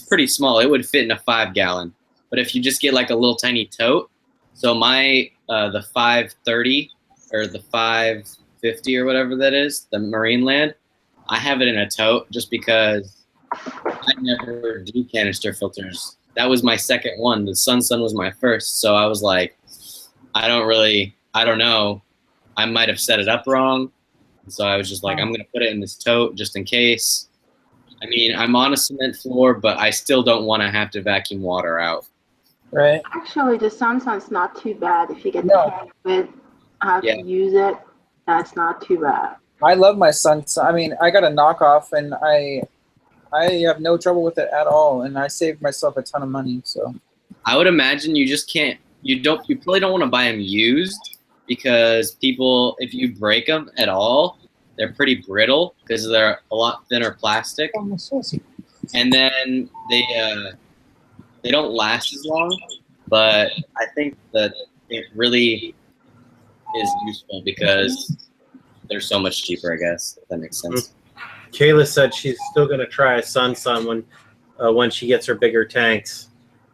pretty small. It would fit in a 5-gallon. But if you just get like a little tiny tote, so my the 530 or the 550 or whatever that is, the Marine Land, I have it in a tote just because I never do canister filters. That was my second one. The Sun was my first. So I was like, I don't know. I might have set it up wrong. So I was just like, I'm going to put it in this tote just in case. I mean, I'm on a cement floor, but I still don't want to have to vacuum water out. Right. Actually, the Samsung's not too bad if you get No. the hang of it, how to use it. That's not too bad. I love my Sun. I mean, I got a knockoff, and I have no trouble with it at all, and I saved myself a ton of money. So I would imagine you just can't. You probably don't want to buy them used because people, if you break them at all, they're pretty brittle because they're a lot thinner plastic. and then they don't last as long. But I think that it really is useful because they're so much cheaper, I guess, if that makes sense. Kayla said she's still going to try a sun when she gets her bigger tanks.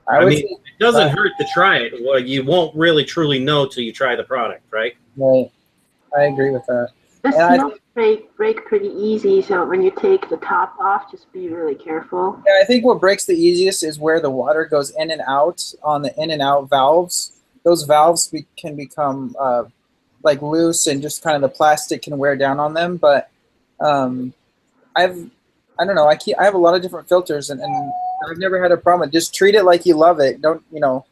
I mean, it doesn't hurt to try it. Well, you won't really truly know till you try the product, right? Right. I agree with that. The seals break pretty easy, so when you take the top off, just be really careful. Yeah, I think what breaks the easiest is where the water goes in and out on the in and out valves. Those valves can become like loose, and just kind of the plastic can wear down on them. But I don't know. I have a lot of different filters, and I've never had a problem. Just treat it like you love it. Don't, you know,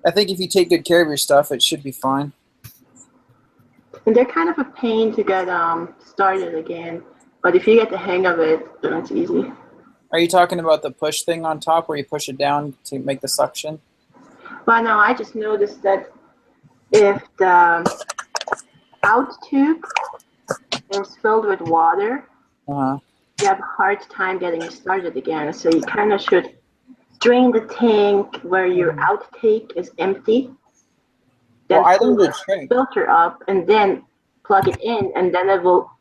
I think if you take good care of your stuff, it should be fine. And they're kind of a pain to get started again, but if you get the hang of it, then it's easy. Are you talking about the push thing on top where you push it down to make the suction? Well, no, I just noticed that if the out tube is filled with water, you have a hard time getting it started again. So you kind of should drain the tank where your outtake is empty. Then I learned the trick. Filter up and then plug it in, and then it will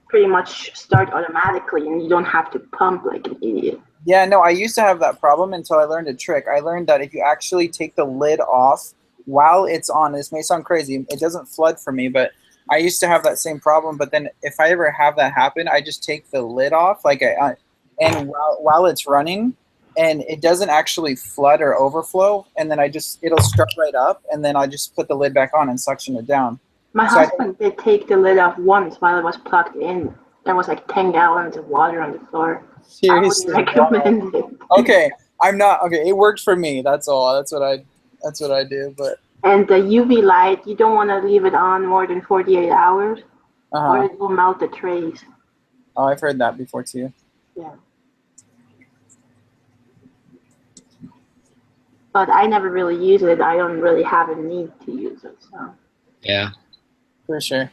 pretty much start automatically, and you don't have to pump like an idiot. Yeah, no, I used to have that problem until I learned a trick. I learned that if you actually take the lid off while it's on, this may sound crazy, it doesn't flood for me, but I used to have that same problem. But then if I ever have that happen, I just take the lid off, and while it's running, and it doesn't actually flood or overflow, and then it'll start right up, and then I just put the lid back on and suction it down. My husband did take the lid off once while it was plugged in. There was like 10 gallons of water on the floor. Seriously? I would recommend it. Okay, it worked for me. That's all. That's what I do. But and the UV light, you don't want to leave it on more than 48 hours, or it will melt the trays. Oh, I've heard that before too. Yeah. But I never really use it. I don't really have a need to use it. So. Yeah. For sure.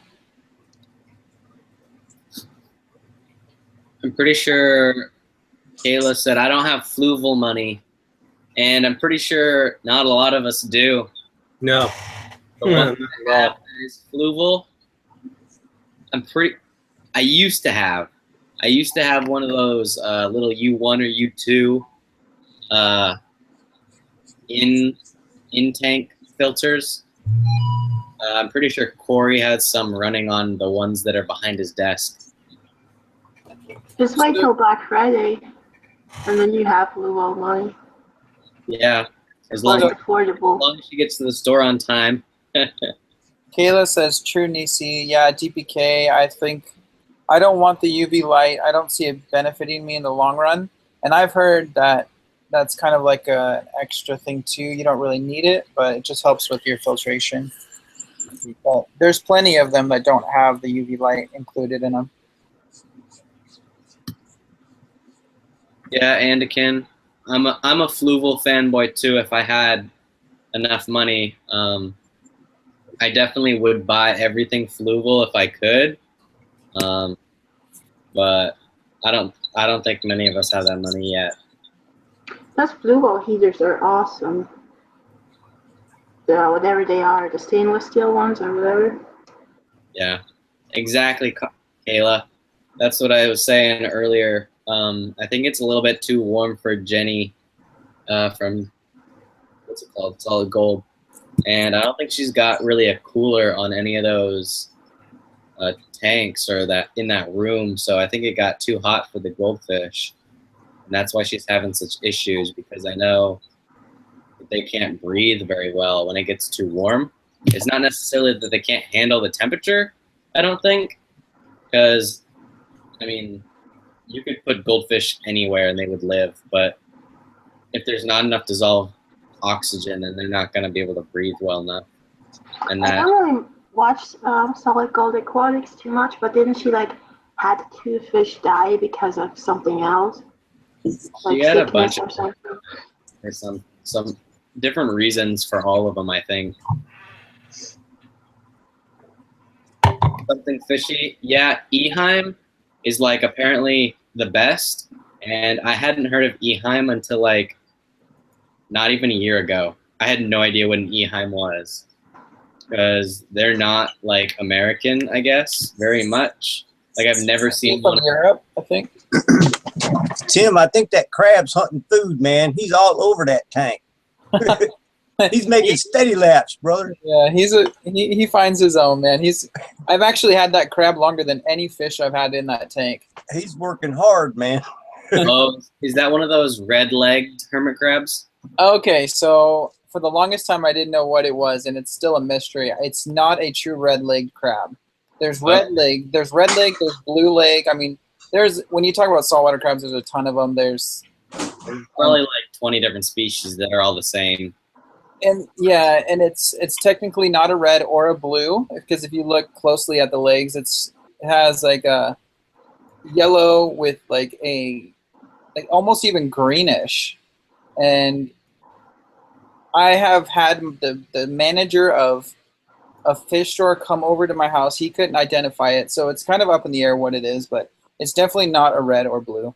I'm pretty sure Kayla said, I don't have fluval money. And I'm pretty sure not a lot of us do. No. The one thing I have is fluval. I used to have one of those little U1 or U2 in tank filters. I'm pretty sure Corey has some running on the ones that are behind his desk. Just wait till Black Friday, and then you have fluval money. Yeah, as long as she gets to the store on time. Kayla says, true, Nisi. Yeah, DPK, I don't want the UV light. I don't see it benefiting me in the long run. And I've heard that that's kind of like an extra thing too. You don't really need it, but it just helps with your filtration. But there's plenty of them that don't have the UV light included in them. Yeah, Andikin. I'm a fluval fanboy too. If I had enough money, I definitely would buy everything fluval if I could. But I don't think many of us have that money yet. Those fluval heaters are awesome. Whatever they are, the stainless steel ones or whatever. Yeah, exactly, Kayla. That's what I was saying earlier. I think it's a little bit too warm for Jenny from, what's it called, Solid Gold. And I don't think she's got really a cooler on any of those tanks or in that room. So I think it got too hot for the goldfish. And that's why she's having such issues, because I know that they can't breathe very well when it gets too warm. It's not necessarily that they can't handle the temperature, I don't think, because, I mean, you could put goldfish anywhere and they would live, but if there's not enough dissolved oxygen, then they're not going to be able to breathe well enough. And I don't really watch Solid Gold Aquatics too much, but didn't she had 2 fish die because of something else? She had a bunch of there's some different reasons for all of them, I think. Something fishy. Yeah, Eheim is apparently the best, And I hadn't heard of Eheim until like not even a year ago. I had no idea what an Eheim was because they're not like American, I guess, very much. Like I've never seen From one. Europe, I think. Tim, I think that crab's hunting food, man. He's all over that tank. He's making steady laps, brother. Yeah, he finds his own, man. I've actually had that crab longer than any fish I've had in that tank. He's working hard, man. Oh, is that one of those red-legged hermit crabs? Okay, so for the longest time I didn't know what it was, and it's still a mystery. It's not a true red-legged crab. There's red leg, there's blue leg. I mean, when you talk about saltwater crabs, there's a ton of them. There's probably like 20 different species that are all the same. And yeah, and it's technically not a red or a blue, because if you look closely at the legs, it has like a yellow with like almost even greenish. And I have had the manager of a fish store come over to my house. He couldn't identify it, so it's kind of up in the air what it is, but it's definitely not a red or blue.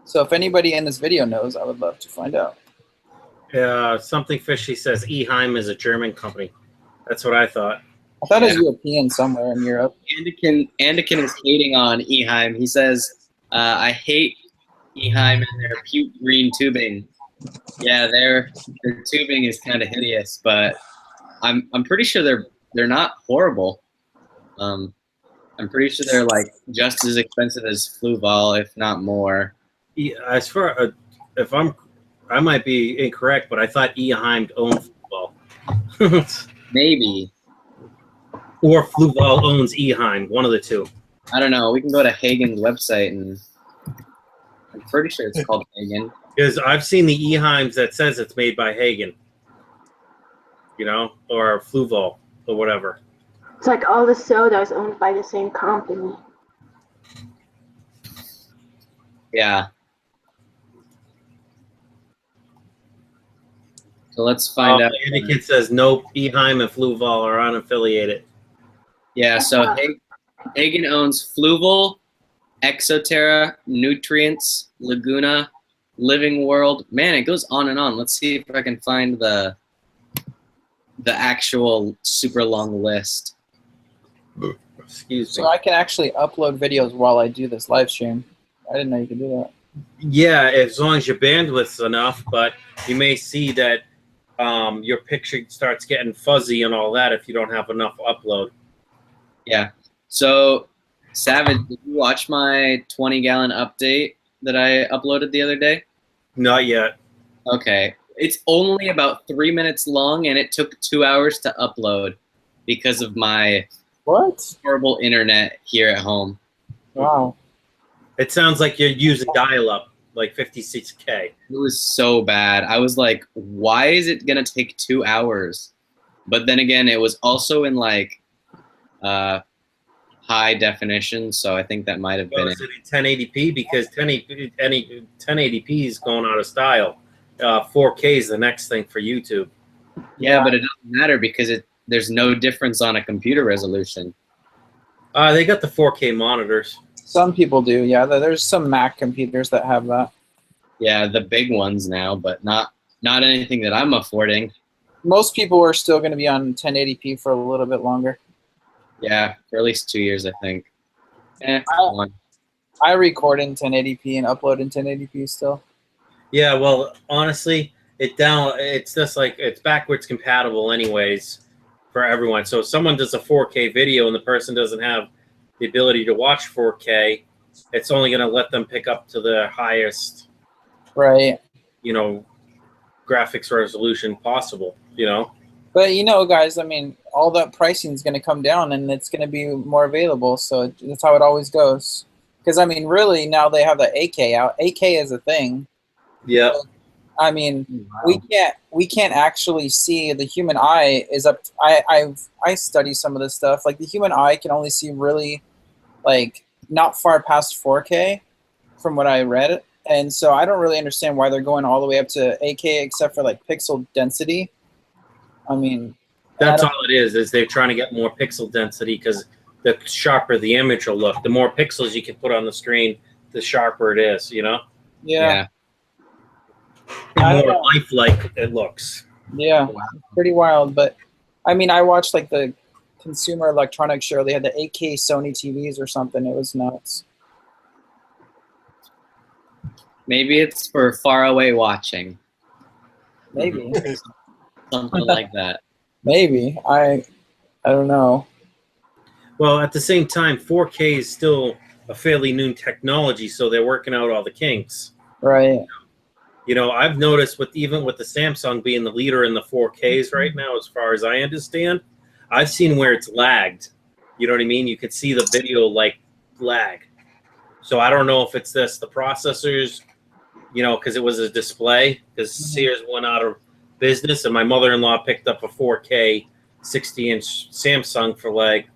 So if anybody in this video knows, I would love to find out. Something fishy says Eheim is a German company. That's what I thought. I thought it was European, somewhere in Europe. Andikin is hating on Eheim. He says, I hate Eheim and their puke green tubing. Yeah, their tubing is kind of hideous, but I'm pretty sure they're not horrible. I'm pretty sure they're like just as expensive as Fluval, if not more. As far I might be incorrect, but I thought Eheim owned Fluval. Maybe. Or Fluval owns Eheim, one of the two. I don't know. We can go to Hagen's website, and I'm pretty sure it's called Hagen. Because I've seen the Eheims that says it's made by Hagen, or Fluval, or whatever. It's like all the soda is owned by the same company. Yeah. So let's find out. Andikin says nope, Eheim and Fluval are unaffiliated. Yeah, so Hagen owns Fluval, Exoterra, Nutrients, Laguna, Living World. Man, it goes on and on. Let's see if I can find the actual super long list. Excuse me. So I can actually upload videos while I do this live stream. I didn't know you could do that. Yeah, as long as your bandwidth's enough, but you may see that your picture starts getting fuzzy and all that if you don't have enough upload. Yeah. So, Savage, did you watch my 20-gallon update that I uploaded the other day? Not yet. Okay. It's only about 3 minutes long, and it took 2 hours to upload because of my horrible internet here at home. Wow. It sounds like you're using dial-up, like 56K. It was so bad. I was like, why is it going to take 2 hours? But then again, it was also in like high definition, so I think that might have been it. In 1080p because 1080p is going out of style. 4K is the next thing for YouTube. Yeah, but it doesn't matter because there's no difference on a computer resolution. They got the 4K monitors. Some people do, yeah. There's some Mac computers that have that. Yeah, the big ones now, but not anything that I'm affording. Most people are still going to be on 1080p for a little bit longer. Yeah, for at least 2 years, I think. I record in 1080p and upload in 1080p still. Yeah, well, honestly, it's just like it's backwards compatible anyways for everyone. So if someone does a 4K video and the person doesn't have the ability to watch 4K, it's only going to let them pick up to the highest, right? Graphics resolution possible. But guys, I mean, all that pricing is going to come down, and it's going to be more available. So that's how it always goes. Because I mean, really, now they have the 8K out. 8K is a thing. Yeah. I mean, we can't actually see. The human eye is up. I study some of this stuff. Like the human eye can only see really, like, not far past 4K, from what I read. And so I don't really understand why they're going all the way up to 8K, except for like pixel density. I mean, that's all it is they're trying to get more pixel density because the sharper the image will look. The more pixels you can put on the screen, the sharper it is, you know? Yeah. The I don't more know. lifelike it looks. Yeah, pretty wild. But I mean, I watched like the Consumer Electronics Show. They had the 8K Sony TVs or something. It was nuts. Maybe it's for far away watching. Maybe. Something like that. Maybe. I don't know. Well, at the same time, 4K is still a fairly new technology, so they're working out all the kinks. Right. You know, I've noticed even with the Samsung being the leader in the 4Ks right now, as far as I understand, I've seen where it's lagged. You know what I mean? You could see the video like lag. So I don't know if it's the processors, you know, because it was a display, because Sears went out of business, and my mother-in-law picked up a 4K 60-inch Samsung for like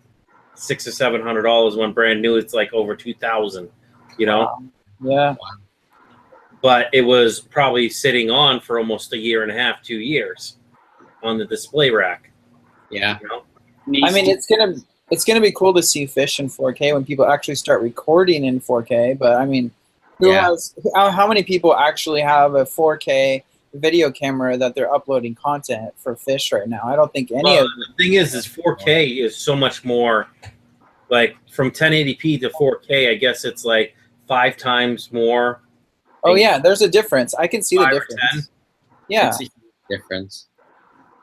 $600 or $700 when brand new. It's like over $2,000, you know? Yeah. But it was probably sitting on for almost a year and a half, 2 years on the display rack. Yeah. You know? I mean, it's gonna be cool to see fish in 4K when people actually start recording in 4K. But I mean, how many people actually have a 4K video camera that they're uploading content for fish right now? I don't think any of them. The thing is 4K is so much more, like from 1080p to 4K, I guess it's like 5 times more. Oh yeah, there's a difference. I can see the difference. Yeah, It's a huge difference.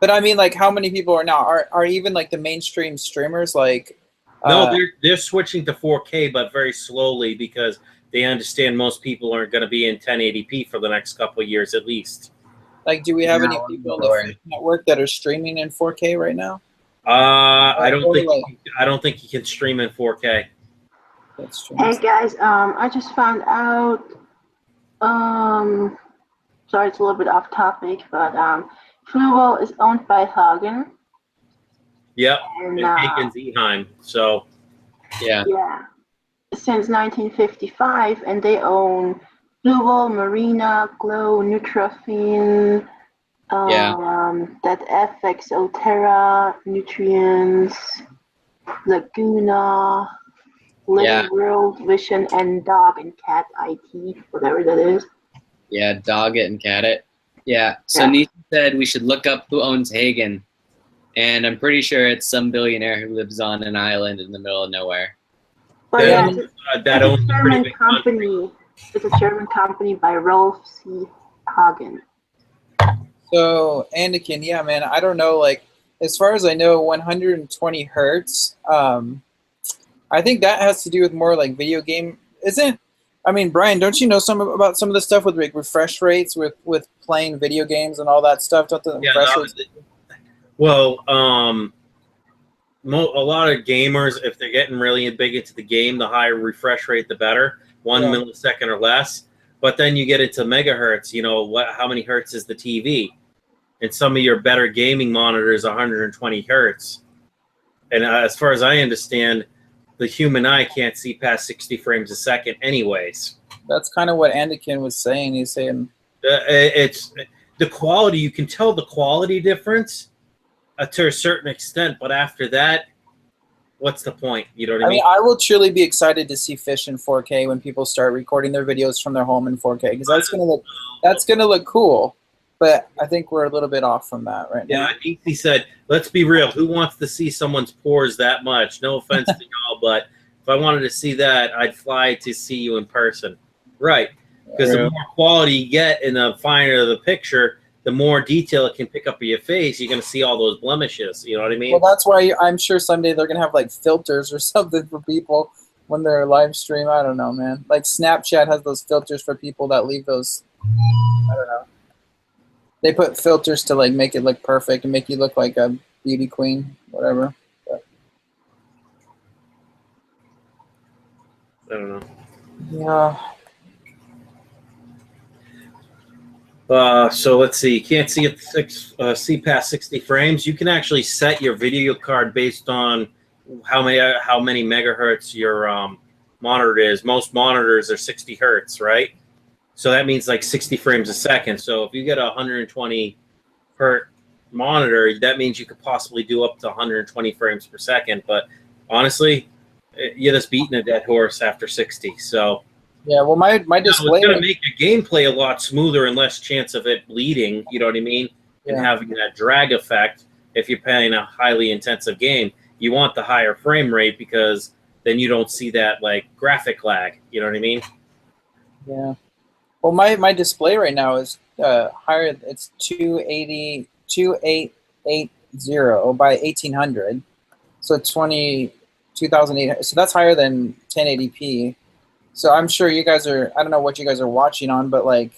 but I mean, like, how many people are now? Are even like the mainstream streamers like? No, they're switching to 4K, but very slowly, because they understand most people aren't going to be in 1080p for the next couple of years at least. Like, do we have any people on the Fish network that are streaming in 4K right now? I don't think you can stream in 4K. Hey guys, I just found out. Sorry, it's a little bit off topic, but Fluval is owned by Hagen. Yep, and Hagen's Eheim. So, yeah, since 1955, and they own Fluval, Marina, Glow, Nutrafin, that FX, Otera, Nutrients, Laguna, Living World, Vision, and Dog and Cat IT, whatever that is. Yeah, Dog it and Cat it. Yeah, so Nisha said we should look up who owns Hagen. And I'm pretty sure it's some billionaire who lives on an island in the middle of nowhere. But that owns a pretty big company. It's a German company by Rolf C. Hagen. So, Anakin, yeah, man, I don't know, like, as far as I know, 120 hertz, I think that has to do with more like video game, I mean, Brian, don't you know about some of the stuff with like refresh rates with playing video games and all that stuff? Well, a lot of gamers, if they're getting really big into the game, the higher refresh rate, the better. 1 millisecond or less. But then you get into megahertz. You know, how many hertz is the TV? And some of your better gaming monitors, 120 hertz. And as far as I understand, the human eye can't see past 60 frames a second anyways. That's kind of what Anakin was saying. He's saying it's the quality. You can tell the quality difference to a certain extent, but after that, what's the point? You know what I mean? I will truly be excited to see fish in 4K when people start recording their videos from their home in 4K, because that's gonna look cool. But I think we're a little bit off from that right now. Yeah, he said, let's be real. Who wants to see someone's pores that much? No offense to y'all, but if I wanted to see that, I'd fly to see you in person. Right. Because the more quality you get and the finer the picture, the more detail it can pick up of your face. You're going to see all those blemishes. You know what I mean? Well, that's why I'm sure someday they're going to have like filters or something for people when they're live stream. I don't know, man. Like Snapchat has those filters for people that leave those. I don't know. They put filters to like make it look perfect and make you look like a beauty queen, whatever. But, I don't know. Yeah. So let's see. You can't see it see past 60 frames. You can actually set your video card based on how many megahertz your monitor is. Most monitors are 60 hertz, right? So that means like 60 frames a second. So if you get a 120 hertz monitor, that means you could possibly do up to 120 frames per second. But honestly, you're just beating a dead horse after 60. So yeah, well, my it's display. going to make your gameplay a lot smoother and less chance of it bleeding. You know what I mean? And Yeah. having that drag effect. If you're playing a highly intensive game, you want the higher frame rate because then you don't see that like graphic lag. You know what I mean? Yeah. Well, my display right now is higher. It's 2880 by 1800. So 22,800. So that's higher than 1080p. So I'm sure you guys are. I don't know what you guys are watching on, but like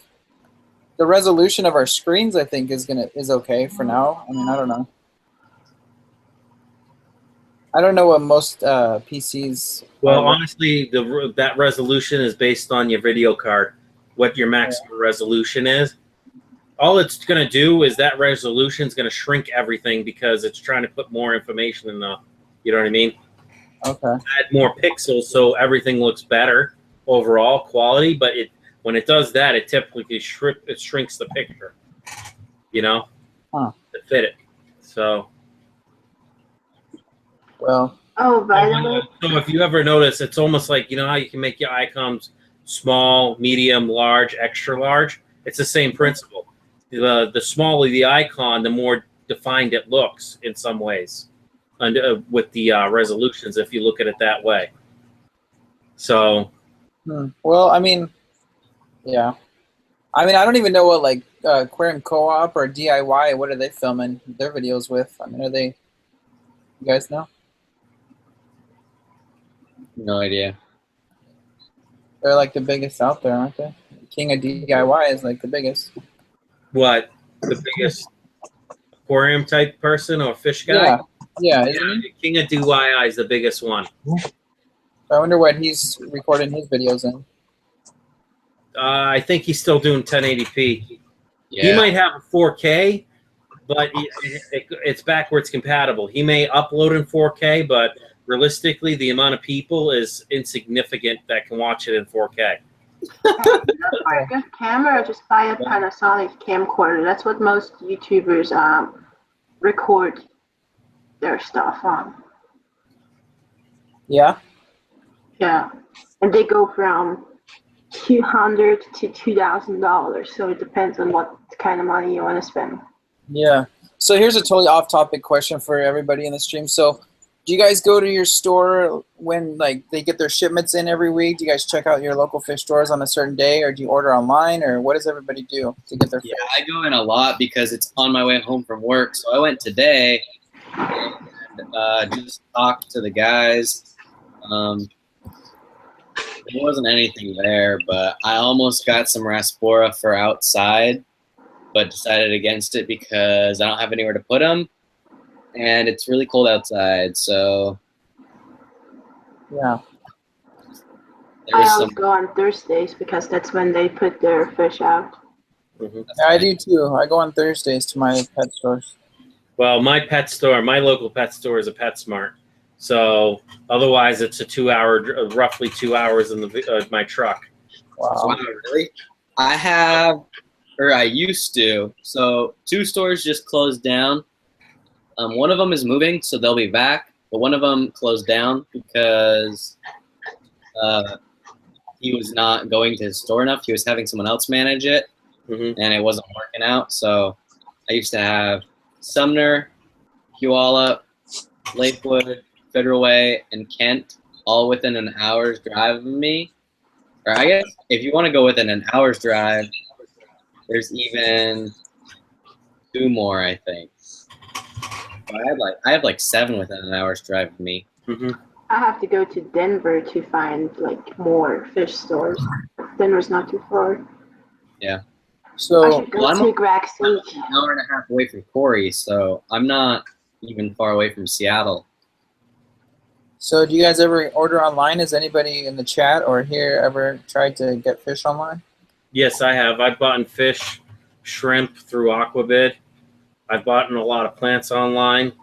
the resolution of our screens, I think is okay for now. I mean, I don't know. I don't know what most PCs. Well, honestly, that resolution is based on your video card, what your maximum resolution is. All it's going to do is that resolution is going to shrink everything because it's trying to put more information in the, you know what I mean? Okay. Add more pixels so everything looks better overall quality, but when it does that, it typically shrinks the picture, you know, to fit it. So. Well. Oh, by the way. So if you ever notice, it's almost like, you know how you can make your icons small, medium, large, extra large? It's the same principle. The smaller the icon, the more defined it looks in some ways with the resolutions, if you look at it that way. So. Well, I mean, yeah. I mean, I don't even know what, like, Aquarium Co-op or DIY, what are they filming their videos with? I mean, are they, you guys know? No idea. They're like the biggest out there, aren't they? King of DIY is like the biggest. What? The biggest aquarium type person or fish guy? Yeah. King of DIY is the biggest one. I wonder what he's recording his videos in. I think he's still doing 1080p. Yeah. He might have a 4K, but it's backwards compatible. He may upload in 4K, but realistically, the amount of people is insignificant that can watch it in 4K. For a good camera, just buy a Panasonic camcorder. That's what most YouTubers record their stuff on. Yeah? Yeah. And they go from $200 to $2,000. So it depends on what kind of money you want to spend. Yeah. So here's a totally off-topic question for everybody in the stream. So do you guys go to your store when like they get their shipments in every week? Do you guys check out your local fish stores on a certain day, or do you order online, or what does everybody do to get their fish? Yeah, I go in a lot because it's on my way home from work. So I went today and just talked to the guys. There wasn't anything there, but I almost got some Raspora for outside, but decided against it because I don't have anywhere to put them. And it's really cold outside, so yeah. I always go on Thursdays because that's when they put their fish out. Mm-hmm. Yeah, I do too. I go on Thursdays to my pet stores. Well, my local pet store is a PetSmart. So otherwise, it's a roughly 2 hours in my truck. Wow. Really? I used to. So 2 stores just closed down. One of them is moving, so they'll be back. But one of them closed down because he was not going to his store enough. He was having someone else manage it, and it wasn't working out. So I used to have Sumner, Puyallup, Lakewood, Federal Way, and Kent, all within an hour's drive of me. Or I guess if you want to go within an hour's drive, there's even 2 more, I think. I have like 7 within an hour's drive of me. I have to go to Denver to find like more fish stores. Denver's not too far. Yeah. So I'm an hour and a half away from Corey, so I'm not even far away from Seattle. So do you guys ever order online? Has anybody in the chat or here ever tried to get fish online? Yes, I have. I've bought fish, shrimp through Aquabid. I've bought a lot of plants online.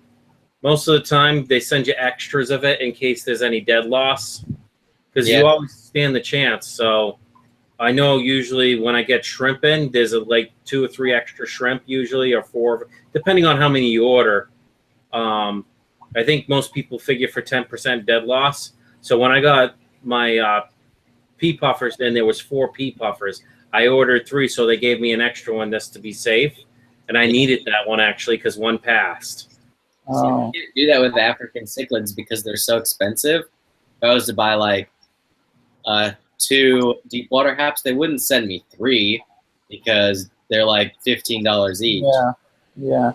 Most of the time, they send you extras of it in case there's any dead loss, because you always stand the chance. So I know usually when I get shrimp in, there's like 2 or 3 extra shrimp usually, or 4, depending on how many you order. I think most people figure for 10% dead loss. So when I got my pea puffers, and there was 4 pea puffers, I ordered 3, so they gave me an extra one just to be safe. And I needed that one actually because one passed. Oh. You do that with the African cichlids because they're so expensive. If I was to buy like 2 deep water haps, they wouldn't send me 3 because they're like $15 each. Yeah, yeah.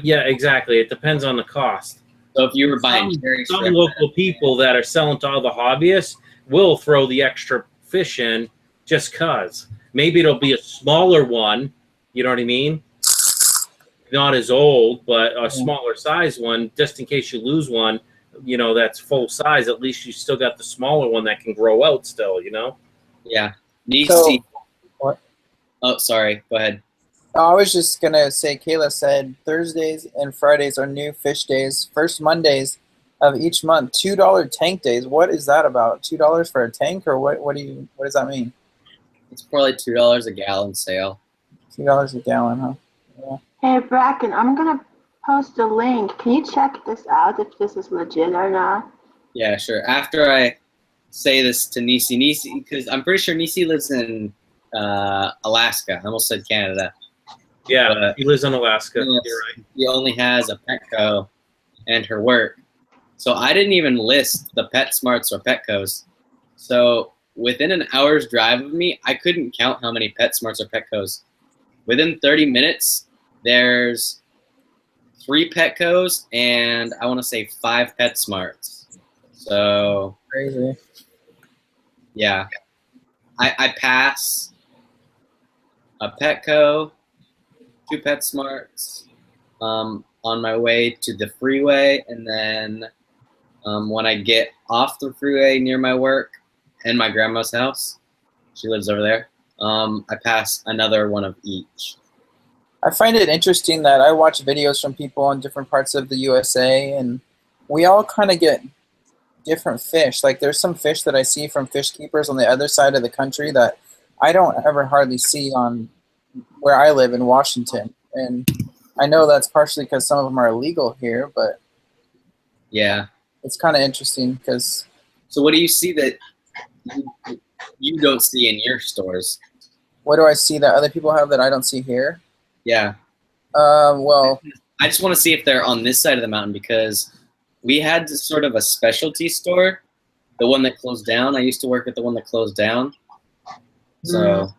Yeah, exactly. It depends on the cost. So if you were buying some local people that are selling to all the hobbyists will throw the extra fish in just cause. Maybe it'll be a smaller one, you know what I mean? Not as old, but a smaller size one, just in case you lose one, you know, that's full size. At least you still got the smaller one that can grow out still, you know? Yeah. What? Oh, sorry. Go ahead. I was just going to say, Kayla said Thursdays and Fridays are new fish days. First Mondays of each month, $2 tank days. What is that about? $2 for a tank, or what does that mean? It's probably $2 a gallon sale. $2 a gallon, huh? Yeah. Hey, Brackon, I'm going to post a link. Can you check this out if this is legit or not? Yeah, sure. After I say this to Nisi, because I'm pretty sure Nisi lives in Alaska. I almost said Canada. Yeah, but he lives in Alaska. Yes, you're right. He only has a Petco and her work. So I didn't even list the PetSmarts or Petcos. So within an hour's drive of me, I couldn't count how many PetSmarts or Petcos. Within 30 minutes, there's 3 Petcos and I want to say 5 PetSmarts. So crazy. Yeah, I pass a Petco, 2 PetSmarts on my way to the freeway, and then when I get off the freeway near my work and my grandma's house, she lives over there, I pass another one of each. I find it interesting that I watch videos from people in different parts of the USA, and we all kind of get different fish. Like there's some fish that I see from fish keepers on the other side of the country that I don't ever hardly see on where I live in Washington. And I know that's partially because some of them are illegal here, but yeah, it's kind of interesting because. So what do you see that you don't see in your stores? What do I see that other people have that I don't see here? Yeah. Well, I just want to see if they're on this side of the mountain because we had sort of a specialty store, the one that closed down. I used to work at the one that closed down. So.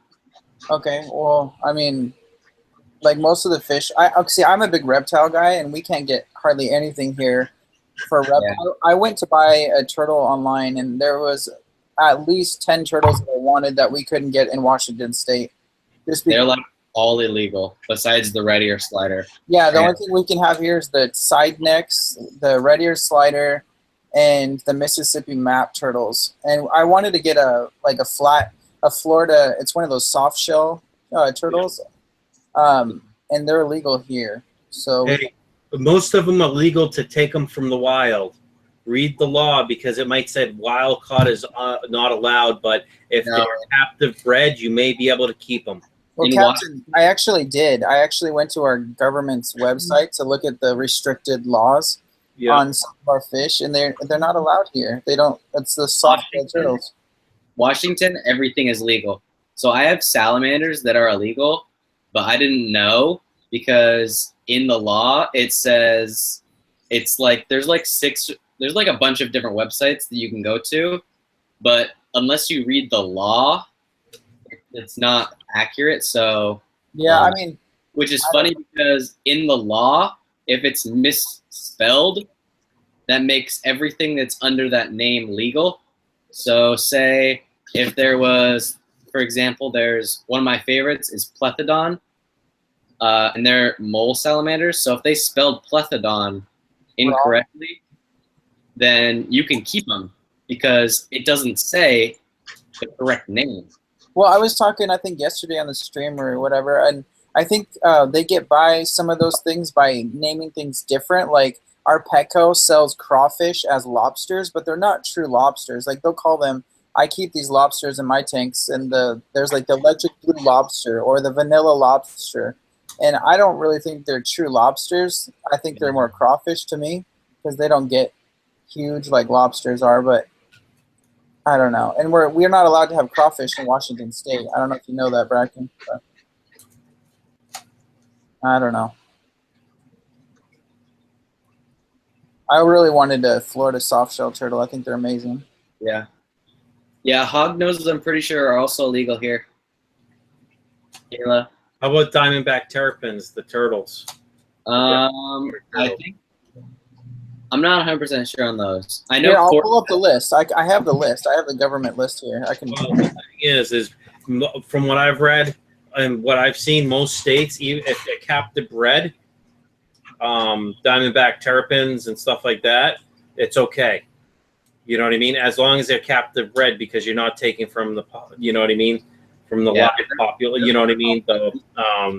Okay. Well, I mean, like most of the fish, I'm a big reptile guy, and we can't get hardly anything here for reptile. Yeah. I went to buy a turtle online, and there was at least 10 turtles that I wanted that we couldn't get in Washington State. They're like all illegal, besides the red ear slider. Yeah, the only thing we can have here is the side necks, the red ear slider, and the Mississippi map turtles. And I wanted to get a Florida. It's one of those soft shell turtles, and they're illegal here. So hey, most of them are legal to take them from the wild. Read the law because it might say wild caught is not allowed, but if they're captive bred, you may be able to keep them. Well, Captain, I actually did. I actually went to our government's website to look at the restricted laws on some of our fish, and they're not allowed here. They don't. It's the soft turtles. Washington, everything is legal. So I have salamanders that are illegal, but I didn't know because in the law it says it's like there's like a bunch of different websites that you can go to, but unless you read the law, it's not accurate. So yeah, I mean, which is funny because in the law, if it's misspelled, that makes everything that's under that name legal. So say if there was, for example, there's one of my favorites is Plethodon, and they're mole salamanders. So if they spelled Plethodon incorrectly, then you can keep them because it doesn't say the correct name. Well, I was talking, I think, yesterday on the stream or whatever, and I think they get by some of those things by naming things different. Like our Petco sells crawfish as lobsters, but they're not true lobsters. Like they'll call them, I keep these lobsters in my tanks, and there's like the electric blue lobster or the vanilla lobster. And I don't really think they're true lobsters. I think they're more crawfish to me. because they don't get huge like lobsters are, but I don't know. And we're not allowed to have crawfish in Washington State. I don't know if you know that, Brackon. But I don't know. I really wanted a Florida softshell turtle. I think they're amazing. Yeah. Yeah, hognoses I'm pretty sure are also illegal here. Kayla? How about diamondback terrapins, the turtles? I think I'm not 100% sure on those. I know. Here, I'll pull up the list. I have the list. I have the government list here. I can. Well, the thing is from what I've read and what I've seen, most states, even if they're captive bred, diamondback terrapins and stuff like that, it's okay. You know what I mean? As long as they're captive bred, because you're not taking from the, you know what I mean, from the live population. You know what I mean, the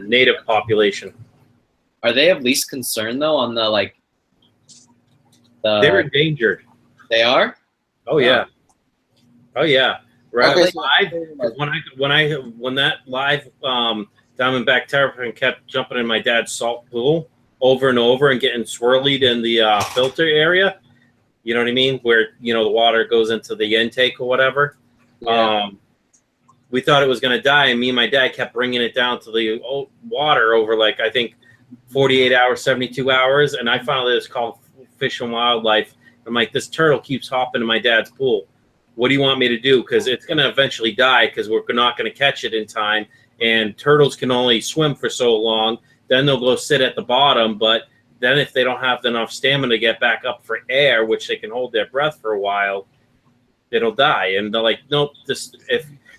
native population. Are they of least concern though on the like? They're endangered. They are? Oh yeah. Oh yeah. Right. Okay, When that live diamondback terrapin kept jumping in my dad's salt pool over and over and getting swirlied in the filter area, you know what I mean, where the water goes into the intake or whatever. Yeah. We thought it was going to die, and me and my dad kept bringing it down to the water over like I think 48 hours, 72 hours, and I found that it's called Fish and Wildlife. I'm like, this turtle keeps hopping in my dad's pool. What do you want me to do? Because it's going to eventually die because we're not going to catch it in time. And turtles can only swim for so long. Then they'll go sit at the bottom. But then if they don't have enough stamina to get back up for air, which they can hold their breath for a while, it'll die. And they're like, nope.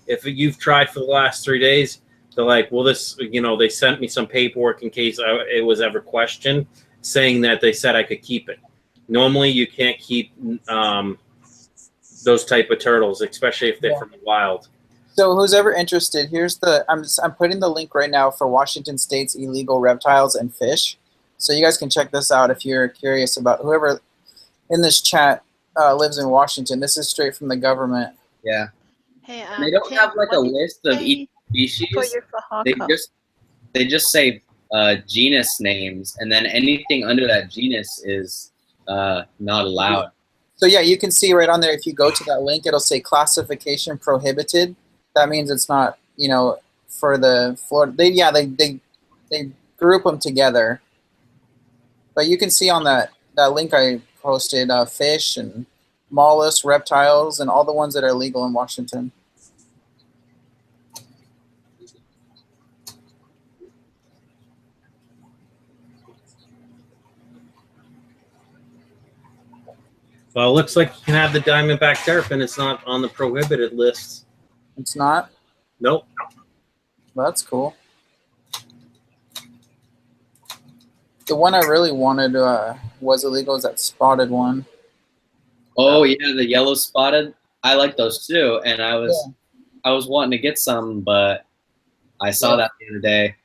If you've tried for the last 3 days, they're like, well, this, they sent me some paperwork in case it was ever questioned, saying that they said I could keep it. Normally, you can't keep those type of turtles, especially if they're from the wild. So who's ever interested, here's I'm putting the link right now for Washington State's illegal reptiles and fish. So you guys can check this out if you're curious about whoever in this chat lives in Washington. This is straight from the government. Yeah. Hey, they don't have like a list of each species. They just say genus names, and then anything under that genus is not allowed. So yeah, you can see right on there, if you go to that link, it'll say classification prohibited. That means it's not, for the Florida. They group them together. But you can see on that link I posted, fish and mollusks, reptiles, and all the ones that are legal in Washington. Well, it looks like you can have the diamondback terrapin. It's not on the prohibited list. It's not? Nope. That's cool. The one I really wanted was illegal, is that spotted one. Oh yeah, the yellow spotted. I like those too, and I was wanting to get some, but I saw that the other day.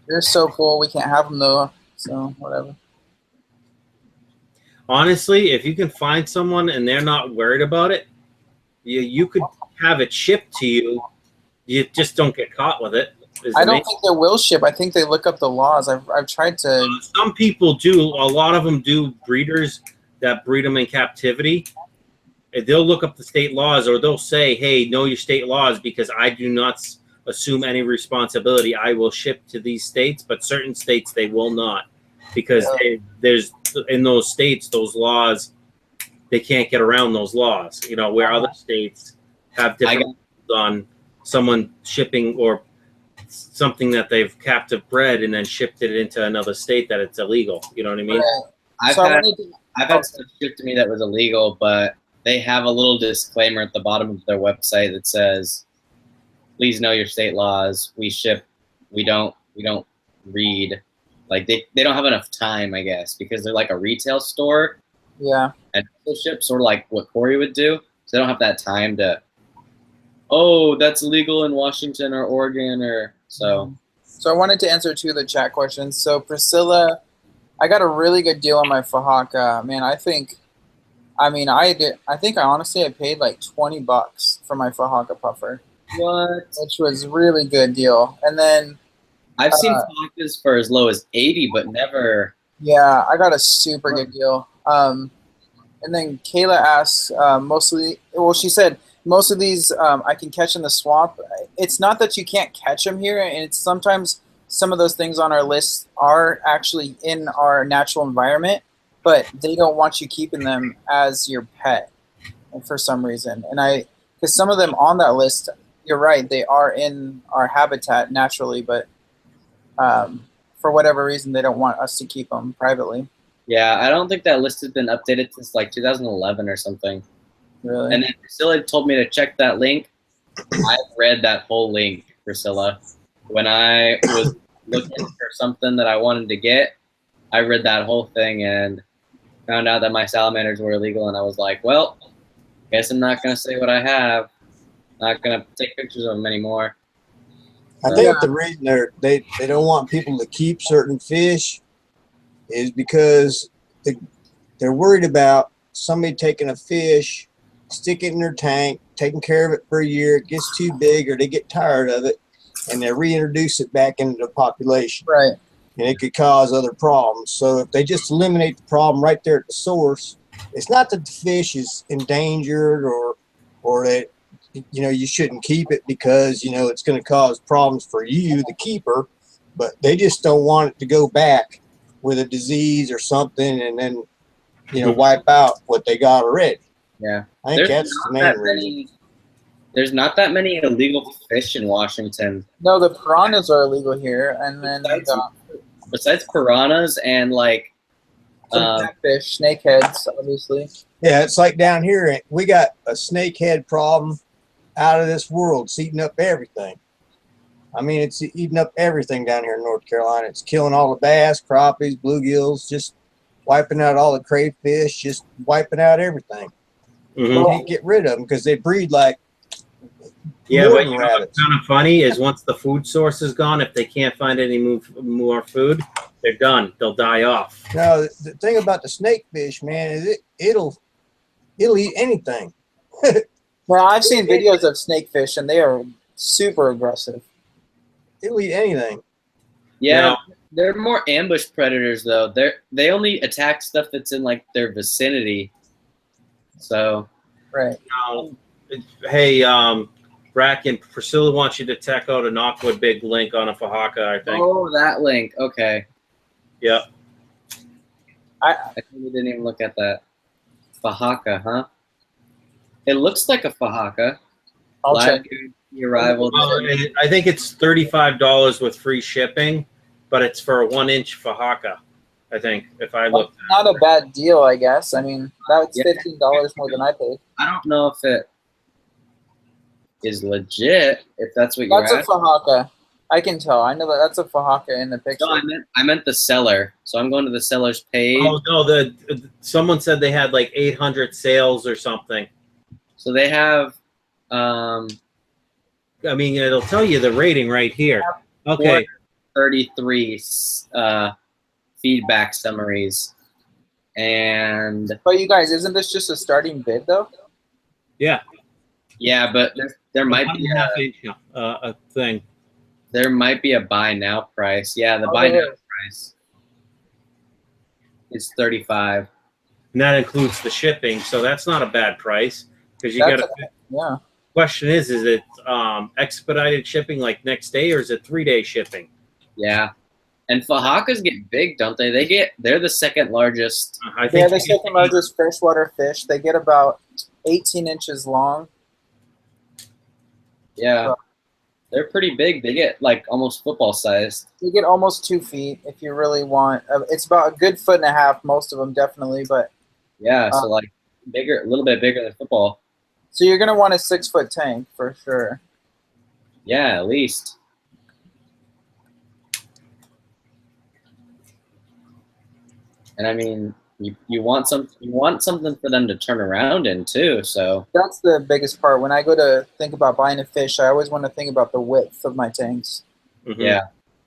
They're so cool. We can't have them though, so whatever. Honestly, if you can find someone and they're not worried about it, you could have it shipped to you. You just don't get caught with it. I don't think they will ship. I think they look up the laws. I've tried to. Some people do. A lot of them do. Breeders that breed them in captivity, they'll look up the state laws, or they'll say, "Hey, know your state laws, because I do not assume any responsibility. I will ship to these states, but certain states they will not, because there's in those states those laws, they can't get around those laws. Where other states have different on someone shipping or something that they've captive bred and then shipped it into another state that it's illegal. You know what I mean? I've had stuff shipped to me that was illegal, but they have a little disclaimer at the bottom of their website that says, "Please know your state laws. We ship. We don't read." Like they don't have enough time, I guess, because they're like a retail store. Yeah. And ship, sort of like what Corey would do. So they don't have that time to. Oh, that's illegal in Washington or Oregon or so. So I wanted to answer two of the chat questions. So Priscilla, I got a really good deal on my Fahaka. Man, I think I honestly I paid like $20 for my Fahaka puffer. What? Which was really good deal. And then I've seen Fahakas for as low as 80, but never Yeah, I got a super good deal. And then Kayla asks, she said, most of these I can catch in the swamp. It's not that you can't catch them here, and it's sometimes some of those things on our list are actually in our natural environment, but they don't want you keeping them as your pet for some reason. And because some of them on that list, you're right, they are in our habitat naturally, but for whatever reason, they don't want us to keep them privately. Yeah, I don't think that list has been updated since like 2011 or something. Really? And then Priscilla told me to check that link. I read that whole link, Priscilla. When I was looking for something that I wanted to get, I read that whole thing and found out that my salamanders were illegal, and I was like, well, guess I'm not going to say what I have. Not going to take pictures of them anymore. I think the reason they don't want people to keep certain fish is because they're worried about somebody taking a fish, stick it in their tank, taking care of it for a year, it gets too big or they get tired of it, and they reintroduce it back into the population. Right. And it could cause other problems. So if they just eliminate the problem right there at the source, it's not that the fish is endangered or that you shouldn't keep it because it's going to cause problems for you, the keeper, but they just don't want it to go back with a disease or something and then wipe out what they got already. Yeah, I think that's the main reason. There's not that many illegal fish in Washington. No, the piranhas are illegal here, and then besides piranhas and like catfish, snakeheads, obviously. Yeah, it's like down here, we got a snakehead problem out of this world. It's eating up everything. I mean, it's eating up everything down here in North Carolina. It's killing all the bass, crappies, bluegills, just wiping out all the crayfish, just wiping out everything. Mm-hmm. You can't get rid of them because they breed like but you know what's kind of funny is once the food source is gone, if they can't find any more food, they're done. They'll die off. No, the thing about the snakefish, man, is it'll eat anything. Well, I've seen videos of snakefish, and they are super aggressive. It'll eat anything. Yeah, they're more ambush predators, though. They only attack stuff that's in like their vicinity. So, right. Hey, Brackon, Priscilla wants you to check out an Aqua Big link on a Fahaka, I think. Oh, that link. Okay. Yep. I totally didn't even look at that. Fahaka, huh? It looks like a Fahaka. I'll check. The arrival. I think it's $35 with free shipping, but it's for a 1-inch Fahaka. I think if I look. Not a bad deal, I guess. I mean, that's $15 more than I paid. I don't know if it is legit. If that's what you're. That's a Fahaka. I can tell. I know that's a Fahaka in the picture. No, I meant the seller. So I'm going to the seller's page. Oh no, someone said they had like 800 sales or something. So they have. I mean, it'll tell you the rating right here. Okay. 33 feedback summaries, and. But you guys, isn't this just a starting bid though? Yeah. Yeah, but there might be a thing. There might be a buy now price. Yeah, the buy now price is $35. And that includes the shipping, so that's not a bad price because you got to. Yeah. Question is it expedited shipping like next day or is it 3-day shipping? Yeah, and Fahakas get big, don't they? They're the second largest. I think they're the second largest freshwater fish. They get about 18 inches long. Yeah, they're pretty big. They get like almost football sized. You get almost 2 feet if you really want. It's about a good 1.5 feet, most of them definitely, but. Yeah, so like bigger, a little bit bigger than football. So you're gonna want a 6-foot tank for sure. Yeah, at least. And I mean, you want something for them to turn around in too. So that's the biggest part. When I go to think about buying a fish, I always want to think about the width of my tanks. Mm-hmm. Yeah,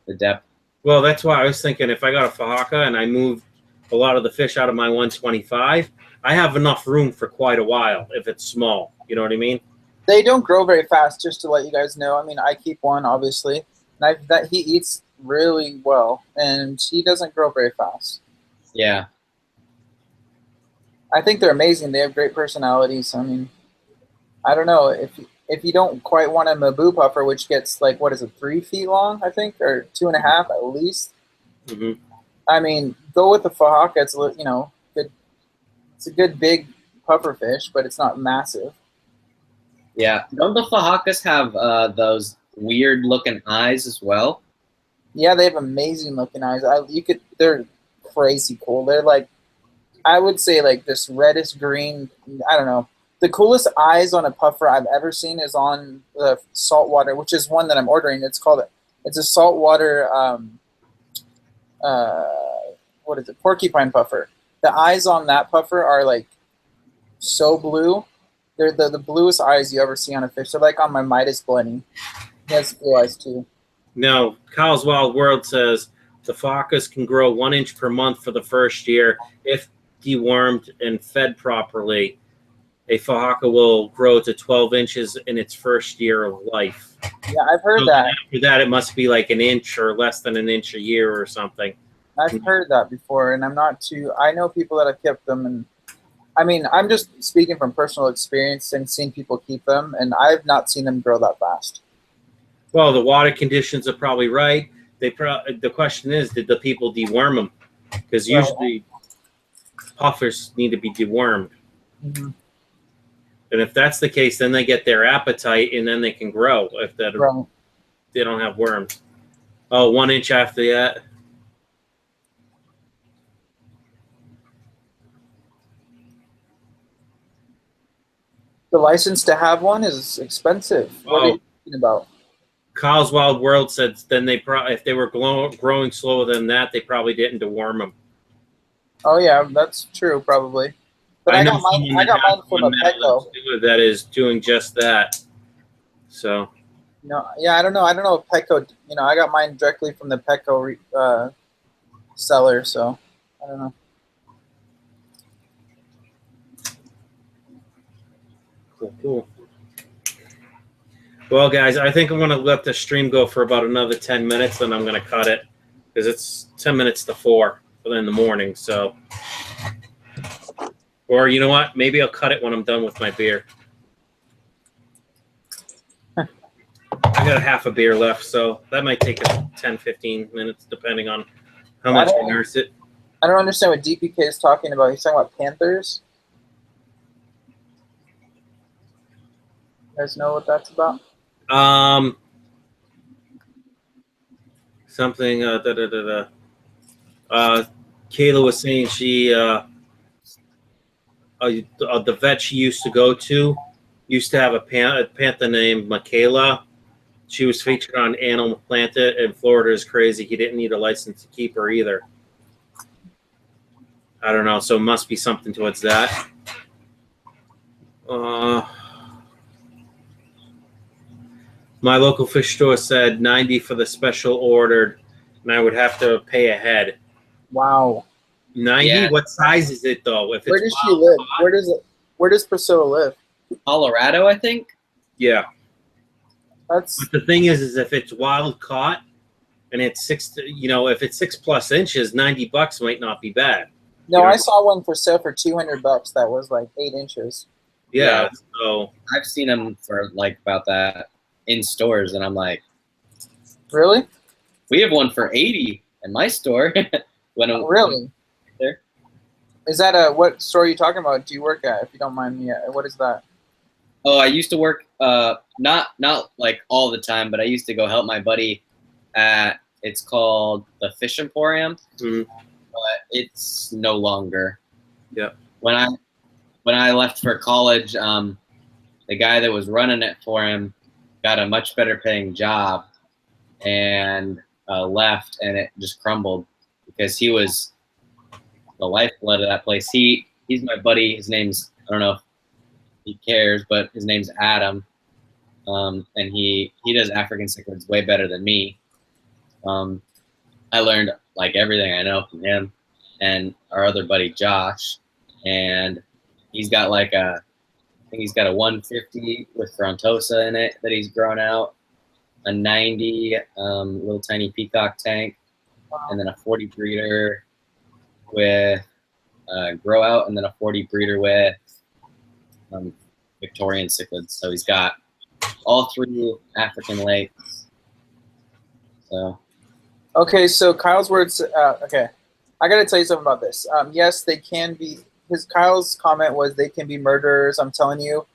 the depth. Well, that's why I was thinking if I got a Fahaka and I moved a lot of the fish out of my 125, I have enough room for quite a while if it's small. You know what I mean? They don't grow very fast, just to let you guys know. I mean, I keep one, obviously. And he eats really well, and he doesn't grow very fast. Yeah. I think they're amazing. They have great personalities. I mean, I don't know if you don't quite want a Mabu puffer, which gets like, what is it, 3 feet long, I think, or 2.5 at least. Mm-hmm. I mean, go with the Fahaka. It's, you know, good. It's a good big puffer fish, but it's not massive. Yeah. Don't the Fahakas have those weird looking eyes as well? Yeah, they have amazing looking eyes. They're crazy cool. They're like, I would say like this reddish green. I don't know. The coolest eyes on a puffer I've ever seen is on the Saltwater, which is one that I'm ordering. It's a Saltwater. What is it? Porcupine puffer. The eyes on that puffer are like so blue. They're the bluest eyes you ever see on a fish. They're like on my Midas Blenny. He has blue eyes too. No, KylesWildWorld says the Fahakas can grow 1 inch per month for the first year if dewormed and fed properly. A Fahaka will grow to 12 inches in its first year of life. Yeah, I've heard that. After that, it must be like an inch or less than an inch a year or something. I've heard that before, and I'm not too. I know people that have kept them, and I mean, I'm just speaking from personal experience and seeing people keep them, and I've not seen them grow that fast. Well, the water conditions are probably right. The question is, did the people deworm them? Because usually puffers need to be dewormed. Mm-hmm. And if that's the case, then they get their appetite, and then they can grow. If that they don't have worms. Oh, 1 inch after that. The license to have one is expensive. What are you talking about? KylesWildWorld said then if they were growing slower than that, they probably didn't deworm them. Oh yeah, that's true, probably. But I got mine from a Petco. That is doing just that. So. No, yeah, I don't know. I don't know if Petco. You know, I got mine directly from the Petco seller, so I don't know. Cool. Well, guys, I think I'm going to let the stream go for about another 10 minutes, then I'm going to cut it because it's 10 minutes to 4 in the morning. So, or you know what? Maybe I'll cut it when I'm done with my beer. I got a half a beer left, so that might take us 10, 15 minutes, depending on how much I nurse it. I don't understand what DPK is talking about. He's talking about panthers. You guys know what that's about? Something. Kayla was saying she the vet she used to go to used to have a panther named Michaela. She was featured on Animal Planet, and Florida is crazy. He didn't need a license to keep her either. I don't know, so it must be something towards that. My local fish store said $90 for the special ordered, and I would have to pay ahead. Wow. $90? Yeah. What size is it though? If where does she live? Where does Priscila live? Colorado, I think. Yeah. But the thing is if it's wild caught and it's if it's 6+ inches, $90 might not be bad. No, I saw one for sale for $200 that was like 8 inches. Yeah. So I've seen them for like about that in stores, and I'm like, really? We have one for $80 in my store. Really? There. Is that what store are you talking about? Do you work at? If you don't mind me, what is that? Oh, I used to work not like all the time, but I used to go help my buddy at. It's called the Fish Emporium, but it's no longer. Yeah. When I left for college, the guy that was running it for him got a much better paying job and left, and it just crumbled because he was the lifeblood of that place. He's my buddy. His name's, I don't know if he cares, but his name's Adam, and he does African cichlids way better than me. I learned like everything I know from him and our other buddy Josh, and he's got like I think he's got a 150 with Frontosa in it that he's grown out, a 90 little tiny peacock tank, and then a 40 breeder, with grow out, and then a 40 breeder with Victorian cichlids. So he's got all 3 African lakes. So. Okay, so KylesWildWorld. Okay, I gotta tell you something about this. Yes, they can be. Kyle's comment was they can be murderers. I'm telling you,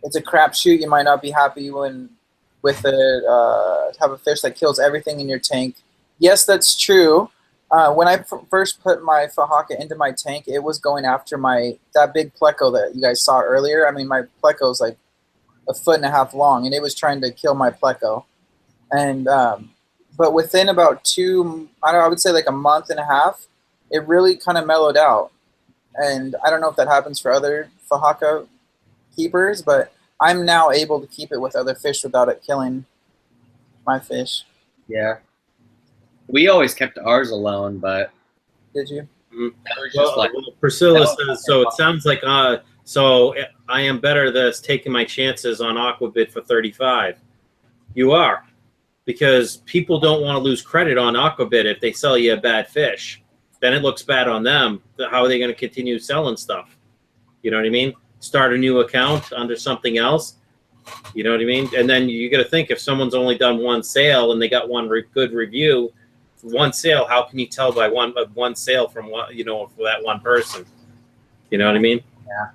it's a crapshoot. You might not be happy with it. Have a fish that kills everything in your tank. Yes, that's true. When I first put my Fahaka into my tank, it was going after that big pleco that you guys saw earlier. I mean, my pleco is like 1.5 feet long, and it was trying to kill my pleco. And but within about I would say like a month and a half, it really kind of mellowed out. And I don't know if that happens for other Fahaka keepers, but I'm now able to keep it with other fish without it killing my fish. Yeah. We always kept ours alone, but... Did you? Well, Priscilla says, so it sounds like, so I am better than taking my chances on Aquabid for 35. You are. Because people don't want to lose credit on Aquabid if they sell you a bad fish. Then it looks bad on them. How are they going to continue selling stuff? You know what I mean? Start a new account under something else. You know what I mean? And then you got to think, if someone's only done one sale and they got one good review, one sale, how can you tell by one sale from one, you know, for that one person? You know what I mean? Yeah.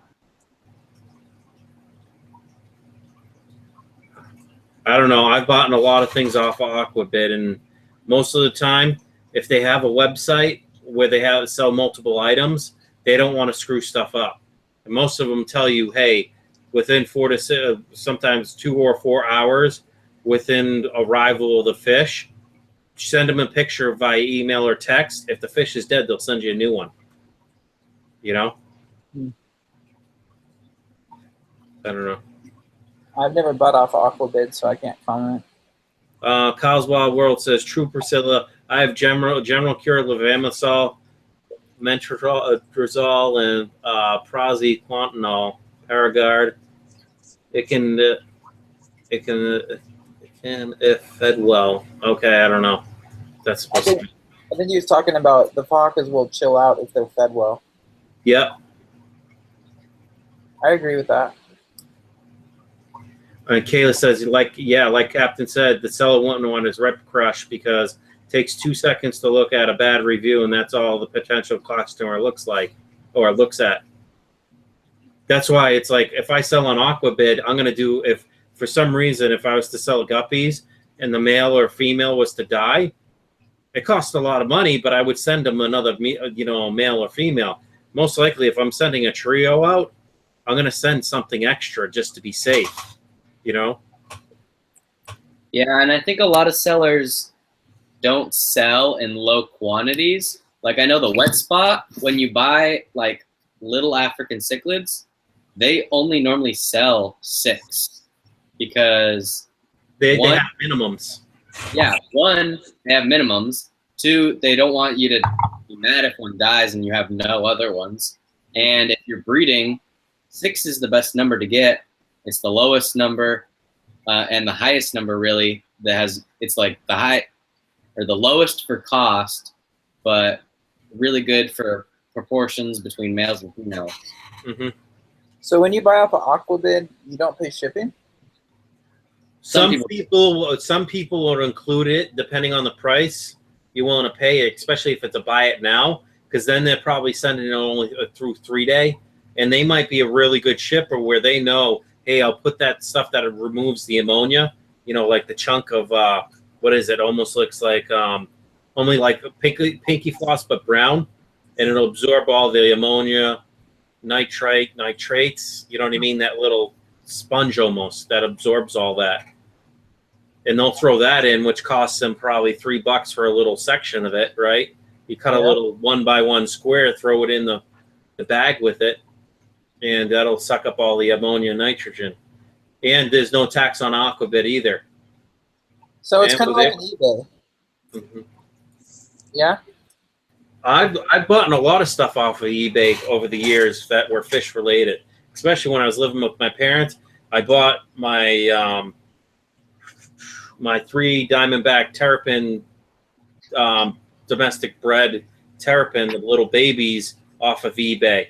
I don't know. I've bought a lot of things off of Aquabid, and most of the time, if they have a website where they sell multiple items, they don't want to screw stuff up. And most of them tell you, hey, within 4 to 6, sometimes 2 or 4 hours within arrival of the fish, send them a picture via email or text. If the fish is dead, they'll send you a new one. You know? I don't know. I've never bought off of Aquabid, so I can't comment. CylesWildWorld says, true, Priscilla. I have general cure levamisol, mentrazole, and praziquantel, Paragard. It can if fed well. Okay, I don't know. That's supposed to be. I think he was talking about the Fahakas will chill out if they're fed well. Yep. I agree with that. And Kayla says, like Captain said, the seller wouldn't want his rep crush because it takes 2 seconds to look at a bad review, and that's all the potential customer looks like or looks at. That's why it's like, if I sell on Aquabid, I'm going to do, if for some reason, if I was to sell guppies and the male or female was to die, it costs a lot of money, but I would send them another, you know, male or female. Most likely, if I'm sending a trio out, I'm going to send something extra just to be safe, you know? Yeah, and I think a lot of sellers don't sell in low quantities. Like, I know the Wet Spot, when you buy, like, little African cichlids, they only normally sell 6 because they have minimums. Yeah, 1, they have minimums. 2, they don't want you to be mad if one dies and you have no other ones. And if you're breeding, 6 is the best number to get. It's the lowest number and the highest number, really, that has, it's like the high or the lowest for cost, but really good for proportions between males and females. Mm-hmm. So when you buy off of Aquabid, you don't pay shipping? Some people will include it depending on the price you want to pay, especially if it's a buy it now, because then they're probably sending it only through 3-day, and they might be a really good shipper where they know, hey, I'll put that stuff that removes the ammonia, you know, like the chunk of what is it? Almost looks like only like pinky floss but brown, and it'll absorb all the ammonia, nitrates. You know what I mean? That little sponge almost that absorbs all that. And they'll throw that in, which costs them probably $3 for a little section of it, right? You cut a little 1x1 square, throw it in the bag with it, and that'll suck up all the ammonia and nitrogen. And there's no tax on Aquabid either. So it's kind of like an eBay. Mm-hmm. Yeah? I've bought a lot of stuff off of eBay over the years that were fish related, especially when I was living with my parents. I bought my my 3 Diamondback Terrapin domestic bred terrapin, the little babies, off of eBay.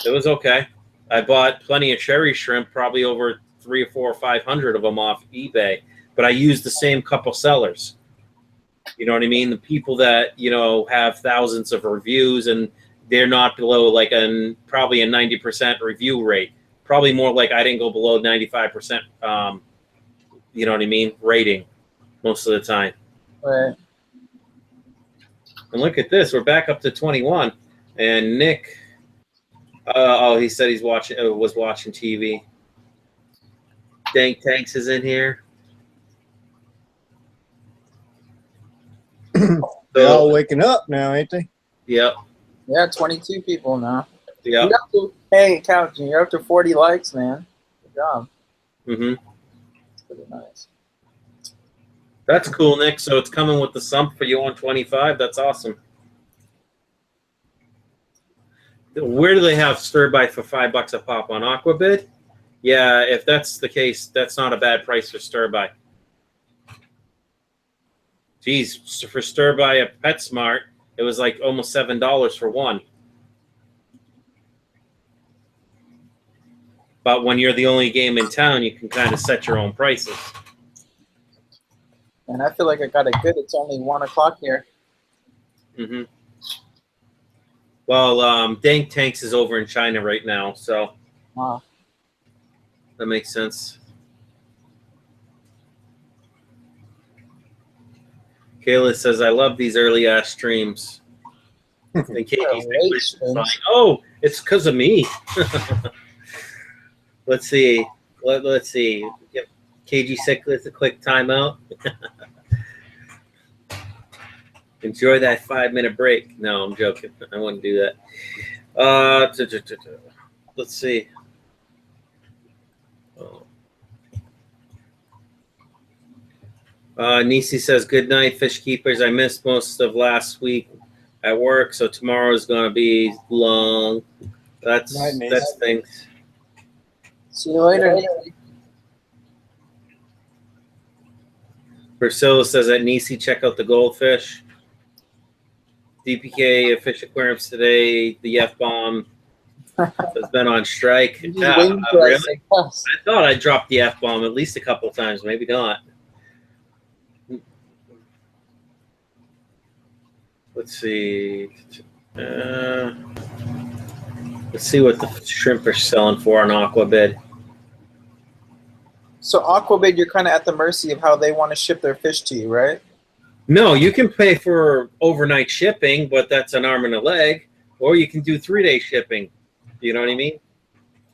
It was okay. I bought plenty of cherry shrimp, probably over 3 or 4 or 500 of them off eBay, but I used the same couple sellers. You know what I mean? The people that, you know, have thousands of reviews, and they're not below like probably a 90% review rate. Probably more like I didn't go below 95%, you know what I mean, rating most of the time. Right. And look at this. We're back up to 21. And Nick, he said he's was watching TV. Dank Tanks is in here. They're all waking up now, ain't they? Yep. Yeah, 22 people now. Yep. Hey, Captain, you're up to 40 likes, man. Good job. Mm-hmm. That's pretty nice. That's cool, Nick. So it's coming with the sump for you on 25. That's awesome. Where do they have stir bite for $5 a pop on Aquabid? Yeah, if that's the case, that's not a bad price for stir bite. Geez, for stir bite at PetSmart, it was like almost $7 for one. But when you're the only game in town, you can kind of set your own prices. And I feel like I got it good. It's only 1 o'clock here. Mm-hmm. Well, Dank Tanks is over in China right now, so that makes sense. Kayla says, I love these early-ass streams. And Katie's like, oh, it's because of me. Let's see. Let's see. Give KG Cichlid a quick timeout. Enjoy that 5-minute break. No, I'm joking. I wouldn't do that. Let's see. Nisi says, good night, fish keepers. I missed most of last week at work, so tomorrow is going to be long. That's things. See you later. Priscila says at Nisi, check out the goldfish. DPK Fish Aquariums today. The F-bomb has been on strike. Yeah, really? I thought I dropped the F-bomb at least a couple of times. Maybe not. Let's see. Let's see what the shrimp are selling for on Aquabid. So Aquabid, you're kind of at the mercy of how they want to ship their fish to you, right? No, you can pay for overnight shipping, but that's an arm and a leg. Or you can do 3-day shipping. You know what I mean?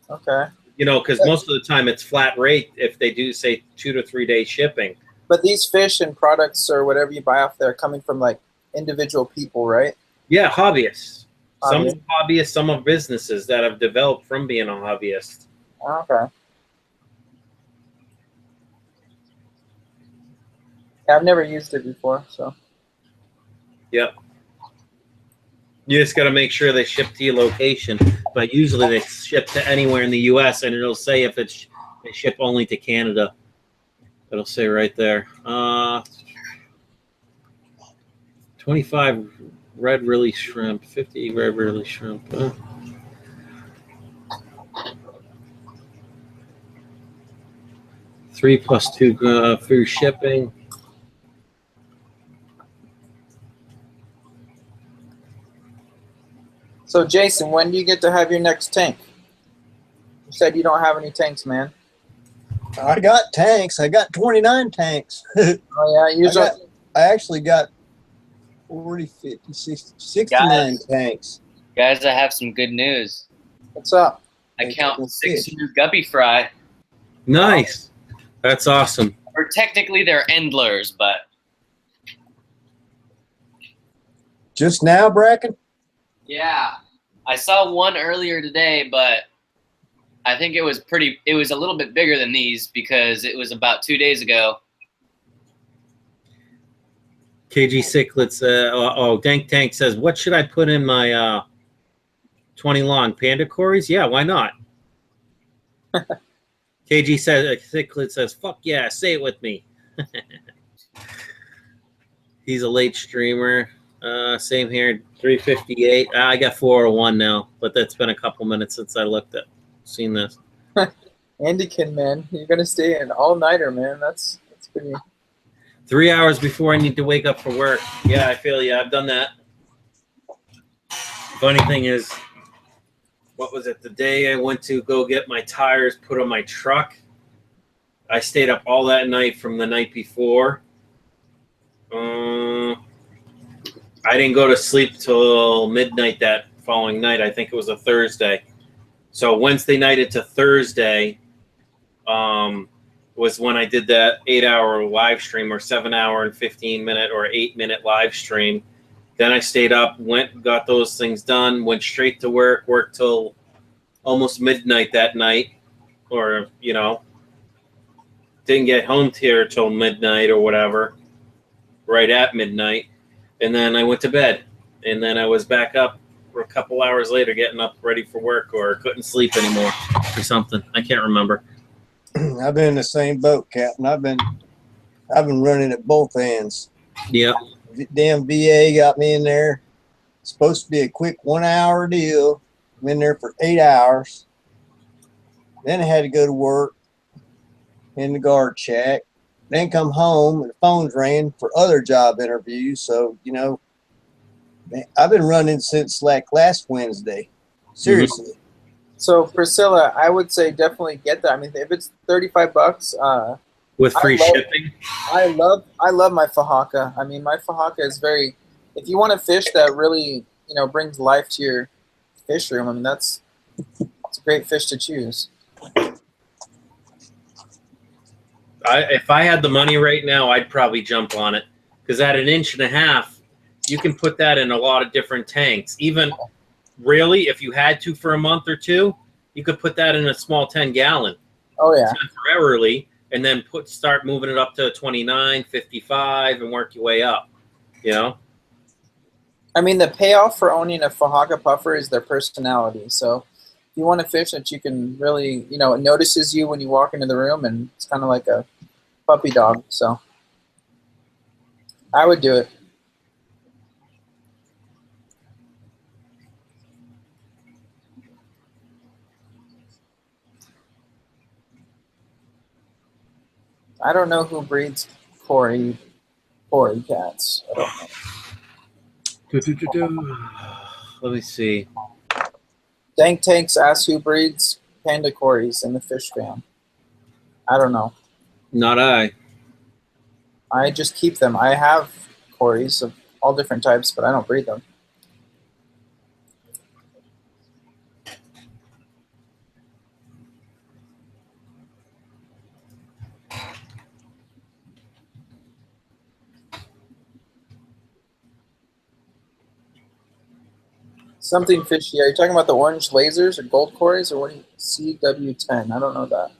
Okay. You know, because most of the time it's flat rate if they do, say, 2 to 3 day shipping. But these fish and products or whatever you buy off there are coming from, like, individual people, right? Yeah, hobbyists. Some are hobbyists, some are businesses that have developed from being a hobbyist. Okay. I've never used it before, so. Yep. You just got to make sure they ship to your location. But usually they ship to anywhere in the U.S., and it'll say if it's they ship only to Canada. It'll say right there. 25 red release shrimp, 50 red release shrimp. 3 + 2 free shipping. So, Jason, when do you get to have your next tank? You said you don't have any tanks, man. I got tanks. I got 29 tanks. Oh, yeah? I actually got 40, 50, 60, 69 tanks. Guys, I have some good news. What's up? I count 6 new guppy fry. Nice. That's awesome. Or technically they're endlers, but. Just now, Brackon? Yeah. I saw one earlier today, but I think it was a little bit bigger than these because it was about 2 days ago. KG Cichlid, Dank Tank says, what should I put in my 20 long panda cories? Yeah, why not? KG Cichlid says, fuck yeah, say it with me. He's a late streamer. Same here, 358. I got 401 now, but that's been a couple minutes since I seen this. Andykin, man, you're gonna stay an all-nighter, man. That's pretty. 3 hours before I need to wake up for work. Yeah, I feel you. I've done that. Funny thing is, what was it? The day I went to go get my tires put on my truck, I stayed up all that night from the night before. I didn't go to sleep till midnight that following night. I think it was a Thursday. So Wednesday night into Thursday was when I did that 8-hour live stream or 7-hour and 15-minute or 8-minute live stream. Then I stayed up, got those things done, went straight to work, worked till almost midnight that night, or, didn't get home here till midnight or whatever, right at midnight. And then I went to bed, and then I was back up for a couple hours later, getting up ready for work, or couldn't sleep anymore or something. I can't remember. I've been in the same boat, Captain. I've been running at both ends. Yeah. Damn VA got me in there. It's supposed to be a quick 1-hour deal. I'm in there for 8 hours. Then I had to go to work in the guard shack. Then come home and the phone's ringing for other job interviews. So, I've been running since like last Wednesday. Seriously. So Priscilla, I would say definitely get that. I mean, if it's $35 with free shipping. I love my fahaka. I mean, my fahaka is very. If you want a fish that really brings life to your fish room, I mean it's a great fish to choose. If I had the money right now, I'd probably jump on it, because at 1.5 inches, you can put that in a lot of different tanks. Even really, if you had to for a month or two, you could put that in a small 10-gallon. Oh yeah. Temporarily, and then start moving it up to 29, 55, and work your way up. I mean, the payoff for owning a fahaka puffer is their personality. So if you want a fish that you can really, it notices you when you walk into the room, and it's kind of like a puppy dog. So I would do it. I don't know who breeds Cory cats. I don't know. Let me see. Dank Tanks asks who breeds panda Corys in the fish fam. I don't know. Not I. I just keep them. I have Corys of all different types, but I don't breed them. Something fishy. Are you talking about the orange lasers or gold Corys, or what? CW10. I don't know that.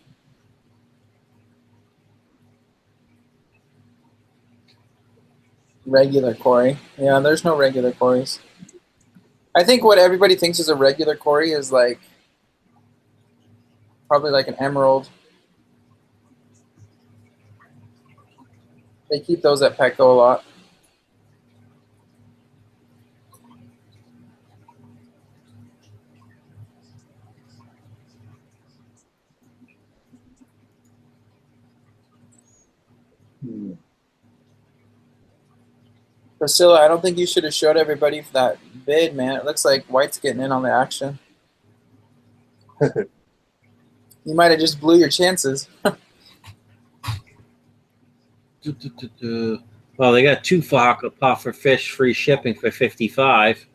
Regular Cory. Yeah, there's no regular Corys. I think what everybody thinks is a regular Cory is like probably like an emerald. They keep those at Petco a lot. Priscilla, I don't think you should have showed everybody that vid, man. It looks like White's getting in on the action. You might have just blew your chances. Well, they got 2 fahaka puffer fish free shipping for $55,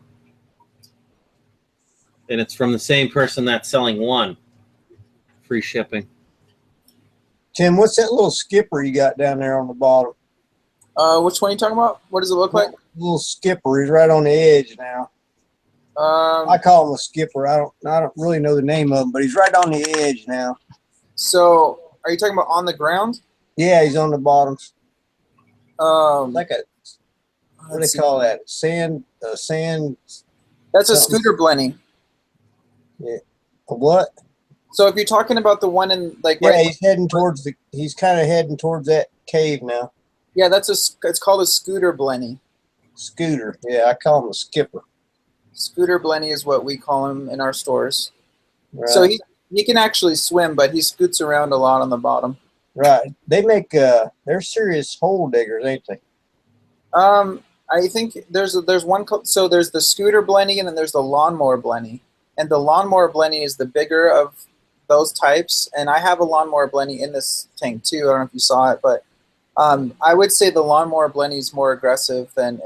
and it's from the same person that's selling 1 free shipping. Tim, what's that little skipper you got down there on the bottom? Which one are you talking about? What does it look like? Little skipper. He's right on the edge now. I call him a skipper. I don't really know the name of him, but he's right on the edge now. So, are you talking about on the ground? Yeah, he's on the bottom. Like a what do they call that? Sand. That's a scooter blenny. Yeah. A what? So if you're talking about the one in like yeah, he's heading towards the. He's kind of heading towards that cave now. Yeah, it's called a scooter blenny. Scooter. Yeah, I call him a skipper. Scooter Blenny is what we call him in our stores. Right. So he can actually swim, but he scoots around a lot on the bottom. Right. They make they're serious hole diggers, ain't they? I think there's one. So there's the Scooter Blenny and then there's the Lawnmower Blenny. And the Lawnmower Blenny is the bigger of those types. And I have a Lawnmower Blenny in this tank too. I don't know if you saw it, but I would say the Lawnmower Blenny is more aggressive than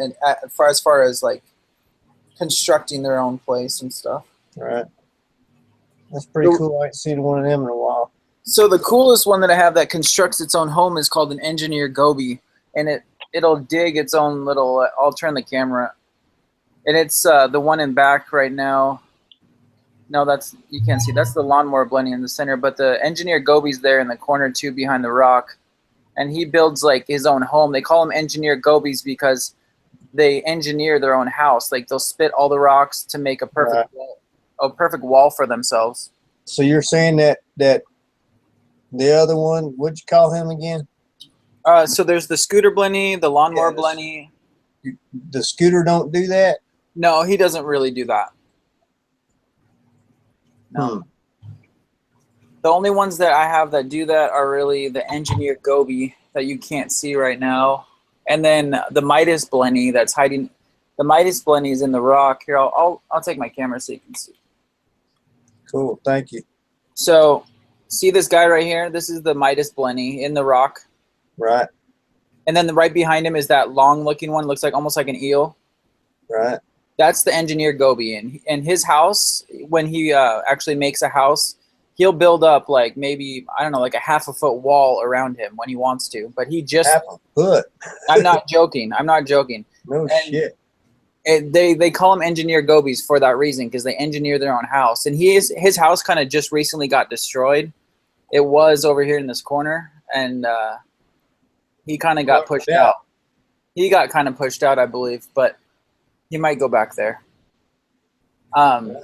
as far as like constructing their own place and stuff. Right. That's pretty cool. I ain't seen one of them in a while. So the coolest one that I have that constructs its own home is called an Engineer Goby, and it'll dig its own little. I'll turn the camera, and it's the one in back right now. No, you can't see. That's the Lawnmower Blenny in the center, but the Engineer Goby's there in the corner too, behind the rock, and he builds like his own home. They call them Engineer Gobies because they engineer their own house. Like they'll spit all the rocks to make a perfect wall for themselves. So you're saying that the other one, what'd you call him again? So there's the Scooter Blenny, the Lawnmower Blenny. The Scooter don't do that? No, he doesn't really do that. No. The only ones that I have that do that are really the Engineer Goby that you can't see right now. And then the Midas Blenny that's hiding. The Midas Blenny is in the rock. Here, I'll take my camera so you can see. Cool, thank you. So, see this guy right here? This is the Midas Blenny in the rock. Right. And then right behind him is that long-looking one. Looks like almost like an eel. Right. That's the Engineer Goby. And his house, when he actually makes a house, he'll build up like maybe, I don't know, like a half-a-foot wall around him when he wants to. But he just... Half a foot? I'm not joking. I'm not joking. No shit. They call them Engineer Gobies for that reason, because they engineer their own house. And his house kind of just recently got destroyed. It was over here in this corner, and he kind of got pushed out. He got kind of pushed out, I believe, but he might go back there. Kind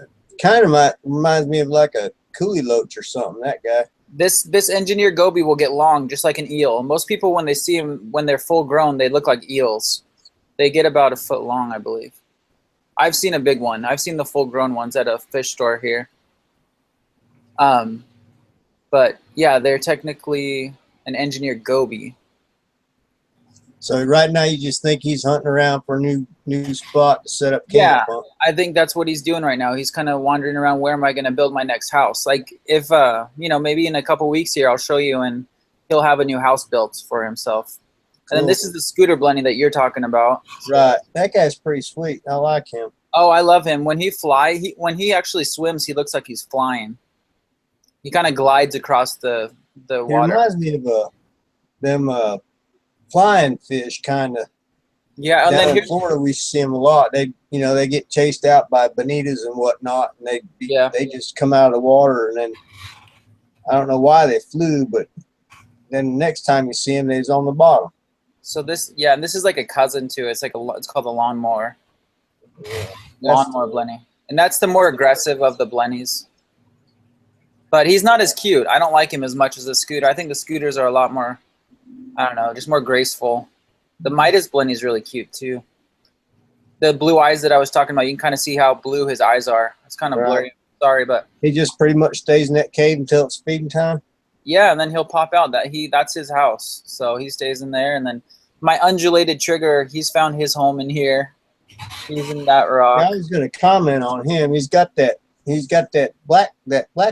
of reminds me of like a coolie loach or something, that guy. This Engineer Goby will get long, just like an eel. Most people, when they see him, when they're full grown, they look like eels. They get about a foot long, I believe. I've seen a big one. I've seen the full-grown ones at a fish store here. But yeah, they're technically an Engineer Goby. So right now you just think he's hunting around for a new spot to set up camp? Yeah, I think that's what he's doing right now. He's kind of wandering around, where am I going to build my next house? Like if, maybe in a couple weeks here, I'll show you, and he'll have a new house built for himself. Cool. And then this is the Scooter Blenny that you're talking about. Right. That guy's pretty sweet. I like him. Oh, I love him. When when he actually swims, he looks like he's flying. He kind of glides across the water. It reminds me of them flying fish, kind of. Yeah, and down then in Florida we see them a lot. They get chased out by bonitas and whatnot, and they just come out of the water, and then I don't know why they flew, but then the next time you see them, they's on the bottom. So this is like a cousin to it. It's called the Lawnmower. Yeah, Lawnmower Blenny, and that's the more aggressive of the Blennies. But he's not as cute. I don't like him as much as the Scooter. I think the Scooters are a lot more, I don't know, just more graceful. The Midas Blenny is really cute too. The blue eyes that I was talking about, you can kind of see how blue his eyes are. It's kind of blurry. Sorry, but he just pretty much stays in that cave until it's feeding time. Yeah, and then he'll pop out. That's his house, so he stays in there. And then my undulated trigger, he's found his home in here. He's in that rock. Yeah, I was going to comment on him. He's got that black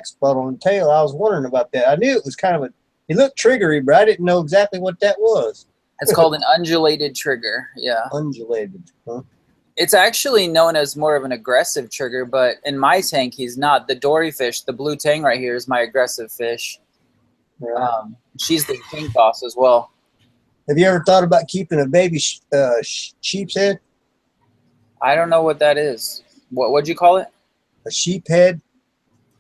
spot on the tail. I was wondering about that. I knew it was kind of he looked triggery, but I didn't know exactly what that was. It's called an undulated trigger. Yeah. Undulated. Huh? It's actually known as more of an aggressive trigger, but in my tank, he's not. The dory fish, the blue tang right here, is my aggressive fish. Right. She's the king boss as well. Have you ever thought about keeping a baby sheep's head? I don't know what that is. What'd you call it? A sheep head.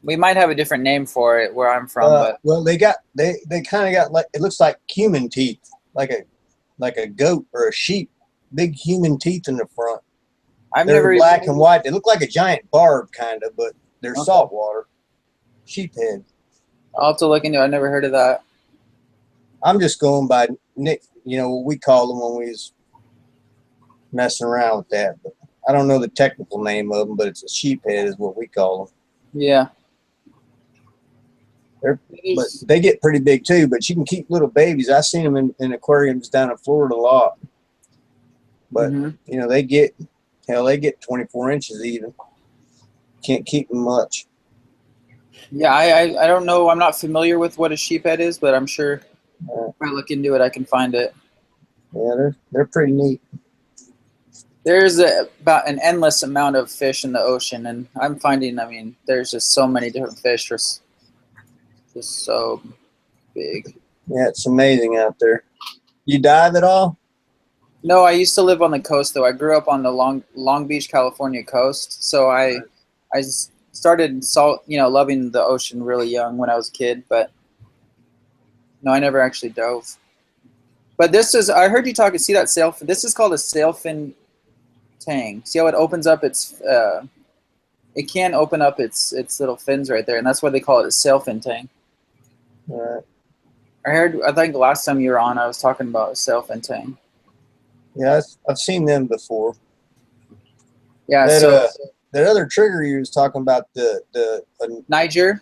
We might have a different name for it where I'm from, but well, they kind of got like, it looks like human teeth, like a goat or a sheep, big human teeth in the front. They're black and white. They look like a giant barb, kind of, but they're saltwater. Sheep head. I'll have to look into it. I never heard of that. I'm just going by Nick, what we called them when we was, messing around with that. But I don't know the technical name of them, but it's a sheephead is what we call them. Yeah. But they get pretty big too, but you can keep little babies. I've seen them in aquariums down in Florida a lot. But, you know, they get 24 inches even. Can't keep them much. Yeah, I don't know. I'm not familiar with what a sheephead is, but I'm sure if I look into it, I can find it. Yeah, they're pretty neat. There's about an endless amount of fish in the ocean, and I'm finding, I mean, there's just so many different fish. Just so big. Yeah, it's amazing out there. You dive at all? No, I used to live on the coast, though. I grew up on the Long Beach, California coast, so I started loving the ocean really young when I was a kid, but no, I never actually dove. But this is, I heard you talking, see that sail, this is called a sailfin tang. See how it opens up its, it can open up its little fins right there, and that's why they call it a sailfin tang. Right. I think the last time you were on, I was talking about a sailfin tang. Yeah, I've seen them before. Yeah, that other trigger you was talking about, the Niger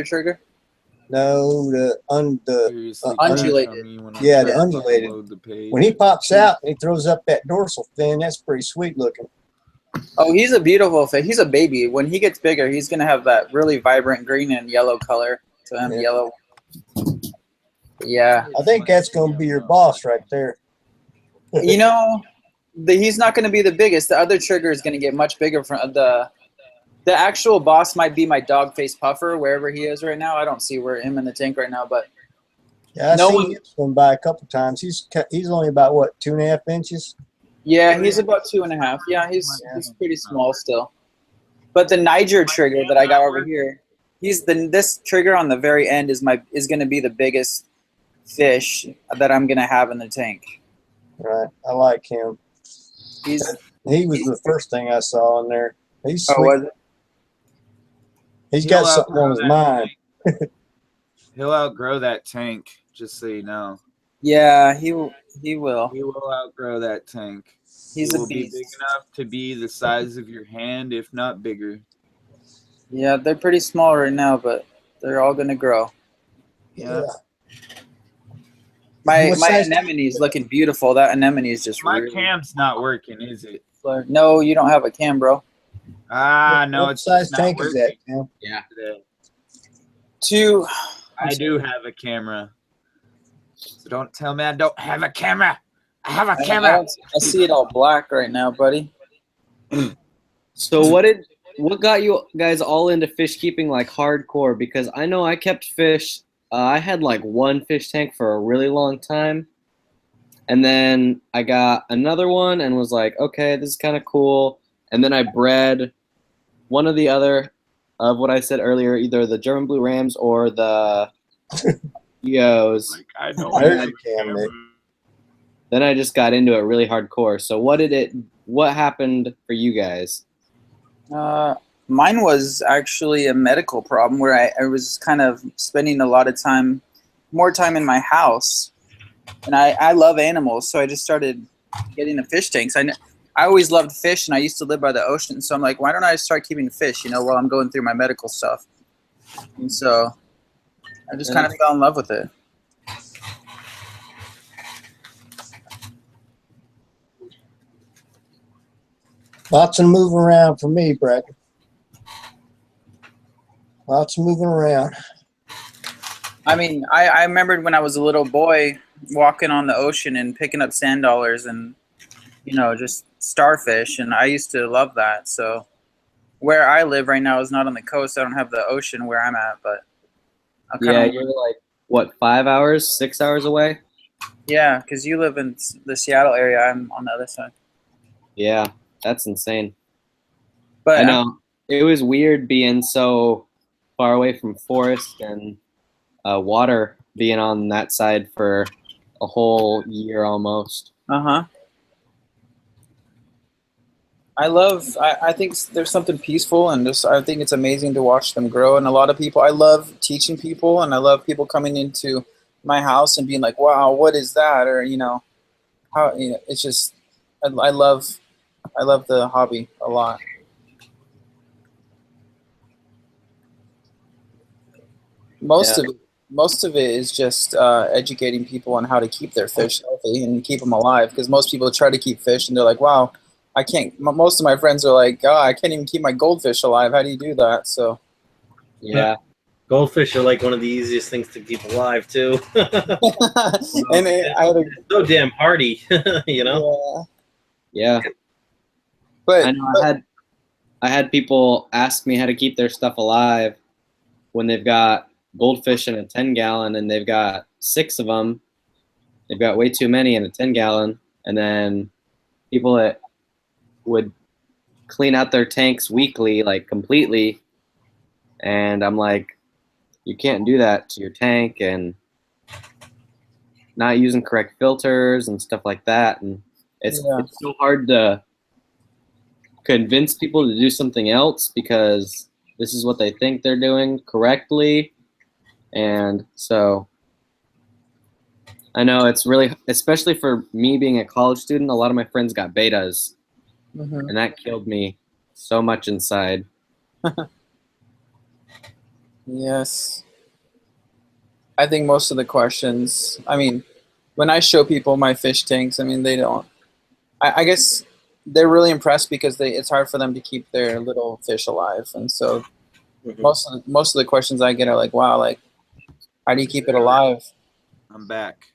trigger. No, the undulated. Yeah, the undulated. When he pops out and he throws up that dorsal fin, that's pretty sweet looking. Oh, he's a beautiful fish. He's a baby. When he gets bigger, he's gonna have that really vibrant green and yellow color. So I'm yellow. Yeah. I think that's gonna be your boss right there. You know, he's not gonna be the biggest. The other trigger is gonna get much bigger. From the actual boss might be my dog face puffer, wherever he is right now. I don't see him in the tank right now, but yeah, I've seen him swim by a couple times. He's only about what, 2.5 inches. Yeah, he's about 2.5. Yeah, he's pretty small still. But the Niger trigger that I got over here, this trigger on the very end is going to be the biggest fish that I'm going to have in the tank. Right, I like him. He was the first thing I saw in there. He's sweet. Was it? He's got something on his mind. He'll outgrow that tank, just so you know. Yeah, he will. He will outgrow that tank. He's a beast. Be big enough to be the size of your hand, if not bigger. Yeah, they're pretty small right now, but they're all gonna grow. Yeah. My anemone's looking beautiful. That anemone is just my cam's not working, is it? No, you don't have a cam, bro. No, what it's size not tank working. is that, man? Yeah. I do have a camera. So don't tell me I don't have a camera. I have a camera. I see it all black right now, buddy. So what got you guys all into fish keeping like hardcore? Because I know I kept fish. I had like one fish tank for a really long time. And then I got another one and was like, okay, this is kind of cool. And then I bred one or the other of what I said earlier, either the German blue rams or the EOs. Like, I don't Then I just got into it really hardcore. So what happened for you guys? Mine was actually a medical problem where I was kind of spending a lot of more time in my house. And I love animals, so I just started getting a fish tank. So I always loved fish, and I used to live by the ocean. So I'm like, why don't I start keeping fish, while I'm going through my medical stuff? And so I just kind of fell in love with it. Lots of moving around for me, Brackon. Lots of moving around. I mean, I remembered when I was a little boy walking on the ocean and picking up sand dollars and, just starfish, and I used to love that. So where I live right now is not on the coast. I don't have the ocean where I'm at, but you're like, what, 5 hours, 6 hours away? Yeah, because you live in the Seattle area. I'm on the other side. Yeah, that's insane. But I know it was weird being so far away from forest and water, being on that side for a whole year almost. I think there's something peaceful, and I think it's amazing to watch them grow. And a lot of people, I love teaching people, and I love people coming into my house and being like, wow, what is that? Or, how, it's just, I love the hobby a lot. Most of it is just educating people on how to keep their fish healthy and keep them alive. Because most people try to keep fish and they're like, "Wow, I can't." Most of my friends are like, "Oh, I can't even keep my goldfish alive. How do you do that?" So, yeah. Goldfish are like one of the easiest things to keep alive too. And I had so damn hardy, you know. Yeah. But I know I had people ask me how to keep their stuff alive when they've got goldfish in a 10-gallon and they've got 6 of them. They've got way too many in a 10-gallon, and then people that would clean out their tanks weekly, like completely, and I'm like, you can't do that to your tank, and not using correct filters and stuff like that, and it's so hard to convince people to do something else because this is what they think they're doing correctly. And so I know it's really, especially for me being a college student, a lot of my friends got betas, and that killed me so much inside. Yes. I think most of the questions, I mean, when I show people my fish tanks, I mean, they don't, I guess they're really impressed because it's hard for them to keep their little fish alive. And so most of the questions I get are like, wow, like, how do you keep it alive? I'm back.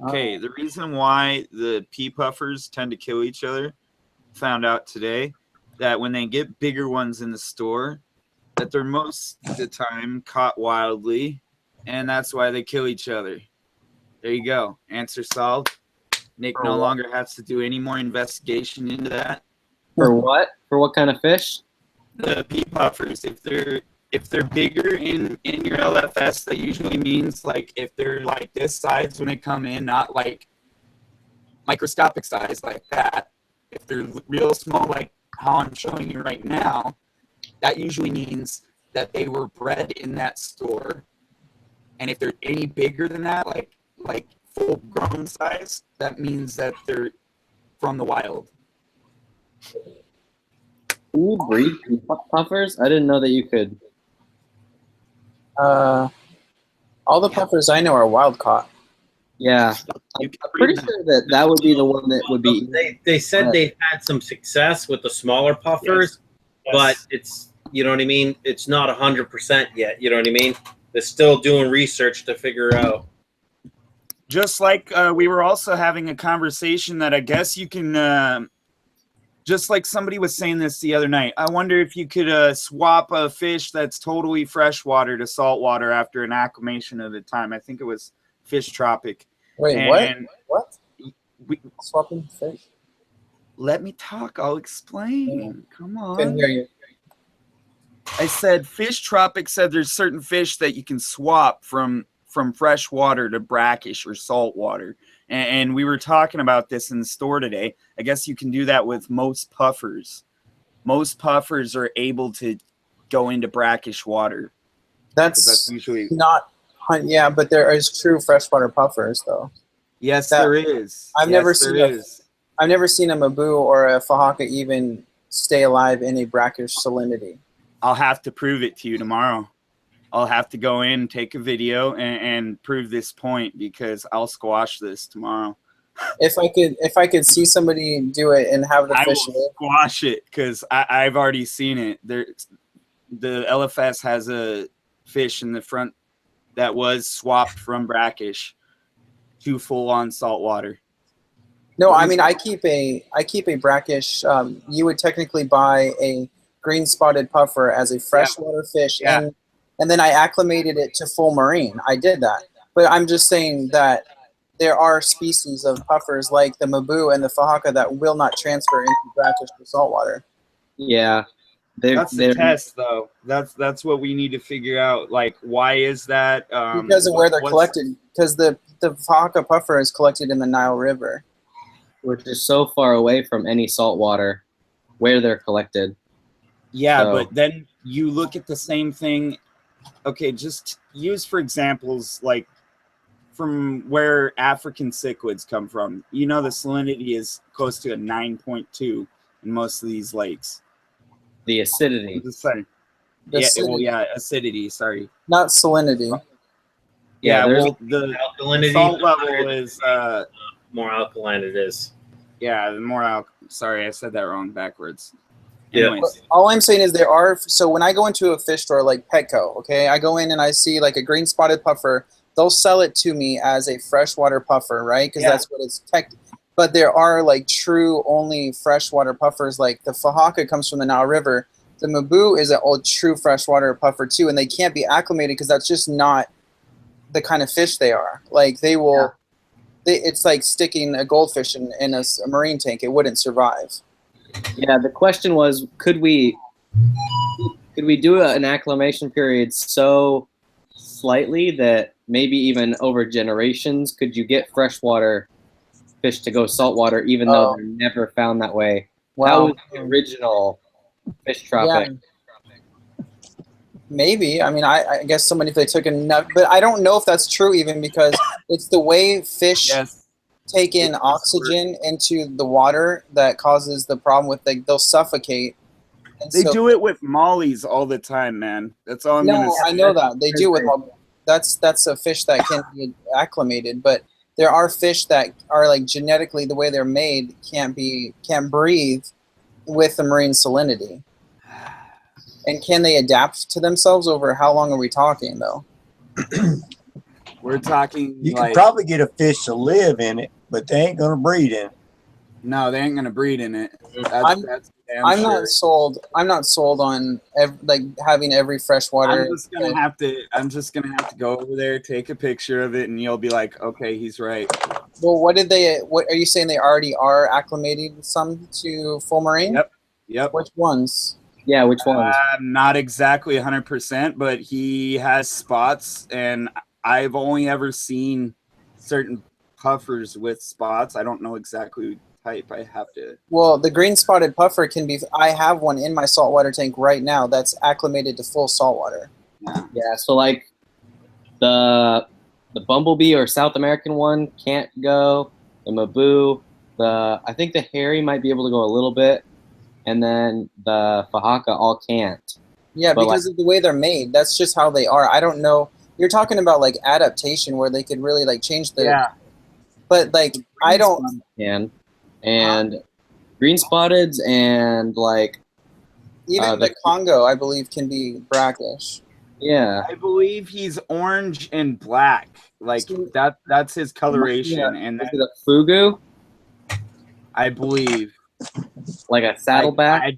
Okay, the reason why the pea puffers tend to kill each other, found out today, that when they get bigger ones in the store, that they're most of the time caught wildly, and that's why they kill each other. There you go. Answer solved. Nick no longer has to do any more investigation into that. For what? For what kind of fish? The pea puffers. If they're bigger in your LFS, that usually means like if they're like this size when they come in, not like microscopic size like that. If they're real small, like how I'm showing you right now, that usually means that they were bred in that store. And if they're any bigger than that, like full grown size, that means that they're from the wild. Ooh, breed puffers? I didn't know that you could. All the puffers I know are wild caught. Yeah, I'm pretty sure that would be the one that would be. They said they've had some success with the smaller puffers, but it's, you know what I mean? It's not 100% yet, you know what I mean? They're still doing research to figure out. Just like we were also having a conversation that I guess you can, just like somebody was saying this the other night, I wonder if you could swap a fish that's totally freshwater to saltwater after an acclimation of the time. I think it was Fish Tropic. Wait, what? Swapping fish? Let me talk. I'll explain. Come on. Couldn't hear you. I said Fish Tropic said there's certain fish that you can swap from fresh water to brackish or salt water. And we were talking about this in the store today. I guess you can do that with most puffers. Most puffers are able to go into brackish water. That's usually not, yeah, but there is true freshwater puffers though. Yes, there is. I've never seen a Mabu or a Fahaka even stay alive in a brackish salinity. I'll have to prove it to you tomorrow. I'll have to go in, take a video, and prove this point because I'll squash this tomorrow. If I could see somebody do it and have the fish, I will squash it because I've already seen it. The LFS has a fish in the front that was swapped from brackish to full-on saltwater. No, I mean I keep a brackish. You would technically buy a green spotted puffer as a freshwater fish, and then I acclimated it to full marine. I did that, but I'm just saying that there are species of puffers like the Mabu and the Fahaka that will not transfer into brackish to saltwater. Yeah, that's the test, though. That's what we need to figure out. Like, why is that? Because of where they're collected. Because the Fahaka puffer is collected in the Nile River, which is so far away from any salt water where they're collected. Yeah, but then you look at the same thing. Okay, just use for examples like from where African cichlids come from. You know, the salinity is close to a 9.2 in most of these lakes. The acidity. Acidity. Sorry, not salinity. Yeah, there's well, the alkalinity, salt level is more alkaline it is. Yeah, the more sorry, I said that wrong backwards. Yeah. Anyways. All I'm saying is there are, so when I go into a fish store like Petco, okay, I go in and I see like a green spotted puffer, they'll sell it to me as a freshwater puffer, right? Because that's what it's but there are like true only freshwater puffers, like the Fahaka comes from the Nile River. The Mabu is an old true freshwater puffer too, and they can't be acclimated because that's just not the kind of fish they are. Like they will, it's like sticking a goldfish in a marine tank. It wouldn't survive. Yeah, the question was, could we do an acclimation period so slightly that maybe even over generations, could you get freshwater fish to go saltwater even though they're never found that way? Wow. That was the original fish tropic. Yeah. Maybe. I mean, I guess somebody, if they took enough, but I don't know if that's true even because it's the way fish take in oxygen into the water that causes the problem with they'll suffocate. And They do it with mollies all the time, man. That's all I'm gonna say. I know that. They do with that's a fish that can be acclimated, but there are fish that are like genetically the way they're made can't breathe with the marine salinity. And can they adapt to themselves over how long are we talking though? We're talking You can probably get a fish to live in it, but they ain't gonna breed in it. No, they ain't gonna breed in it. I'm not sold. I'm not sold on like having every freshwater. I'm just gonna have to go over there, take a picture of it, and you'll be like, okay, he's right. Well, what are you saying? They already are acclimated some to full marine? Yep. Which ones? Yeah, which ones? Not exactly 100%, but he has spots, and I've only ever seen certain puffers with spots. I don't know exactly type. I have to. Well, the green spotted puffer can be. I have one in my saltwater tank right now that's acclimated to full saltwater. Yeah. So like the bumblebee or South American one can't go. The Mabu, I think the hairy might be able to go a little bit, and then the Fahaka all can't. Yeah, but because of the way they're made. That's just how they are. I don't know. You're talking about like adaptation where they could really like change the. Yeah. But like I don't. And green spotteds and like even the Congo, I believe, can be brackish. Yeah, I believe he's orange and black. Like that's his coloration. And is it a fugu? I believe, like a saddleback.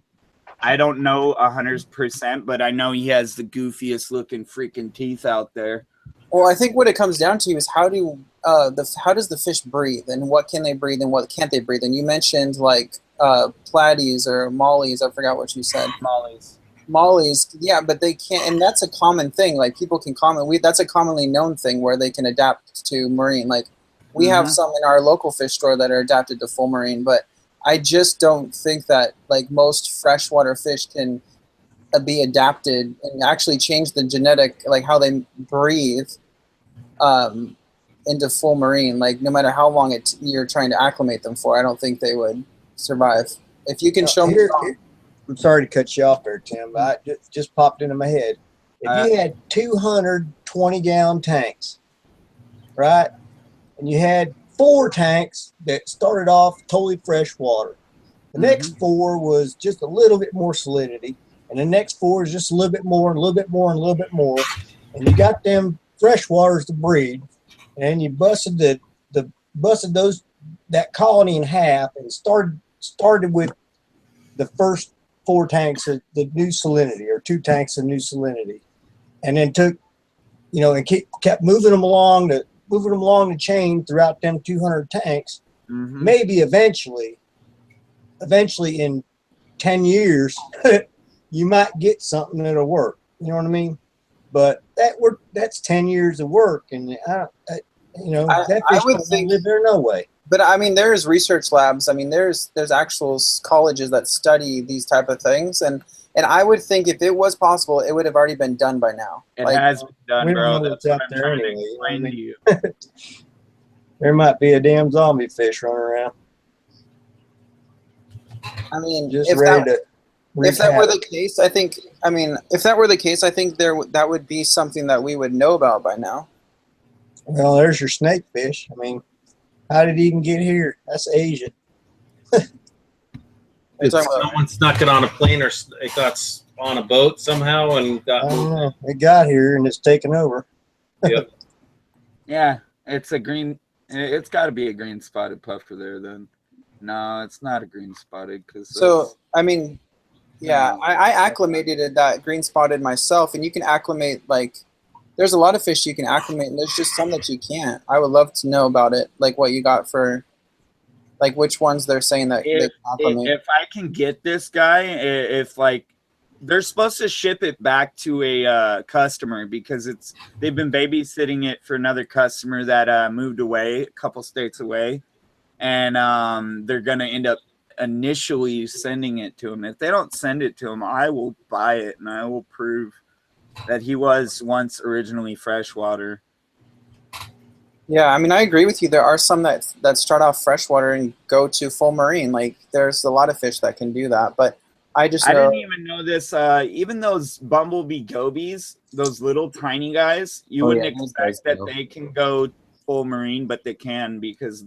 I don't know 100%, but I know he has the goofiest looking freaking teeth out there. Well, I think what it comes down to is how does the fish breathe, and what can they breathe, and what can't they breathe? And you mentioned like platies or mollies. I forgot what you said. Mollies, yeah, but they can't, and that's a common thing. Like people can that's a commonly known thing where they can adapt to marine. Like we have some in our local fish store that are adapted to full marine, but I just don't think that like most freshwater fish can be adapted and actually change the genetic, like how they breathe into full marine. Like no matter how long you're trying to acclimate them for, I don't think they would survive. If you can show me. I'm sorry to cut you off there, Tim, but it just popped into my head. If you had 220-gallon tanks, right, and you had 4 tanks that started off totally fresh water, the next 4 was just a little bit more salinity, and the next 4 is just a little bit more, and a little bit more, and a little bit more, and you got them fresh waters to breed, and you busted that colony in half and started with the first 4 tanks of the new salinity, or 2 tanks of new salinity, and then took, and kept moving them along the chain throughout them 200 tanks. Maybe eventually in 10 years, you might get something that'll work. You know what I mean? But that's 10 years of work, and that fish doesn't live there no way. But I mean, there's research labs. I mean, there's actual colleges that study these type of things, and And I would think if it was possible, it would have already been done by now. It has been done, we don't bro. know That's what's what out I'm there trying to anyway, you know what I explain mean? to you. There might be a damn zombie fish running around. I mean, Just if ready that, to if that were recap. the case, I think. I mean, if that were the case, I think that would be something that we would know about by now. Well, there's your snake fish. I mean, how did he even get here? That's Asia. Someone snuck it on a plane, or it got on a boat somehow and got I don't moved. know. It got here and it's taken over. Yep. Yeah, it's a green. It's got to be a green spotted puffer there then. No, it's not a green spotted because. So I mean, yeah, I acclimated that green spotted myself, and you can acclimate like. There's a lot of fish you can acclimate, and there's just some that you can't. I would love to know about it, like what you got for. Like which ones they're saying that they can acclimate. If I can get this guy, if like they're supposed to ship it back to a customer because they've been babysitting it for another customer that moved away a couple states away, and they're gonna end up initially sending it to him. If they don't send it to him, I will buy it and I will prove that he was once originally freshwater. Yeah, I mean, I agree with you. There are some that start off freshwater and go to full marine. Like, there's a lot of fish that can do that. But I didn't even know this. Even those bumblebee gobies, those little tiny guys, you wouldn't expect that they can go full marine, but they can because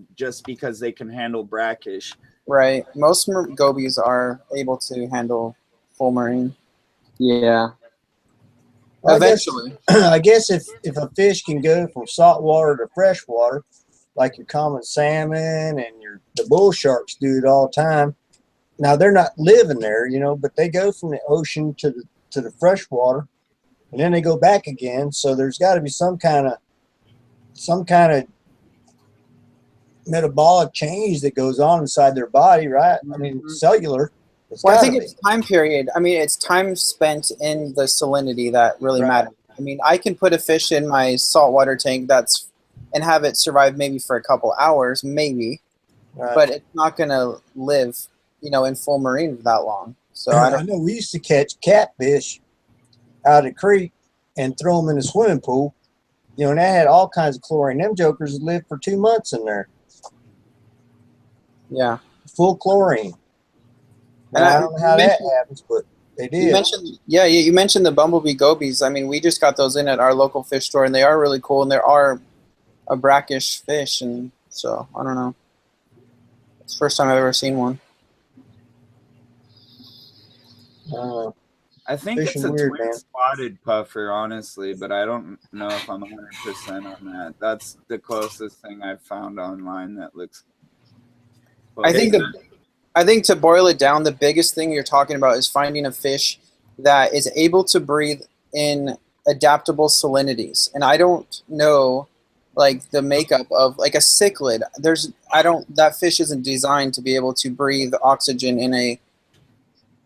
they can handle brackish. Right. Most gobies are able to handle full marine. Yeah. Eventually. I guess if a fish can go from saltwater to freshwater, like your common salmon and the bull sharks do it all the time. Now they're not living there, you know, but they go from the ocean to the freshwater, and then they go back again. So there's got to be some kind of metabolic change that goes on inside their body, right? I mean, cellular. Well, I think it's time period. I mean, it's time spent in the salinity that really matters. I mean, I can put a fish in my saltwater tank and have it survive maybe for a couple hours, maybe, but it's not going to live, you know, in full marine for that long. So I know we used to catch catfish out of the creek and throw them in the swimming pool, you know, and that had all kinds of chlorine. Them jokers lived for 2 months in there. Yeah. Full chlorine. And I don't know how that happens, but they did. You mentioned the bumblebee gobies. I mean, we just got those in at our local fish store, and they are really cool, and they are a brackish fish, and so I don't know. It's the first time I've ever seen one. I think it's a twin-spotted puffer, honestly, but I don't know if I'm 100% on that. That's the closest thing I've found online that looks close. I think to boil it down, the biggest thing you're talking about is finding a fish that is able to breathe in adaptable salinities. And I don't know, like, the makeup of, like, a cichlid. That fish isn't designed to be able to breathe oxygen in a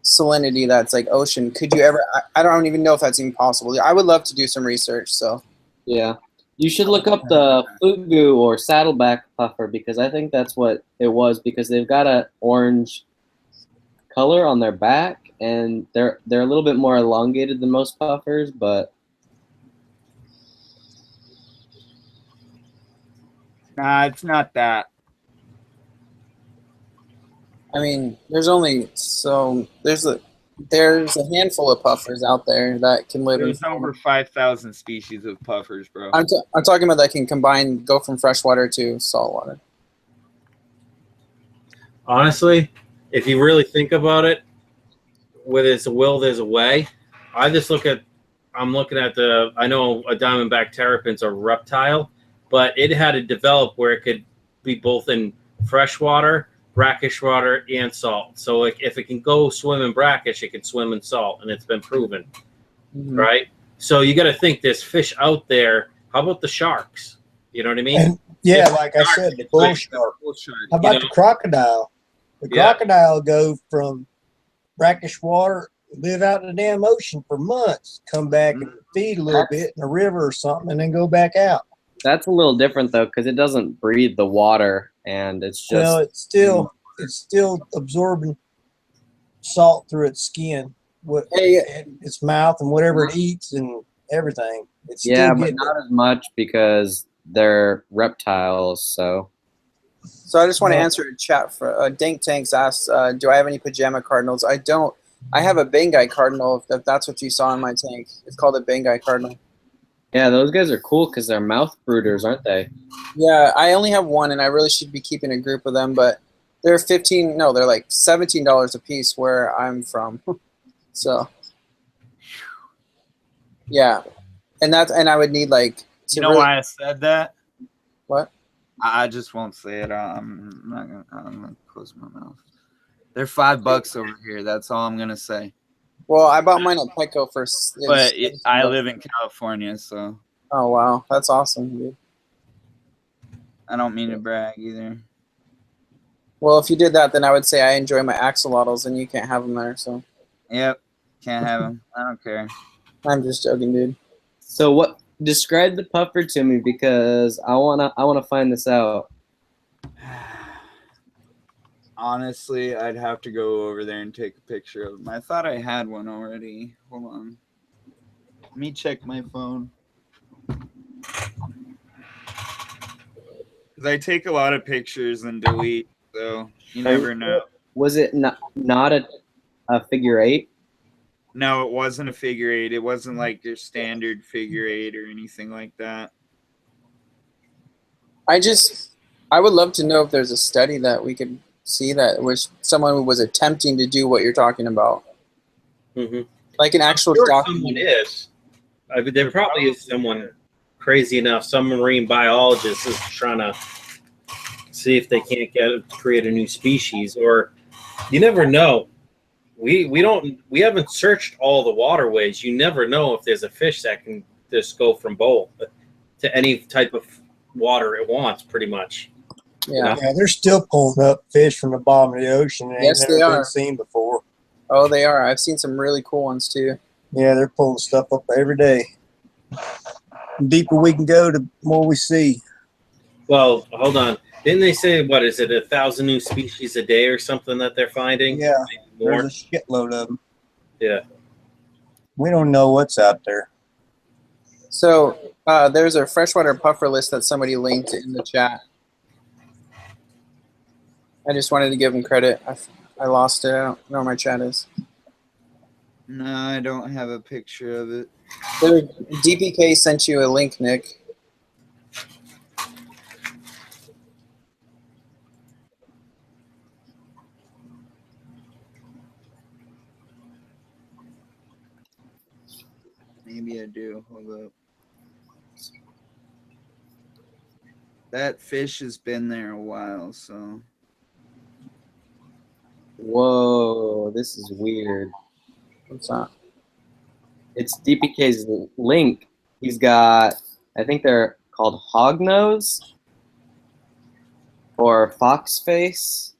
salinity that's like ocean. Could you ever, I don't even know if that's even possible. I would love to do some research, so. Yeah. You should look up the fugu or saddleback puffer because I think that's what it was because they've got an orange color on their back and they're a little bit more elongated than most puffers, but nah, it's not that. I mean, there's a handful of puffers out there that can live There's over 5,000 species of puffers, bro. I'm talking about that can go from freshwater to saltwater. Honestly, if you really think about it, where there's a will, there's a way. I'm looking at I know a diamondback terrapin's a reptile, but it had to develop where it could be both in freshwater, brackish water, and salt. So like if it can go swim in brackish, it can swim in salt, and it's been proven, right? So you got to think there's fish out there. How about the sharks? You know what I mean? And, yeah, like I said, the bull shark. How about the crocodile? The crocodile go from brackish water, live out in the damn ocean for months, come back and feed a little bit in a river or something, and then go back out. That's a little different though, because it doesn't breathe the water, and it's just. Well, it's still absorbing salt through its skin. what its mouth and whatever it eats and everything. It's Yeah, still but getting not as much because they're reptiles. So So I just want to answer a chat for Dank Tanks asked, do I have any pajama cardinals? I don't. I have a Bengai cardinal, if that's what you saw in my tank. It's called a Bengai cardinal. yeah, those guys are cool because they're mouth brooders, aren't they? Yeah, I only have one, and I really should be keeping a group of them, but they're they're like $17 a piece where I'm from. So, yeah. And I would need like... You know why I said that? What? I just won't say it. I'm gonna close my mouth. They're $5 over here. That's all I'm gonna say. Well, I bought mine at Petco for... But I live in California, so... Oh, wow. That's awesome, dude. I don't mean to brag either. Well, if you did that, then I would say I enjoy my axolotls, and you can't have them there, so... Yep. Can't have them. I don't care. I'm just joking, dude. So what? Describe the puffer to me because I wanna find this out. Honestly, I'd have to go over there and take a picture of them. I thought I had one already. Hold on. Let me check my phone. Because I take a lot of pictures and delete, so you never know. Was it not a figure 8? No, it wasn't a figure 8. It wasn't like your standard figure 8 or anything like that. I would love to know if there's a study that we could see that was someone was attempting to do what you're talking about. Mm-hmm. Like an actual sure document. someone is. There probably is someone crazy enough. Some marine biologist is trying to see if they can't create a new species, or you never know. We haven't searched all the waterways. You never know if there's a fish that can just go from bowl to any type of water it wants, pretty much. Yeah. Yeah, they're still pulling up fish from the bottom of the ocean. And Yes, ain't they never are. been seen before. Oh, they are. I've seen some really cool ones too. Yeah, they're pulling stuff up every day. The deeper we can go, the more we see. Well, hold on. Didn't they say, what is it, 1,000 new species a day or something that they're finding? Yeah, more. there's a shitload of them. Yeah. We don't know what's out there. So there's a freshwater puffer list that somebody linked in the chat. I just wanted to give them credit. I lost it. I don't know where my chat is. No, I don't have a picture of it. DPK sent you a link, Nick. Maybe I do. Hold up. That fish has been there a while, so. Whoa, this is weird. What's that? It's DPK's link. He's got, I think they're called hognose or foxface.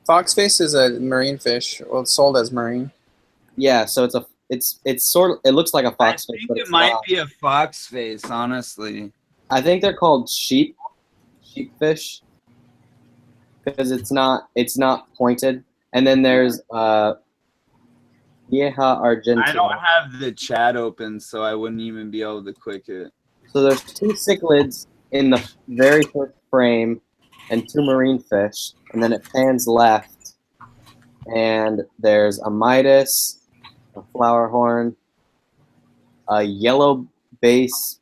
Foxface is a marine fish. Well, it's sold as marine. Yeah, so it's sort of, it looks like a foxface. I think but it it's might not. be a fox face, honestly. I think they're called sheepfish because it's not pointed. And then there's Vieja Argentina. I don't have the chat open, so I wouldn't even be able to click it. So there's 2 cichlids in the very first frame and 2 marine fish, and then it pans left, and there's a Midas, a flower horn, a yellow base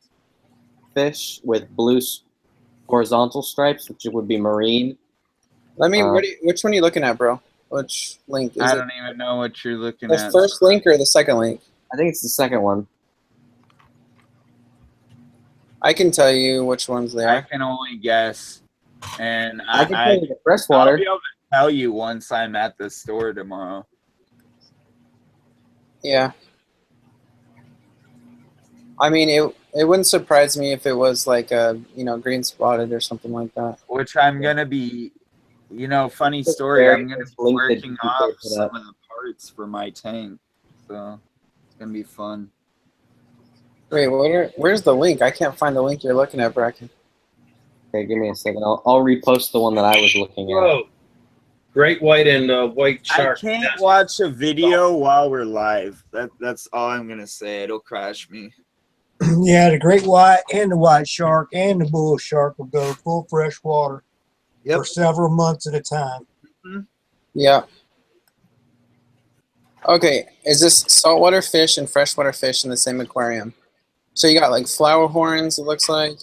fish with blue horizontal stripes, which would be marine. Let me. Which one are you looking at, bro? Which link is it? I don't even know what you're looking The at. first link or the second link? I think it's the second one. I can tell you which ones they I are. can only guess, and I can tell you the freshwater. I'll be able to tell you once I'm at the store tomorrow. Yeah. I mean, it wouldn't surprise me if it was like a green spotted or something like that. Which I'm gonna be, funny story. I'm gonna be working off some of the parts for my tank, so it's gonna be fun. Wait, where's the link? I can't find the link you're looking at, Brackon. Okay, give me a second. I'll repost the one that I was looking at. Whoa. Great white and white shark. I can't watch a video while we're live. That's all I'm gonna say. It'll crash me. Yeah, the great white and the white shark and the bull shark will go full fresh water for several months at a time. Yeah. Okay, is this saltwater fish and freshwater fish in the same aquarium? So you got like flower horns, it looks like.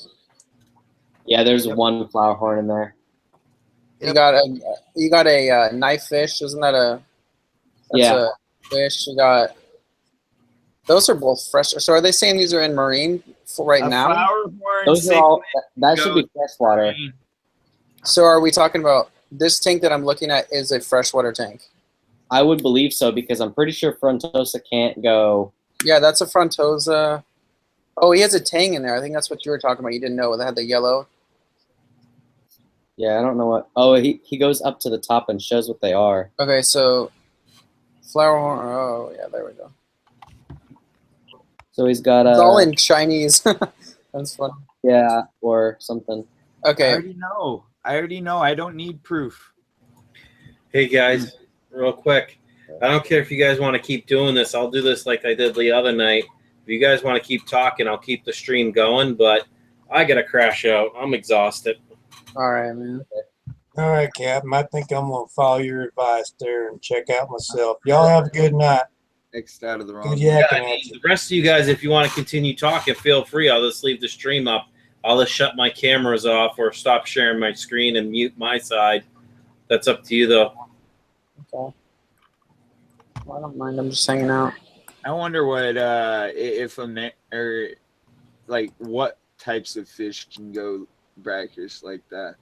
Yeah, there's one flower horn in there. You got a knife fish, isn't that a? That's a fish. You got. Those are both fresh. So are they saying these are in marine for right now? Flower horn. Those are all. That should be freshwater. So are we talking about this tank that I'm looking at is a freshwater tank? I would believe so because I'm pretty sure Frontosa can't go. Yeah, that's a Frontosa. Oh, he has a tang in there. I think that's what you were talking about. You didn't know that had the yellow. Yeah, I don't know what. Oh, he goes up to the top and shows what they are. Okay, so flower horn. Oh, yeah, there we go. So he's got It's all in Chinese. That's funny. Yeah, or something. Okay. I already know. I don't need proof. Hey guys, real quick. I don't care if you guys want to keep doing this. I'll do this like I did the other night. If you guys want to keep talking, I'll keep the stream going, but I gotta crash out. I'm exhausted. All right, man. All right, Captain. I think I'm going to follow your advice there and check out myself. Y'all have a good night. X'd out of the wrong. Good Yeah, yakking I at mean, you. the rest of you guys, if you want to continue talking, feel free. I'll just leave the stream up. I'll just shut my cameras off or stop sharing my screen and mute my side. That's up to you, though. Okay. Well, I don't mind. I'm just hanging out. I wonder what what types of fish can go brackish like that.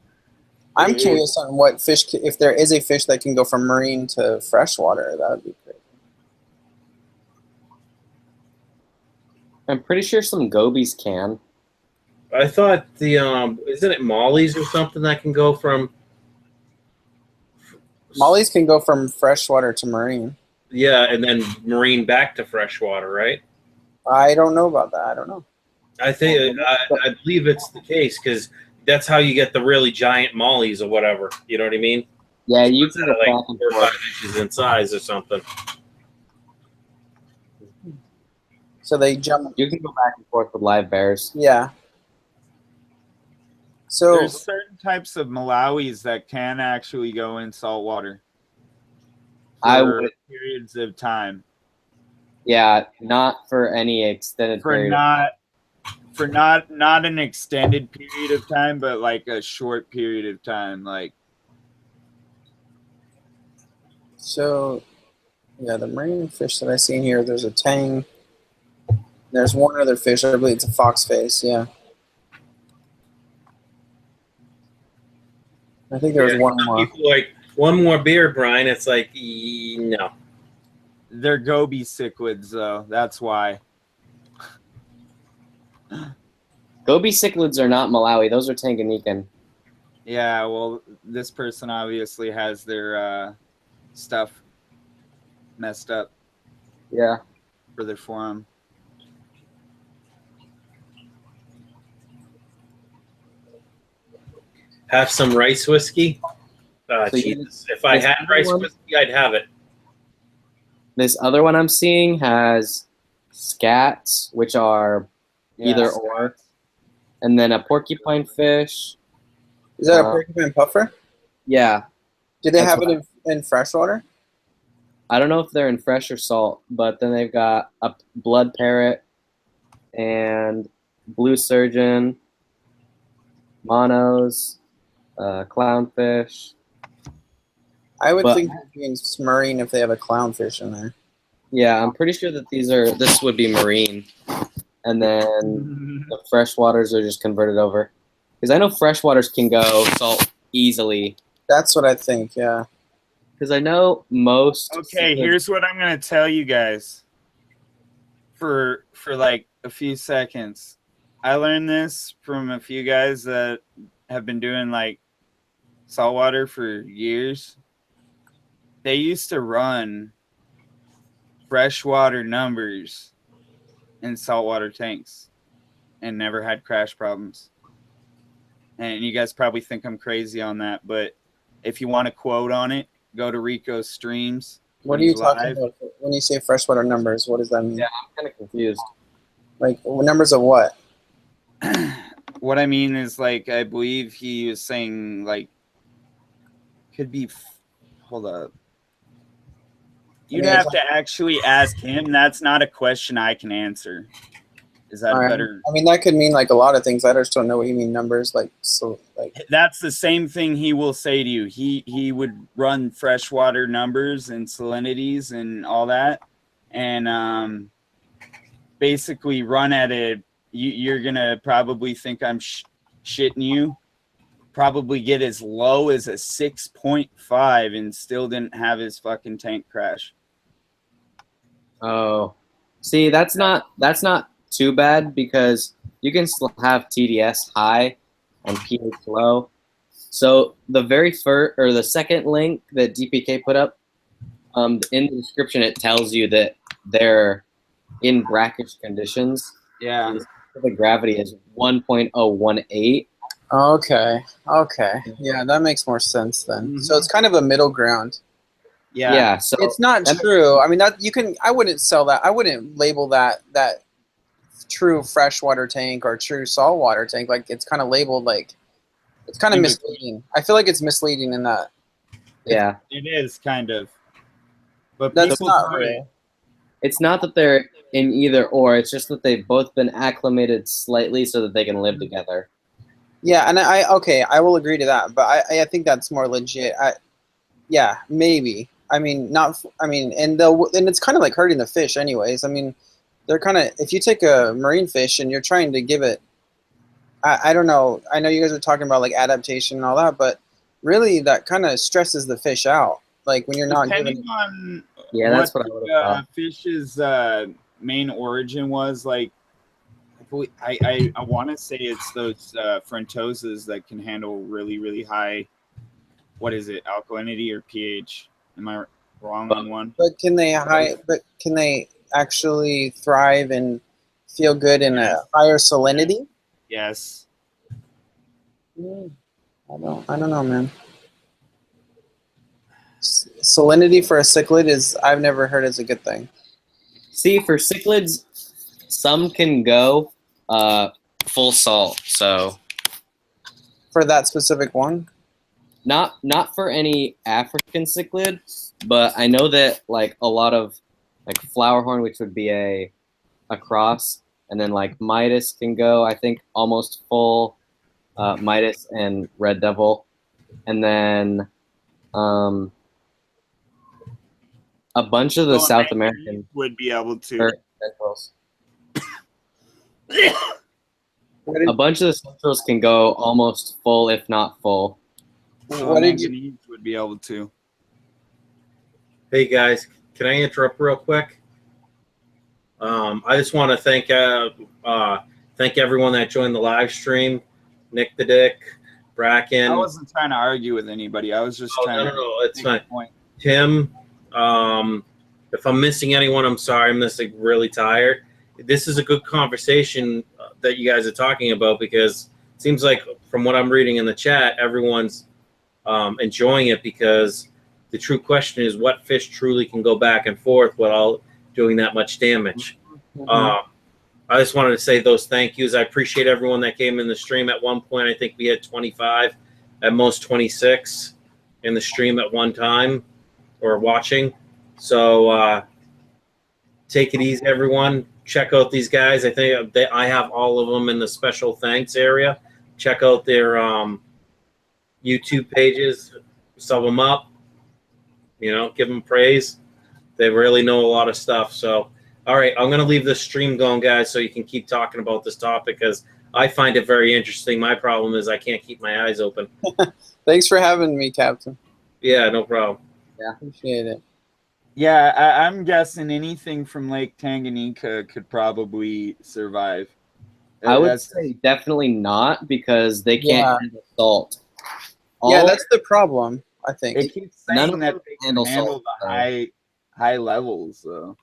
I'm curious on what fish, if there is a fish that can go from marine to freshwater, that would be great. I'm pretty sure some gobies can. I thought the isn't it mollies or something that can go from? Mollies can go from freshwater to marine. Yeah, and then marine back to freshwater, right? I don't know about that. I don't know. I think I believe it's the case because that's how you get the really giant mollies or whatever. You know what I mean? Yeah, you can go like back and 4 or 5 forth. inches in size or something. So they jump. You can go back and forth with live bears. Yeah. So There's certain types of Malawis that can actually go in salt water I for would. periods of time. Yeah, not for any extended period. Not an extended period of time, but like a short period of time. Like yeah, the marine fish that I see in here, there's a tang. There's one other fish. I believe it's a foxface. Yeah. I think there was one some more. people like one more beer, Brian. It's like no. they're goby cichlids, though. That's why. Goby cichlids are not Malawi. Those are Tanganyikan. Yeah, well, this person obviously has their stuff messed up. Yeah. For their forum. Have some rice whiskey. Jesus. If I had rice whiskey, I'd have it. This other one I'm seeing has scats, which are either or, and then a porcupine fish. Is that a porcupine puffer? Yeah. Do they have it in freshwater? I don't know if they're in fresh or salt, but then they've got a blood parrot and blue surgeon, monos, clownfish. I would think it's marine if they have a clownfish in there. Yeah, I'm pretty sure that this would be marine. And then the freshwaters are just converted over. Because I know freshwaters can go salt easily. That's what I think, yeah. Because I know most... Okay, here's what I'm going to tell you guys. For like a few seconds. I learned this from a few guys that have been doing like saltwater for years. They used to run freshwater numbers in saltwater tanks and never had crash problems. And you guys probably think I'm crazy on that, but if you want a quote on it, go to Rico's streams. What are you talking about when you say freshwater numbers? What does that mean? Yeah, I'm kind of confused. Like numbers of what? What I mean is, like, I believe he was saying, like, could be. Hold up. You'd have to actually ask him. That's not a question I can answer. Is that a better? I mean, that could mean like a lot of things. I just don't know what you mean numbers. Like, so like. That's the same thing he will say to you. He would run freshwater numbers and salinities and all that, and basically run at it. You're gonna probably think I'm shitting you. Probably get as low as a 6.5 and still didn't have his fucking tank crash. Oh, see, that's not too bad because you can still have TDS high and pH low. So the very first or the second link that DPK put up, in the description it tells you that they're in brackish conditions. Yeah. The gravity is 1.018. Okay. Yeah, that makes more sense then. So it's kind of a middle ground. Yeah. So it's not true. I mean, that you can. I wouldn't sell that. I wouldn't label that true freshwater tank or true saltwater tank. Like it's kind of labeled like it's kind of misleading. I feel like it's misleading in that. Yeah, it is kind of. But that's not real. It's not that they're in either or. It's just that they've both been acclimated slightly so that they can live together. Yeah, and I will agree to that, but I think that's more legit. Yeah, maybe. I mean, not. I mean, and it's kind of like hurting the fish, anyways. I mean, they're kind of. If you take a marine fish and you're trying to give it, I don't know. I know you guys are talking about like adaptation and all that, but really that kind of stresses the fish out. Like when you're not depending giving. On yeah, that's what I would have thought. Fish's main origin was like. I want to say it's those frontosas that can handle really, really high, what is it, alkalinity or pH? Am I wrong on one? But can they actually thrive and feel good in a higher salinity? Yes. I don't know, man. Salinity for a cichlid is I've never heard is a good thing. See, for cichlids, some can go full salt. So for that specific one, not for any African cichlid, but I know that like a lot of like flowerhorn, which would be a cross, and then like Midas can go, I think, almost full. Midas and Red Devil, and then a bunch of the South American would be able to. A bunch of the centrals can go almost full, if not full. What did you would be able to? Hey guys, can I interrupt real quick? I just want to thank everyone that joined the live stream. Nick the Dick, Brackon. I wasn't trying to argue with anybody. I was just trying to. No, it's fine. Tim, if I'm missing anyone, I'm sorry. I'm just like really tired. This is a good conversation that you guys are talking about because it seems like from what I'm reading in the chat, everyone's enjoying it because the true question is what fish truly can go back and forth without doing that much damage. I just wanted to say those thank yous. I appreciate everyone that came in the stream. At one point, I think we had 25, at most 26 in the stream at one time or watching. So take it easy, everyone. Check out these guys. I think I have all of them in the special thanks area. Check out their YouTube pages. Sub them up. You know, give them praise. They really know a lot of stuff. So, all right, I'm going to leave this stream going, guys, so you can keep talking about this topic because I find it very interesting. My problem is I can't keep my eyes open. Thanks for having me, Captain. Yeah, no problem. Yeah, appreciate it. Yeah, I'm guessing anything from Lake Tanganyika could probably survive. I would say definitely not because they can't handle salt. Yeah, that's the problem, I think. They keep saying that they can handle the high levels, though.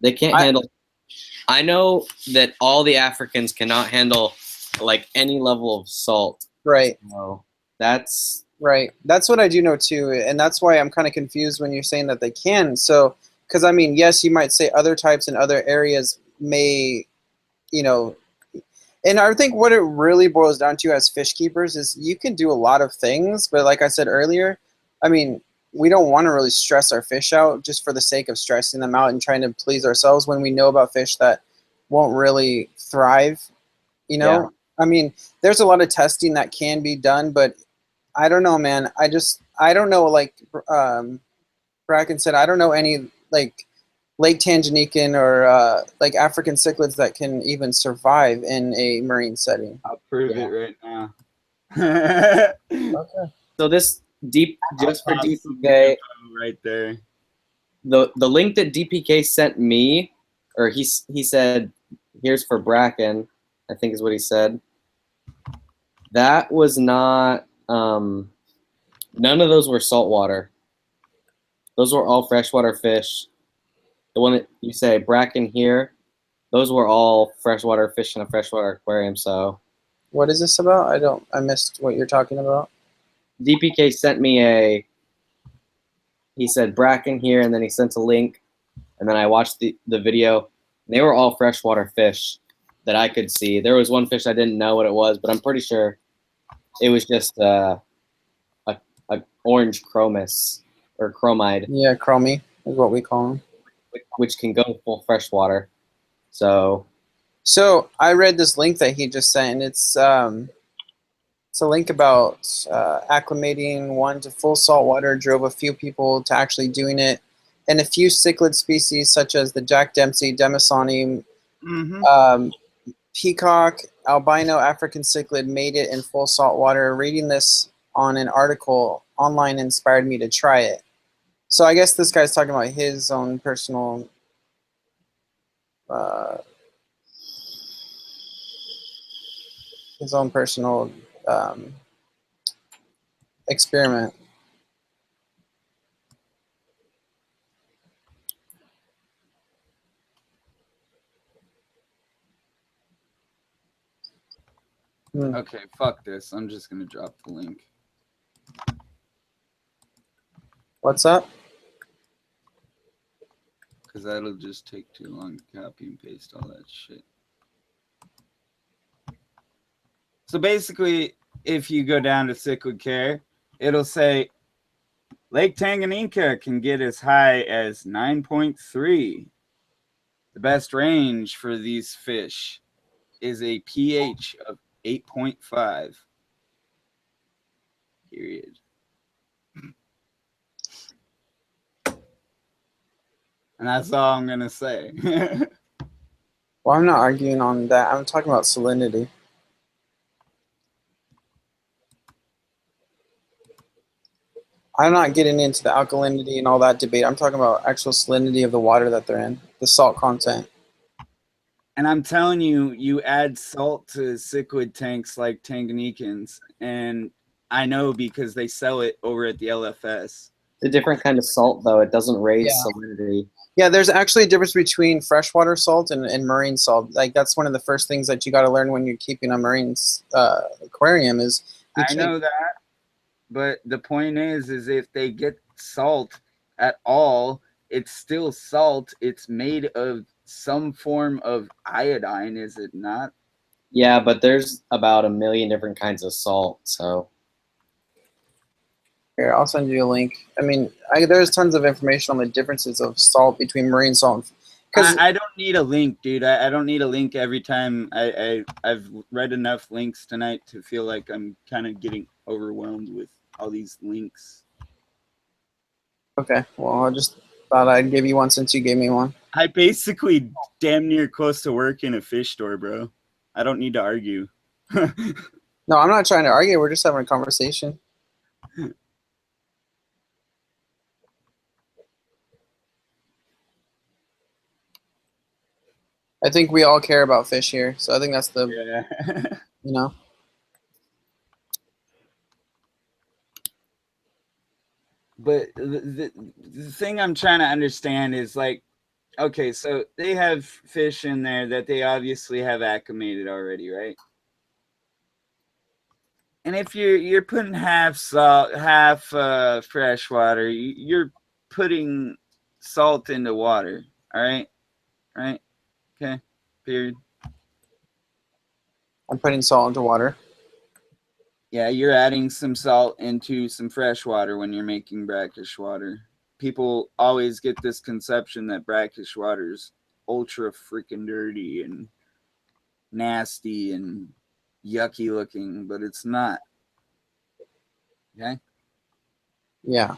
They can't handle. I know that all the Africans cannot handle like any level of salt. Right. So that's Right. That's what I do know too, and that's why I'm kind of confused when you're saying that they can. So, because I mean, yes, you might say other types in other areas may, you know, and I think what it really boils down to as fish keepers is you can do a lot of things, but like I said earlier, I mean, we don't want to really stress our fish out just for the sake of stressing them out and trying to please ourselves when we know about fish that won't really thrive, you know? Yeah. I mean, there's a lot of testing that can be done, but I don't know, man. I don't know, like Brackon said, I don't know any, like, Lake Tanganykan or like African cichlids that can even survive in a marine setting. I'll prove it right now. Okay. So this just for I'll pop some DPK, info right there. the link that DPK sent me, or he said, here's for Brackon, I think is what he said. That was not, none of those were saltwater. Those were all freshwater fish. The one that you say, Brackon here, those were all freshwater fish in a freshwater aquarium, so. What is this about? I missed what you're talking about. DPK sent me he said Brackon here, and then he sent a link, and then I watched the video. And they were all freshwater fish that I could see. There was one fish I didn't know what it was, but I'm pretty sure it was just a orange chromis or chromide. Yeah, chromie is what we call them. Which can go full freshwater. So I read this link that he just sent. It's a link about acclimating one to full saltwater, drove a few people to actually doing it, and a few cichlid species such as the Jack Dempsey, Demisani, peacock, albino African cichlid made it in full saltwater. Reading this on an article online inspired me to try it. So I guess this guy's talking about his own personal experiment. Okay, fuck this. I'm just gonna drop the link. What's up? Because that'll just take too long to copy and paste all that shit. So basically, if you go down to Cichlid Care, it'll say Lake Tanganyika can get as high as 9.3. The best range for these fish is a pH of 8.5. Period. And that's all I'm going to say. Well, I'm not arguing on that. I'm talking about salinity. I'm not getting into the alkalinity and all that debate. I'm talking about actual salinity of the water that they're in, the salt content. And I'm telling you, you add salt to cichlid tanks like Tanganyikans, and I know because they sell it over at the LFS. It's a different kind of salt, though. It doesn't raise salinity. Yeah, there's actually a difference between freshwater salt and marine salt. Like, that's one of the first things that you got to learn when you're keeping a marine aquarium is. I know that, but the point is if they get salt at all, it's still salt. It's made of some form of iodine, is it not? Yeah, but there's about 1 million different kinds of salt, so. Here, I'll send you a link. I mean, there's tons of information on the differences of salt between marine salt. I don't need a link, dude. I don't need a link every time. I've read enough links tonight to feel like I'm kind of getting overwhelmed with all these links. Okay, well, I just thought I'd give you one since you gave me one. I basically damn near close to work in a fish store, bro. I don't need to argue. No, I'm not trying to argue. We're just having a conversation. I think we all care about fish here, so I think that's the, you know. But the thing I'm trying to understand is, like, okay, so they have fish in there that they obviously have acclimated already, right? And if you're putting half salt, half fresh water, you're putting salt into water. All right, right? Okay. Period. I'm putting salt into water. Yeah, you're adding some salt into some fresh water when you're making brackish water. People always get this conception that brackish water is ultra freaking dirty and nasty and yucky looking, but it's not. Okay? Yeah.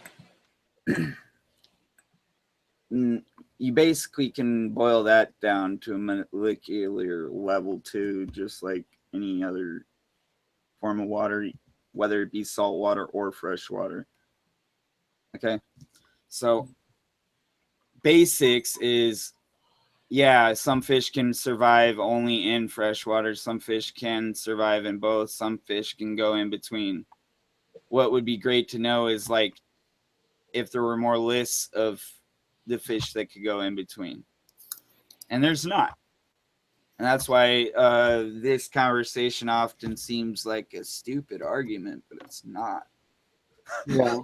You basically can boil that down to a molecular level too, just like any other form of water, whether it be salt water or fresh water. Okay, so basics is, yeah, some fish can survive only in fresh water, some fish can survive in both, some fish can go in between. What would be great to know is like if there were more lists of the fish that could go in between, and there's not. And that's why this conversation often seems like a stupid argument, but it's not. Yeah.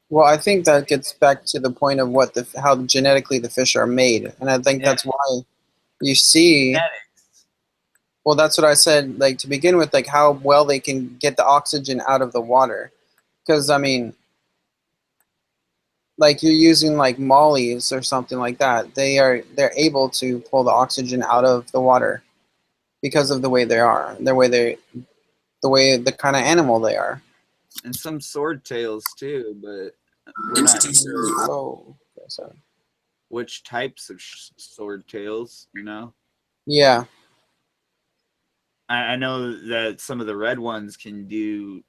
Well, I think that gets back to the point of what how genetically the fish are made, and I think that's why you see. Genetics. Well, that's what I said. Like to begin with, like how well they can get the oxygen out of the water, because I mean, like you're using like mollies or something like that. They're able to pull the oxygen out of the water because of the way they are, the way the kind of animal they are. And some swordtails too, but we're not sure. Oh, okay, sorry. Which types of swordtails, you know? Yeah. I know that some of the red ones can do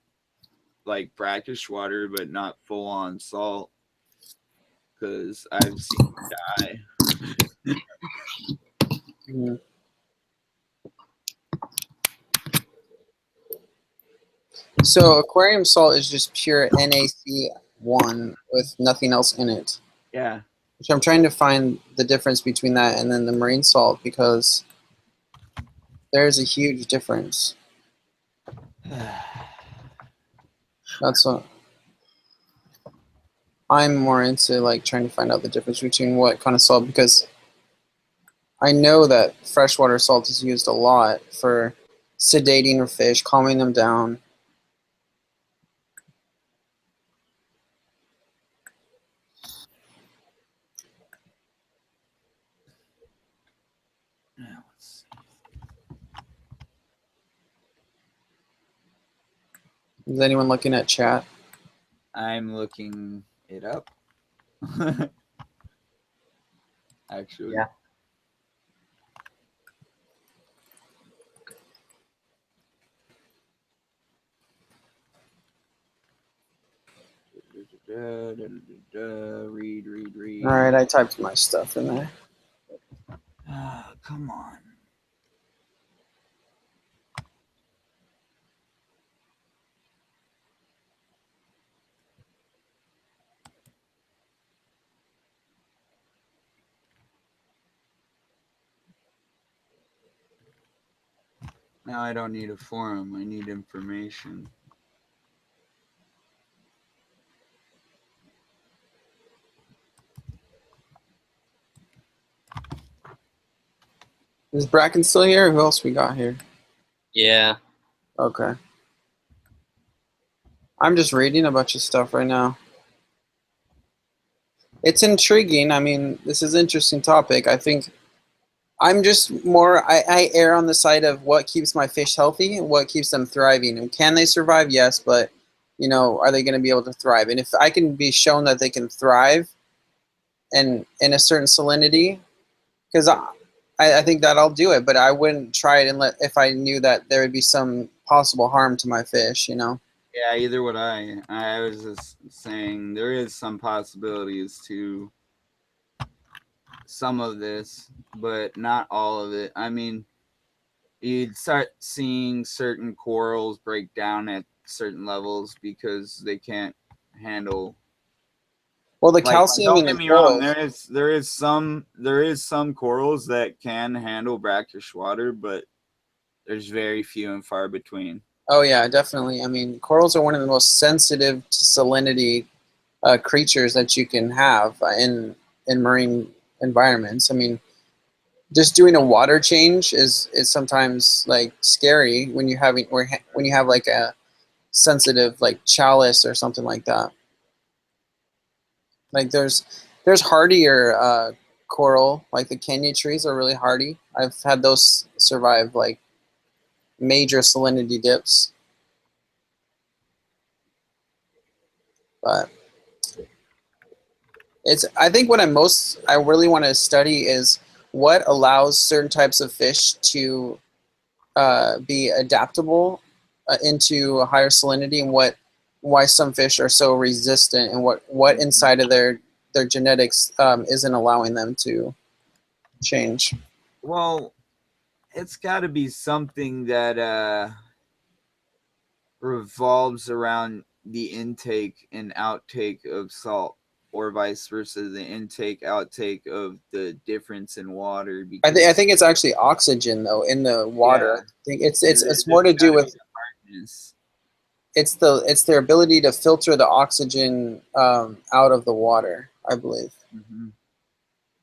like brackish water, but not full on salt. Because I've seen them die. Mm. So aquarium salt is just pure NaC1 with nothing else in it. Yeah. Which I'm trying to find the difference between that and then the marine salt, because there's a huge difference. That's what I'm more into, like trying to find out the difference between what kind of salt, because I know that freshwater salt is used a lot for sedating fish, calming them down. Is anyone looking at chat? I'm looking it up. Actually. Yeah. Read. All right, I typed my stuff in there. Come on. Now I don't need a forum. I need information. Is Brackon still here? Who else we got here? Yeah. Okay. I'm just reading a bunch of stuff right now. It's intriguing. I mean, this is an interesting topic. I think I'm just more, I err on the side of what keeps my fish healthy and what keeps them thriving. And can they survive? Yes, but, you know, are they going to be able to thrive? And if I can be shown that they can thrive and in a certain salinity, because I think that I'll do it, but I wouldn't try it if I knew that there would be some possible harm to my fish, you know? Yeah, either would I. I was just saying there is some possibilities to some of this, but not all of it. I mean, you'd start seeing certain corals break down at certain levels because they can't handle. Well, the calcium in the don't get me wrong, there is some corals that can handle brackish water, but there's very few and far between. Oh yeah, definitely. I mean, corals are one of the most sensitive to salinity creatures that you can have in marine environments. I mean, just doing a water change is sometimes like scary when you have like a sensitive like chalice or something like that. Like there's hardier coral, like the Kenya trees are really hardy. I've had those survive like major salinity dips. But I think what I really want to study is what allows certain types of fish to be adaptable into a higher salinity, and why some fish are so resistant, and what inside of their genetics isn't allowing them to change. Well, it's got to be something that revolves around the intake and outtake of salt, or vice versa, the intake outtake of the difference in water. I think it's actually oxygen though in the water. Yeah. I think it's more to do with it's their ability to filter the oxygen out of the water, I believe. Mm-hmm.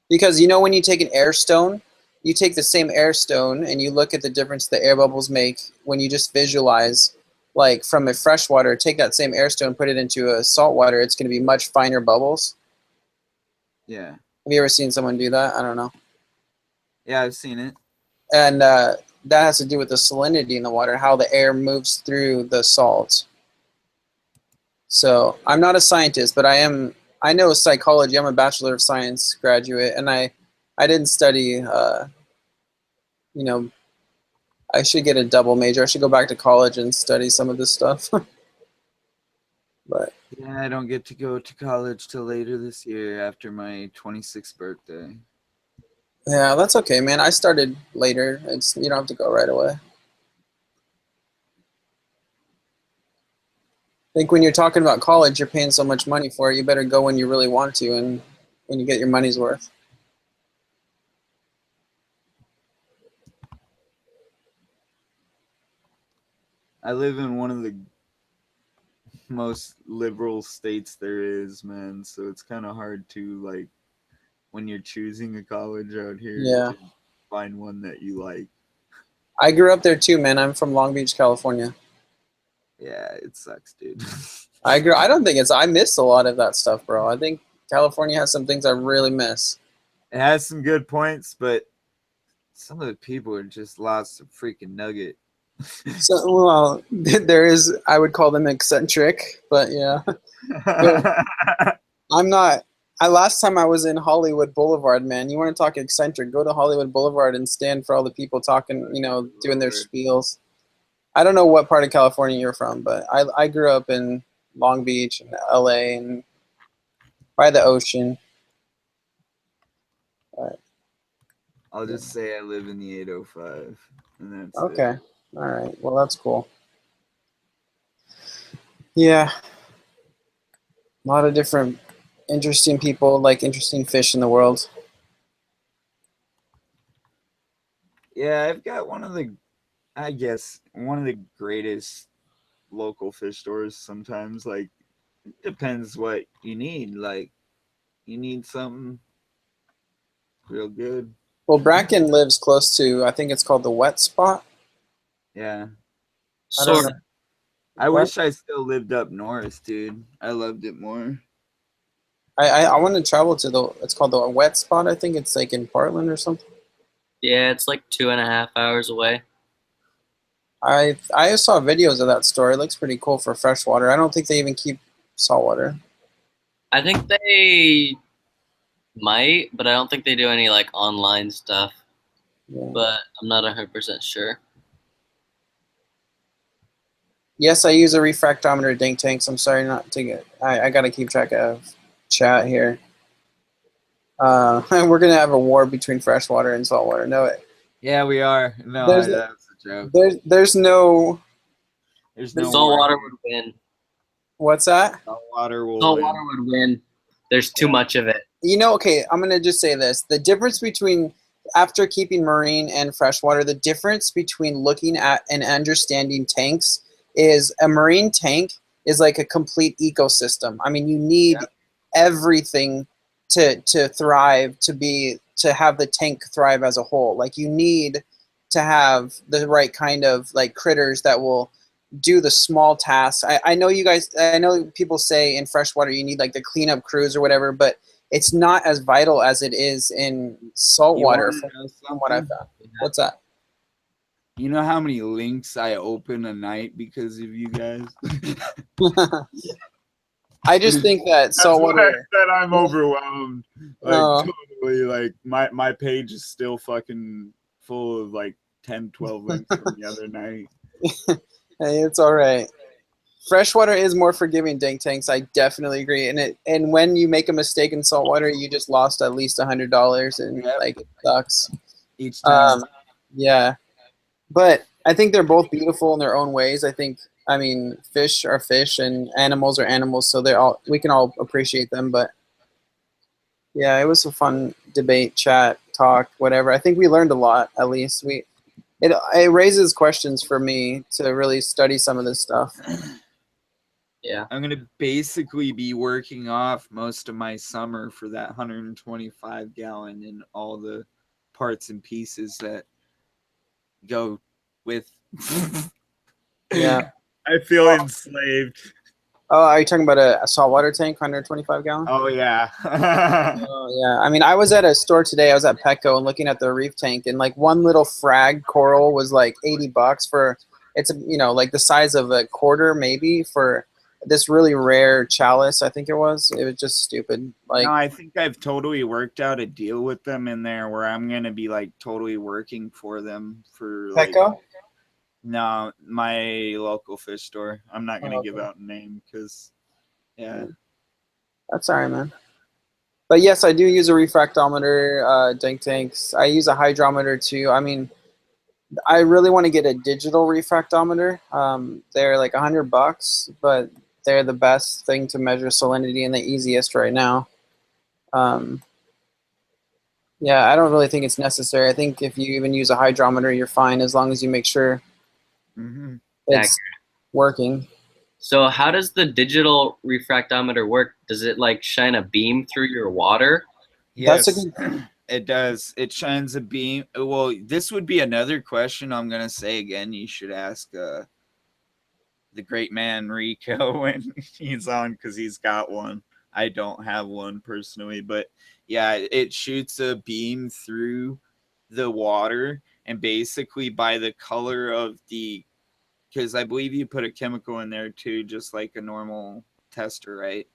Because when you take an air stone, you take the same air stone and you look at the difference the air bubbles make when you just visualize, like from a freshwater, take that same air stone, put it into a saltwater, it's going to be much finer bubbles. Yeah. Have you ever seen someone do that? I don't know. Yeah, I've seen it. And that has to do with the salinity in the water, how the air moves through the salt. So I'm not a scientist, but I know psychology. I'm a Bachelor of Science graduate, and I didn't study, I should get a double major. I should go back to college and study some of this stuff. But yeah, I don't get to go to college till later this year after my 26th birthday. Yeah, that's okay, man. I started later. You don't have to go right away. I think when you're talking about college, you're paying so much money for it, you better go when you really want to and when you get your money's worth. I live in one of the most liberal states there is, man, so it's kind of hard to, like, when you're choosing a college out here, yeah, to find one that you like. I grew up there too, man. I'm from Long Beach, California. Yeah, it sucks, dude. I don't think I miss a lot of that stuff, bro. I think California has some things I really miss. It has some good points, but some of the people are just lost a freaking nugget. So, well, there is, I would call them eccentric, but yeah. But I'm not. Last time I was in Hollywood Boulevard, man. You want to talk eccentric? Go to Hollywood Boulevard and stand for all the people talking, doing their spiels. I don't know what part of California you're from, but I grew up in Long Beach and LA and by the ocean. All right. I'll just say I live in the 805, and that's okay. It. All right. Well, that's cool. Yeah. A lot of different interesting people, like interesting fish in the world. Yeah, I've got one of the greatest local fish stores sometimes. Like, it depends what you need. Like, you need something real good. Well, Brackon lives close to, I think it's called the Wet Spot. Yeah. I wish I still lived up north, dude. I loved it more. I want to travel to it's called the Wet Spot. I think it's like in Portland or something. Yeah, it's like 2.5 hours away. I saw videos of that store. It looks pretty cool for freshwater. I don't think they even keep saltwater. I think they might, but I don't think they do any like online stuff. Yeah. But I'm not 100% sure. Yes, I use a refractometer dink tanks. I'm sorry not to get. I gotta keep track of chat here. We're gonna have a war between freshwater and saltwater. No, yeah, we are. No, that's a joke. There's no saltwater would win. What's that? Saltwater would win. There's too much of it. Okay, I'm gonna just say this: the difference between after keeping marine and freshwater, the difference between looking at and understanding tanks is a marine tank is like a complete ecosystem. I mean, you need everything to thrive, to have the tank thrive as a whole. Like you need to have the right kind of like critters that will do the small tasks. I know you guys, I know people say in freshwater you need like the cleanup crews or whatever, but it's not as vital as it is in saltwater from what I've found. What's that? You know how many links I open a night because of you guys? I just think that saltwater. That I'm overwhelmed. Like totally, like my page is still fucking full of like 10, 12 links from the other night. Hey, it's all right. Freshwater is more forgiving dank tanks. I definitely agree. And when you make a mistake in saltwater, you just lost at least $100, and like it sucks. Each time. Yeah, but I think they're both beautiful in their own ways. I mean, fish are fish and animals are animals, so we can all appreciate them. But yeah, it was a fun debate, chat, talk, whatever. I think we learned a lot. At least it raises questions for me to really study some of this stuff. Yeah, I'm gonna basically be working off most of my summer for that 125 gallon and all the parts and pieces that go with. Yeah, I feel enslaved. Oh, are you talking about a saltwater tank, 125 gallon? Oh yeah. Oh yeah. I mean, I was at a store today. I was at Petco and looking at the reef tank, and like one little frag coral was like $80 for. It's like the size of a quarter maybe for this really rare chalice. I think it was. It was just stupid. Like no, I think I've totally worked out a deal with them in there where I'm gonna be like totally working for them for like. Petco? No, my local fish store. I'm not gonna give out a name because, yeah. That's all right, man. But yes, I do use a refractometer, dank tanks. I use a hydrometer too. I mean, I really want to get a digital refractometer. They're like $100, but they're the best thing to measure salinity and the easiest right now. Yeah, I don't really think it's necessary. I think if you even use a hydrometer, you're fine as long as you make sure it's working. So how does the digital refractometer work? Does it like shine a beam through your water? Yes, it does. It shines a beam. Well, this would be another question I'm going to say again. You should ask the great man Rico when he's on because he's got one. I don't have one personally, but yeah, it shoots a beam through the water, and basically by the color of the, because I believe you put a chemical in there too, just like a normal tester, right?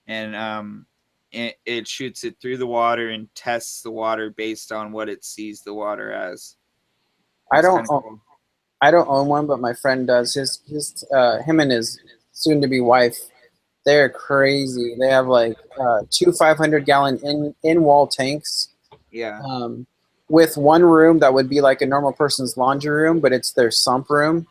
And it shoots it through the water and tests the water based on what it sees the water as. I don't own one, but my friend does. Him and his soon-to-be wife, they're crazy. They have like 2 500-gallon in-wall tanks. Yeah. With one room that would be like a normal person's laundry room, but it's their sump room,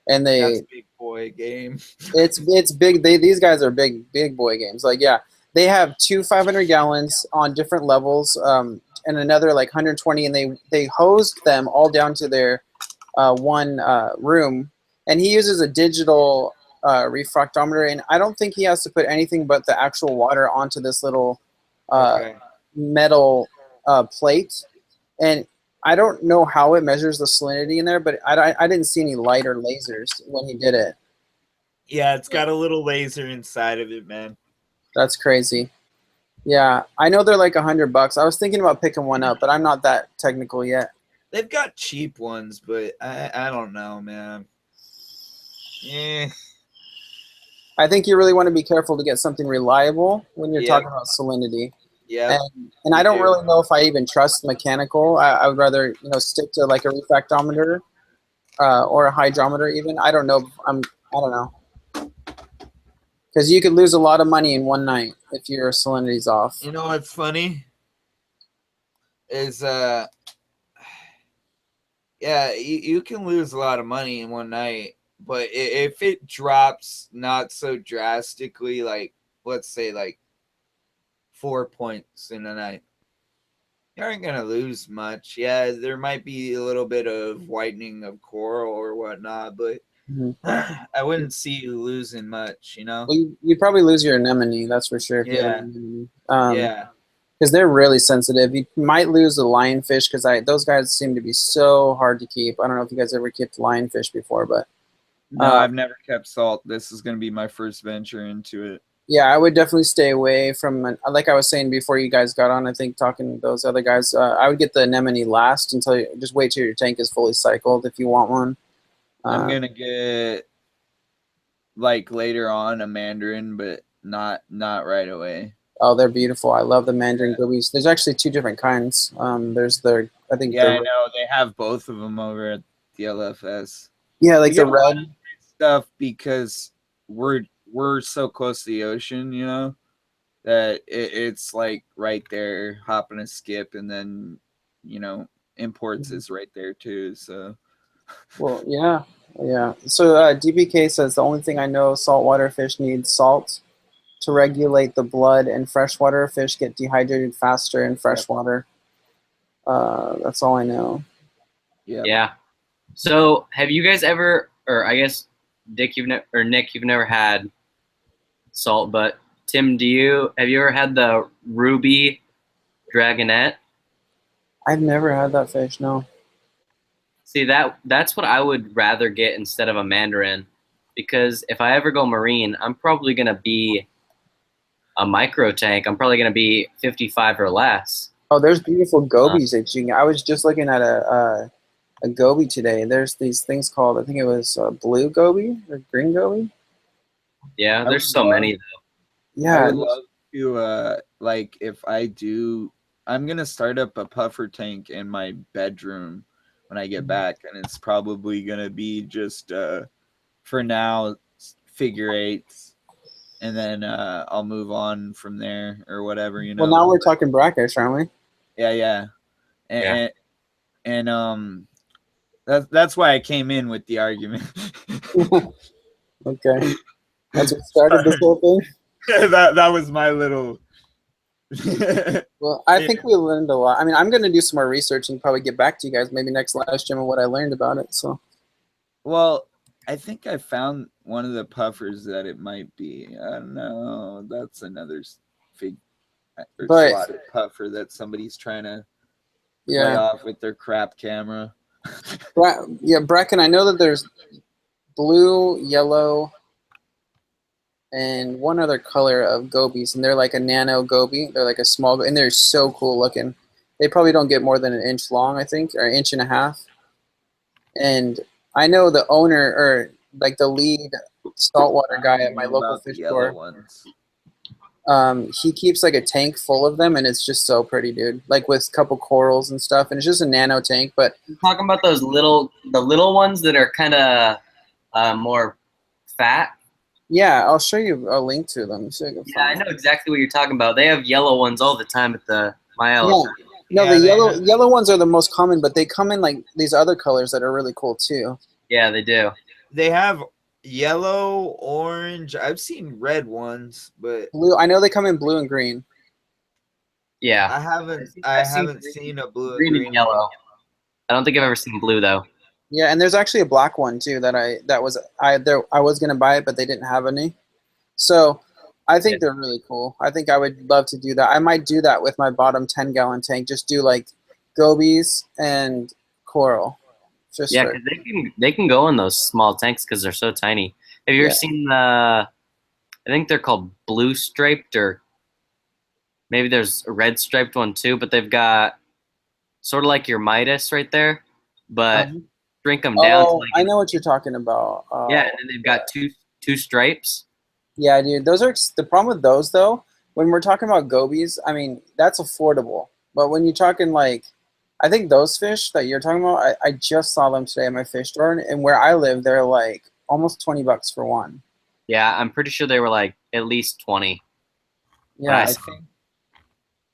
and that's big boy game. It's big. These guys are big boy games. Like yeah, they have 2 500 gallons on different levels, and another like 120, and they hosed them all down to their one room, and he uses a digital refractometer, and I don't think he has to put anything but the actual water onto this little metal plate, and I don't know how it measures the salinity in there, but I didn't see any light or lasers when he did it. Yeah, it's got a little laser inside of it, man. That's crazy. Yeah, I know they're like $100. I was thinking about picking one up, but I'm not that technical yet. They've got cheap ones, but I don't know, man. Yeah. I think you really want to be careful to get something reliable when you're talking about salinity. Yeah. And I don't really know if I even trust mechanical. I would rather stick to like a refractometer or a hydrometer even. I don't know. I don't know. Because you could lose a lot of money in one night if your salinity's off. You know what's funny? Is yeah, you can lose a lot of money in one night, but if it drops not so drastically, like let's say like 4 points in a night, you aren't gonna lose much. Yeah, there might be a little bit of whitening of coral or whatnot, but I wouldn't see you losing much, you know. Well, you probably lose your anemone, that's for sure. If you have Yeah. an Yeah. because they're really sensitive. You might lose the lionfish because those guys seem to be so hard to keep. I don't know if you guys ever kept lionfish before, but No, I've never kept salt. This is going to be my first venture into it. yeah, I would definitely stay away from. Like I was saying before you guys got on, I think talking to those other guys, I would get the anemone last until just wait till your tank is fully cycled if you want one. I'm gonna get like later on a mandarin, but not right away. Oh, they're beautiful. I love the mandarin guppies. There's actually 2 different kinds. There's the I think I know they have both of them over at the LFS. Yeah, like We the get a lot red of great stuff because we're so close to the ocean, you know, that it's like right there, hop and a skip, and then you know imports is right there too. So Well, yeah. So DBK says the only thing I know saltwater fish need salt to regulate the blood, and freshwater fish get dehydrated faster in freshwater. That's all I know. Yeah. So have you guys ever, or I guess Nick, you've never had salt, but Tim, have you ever had the ruby dragonette? I've never had that fish, no. See, that's what I would rather get instead of a mandarin, because if I ever go marine, I'm probably gonna be a micro tank. I'm probably gonna be 55 or less. Oh, there's beautiful gobies that you can. I was just looking at a goby today. There's these things called, I think it was blue goby or green goby. Yeah, there's so many though. Yeah, I would love to like if I do, I'm gonna start up a puffer tank in my bedroom when I get back, and it's probably gonna be just for now figure eights, and then I'll move on from there or whatever, you know. Well, now we're talking brackish, aren't we? Yeah. And that's why I came in with the argument. Okay, that's what started this whole thing. that was my little. Well, I think we learned a lot. I mean, I'm going to do some more research and probably get back to you guys maybe next live stream on what I learned about it. So, well, I think I found one of the puffers that it might be. I don't know. That's another slotted puffer that somebody's trying to play off with their crap camera. Brackon, I know that there's blue, yellow, and one other color of gobies, and they're like a nano goby. They're like a small, and they're so cool looking. They probably don't get more than an inch long, I think, or an inch and a half. And I know the owner, or like the lead saltwater guy at my local fish store. He keeps like a tank full of them, and it's just so pretty, dude. Like with a couple corals and stuff, and it's just a nano tank. But you're talking about the little ones that are kind of more fat. Yeah, I'll show you a link to them. So I know exactly what you're talking about. They have yellow ones all the time at the LFS. No, the yellow ones are the most common, but they come in like these other colors that are really cool too. Yeah, they do. They have yellow, orange. I've seen red ones, but blue. I know they come in blue and green. Yeah, I haven't seen a blue green and yellow. I don't think I've ever seen blue though. Yeah, and there's actually a black one too that I was gonna buy it, but they didn't have any. So I think they're really cool. I think I would love to do that. I might do that with my bottom 10-gallon tank. Just do like gobies and coral. Because they can go in those small tanks because they're so tiny. Have you ever seen the? I think they're called blue striped, or maybe there's a red striped one too. But they've got sort of like your Midas right there, but shrink them down. Oh, I know what you're talking about. Yeah, and then they've got two stripes. Yeah, dude. Those are the problem with those though. When we're talking about gobies, I mean that's affordable. But when you're talking like, I think those fish that you're talking about, I just saw them today at my fish store, and where I live, they're like almost $20 for one. Yeah, I'm pretty sure they were like at least 20. Yeah, I think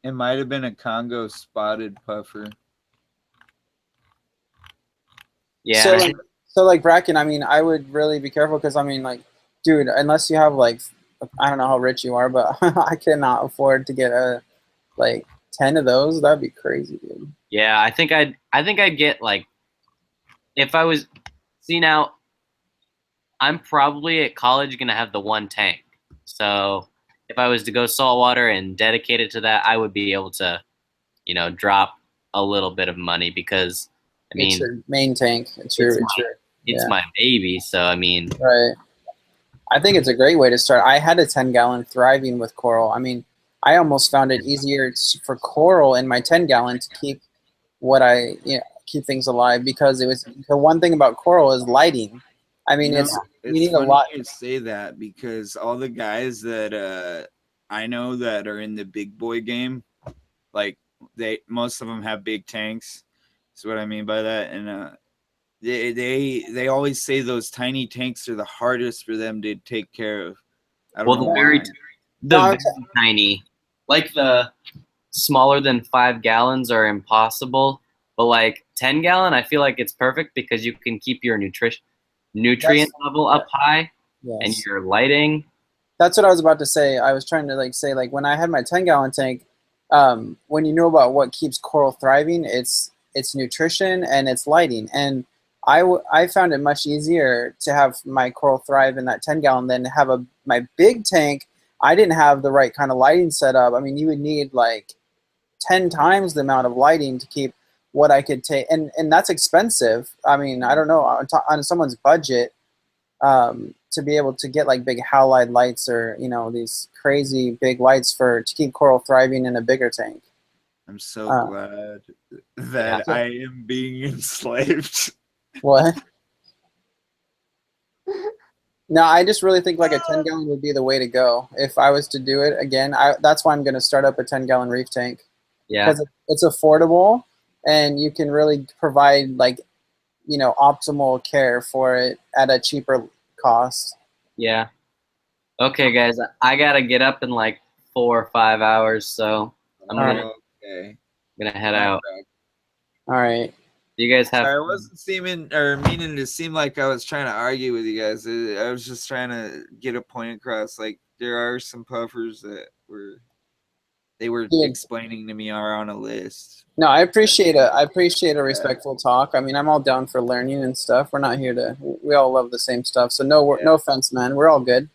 it might have been a Congo spotted puffer. Yeah. So like Brackon, I mean, I would really be careful because I mean, like, dude, unless you have like, I don't know how rich you are, but I cannot afford to get like 10 of those. That'd be crazy, dude. Yeah, I think I'd get like, if I was, see now, I'm probably at college gonna have the one tank. So if I was to go saltwater and dedicate it to that, I would be able to, you know, drop a little bit of money because I mean, it's your main tank. It's my baby. So I mean, right. I think it's a great way to start. I had a 10-gallon thriving with coral. I mean, I almost found it easier for coral in my 10-gallon to keep keep things alive, because it was the one thing about coral is lighting. I mean, you need a lot. You say that because all the guys that I know that are in the big boy game, like most of them have big tanks. That's what I mean by that, and they always say those tiny tanks are the hardest for them to take care of. I don't know why. Very tiny, like the smaller than 5 gallons are impossible, but like 10-gallon, I feel like it's perfect because you can keep your nutrient level up high, and your lighting. That's what I was about to say. I was trying to say when I had my 10-gallon tank, when you know about what keeps coral thriving, it's nutrition and it's lighting. And I found it much easier to have my coral thrive in that 10-gallon than to have my big tank. I didn't have the right kind of lighting set up. I mean, you would need like 10 times the amount of lighting to keep what I could take, and that's expensive. I mean, I don't know, on someone's budget, to be able to get like big halide lights or these crazy big lights to keep coral thriving in a bigger tank. I'm so glad that I am being enslaved. What? No, I just really think like a 10-gallon would be the way to go. If I was to do it again, that's why I'm going to start up a 10-gallon reef tank. Yeah. Because it's affordable and you can really provide optimal care for it at a cheaper cost. Yeah. Okay, guys, I gotta get up in like 4 or 5 hours, so I'm gonna head out. All right. You guys have. Sorry, I wasn't meaning to seem like I was trying to argue with you guys. I was just trying to get a point across. Like there are some puffers that were explaining to me are on a list. No, I appreciate a respectful talk. I mean, I'm all down for learning and stuff. We're not here to. We all love the same stuff. So no offense, man. We're all good.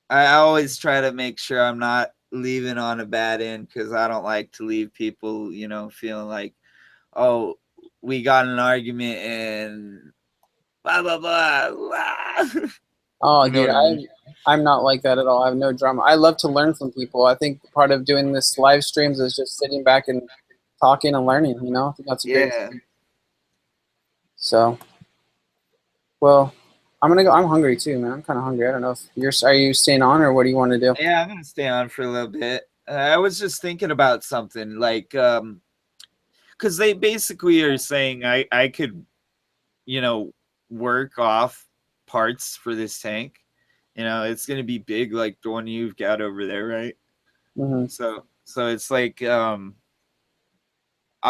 I always try to make sure I'm not leaving on a bad end because I don't like to leave people, feeling like, oh, we got an argument and blah blah blah. blah. Oh, dude, I'm not like that at all. I have no drama. I love to learn from people. I think part of doing this live streams is just sitting back and talking and learning. I think that's a great thing. So, well, I'm gonna go. I'm hungry too, man. I'm kind of hungry. I don't know if are you staying on or what do you want to do? Yeah, I'm gonna stay on for a little bit. I was just thinking about something like, because they basically are saying I could, work off parts for this tank. It's gonna be big like the one you've got over there, right? Mm-hmm. So it's like I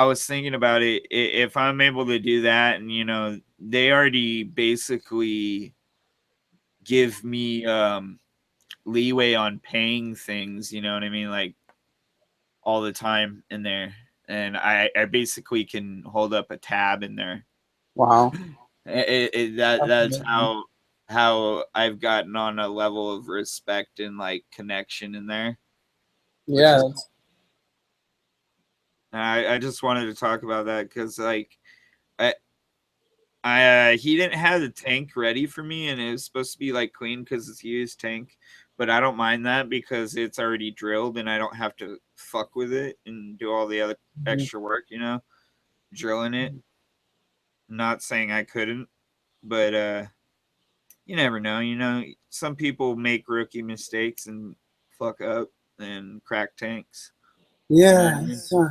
was thinking about it. If I'm able to do that, and they already basically give me leeway on paying things, you know what I mean, like all the time in there, and I basically can hold up a tab in there. Wow. That's how I've gotten on a level of respect and like connection in there. Yeah. I just wanted to talk about that because like he didn't have the tank ready for me and it was supposed to be like clean because it's a used tank, but I don't mind that because it's already drilled and I don't have to fuck with it and do all the other extra work, drilling it. Not saying I couldn't, but you never know. Some people make rookie mistakes and fuck up and crack tanks. Yeah,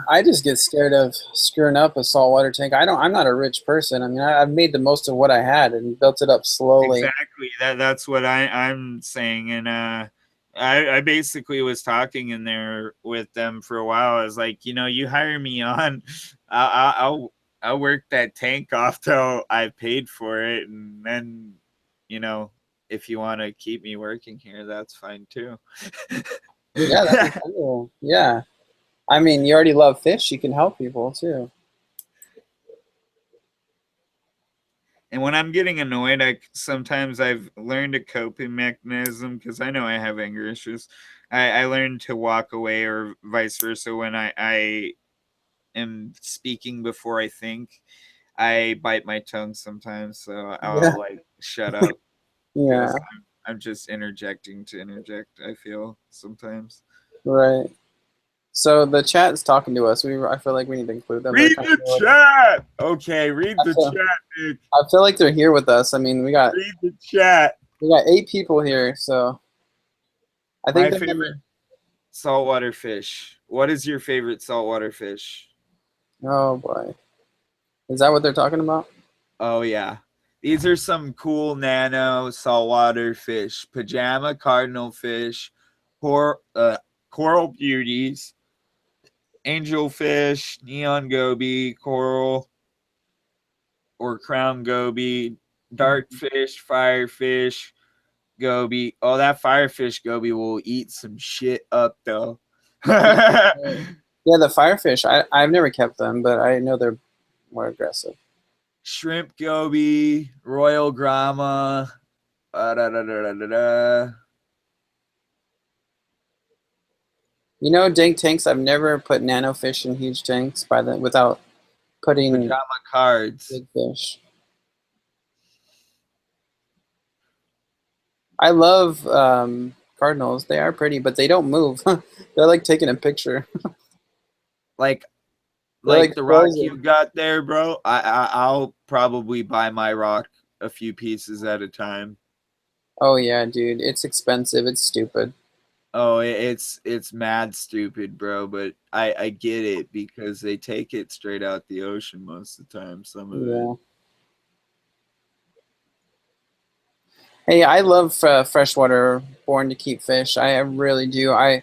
I just get scared of screwing up a saltwater tank. I'm not a rich person. I mean, I've made the most of what I had and built it up slowly. Exactly. That's what I'm saying. And I basically was talking in there with them for a while. I was like, you hire me on, I'll work that tank off till I paid for it, and then if you want to keep me working here, that's fine too. Yeah, that's cool. Yeah. I mean, you already love fish. You can help people too. And when I'm getting annoyed, sometimes I've learned a coping mechanism because I know I have anger issues. I learned to walk away or vice versa when I am speaking before I think. I bite my tongue sometimes, so I'll like shut up. Yeah. I'm just interjecting to interject, I feel sometimes. Right. So the chat is talking to us. I feel like we need to include them. Read the chat! Okay, read the chat, Nick. I feel like they're here with us. I mean, we got read the chat. We got 8 people here, so I think my favorite saltwater fish. What is your favorite saltwater fish? Oh boy. Is that what they're talking about? Oh yeah. These are some cool nano saltwater fish. Pajama cardinal fish, coral beauties, angelfish, neon goby, coral or crown goby, dartfish, firefish, goby. Oh, that firefish goby will eat some shit up though. Yeah, the firefish. I've never kept them, but I know they're more aggressive. Shrimp goby, royal grama. You know, dank tanks. I've never put nano fish in huge tanks without putting pajama cards. Big fish. I love cardinals. They are pretty, but they don't move. They're like taking a picture. like the rock you got there, bro. I'll probably buy my rock a few pieces at a time. Oh yeah, dude. It's expensive. It's stupid. Oh, it's mad stupid, bro. But I get it because they take it straight out the ocean most of the time. Some of it. Hey, I love freshwater, born to keep fish. I really do. I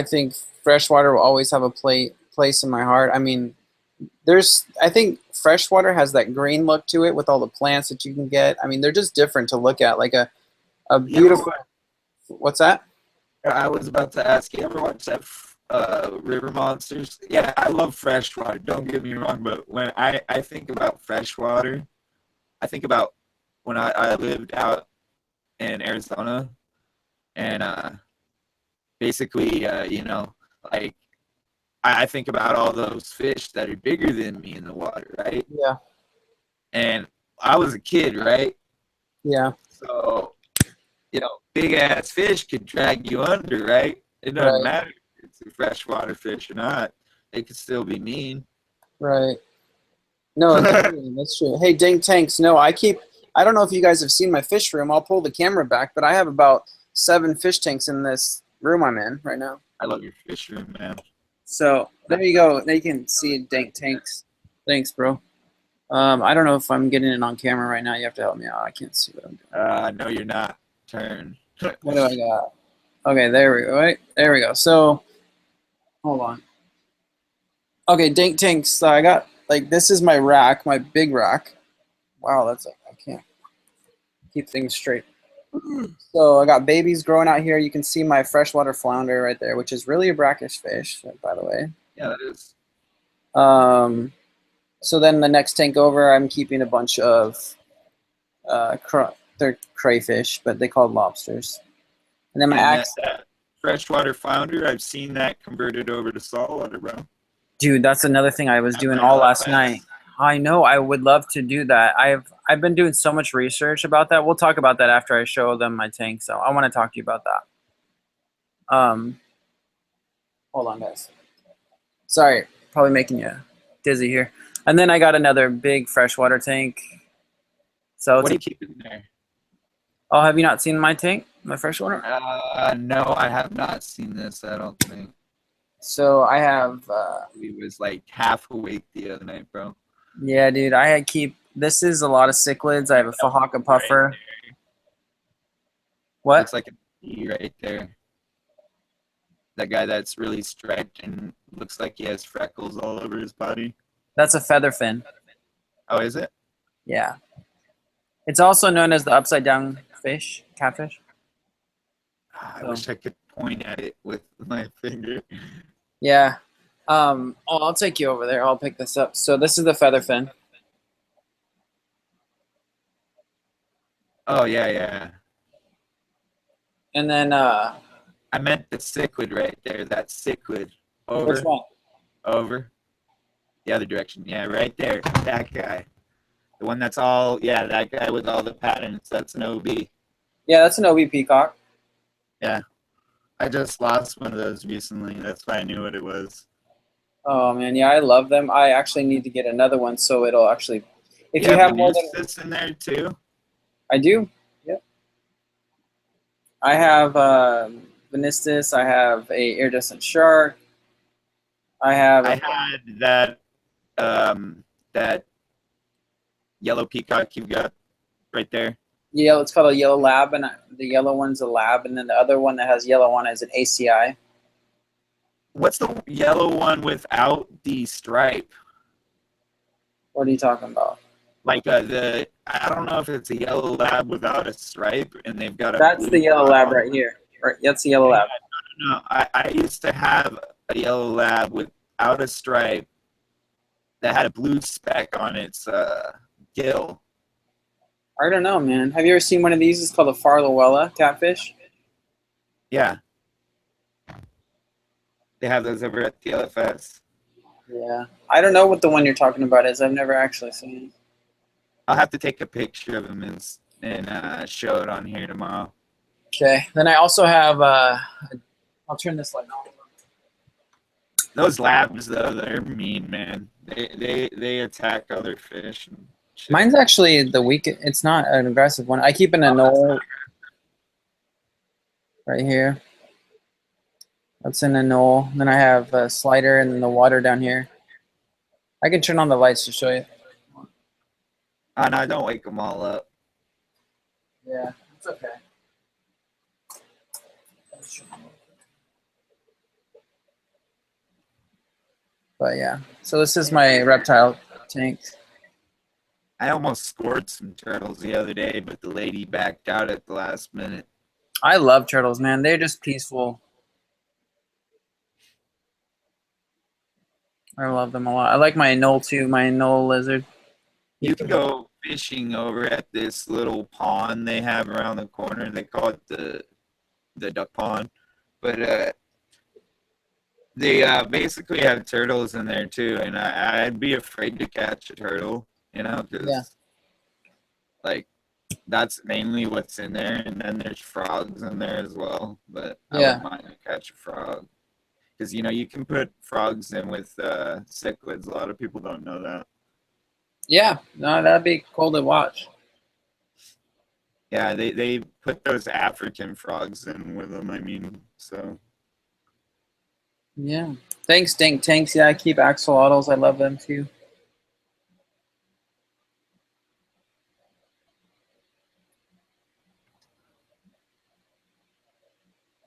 think freshwater will always have a place in my heart. I mean, I think freshwater has that green look to it with all the plants that you can get. I mean, they're just different to look at. Like a beautiful. What's that? I was about to ask you, ever watch that River Monsters? Yeah, I love freshwater. Don't get me wrong, but when I think about freshwater, I think about when I lived out in Arizona, and basically, you know, like I think about all those fish that are bigger than me in the water, right? Yeah. And I was a kid, right? Yeah. So, you know, big ass fish could drag you under, right? It doesn't matter if it's a freshwater fish or not. They could still be mean. Right. No, that's true. That's true. Hey, Dink Tanks. No, I don't know if you guys have seen my fish room. I'll pull the camera back, but I have about 7 fish tanks in this room I'm in right now. I love your fish room, man. So there you go. Now you can see Dink Tanks. Thanks, bro. I don't know if I'm getting it on camera right now. You have to help me out. I can't see what I'm doing. No, you're not. Turn. What do I got? Okay, there we go. Right? There we go. So, hold on. Okay, Dink Tanks. So I got, like, this is my rack, my big rack. Wow, that's like, I can't keep things straight. So I got babies growing out here. You can see my freshwater flounder right there, which is really a brackish fish, by the way. Yeah, that is. So then the next tank over, I'm keeping a bunch of they're crayfish, but they call lobsters. And then my that freshwater flounder, I've seen that converted over to saltwater, bro. Dude, that's another thing I was doing all last night. I know. I would love to do that. I've been doing so much research about that. We'll talk about that after I show them my tank. So I want to talk to you about that. Hold on, guys. Sorry, probably making you dizzy here. And then I got another big freshwater tank. So what do you keep in there? Oh, have you not seen my tank, my freshwater? No, I have not seen this. I don't think. So I have. He was like half awake the other night, bro. Yeah, dude. This is a lot of cichlids. I have a Fahaka puffer. Right. What? Looks like a bee right there. That guy that's really striped and looks like he has freckles all over his body. That's a featherfin. Oh, is it? Yeah. It's also known as the upside down fish, catfish. I wish I could point at it with my finger. Yeah. I'll take you over there. I'll pick this up. So this is the featherfin. Oh yeah, yeah. And then I meant the cichlid right there. That cichlid. Over. Which one? Over. The other direction. Yeah, right there. That guy. The one that's all, yeah, that guy with all the patterns. That's an OB. Yeah, that's an OB peacock. Yeah. I just lost one of those recently. That's why I knew what it was. Oh man, yeah, I love them. I actually need to get another one so it'll actually. If you have more than this in there too. I do. Yep. I have Venistus. I have a iridescent shark. I have. I had that that yellow peacock you've got right there. Yeah, it's called a yellow lab, and the yellow one's a lab, and then the other one that has yellow on is an ACI. What's the yellow one without the stripe? What are you talking about? Like I don't know if it's a yellow lab without a stripe, and they've got a. That's the yellow lab right here. Right, that's the yellow lab. No, I used to have a yellow lab without a stripe that had a blue speck on its gill. I don't know, man. Have you ever seen one of these? It's called a Farlowella catfish. Yeah. They have those over at the LFS. Yeah. I don't know what the one you're talking about is. I've never actually seen it. I'll have to take a picture of them and show it on here tomorrow. Okay. Then I also have, I'll turn this light on. Those labs, though, they're mean, man. They attack other fish. And shit. Mine's actually the weak. It's not an aggressive one. I keep an anole right here. That's an anole. Then I have a slider and then the water down here. I can turn on the lights to show you. Oh, no, don't wake them all up. Yeah, it's okay. But yeah, so this is my reptile tank. I almost scored some turtles the other day, but the lady backed out at the last minute. I love turtles, man. They're just peaceful. I love them a lot. I like my anole too, my anole lizard. You can go fishing over at this little pond they have around the corner. They call it the duck pond. But they basically have turtles in there too, and I'd be afraid to catch a turtle, you know, because like that's mainly what's in there, and then there's frogs in there as well. But I wouldn't mind to catch a frog. Because, you know, you can put frogs in with cichlids. A lot of people don't know that. Yeah, no, that'd be cool to watch. Yeah, they put those African frogs in with them, I mean, so. Yeah. Thanks, Dink Tanks. Yeah, I keep axolotls. I love them too.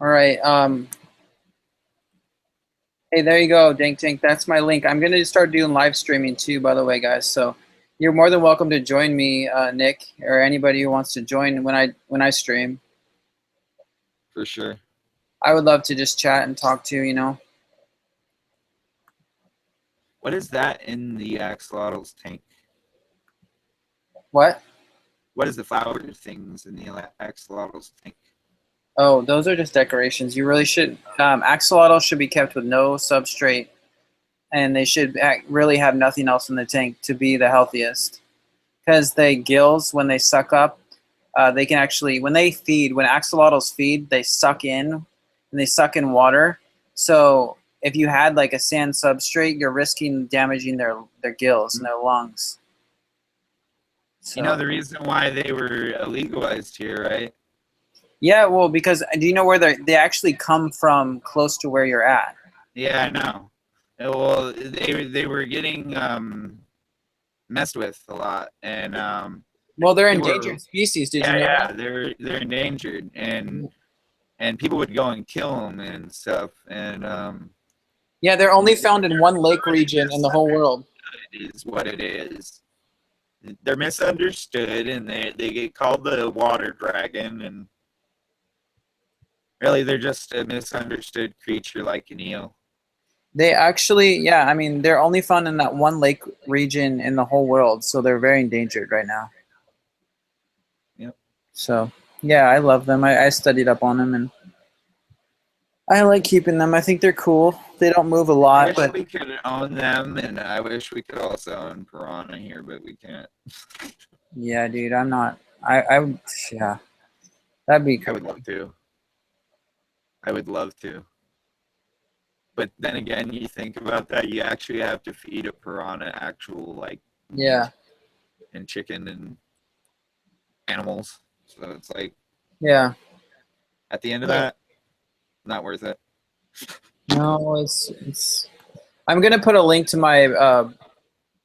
All right. Hey, there you go, Dink Tank. That's my link. I'm going to start doing live streaming too, by the way, guys. So you're more than welcome to join me, Nick, or anybody who wants to join when I stream. For sure. I would love to just chat and talk to you, you know. What is that in the axolotls tank? What? What is the flower things in the axolotls tank? Oh, those are just decorations. You really should. Axolotls should be kept with no substrate, and they should really have nothing else in the tank to be the healthiest. Because the gills, when they suck up, they can actually, when they feed, when axolotls feed, they suck in, and they suck in water. So if you had like a sand substrate, you're risking damaging their gills and their lungs. So, you know the reason why they were legalized here, right? Yeah, well, because do you know where they actually come from close to where you're at? Yeah, I know. Well, they were getting messed with a lot, and well, they're endangered species. Did you know? Yeah, they're endangered, and people would go and kill them and stuff, and yeah, they're only found in one lake region in the whole world. It is what it is. They're misunderstood, and they get called the water dragon, and really, they're just a misunderstood creature like an eel. They actually, yeah, I mean, they're only found in that one lake region in the whole world, so they're very endangered right now. Yep. So yeah, I love them. I studied up on them, and I like keeping them. I think they're cool. They don't move a I lot, wish but we could own them, and I wish we could also own piranha here, but we can't. yeah, dude, I'm not. Yeah, that'd be I cool. would love to. I would love to. But then again, you think about that, you actually have to feed a piranha actual like Yeah. and chicken and animals. So it's like, Yeah. at the end of that, not worth it. No, it's. I'm gonna put a link to my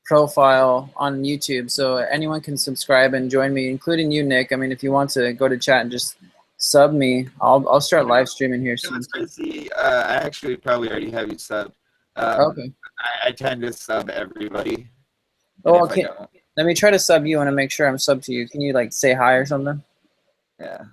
profile on YouTube, so anyone can subscribe and join me, including you, Nick. I mean, if you want to go to chat and just sub me, I'll start live streaming here soon. I actually probably already have you subbed. Okay. I tend to sub everybody. Oh, And if I okay. don't, Let me try to sub you and make sure I'm subbed to you. Can you like say hi or something? yeah.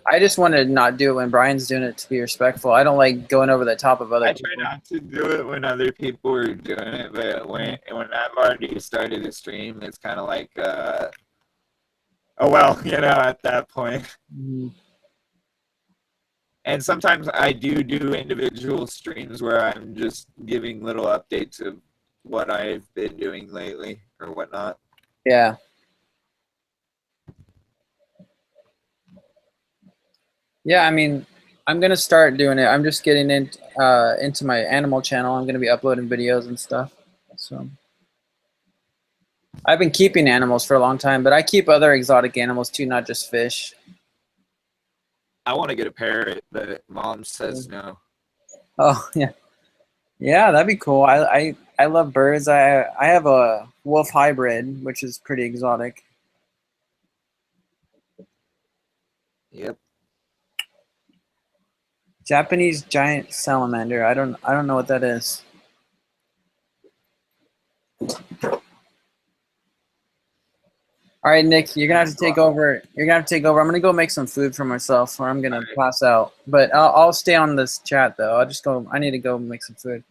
I just want to not do it when Brian's doing it to be respectful. I don't like going over the top of other I people. try not to do it when other people are doing it, but when I've already started a stream, it's kind of like, oh well, you know, at that point. Mm-hmm. And sometimes I do individual streams where I'm just giving little updates of what I've been doing lately or whatnot. Yeah. Yeah, I mean, I'm gonna start doing it. I'm just getting into my animal channel. I'm gonna be uploading videos and stuff. So I've been keeping animals for a long time, but I keep other exotic animals too, not just fish. I want to get a parrot, but mom says no. Oh yeah, yeah, that'd be cool. I love birds. I have a wolf hybrid, which is pretty exotic. Yep. Japanese giant salamander. I don't know what that is. All right, Nick, you're gonna have to take over. You're gonna have to take over. I'm gonna go make some food for myself, or I'm gonna pass out. But I'll stay on this chat though. I'll just go. I need to go make some food.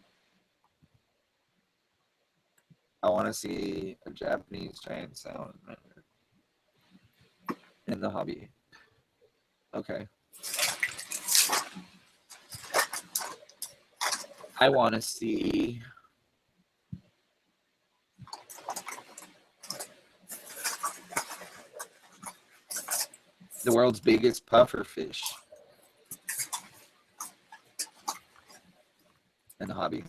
I want to see a Japanese giant salamander in the hobby. Okay. I want to see the world's biggest puffer fish in the hobby.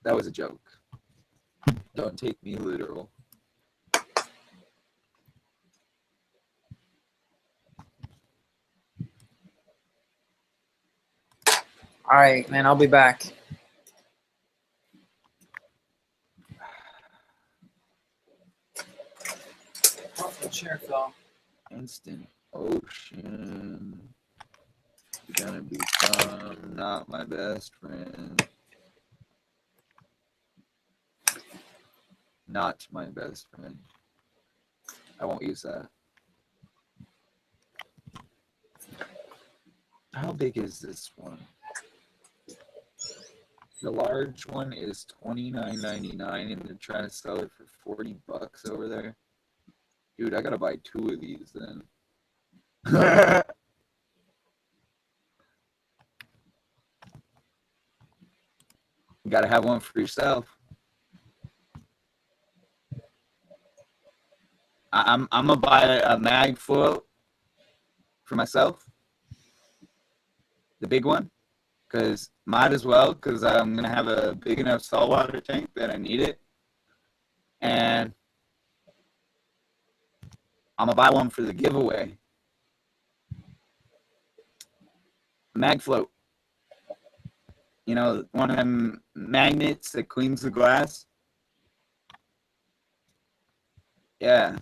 That was a joke. Don't take me literal. All right, man. I'll be back. Chair fell. Instant ocean. You're gonna become not my best friend. Not my best friend. I won't use that. How big is this one? The large one is $29.99, and they're trying to sell it for $40 over there. Dude, I gotta buy 2 of these then. You gotta have one for yourself. I'm gonna buy a mag float for myself, the big one, because might as well, because I'm gonna have a big enough saltwater tank that I need it, and I'm gonna buy one for the giveaway. Mag float. You know, one of them magnets that cleans the glass. Yeah.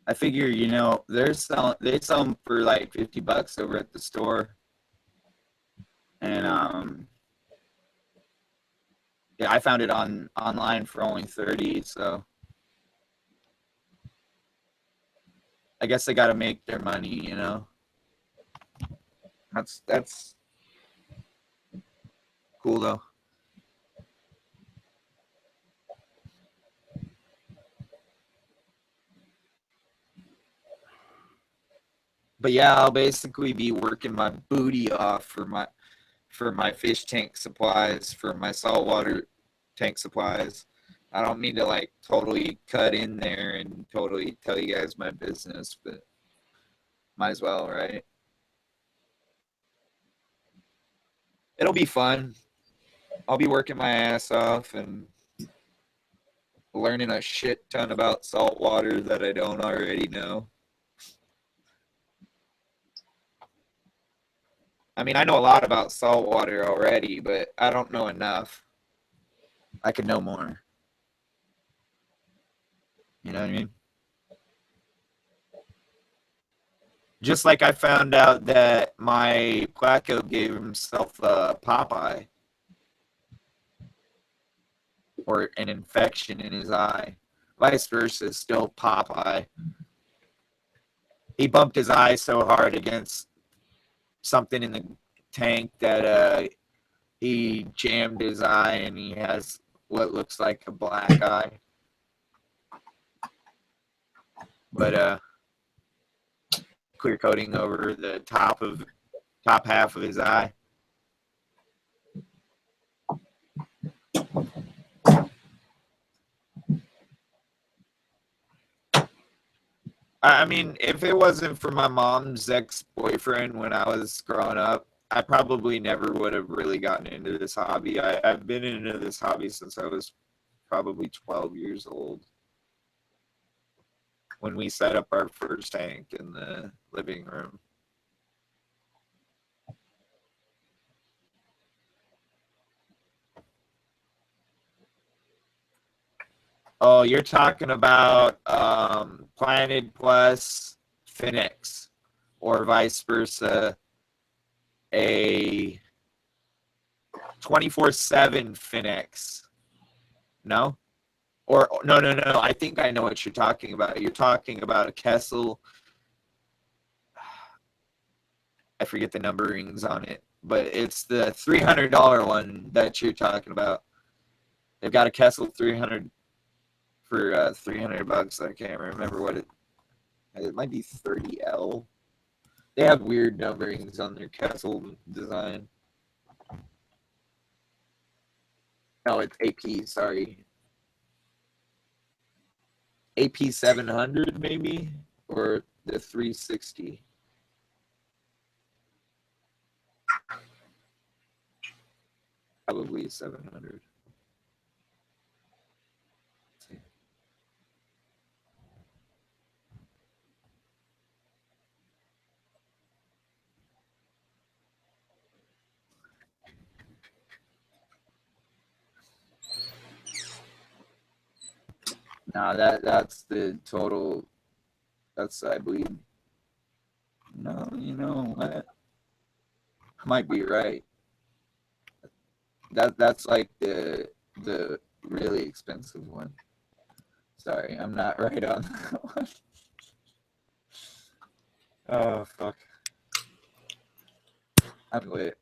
I figure, you know, they sell them for like $50 over at the store. And yeah, I found it online for only $30, so I guess they got to make their money, you know. That's cool though. But yeah, I'll basically be working my booty off for my fish tank supplies, for my saltwater tank supplies. I don't mean to like totally cut in there and totally tell you guys my business, but might as well, right? It'll be fun. I'll be working my ass off and learning a shit ton about saltwater that I don't already know. I mean, I know a lot about saltwater already, but I don't know enough. I could know more. You know what I mean? Just like I found out that my Placo gave himself a Popeye. Or an infection in his eye. Vice versa, still Popeye. He bumped his eye so hard against something in the tank that he jammed his eye and he has what looks like a black eye. But clear coating over the top half of his eye. I mean, if it wasn't for my mom's ex-boyfriend when I was growing up, I probably never would have really gotten into this hobby. I've been into this hobby since I was probably 12 years old, when we set up our first tank in the living room. Oh, you're talking about Planet Plus Phoenix, or vice versa, a 24/7 Phoenix. No? Or no. I think I know what you're talking about. You're talking about a Kessel. I forget the numberings on it, but it's the $300 one that you're talking about. They've got a Kessel 300 for $300. I can't remember what it might be 30L. They have weird numberings on their Kessel design. No, it's AP, sorry. AP 700 maybe, or the 360. Probably 700. No, that's the total. That's, I believe. No, you know what? I might be right. That's like the really expensive one. Sorry, I'm not right on that one. Oh fuck. I'm lit.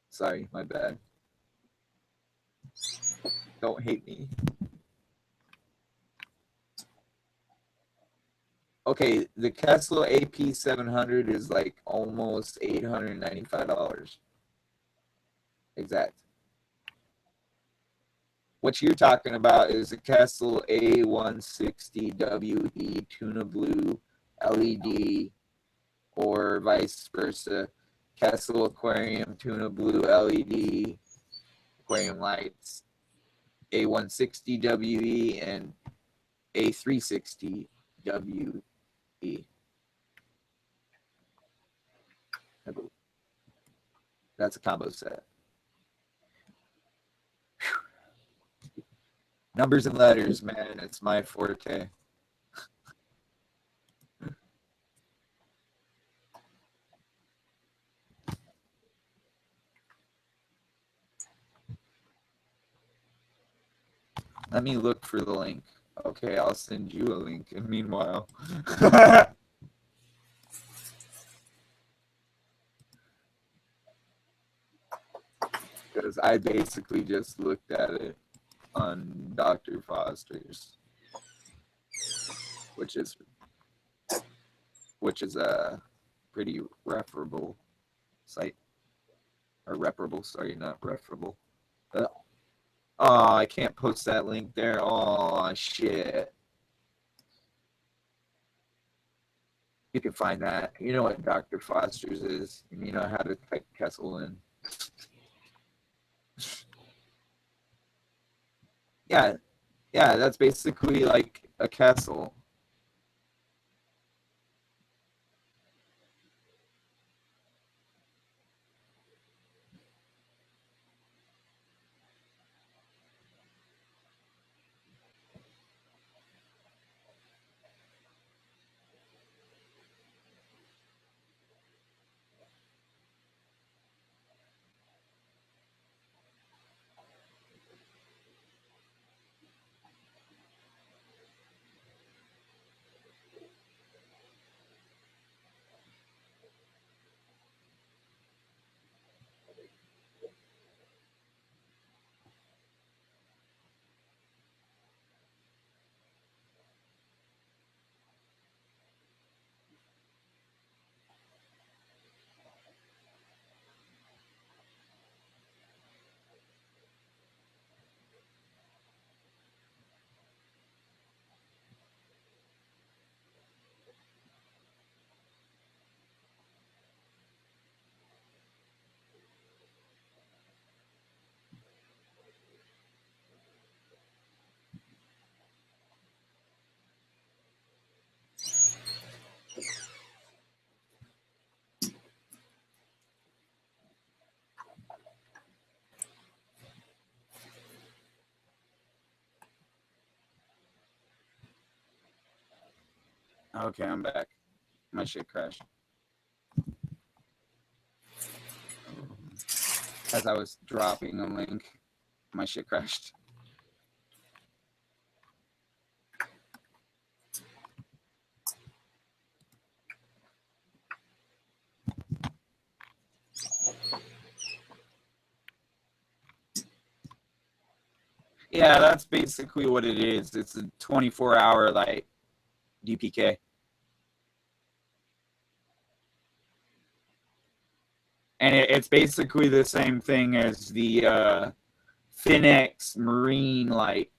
Sorry, my bad. Don't hate me. Okay, the Kessel AP 700 is like almost $895. Exact. What you're talking about is a Kessel A160WE tuna blue LED, or vice versa. Kessel Aquarium tuna blue LED aquarium lights, A160WE and A360WE. That's a combo set. Whew. Numbers and letters, man, it's my forte. Let me look for the link. Okay, I'll send you a link. And meanwhile, because I basically just looked at it on Dr. Foster's, which is a pretty referable site, or reparable. Sorry, not referable. Oh, I can't post that link there. Oh shit. You can find that. You know what Dr. Foster's is, and you know how to type Kessel in. Yeah, that's basically like a Kessel. Okay, I'm back. My shit crashed. As I was dropping a link, my shit crashed. Yeah, that's basically what it is. It's a 24-hour like DPK. And it's basically the same thing as the Finex Marine Light.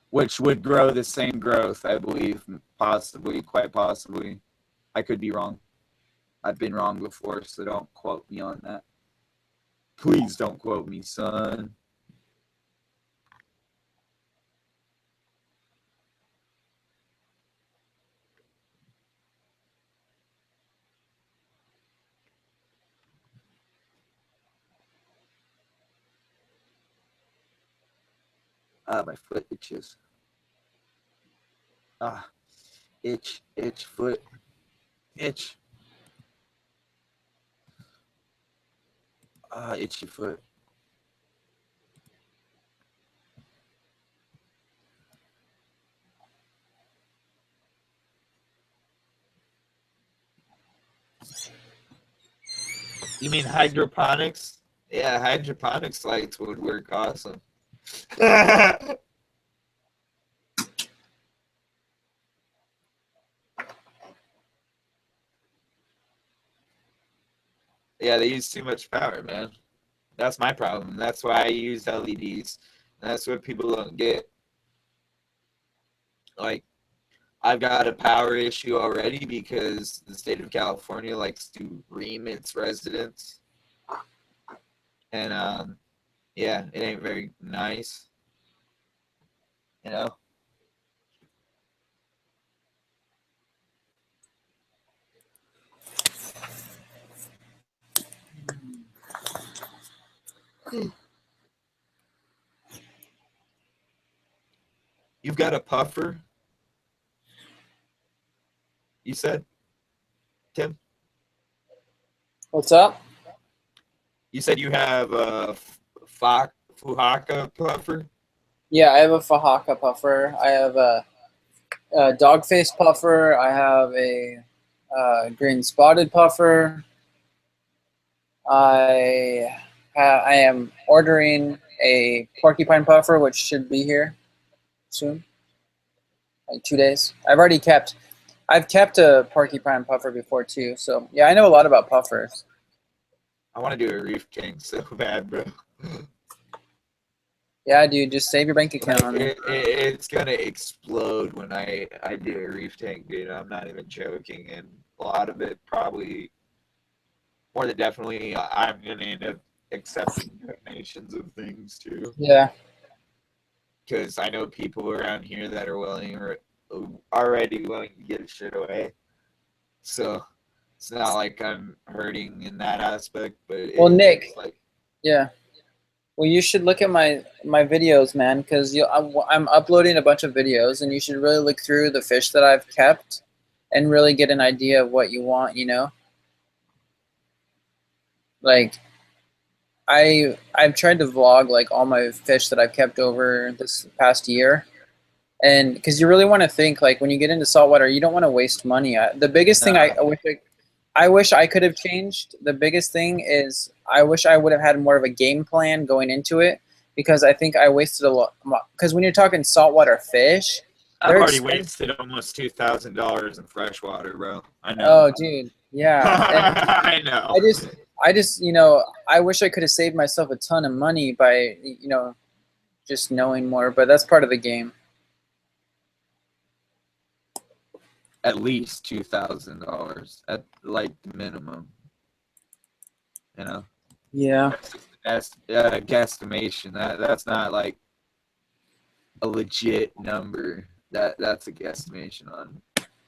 Which would grow the same growth, I believe, possibly, quite possibly. I could be wrong. I've been wrong before, so don't quote me on that. Please don't quote me, son. Ah, my foot itches. Ah, itch, foot, itch. Ah, itchy foot. You mean hydroponics? Yeah, hydroponics lights would work awesome. Yeah, they use too much power, man. That's my problem. That's why I use LEDs. That's what people don't get. Like, I've got a power issue already because the state of California likes to ream its residents. And, yeah, it ain't very nice. You know? You've got a puffer? You said, Tim? What's up? You said you have a Fuhaka puffer? Yeah, I have a Fahaka puffer. I have a dog face puffer. I have a green spotted puffer. I am ordering a porcupine puffer, which should be here soon, like 2 days. I've kept a porcupine puffer before too, so yeah, I know a lot about puffers. I want to do a reef king so bad, bro. Yeah, dude, just save your bank account on it. It's gonna explode when I do a reef tank, dude. I'm not even joking, and a lot of it probably, more than definitely, I'm gonna end up accepting donations of things too. Yeah. Because I know people around here that are willing or already willing to give shit away. So it's not like I'm hurting in that aspect, but Well, Nick, like, yeah. Well, you should look at my videos, man, because I'm uploading a bunch of videos, and you should really look through the fish that I've kept and really get an idea of what you want, you know? Like, I've tried to vlog, like, all my fish that I've kept over this past year, and because you really want to think, like, when you get into saltwater, you don't want to waste money. The biggest thing I wish I could have changed, the biggest thing is I wish I would have had more of a game plan going into it, because I think I wasted a lot. Because when you're talking saltwater fish, I've already wasted almost $2,000 in freshwater, bro. I know. Oh, dude, yeah. I know. I just, you know, I wish I could have saved myself a ton of money by, you know, just knowing more. But that's part of the game. At least $2,000 at like the minimum. You know. Yeah. That's a guesstimation. That's not like a legit number. That's a guesstimation on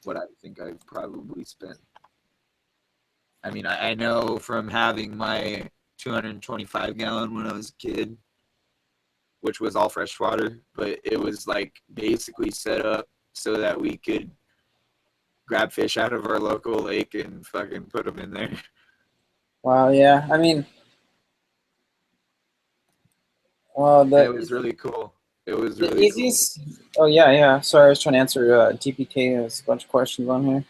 what I think I probably spent. I mean, I know from having my 225 gallon when I was a kid, which was all freshwater, but it was like basically set up so that we could grab fish out of our local lake and fucking put them in there. Wow, yeah. I mean, well, it was really cool. It was really the easiest. Cool. Oh yeah, yeah. Sorry, I was trying to answer TPK. There's a bunch of questions on here.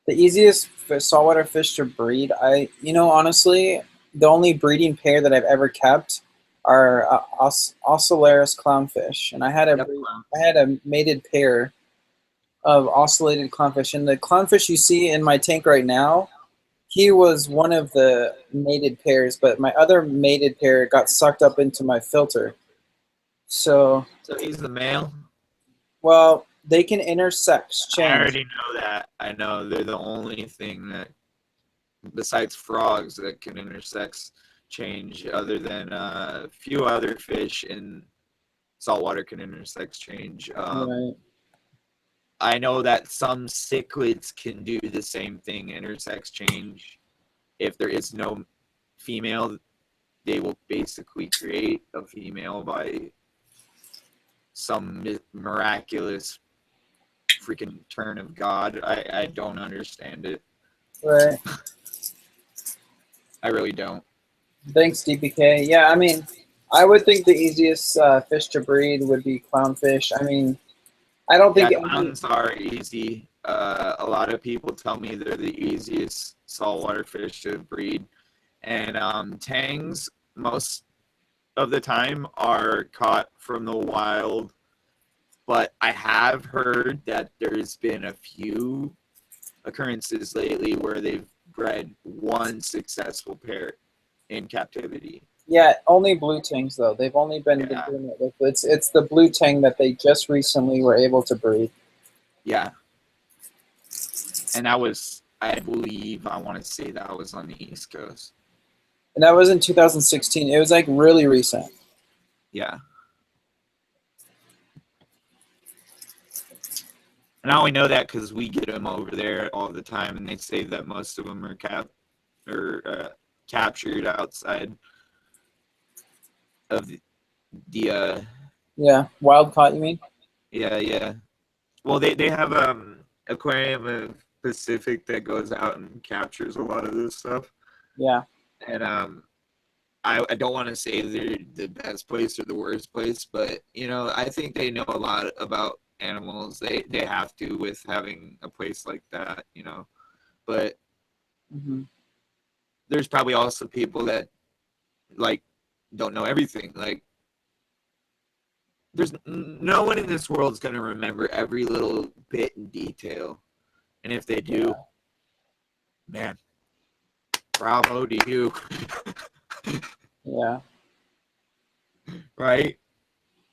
The easiest saltwater fish to breed, you know, honestly, the only breeding pair that I've ever kept are Ocellaris clownfish, and I had a mated pair of ocellated clownfish, and the clownfish you see in my tank right now, he was one of the mated pairs, but my other mated pair got sucked up into my filter. So he's the male? Well, they can intersex, change. I already know that. I know they're the only thing that, besides frogs, that can intersex change, other than a few other fish in saltwater can intersex change. Right. I know that some cichlids can do the same thing, intersex change. If there is no female, they will basically create a female by some miraculous freaking turn of God. I don't understand it. Right. I really don't. Thanks, DPK. Yeah, I mean, I would think the easiest fish to breed would be clownfish. I mean, I don't think clowns are easy. A lot of people tell me they're the easiest saltwater fish to breed, and tangs most of the time are caught from the wild. But I have heard that there's been a few occurrences lately where they've bred one successful pair in captivity. Yeah, only blue tangs though. They've only been doing it with it's the blue tang that they just recently were able to breed. Yeah. And that was, I believe, I want to say that was on the East Coast. And that was in 2016. It was like really recent. Yeah. And I only know that because we get them over there all the time, and they say that most of them are captured outside of the yeah, wild caught, you mean? Yeah. Well, they have Aquarium of Pacific that goes out and captures a lot of this stuff. Yeah. And I don't want to say they're the best place or the worst place, but you know, I think they know a lot about animals. They have to with having a place like that, you know. But there's probably also people that like don't know everything. Like there's no one in this world is going to remember every little bit in detail. And if they do, man, bravo to you. Yeah. Right?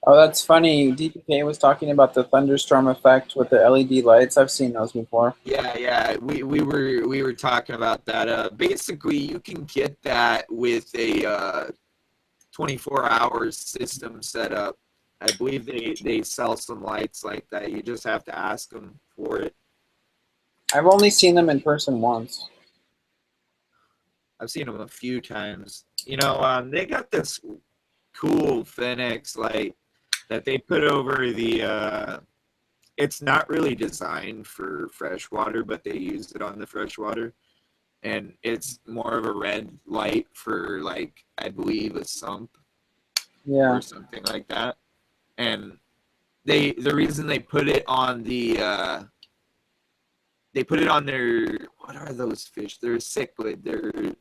Oh, that's funny. DPK was talking about the thunderstorm effect with the LED lights. I've seen those before. Yeah. We were talking about that. Basically, you can get that with a 24-hour system set up. I believe they sell some lights like that. You just have to ask them for it. I've only seen them in person once. I've seen them a few times. You know, they got this cool Phoenix light that they put over the. It's not really designed for freshwater, but they use it on the freshwater, and it's more of a red light for, like, I believe a sump, or something like that. And the reason they put it on the they put it on their, what are those fish? They're cichlid. They're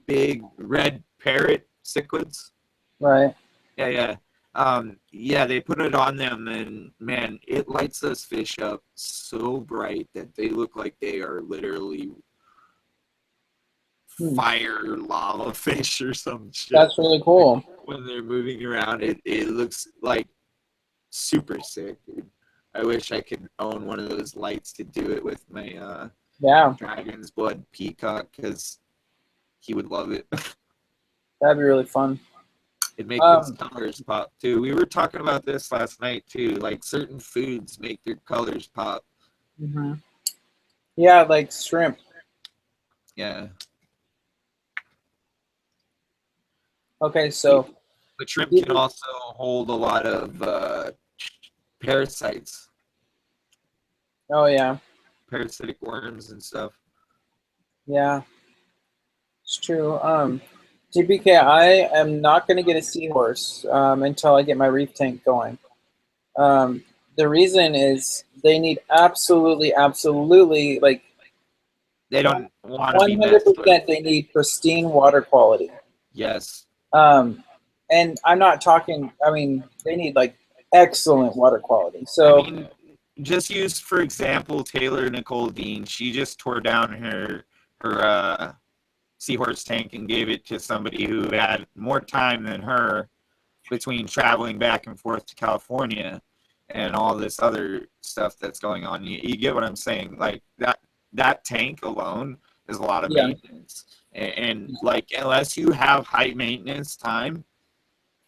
big red parrot cichlids. Right. Yeah. Yeah, they put it on them, and man, it lights those fish up so bright that they look like they are literally fire lava fish or some shit. That's really cool. When they're moving around, it looks like super sick, dude. I wish I could own one of those lights to do it with my dragon's blood peacock, because he would love it. That'd be really fun. It makes its colors pop too. We were talking about this last night too. Like certain foods make their colors pop. Yeah, like shrimp. Yeah. Okay, so But shrimp can also hold a lot of parasites. Oh yeah. Parasitic worms and stuff. Yeah. It's true. TPK, I am not going to get a seahorse until I get my reef tank going. The reason is they need absolutely, like, they don't want to be 100%. They need pristine water quality. Yes. And I'm not talking. I mean, they need like excellent water quality. So I mean, just use for example Taylor Nicole Dean. She just tore down her seahorse tank and gave it to somebody who had more time than her between traveling back and forth to California and all this other stuff that's going on. You get what I'm saying? Like that tank alone is a lot of maintenance. And like, unless you have high maintenance time,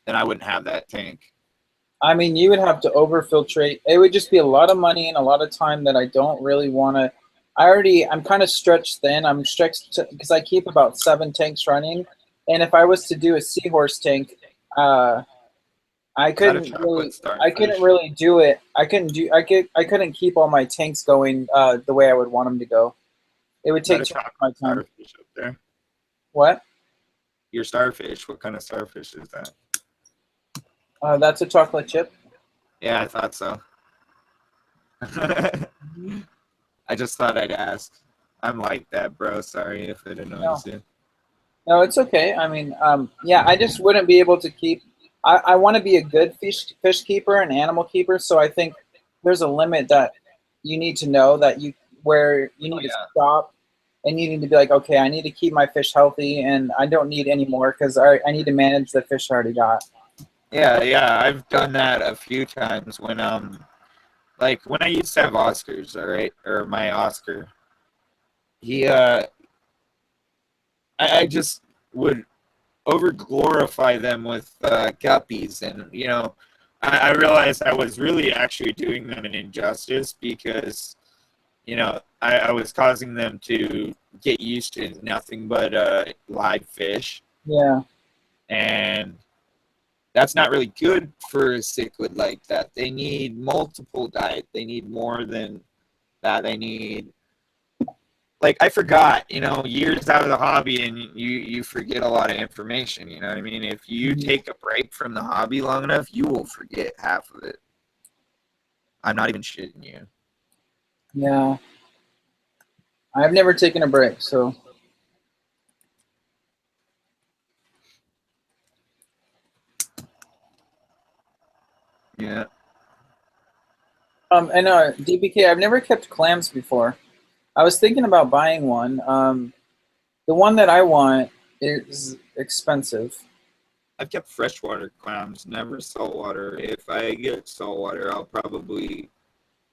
then I wouldn't have that tank. I mean, you would have to overfiltrate. It would just be a lot of money and a lot of time that I don't really want to. I'm kind of stretched thin. I'm stretched because I keep about 7 tanks running, and if I was to do a seahorse tank, I couldn't really do it. I couldn't keep all my tanks going the way I would want them to go. It would take too much of my time. Starfish up there. What? Your starfish. What kind of starfish is that? That's a chocolate chip. Yeah, I thought so. I just thought I'd ask. I'm like that, bro. Sorry if it annoys you. No, it's okay. I mean, yeah, I just wouldn't be able to keep. I want to be a good fish keeper and animal keeper, so I think there's a limit that you need to know that where you need to stop, and you need to be like, okay, I need to keep my fish healthy, and I don't need any more because I need to manage the fish I already got. Yeah, I've done that a few times when like when I used to have Oscars, all right, or my Oscar. He I just would over glorify them with guppies, and you know, I realized I was really actually doing them an injustice because, you know, I was causing them to get used to nothing but live fish. Yeah. And that's not really good for a cichlid like that. They need multiple diet. They need more than that. They need, like, I forgot, you know, years out of the hobby, and you forget a lot of information, you know what I mean? If you take a break from the hobby long enough, you will forget half of it. I'm not even shitting you. Yeah. I've never taken a break, so. Yeah. And DBK, I've never kept clams before. I was thinking about buying one. The one that I want is expensive. I've kept freshwater clams, never saltwater. If I get saltwater, I'll probably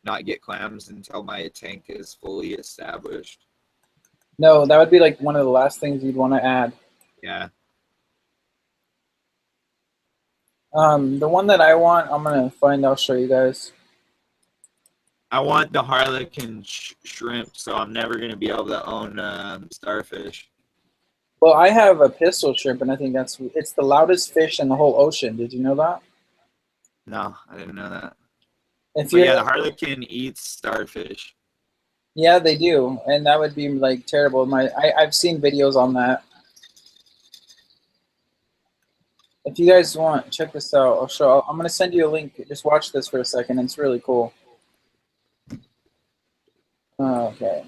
not get clams until my tank is fully established. No, that would be like one of the last things you'd want to add. Yeah. The one that I want, I'm gonna find. I'll show you guys. I want the harlequin shrimp, so I'm never gonna be able to own starfish. Well, I have a pistol shrimp, and I think it's the loudest fish in the whole ocean. Did you know that? No, I didn't know that. If But you yeah, the harlequin eats starfish. Yeah, they do, and that would be like terrible. I've seen videos on that. If you guys want, check this out. I'm gonna send you a link. Just watch this for a second. It's really cool. Okay.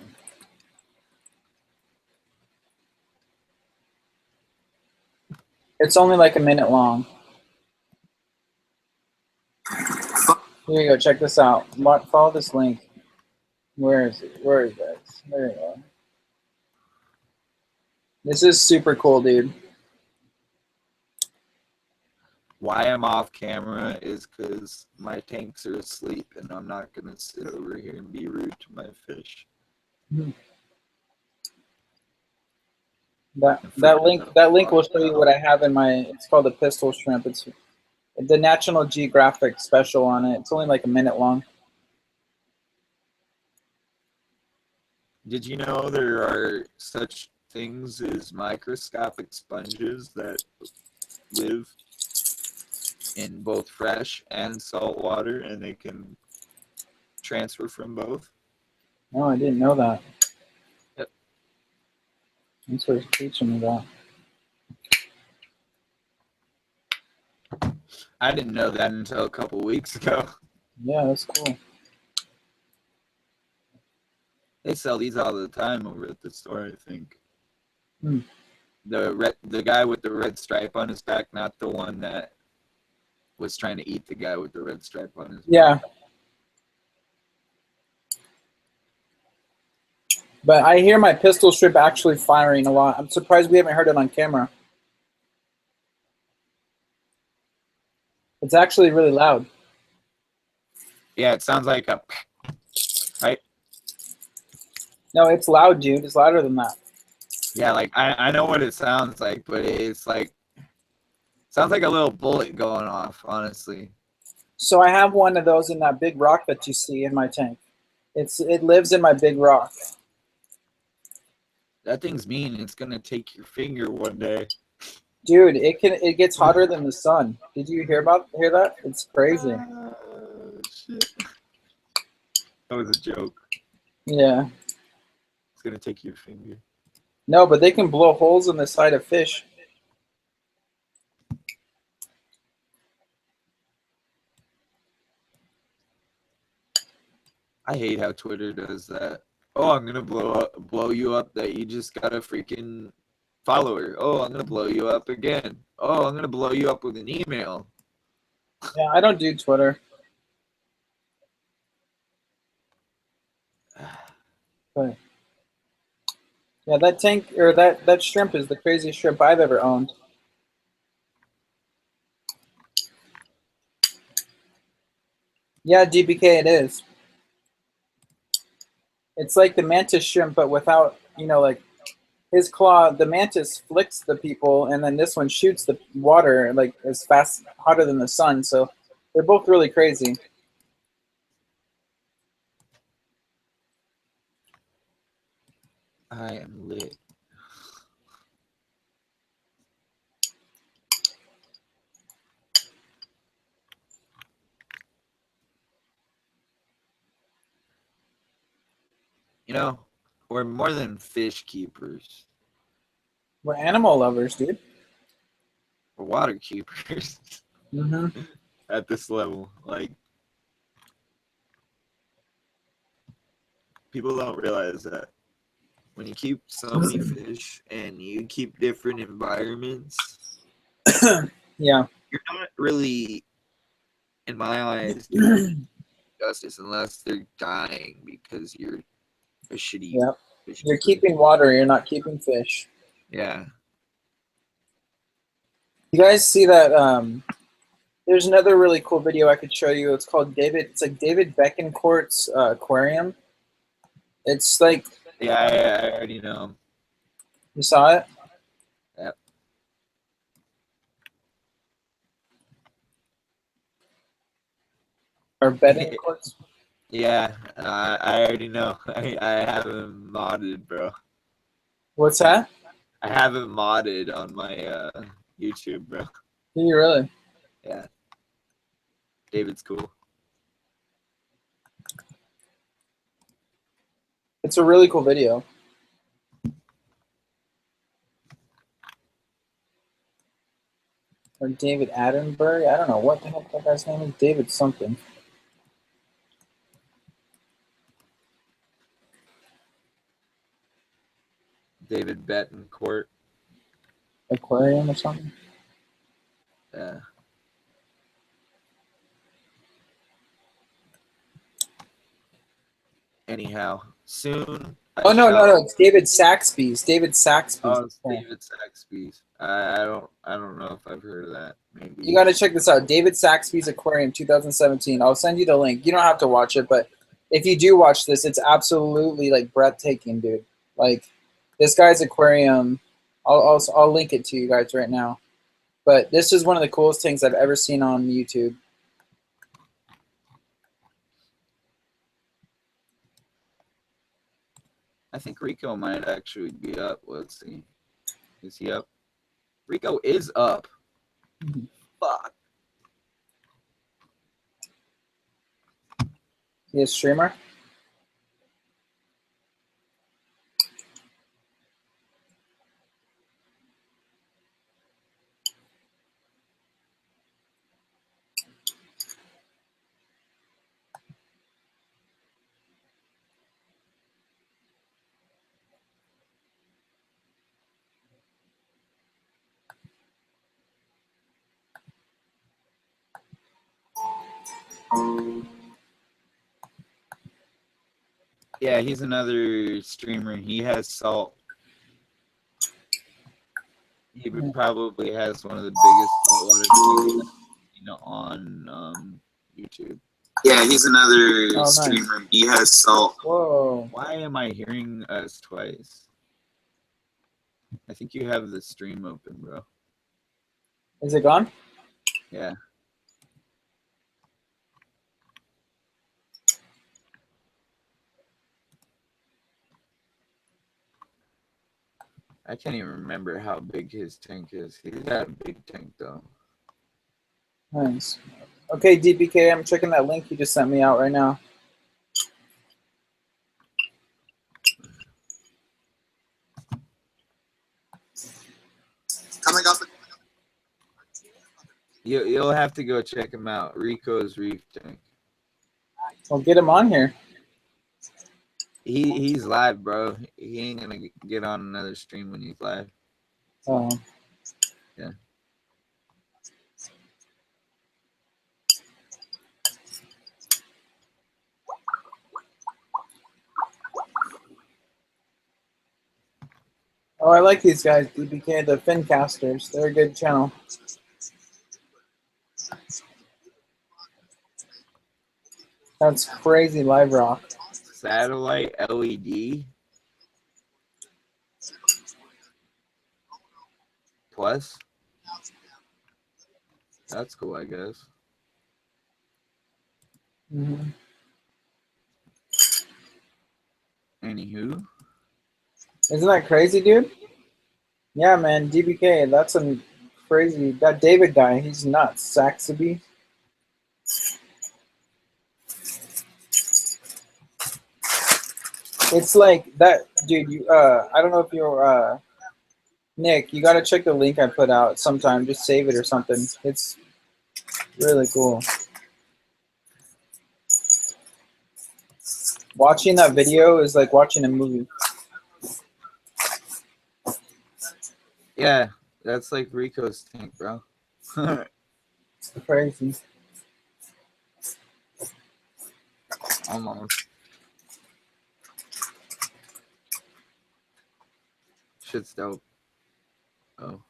It's only like a minute long. Here you go. Check this out. Follow this link. Where is it? Where is that? There you go. This is super cool, dude. Why I'm off camera is because my tanks are asleep, and I'm not gonna sit over here and be rude to my fish. That link will show you what I have in my. It's called a pistol shrimp. It's the National Geographic special on it. It's only like a minute long. Did you know there are such things as microscopic sponges that live in both fresh and salt water, and they can transfer from both? No, I didn't know that. Yep. Thanks for teaching me that. I didn't know that until a couple weeks ago. Yeah, that's cool. They sell these all the time over at the store, I think. Hmm. The guy with the red stripe on his back, not the one that was trying to eat the guy with the red stripe on his back. Yeah. But I hear my pistol shrimp actually firing a lot. I'm surprised we haven't heard it on camera. It's actually really loud. Yeah, it sounds like a... Right? No, it's loud, dude. It's louder than that. Yeah, like, I know what it sounds like, but it's like... Sounds like a little bullet going off, honestly. So I have one of those in that big rock that you see in my tank. It lives in my big rock. That thing's mean. It's gonna take your finger one day. Dude, it gets hotter than the sun. Did you hear that? It's crazy. Shit. That was a joke. Yeah. It's gonna take your finger. No, but they can blow holes in the side of fish. I hate how Twitter does that. Oh, I'm gonna blow you up that you just got a freaking follower. Oh, I'm gonna blow you up again. Oh, I'm gonna blow you up with an email. Yeah, I don't do Twitter. But yeah, that tank or that shrimp is the craziest shrimp I've ever owned. Yeah, DBK, it is. It's like the mantis shrimp, but without, like his claw, the mantis flicks the people, and then this one shoots the water like as fast, hotter than the sun. So they're both really crazy. I am lit. You know, we're more than fish keepers. We're animal lovers, dude. We're water keepers. Mm-hmm. At this level, like, people don't realize that when you keep so many fish and you keep different environments, yeah, you're not really, in my eyes, doing justice unless they're dying because you're a shitty. yeah. Fish You're keeper. keeping water. You're not keeping fish. Yeah. You guys see that? There's another really cool video I could show you. It's called David. It's like David Betancourts Aquarium. It's like. Yeah, I already know. You saw it? Yep. Or Betancourts? Yeah, I already know. I haven't modded, bro. What's that? I haven't modded on my YouTube, bro. Do you really? Yeah. David's cool. It's a really cool video. Or David Attenbury. I don't know what the heck that guy's name is. David something. David Betancourt. Aquarium or something. Yeah. Anyhow, soon. Oh no! It's David Saxby's. David Saxby's. Oh, it's David Saxby's. I don't know if I've heard of that. Maybe You got to check this out. David Saxby's Aquarium 2017. I'll send you the link. You don't have to watch it, but if you do watch this, it's absolutely like breathtaking, dude. Like this guy's aquarium. I'll link it to you guys right now. But this is one of the coolest things I've ever seen on YouTube. I think Rico might actually be up. Let's see. Is he up? Rico is up. Fuck. He a streamer? Yeah, he's another streamer. He has salt. He probably has one of the biggest saltwater videos on YouTube. Yeah, he's another streamer. Nice. He has salt. Whoa. Why am I hearing us twice? I think you have the stream open, bro. Is it gone? Yeah. I can't even remember how big his tank is. He's got a big tank, though. Nice. Okay, DPK, I'm checking that link you just sent me out right now. Coming up. You'll have to go check him out. Rico's Reef Tank. Well, get him on here. He's live, bro. He ain't gonna get on another stream when he's live. Oh. Yeah. Oh, I like these guys, DBK, the Fincasters. They're a good channel. That's crazy live rock. Satellite LED plus. That's cool, I guess. Mm-hmm. Anywho. Isn't that crazy, dude? Yeah, man, DBK, that's a crazy. That David guy, he's nuts. Saxby. It's like that, dude. You, I don't know if you're, Nick. You gotta check the link I put out sometime. Just save it or something. It's really cool. Watching that video is like watching a movie. Yeah, that's like Rico's tank, bro. Crazy. Almost. Shit's dope. Oh.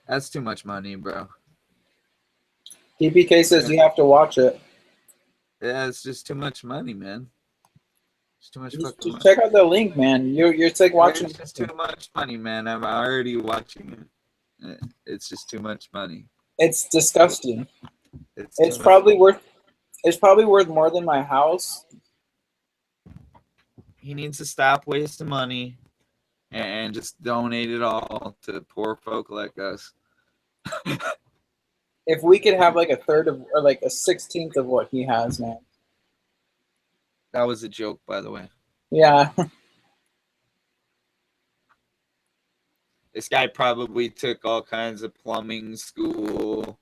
That's too much money, bro. DPK says you have to watch it. Yeah, it's just too much money, man. It's too much fucking money. Just check out the link, man. It's like watching. It's just too much money, man. I'm already watching it. It's just too much money. It's disgusting. It's probably worth. It's probably worth more than my house. He needs to stop wasting money and just donate it all to poor folk like us. If we could have like a third of, or like a 16th of what he has, man. That was a joke, by the way. Yeah. This guy probably took all kinds of plumbing school,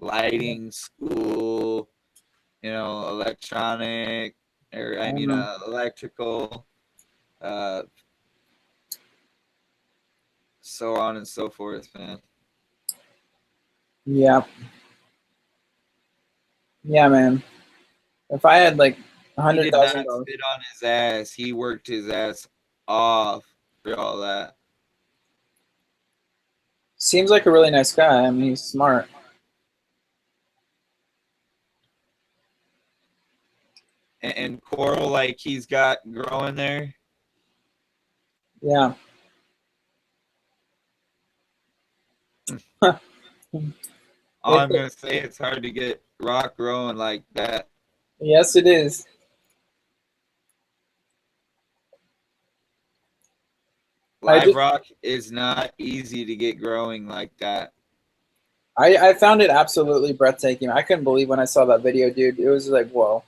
lighting school, you know, electronic, or I mean, electrical, so on and so forth, man. Yeah. Yeah, man. If I had like $100,000, He did not sit on his ass. He worked his ass off for all that. Seems like a really nice guy. I mean, he's smart. And coral like he's got growing there. Yeah. All I'm gonna say, it's hard to get rock growing like that. Yes, it is. Live rock is not easy to get growing like that. I found it absolutely breathtaking. I couldn't believe when I saw that video, dude. It was like, whoa.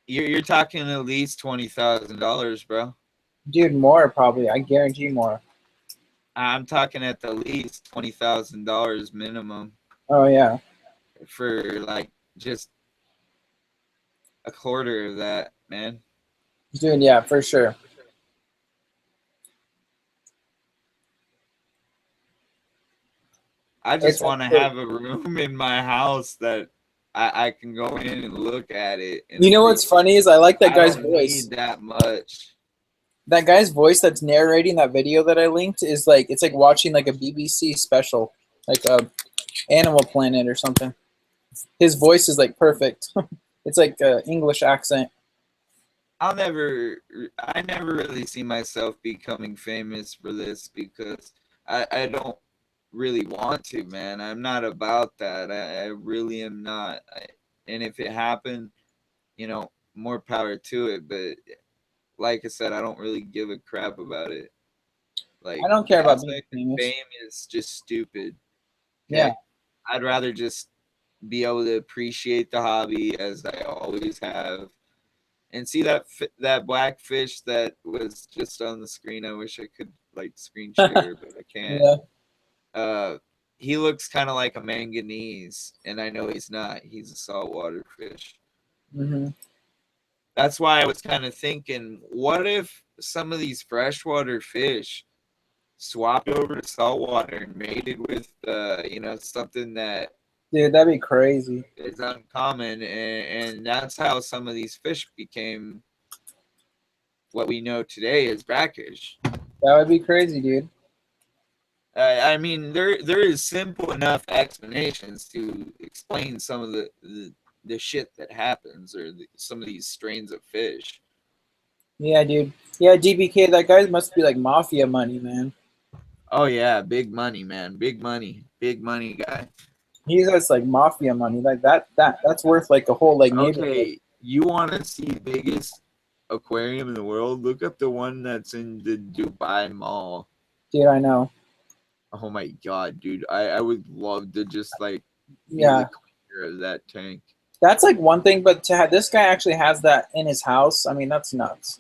You're talking at least $20,000, bro. Dude, more probably. I guarantee more. I'm talking at the least $20,000 minimum. Oh yeah. For like just a quarter of that, man. Dude, yeah, for sure. I just want to have a room in my house that I can go in and look at it. You know what's funny is I like that guy's voice. Need that much. That guy's voice that's narrating that video that I linked is like, it's like watching like a BBC special, like a Animal Planet or something. His voice is like perfect. It's like an English accent. I never really see myself becoming famous for this because I don't really want to, man. I'm not about that. I really am not. And if it happened, you know, more power to it. But like I said, I don't really give a crap about it. Like, I don't care about being famous. Fame is just stupid. Okay? Yeah. I'd rather just be able to appreciate the hobby as I always have. And see that black fish that was just on the screen. I wish I could like screen share, but I can't. Yeah. He looks kind of like a manganese, and I know he's not. He's a saltwater fish. Mm-hmm. That's why I was kind of thinking, what if some of these freshwater fish swapped over to saltwater and mated with, you know, something that. Dude, that'd be crazy. It's uncommon, and that's how some of these fish became what we know today as brackish. That would be crazy, dude. I mean, there is simple enough explanations to explain some of the shit that happens, or some of these strains of fish. Yeah, dude. Yeah, DBK, that guy must be like mafia money, man. Oh yeah, big money, man. Big money guy. He's just like mafia money, like that's worth like a whole like neighborhood. Okay, you want to see biggest aquarium in the world? Look up the one that's in the Dubai Mall. Dude, I know. Oh my god, dude! I would love to just like be yeah, the cleaner of that tank. That's like one thing, but to have this guy actually has that in his house, I mean that's nuts.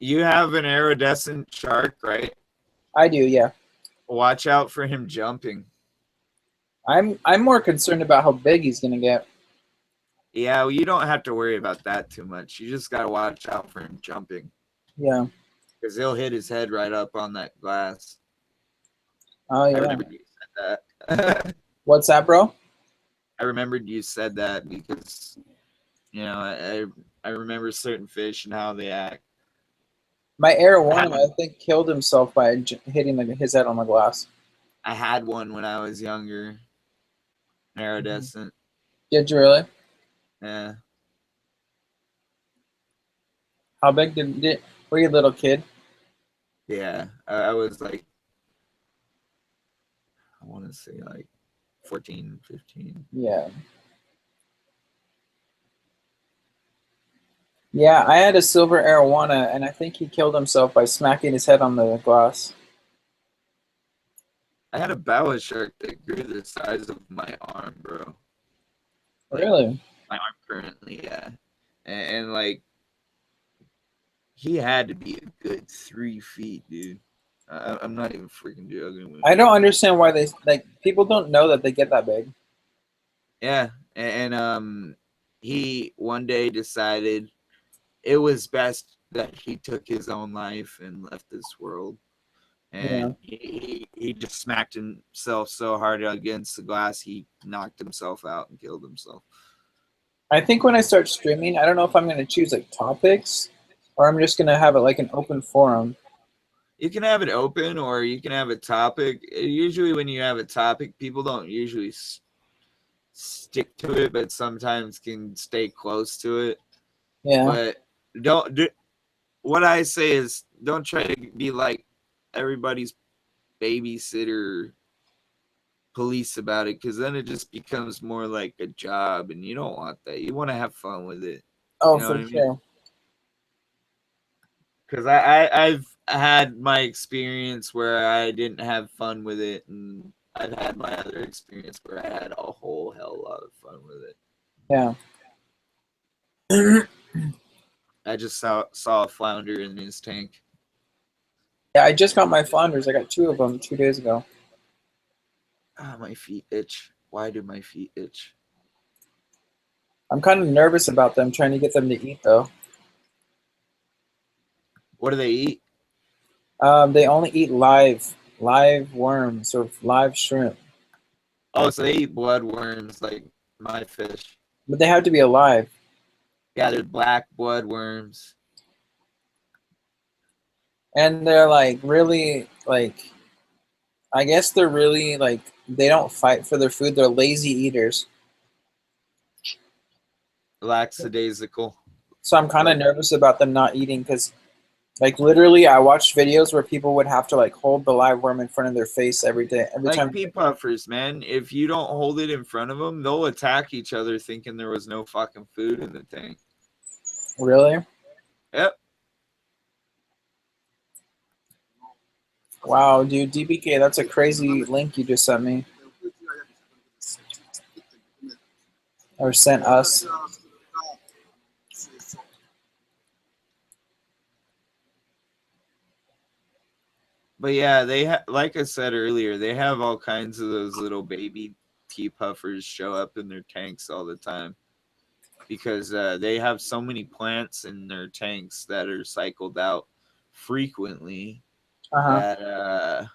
You have an iridescent shark, right? I do, yeah. Watch out for him jumping. I'm more concerned about how big he's gonna get. Yeah, well, you don't have to worry about that too much. You just gotta watch out for him jumping. Yeah. Because he'll hit his head right up on that glass. Oh, I yeah. remember you said that. What's that, bro? I remembered you said that because, you know, I remember certain fish and how they act. My arowana, I think, killed himself by hitting his head on the glass. I had one when I was younger. Iridescent. Did you really? Yeah. How big were you a little kid? Yeah. I was like, I want to say like 14, 15. Yeah. Yeah, I had a silver arowana, and I think he killed himself by smacking his head on the glass. I had a boa shark that grew the size of my arm, bro. Like, Really? my arm currently, yeah. And like, he had to be a good 3 feet, dude. I'm not even freaking joking. I don't understand why people don't know that they get that big. Yeah, and he one day decided it was best that he took his own life and left this world. And he just smacked himself so hard against the glass, he knocked himself out and killed himself. I think when I start streaming, I don't know if I'm going to choose like topics or I'm just going to have it like an open forum. You can have it open or you can have a topic. Usually when you have a topic, people don't usually stick to it, but sometimes can stay close to it. Yeah. But what I say is don't try to be like everybody's babysitter police about it, because then it just becomes more like a job and you don't want that. You want to have fun with it. Oh, you know for sure. Because I've had my experience where I didn't have fun with it, and I've had my other experience where I had a whole hell lot of fun with it. Yeah. I just saw a flounder in his tank. Yeah, I just got my flounders. I got 2 of them 2 days ago. Ah, my feet itch. Why do my feet itch? I'm kind of nervous about them, trying to get them to eat, though. What do they eat? They only eat live worms or live shrimp. Oh, so they eat blood worms like my fish. But they have to be alive. Yeah, they're black blood worms. And they're like really like, I guess they're really like, they don't fight for their food. They're lazy eaters. Lackadaisical. So I'm kind of nervous about them not eating because, like, literally, I watched videos where people would have to like hold the live worm in front of their face every day, every like time. Pea puffers, man. If you don't hold it in front of them, they'll attack each other thinking there was no fucking food in the tank. Really? Yep. Wow, dude, DBK, that's a crazy link you just sent me. Or sent us. But yeah, like I said earlier, they have all kinds of those little baby tea puffers show up in their tanks all the time because they have so many plants in their tanks that are cycled out frequently that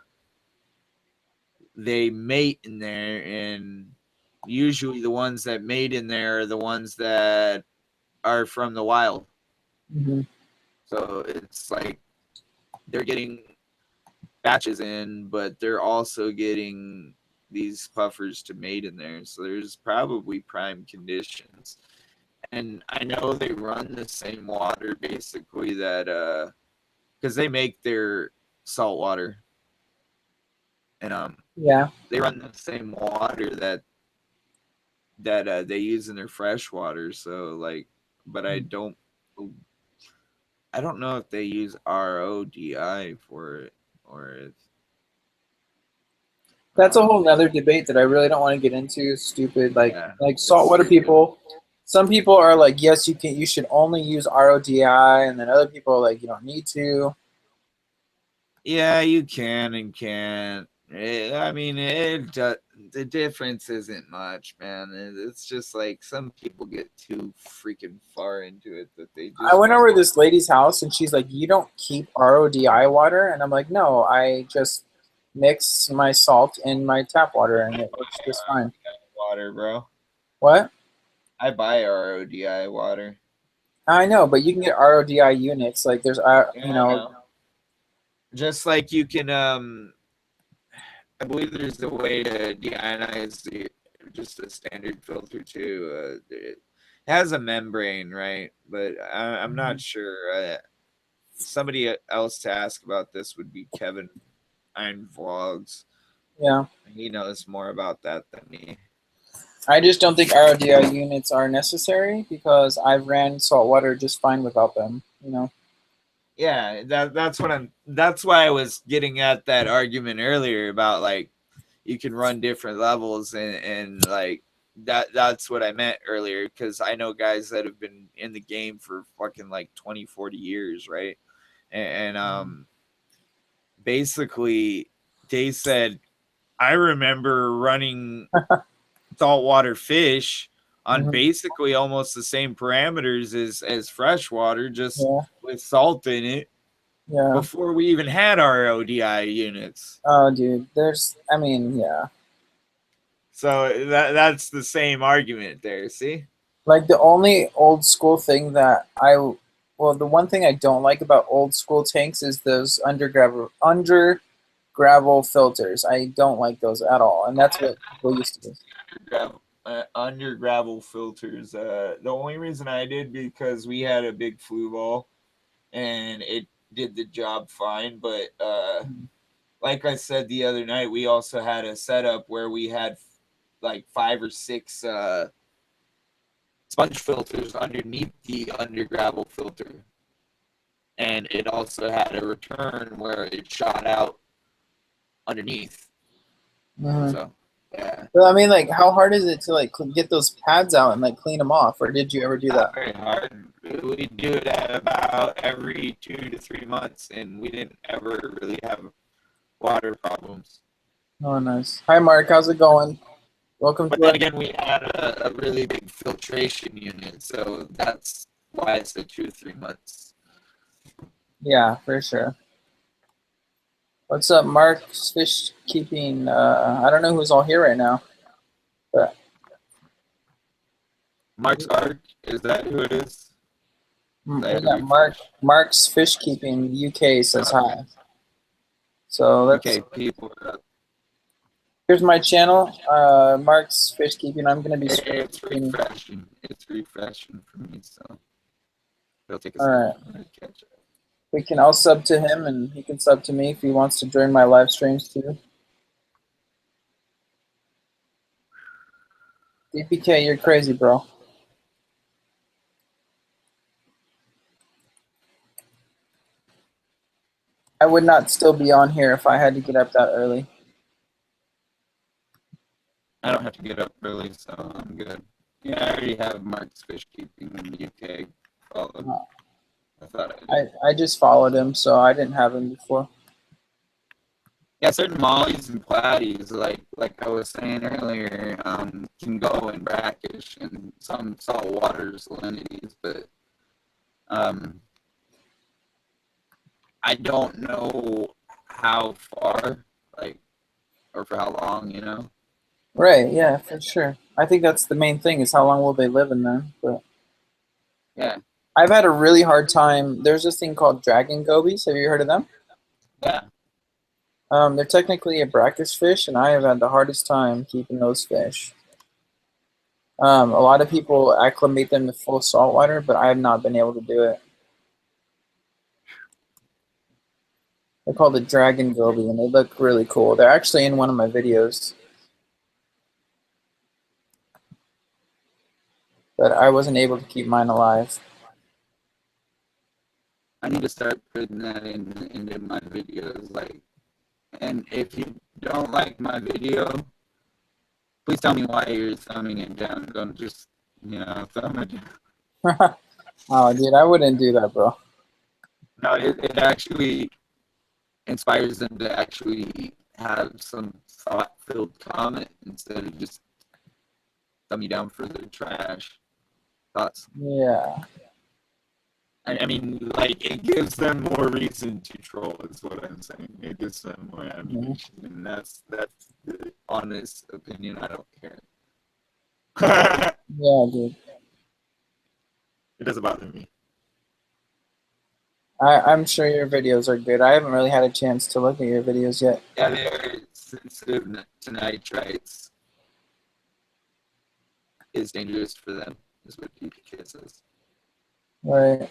they mate in there, and usually the ones that mate in there are the ones that are from the wild. Mm-hmm. So it's like they're getting batches in, but they're also getting these puffers to mate in there. So there's probably prime conditions. And I know they run the same water basically that because they make their salt water. And they run the same water that they use in their fresh water. So like, but I don't know if they use RODI for it or if that's a whole nother debate that I really don't want to get into. Stupid, like saltwater people. Some people are like, yes, you should only use RODI, and then other people are like, you don't need to. Yeah, you can and can't. I mean, the difference isn't much, man. It's just like some people get too freaking far into it that they just. I went over to this lady's house and she's like, "You don't keep RODI water?" And I'm like, "No, I just mix my salt in my tap water and it works just fine." Water, bro. What? I buy RODI water. I know, but you can get RODI units. Like there's, you know. Just like you can, I believe there's a way to deionize just a standard filter too. It has a membrane, right? But I'm not sure. Somebody else to ask about this would be Kevin Iron Vlogs. Yeah. He knows more about that than me. I just don't think RODI units are necessary because I've ran saltwater just fine without them, you know. Yeah, that's why I was getting at that argument earlier about like you can run different levels and like that's what I meant earlier, because I know guys that have been in the game for fucking like 20-40 years, right? And basically they said, I remember running saltwater fish on basically almost the same parameters as freshwater, just with salt in it. Yeah. Before we even had our ODI units. Oh, dude, I mean, yeah. So that's the same argument there. See, like the only old school thing that the one thing I don't like about old school tanks is those under gravel filters. I don't like those at all, and that's what people used to do. Under gravel filters. The only reason I did because we had a big flue ball, and it did the job fine. But like I said the other night, we also had a setup where we had like 5 or 6 sponge filters underneath the under gravel filter, and it also had a return where it shot out underneath. So yeah. Well, I mean, like, how hard is it to like get those pads out and like clean them off, or did you ever do that? Not very hard. We do it at about every 2 to 3 months, and we didn't ever really have water problems. Oh, nice. Hi, Mark. How's it going? Welcome. But then again, we had a really big filtration unit, so that's why it's the 2 to 3 months. Yeah, for sure. What's up, Mark's Fish Keeping? I don't know who's all here right now, but Mark's Ark, is that who it is? Mark's Fish Keeping UK says hi. So let's. Okay, people. Here's my channel, Mark's Fish Keeping. I'm gonna be. It's refreshing. It's refreshing for me, so it'll take a all second right. to catch up. I'll sub to him, and he can sub to me if he wants to join my live streams too. DPK, you're crazy, bro. I would not still be on here if I had to get up that early. I don't have to get up early, so I'm good. Yeah, I already have Mark's Fish Keeping in the UK followed. Oh. I thought I just followed him, so I didn't have him before. Yeah, certain mollies and platies, like I was saying earlier, can go in brackish and some saltwater salinities, but I don't know how far, or for how long, you know? Right, yeah, for sure. I think that's the main thing is how long will they live in there. But yeah. I've had a really hard time. There's this thing called dragon gobies. Have you heard of them? Yeah. They're technically a brackish fish, and I have had the hardest time keeping those fish. A lot of people acclimate them to full saltwater, but I have not been able to do it. They're called a dragon goby, and they look really cool. They're actually in one of my videos. But I wasn't able to keep mine alive. I need to start putting that into my videos, and if you don't like my video, please tell me why you're thumbing it down. Don't just, thumb it down. Oh, dude, I wouldn't do that, bro. No, it actually inspires them to actually have some thought-filled comment instead of just dumb you down for the trash. Thoughts? Yeah. I mean, like, it gives them more reason to troll, is what I'm saying. It gives them more ammunition, and that's the honest opinion. I don't care. Yeah, dude. It doesn't bother me. I'm sure your videos are good. I haven't really had a chance to look at your videos yet. Yeah, they're sensitive to nitrites. Is dangerous for them, is what GuppyCare says. Right.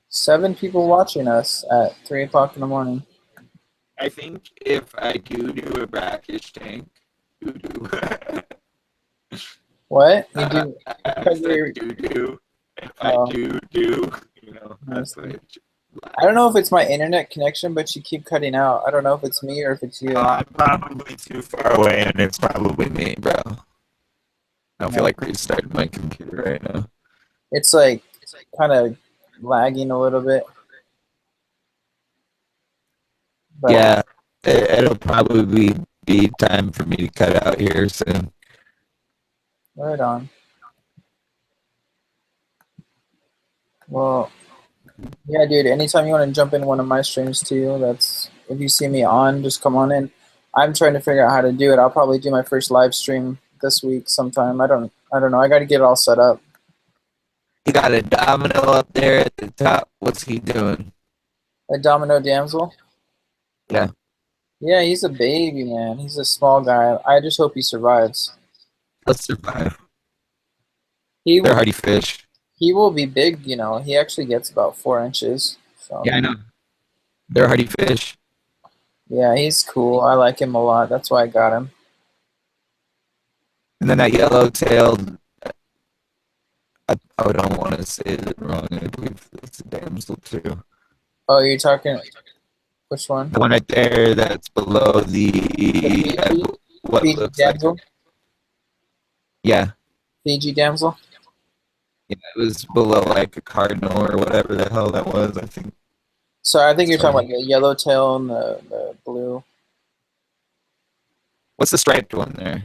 7 people watching us at 3 o'clock in the morning. I think if I do a brackish tank, What? You do? I said do. If I do, you know, that's what it, I don't know if it's my internet connection, but you keep cutting out. I don't know if it's me or if it's you. I'm probably too far away, and it's probably me, bro. I don't feel like restarting my computer right now. It's like kind of lagging a little bit. But Yeah, it'll probably be time for me to cut out here soon. right on. Well, yeah, dude. Anytime you want to jump in one of my streams too, that's if you see me on, just come on in. I'm trying to figure out how to do it. I'll probably do my first live stream this week sometime. I don't know. I got to get it all set up. You got a domino up there at the top. What's he doing? A domino damsel? Yeah. Yeah, he's a baby, man. He's a small guy. I just hope he survives. He'll survive. They're hardy fish. He will be big, you know. He actually gets about 4 inches. So. Yeah, I know. They're hardy fish. Yeah, he's cool. I like him a lot. That's why I got him. And then that yellow-tailed, I don't want to say it wrong. I believe it's a damsel too. Oh, you're talking, which one? The one right there that's below the what Fiji looks damsel? like. Yeah. Fiji damsel? Yeah, it was below like a cardinal or whatever the hell that was, I think. So I think you're talking about the yellow tail and the blue. What's the striped one there?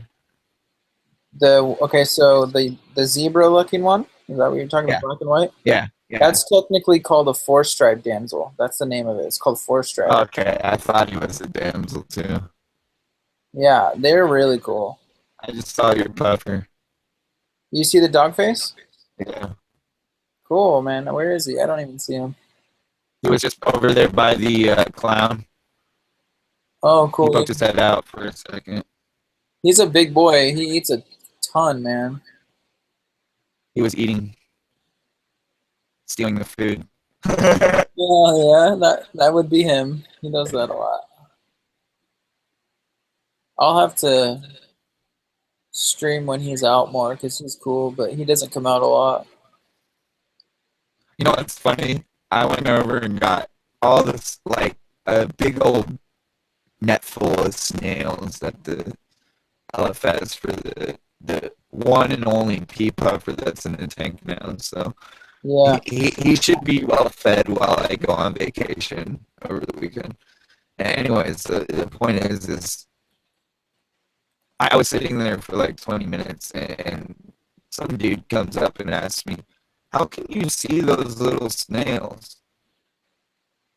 Okay, so the zebra looking one? Is that what you're talking about, black and white? Yeah. That's technically called a 4-stripe damsel. That's the name of it. It's called 4-stripe. Okay, I thought he was a damsel too. Yeah, they're really cool. I just saw your puffer. You see the dog face? Yeah. Cool, man. Where is he? I don't even see him. He was just over there by the clown. Oh, cool. He poked his head out for a second. He's a big boy. He eats a ton, man. He was stealing the food. Yeah, that would be him. He does that a lot. I'll have to stream when he's out more because he's cool, but he doesn't come out a lot. You know what's funny? I went over and got all this, like, a big old net full of snails at the LFS for the one and only pea puffer that's in the tank now. So yeah, he should be well fed while I go on vacation over the weekend. Anyways, the point is I was sitting there for like 20 minutes and some dude comes up and asks me, "How can you see those little snails?"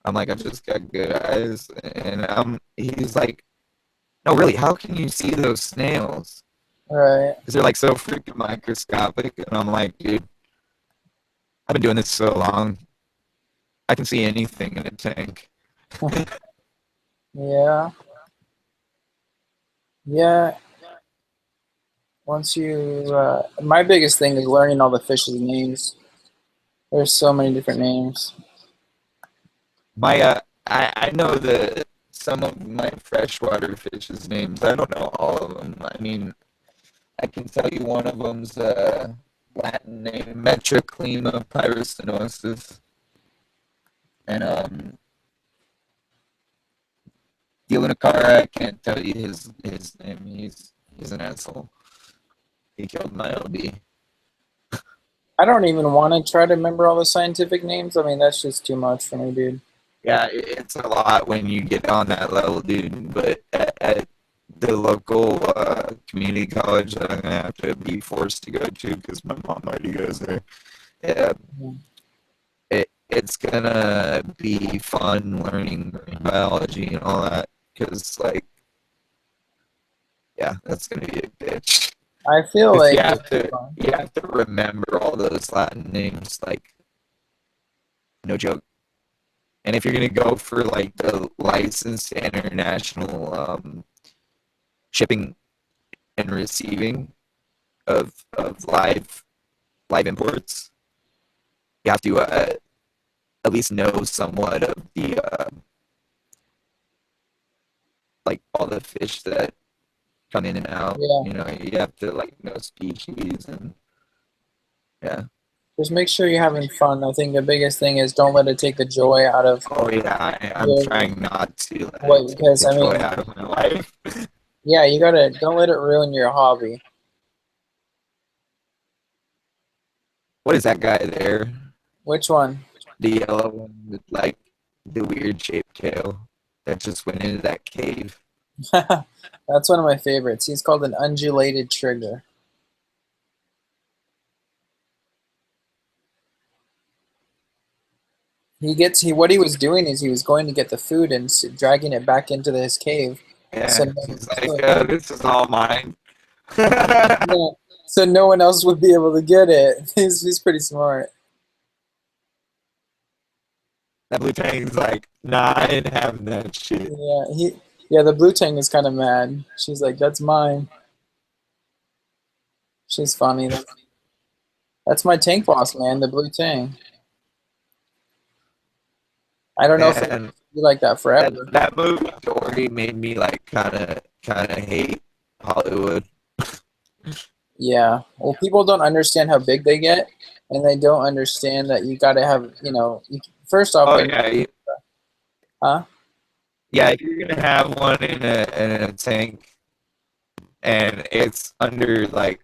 I'm like, "I just got good eyes." And he's like, "No, really, how can you see those snails?" Right. Because they're like so freaking microscopic. And I'm like, dude, I've been doing this so long. I can see anything in a tank. Yeah. Yeah. Once you, my biggest thing is learning all the fish's names. There's so many different names. My, I know some of my freshwater fish's names. I don't know all of them. I mean, I can tell you one of them's Latin name, Metroclima pyrostenosis. And Dealinacara, I can't tell you his name. He's an asshole. He killed my LD. I don't even want to try to remember all the scientific names. I mean, that's just too much for me, dude. Yeah, it's a lot when you get on that level, dude. But at the local community college that I'm gonna have to be forced to go to because my mom already goes there. Yeah, it's gonna be fun learning biology and all that because, like, yeah, that's gonna be a bitch. I feel 'Cause like you have to remember all those Latin names, like, no joke. And if you're gonna go for like the licensed international shipping and receiving of live imports, you have to at least know somewhat of the like all the fish that come in and out. Yeah. You know, you have to like know species and yeah. just make sure you're having fun. I think the biggest thing is don't let it take the joy out of. Oh yeah, I'm trying not to What? Because I joy mean, out of my life. yeah, don't let it ruin your hobby. What is that guy there? Which one? The yellow one with like the weird shaped tail that just went into that cave. That's one of my favorites. He's called an undulated trigger. What he was doing is he was going to get the food and dragging it back into his cave. Yeah, So he's like, this is all mine. yeah, so no one else would be able to get it. He's pretty smart. That blue tang's like, nah, I ain't having that shit. Yeah, the blue tang is kind of mad. She's like, that's mine. She's funny though. That's my tank boss, man, the blue tang. I don't know if it will be like that forever. That movie Dory made me like kind of hate Hollywood. Yeah. Well, people don't understand how big they get, and they don't understand that you got to have, first off. Oh yeah. Huh? Yeah, if you're gonna have one in a tank, and it's under like,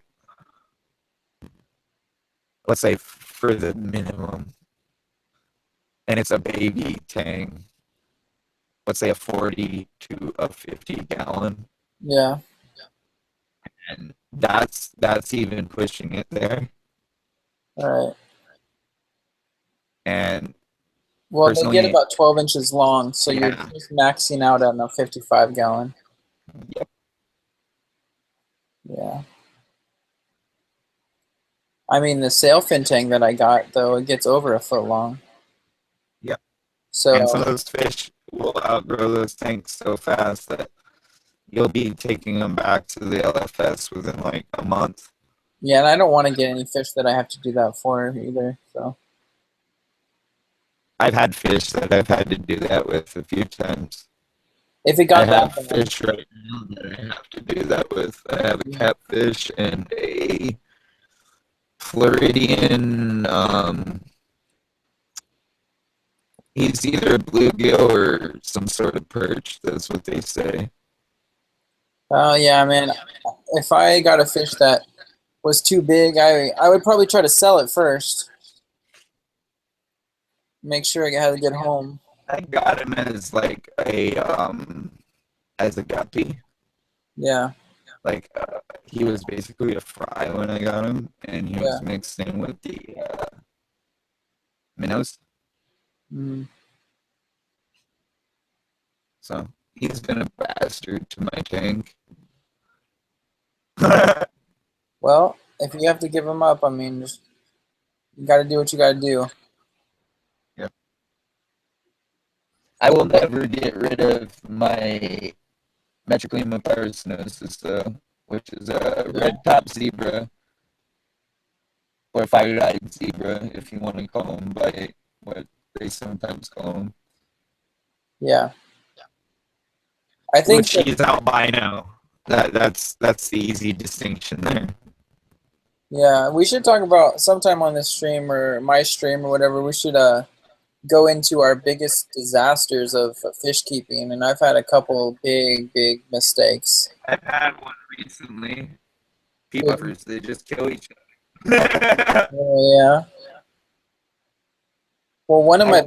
let's say for the minimum, and it's a baby tang, let's say a 40 to a 50 gallon. Yeah. And that's even pushing it there. All right. And well, they get about 12 inches long, so you're just maxing out on a 55 gallon. Yep. Yeah. I mean, the sailfin tank that I got, though, it gets over a foot long. Yep. So, and some of those fish will outgrow those tanks so fast that you'll be taking them back to the LFS within like a month. Yeah, and I don't want to get any fish that I have to do that for either. So I've had fish that I've had to do that with a few times. If it got I have fish right now that I have to do that with. I have a catfish and a Floridian. He's either a bluegill or some sort of perch. That's what they say. Oh yeah, man. If I got a fish that was too big, I would probably try to sell it first. Make sure I had to get home. I got him as like as a guppy. Yeah. Like he was basically a fry when I got him, and he was mixed in with the minnows. Mm. So he's been a bastard to my tank. Well, if you have to give him up, I mean, just, you got to do what you got to do. Yep. I will never get rid of my Metroclima pyracinosis, though, which is a red top zebra, or fire-eyed zebra, if you want to call them by what they sometimes call them. Yeah. I think which he's albino. That's the easy distinction there. Yeah, we should talk about sometime on this stream or my stream or whatever. We should go into our biggest disasters of fish keeping, and I've had a couple big mistakes. I've had one recently. Pea buffers, they just kill each other. Oh, yeah. Well, one of my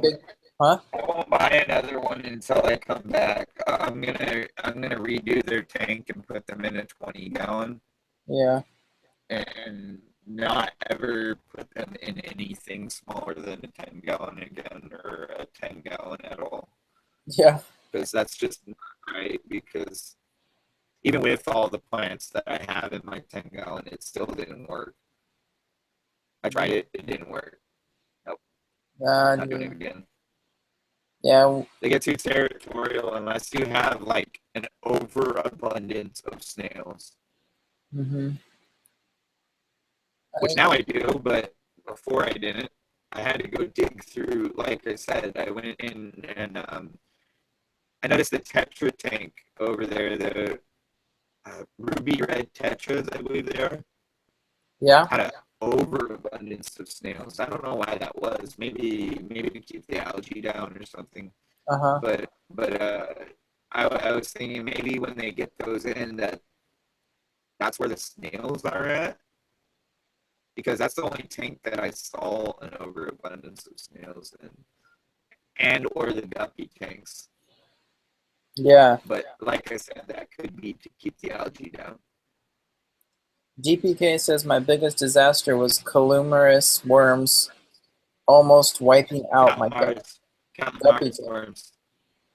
Huh? I won't buy another one until I come back. I'm gonna redo their tank and put them in a 20-gallon. Yeah. And not ever put them in anything smaller than a 10-gallon again, or a 10-gallon at all. Yeah. Because that's just not right. Because even with all the plants that I have in my 10-gallon, it still didn't work. I tried it; it didn't work. Nope. Not doing it again. Yeah. They get too territorial unless you have like an overabundance of snails. Mm-hmm. Which now I do, but before I didn't. I had to go dig through. Like I said, I went in and I noticed the Tetra tank over there, the ruby red Tetras, I believe they are. Yeah. Had an overabundance of snails. I don't know why that was. Maybe to keep the algae down or something. Uh-huh. But I was thinking maybe when they get those in, that's where the snails are at. Because that's the only tank that I saw an overabundance of snails in, and or the guppy tanks. Yeah. But like I said, that could be to keep the algae down. GPK says my biggest disaster was calumerous worms almost wiping out my guppy worms.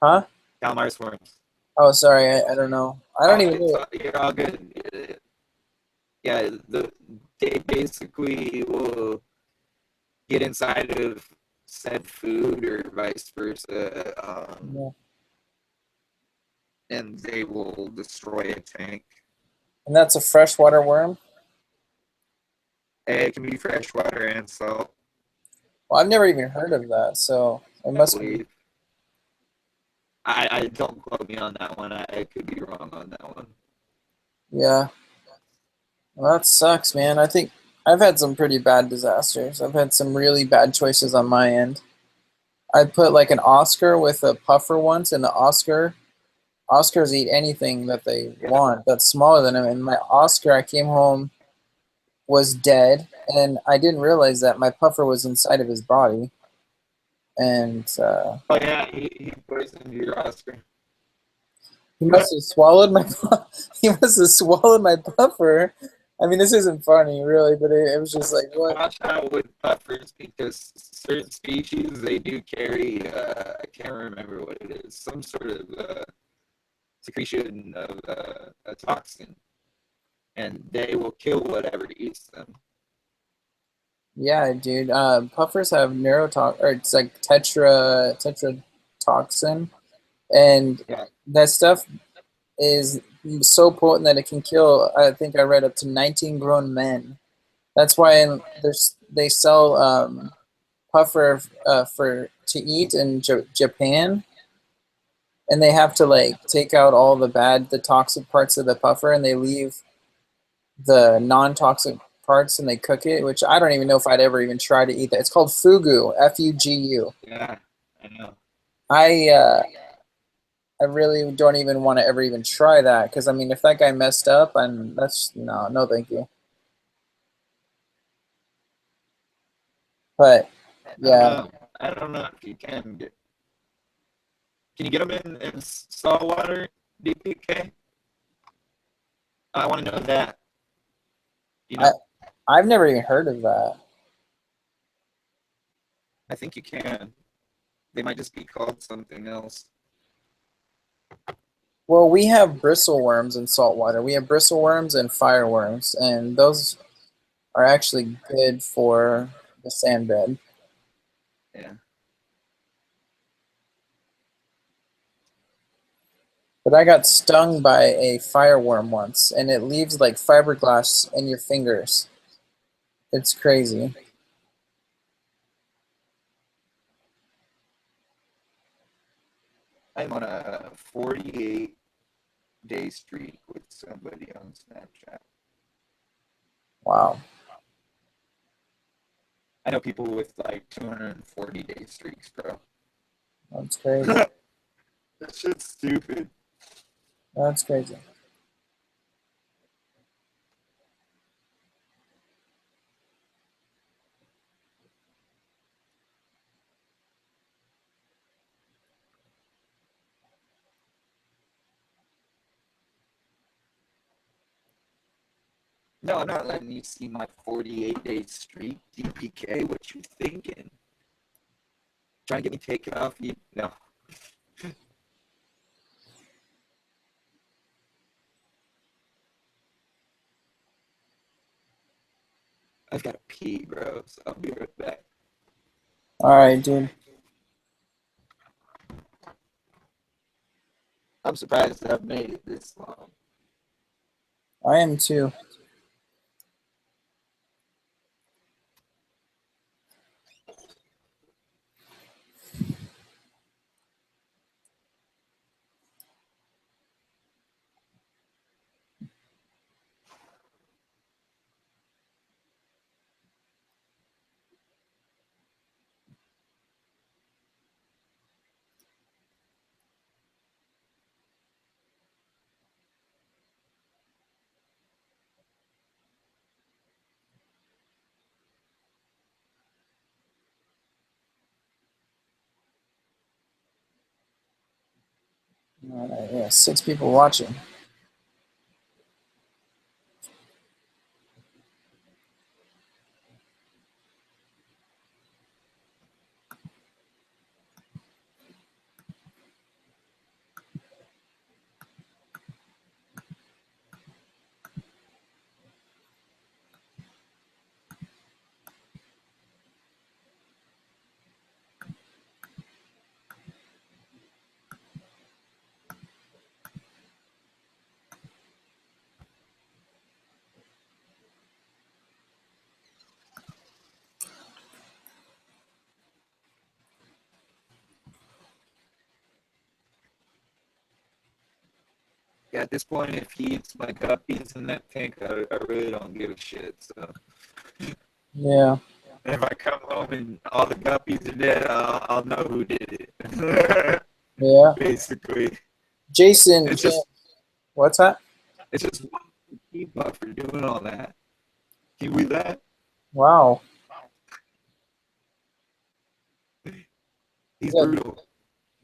Huh? Calamars worms. Oh, sorry, I don't know. I don't even know. You're all good. Yeah, they basically will get inside of said food or vice versa, and they will destroy a tank. And that's a freshwater worm? It can be freshwater and salt. Well, I've never even heard of that, so it must be. I don't quote me on that one. I could be wrong on that one. Yeah. Well, that sucks, man. I think I've had some pretty bad disasters. I've had some really bad choices on my end. I put like an Oscar with a puffer once, and the Oscars eat anything that they want that's smaller than them. And my Oscar, I came home, was dead, and I didn't realize that my puffer was inside of his body. And oh yeah, he poisoned your Oscar. He must have swallowed my. He must have swallowed my puffer. I mean, this isn't funny, really, but it was just like what? Watch out with puffers because certain species they do carry. I can't remember what it is. Some sort of secretion of a toxin, and they will kill whatever eats them. Yeah, dude. Puffers have neurotoxin, or it's like tetrotoxin, and that stuff is so potent that it can kill. I think I read up to 19 grown men. That's why they sell puffer to eat in Japan, and they have to like take out all the toxic parts of the puffer, and they leave the non-toxic parts, and they cook it, which I don't even know if I'd ever even try to eat that. It's called fugu, F-U-G-U. Yeah, I know. I really don't even want to ever even try that, because I mean, if that guy messed up, that's no, thank you. But yeah, I don't know if you can get. Can you get them in saltwater, DPK? I want to know that. You know, I've never even heard of that. I think you can. They might just be called something else. Well, we have bristleworms in saltwater. We have bristleworms and fireworms, and those are actually good for the sand bed. Yeah. But I got stung by a fireworm once, and it leaves like fiberglass in your fingers. It's crazy. I'm on a 48-day streak with somebody on Snapchat. Wow. I know people with like 240-day streaks, bro. That's crazy. That shit's stupid. That's crazy. No, I'm not letting you see my 48-day streak. DPK, what you thinking? Trying to get me taken off you? No. I've got to pee, bro, so I'll be right back. All right, dude. I'm surprised that I've made it this long. I am too. All right, yeah, 6 people watching. Yeah, at this point, if he eats my guppies in that tank, I really don't give a shit. So. Yeah. If I come home and all the guppies are dead, I'll know who did it. Yeah. Basically. Jason, it's just, what's that? It's just one key buffer doing all that. Can you believe that? Wow. He's brutal.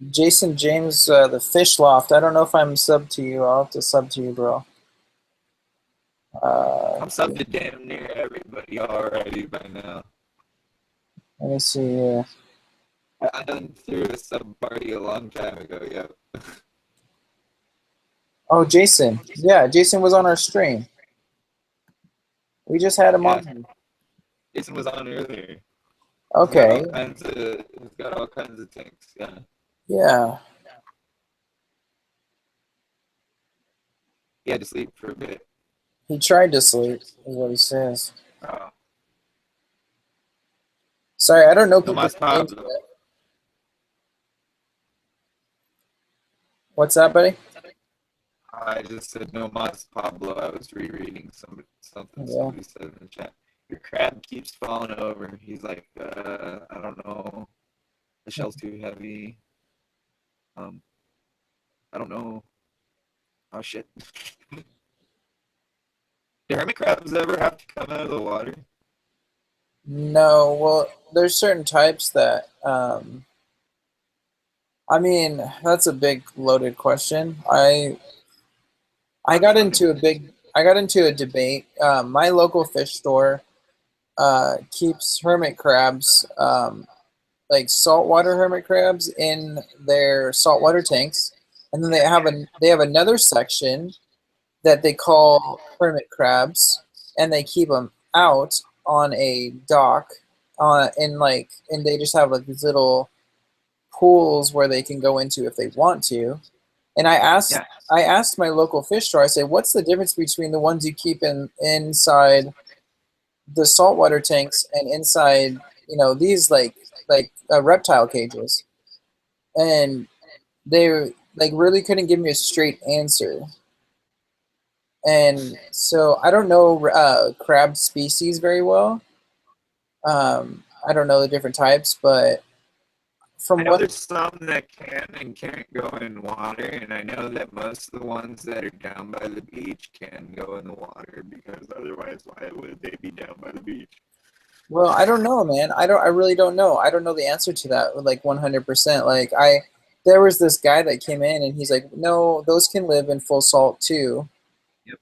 Jason James, the Fish Loft. I don't know if I'm sub to you. I'll have to sub to you, bro. I'm subbed to damn near everybody already by now. Let me see here. I done threw a sub party a long time ago, yep. Oh, Jason. Yeah, Jason was on our stream. We just had him on. Jason was on earlier. Okay. He's got all kinds of things, yeah. Yeah. He had to sleep for a bit. He tried to sleep, is what he says. Oh. Sorry, I don't know No people's mas names Pablo. yet. What's that, buddy? I just said no mas Pablo. I was rereading something Yeah. somebody said in the chat. Your crab keeps falling over. He's like, I don't know. The shell's too heavy. I don't know. Oh shit. Do hermit crabs ever have to come out of the water? No, well, there's certain types that, I mean, that's a big loaded question. I got into a debate. My local fish store keeps hermit crabs, like saltwater hermit crabs, in their saltwater tanks, and then they have another section that they call hermit crabs, and they keep them out on a dock, and they just have like these little pools where they can go into if they want to. And I asked my local fish store, I said, what's the difference between the ones you keep inside the saltwater tanks and inside, these like reptile cages? And they really couldn't give me a straight answer. And so I don't know crab species very well. I don't know the different types, but I know there's some that can and can't go in water, and I know that most of the ones that are down by the beach can go in the water, because otherwise why would they be down by the beach? Well, I don't know, man. I really don't know. I don't know the answer to that, like 100%. Like there was this guy that came in and he's like, no, those can live in full salt too.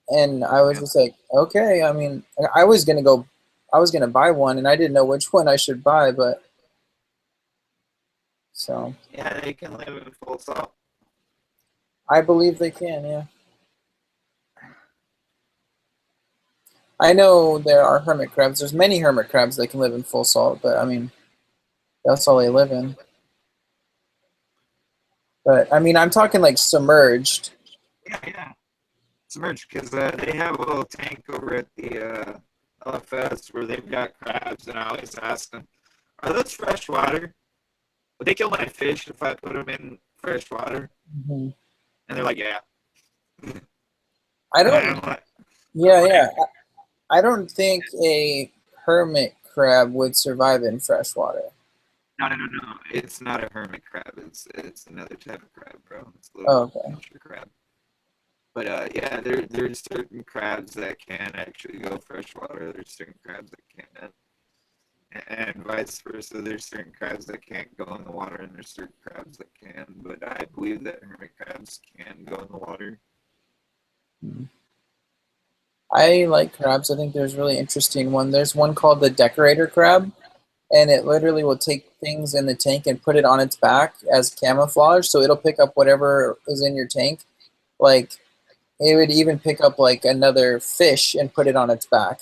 And I was just like, okay. I mean, I was gonna buy one, and I didn't know which one I should buy, but so. Yeah, they can live in full salt. I believe they can, yeah. I know there are hermit crabs. There's many hermit crabs that can live in full salt, but I mean, that's all they live in. But I mean, I'm talking like submerged. Yeah. Submerged, because they have a little tank over at the LFS where they've got crabs, and I always ask them, are those fresh water? Would they kill my fish if I put them in fresh water? Mm-hmm. And they're like, yeah. I don't. Yeah. I don't think a hermit crab would survive in fresh water. No. It's not a hermit crab. It's another type of crab, bro. It's a little miniature crab. But yeah, there's certain crabs that can actually go freshwater. There's certain crabs that can't, and vice versa. There's certain crabs that can't go in the water, and there's certain crabs that can. But I believe that hermit crabs can go in the water. I like crabs. I think there's really interesting one. There's one called the decorator crab, and it literally will take things in the tank and put it on its back as camouflage. So it'll pick up whatever is in your tank. Like, it would even pick up like another fish and put it on its back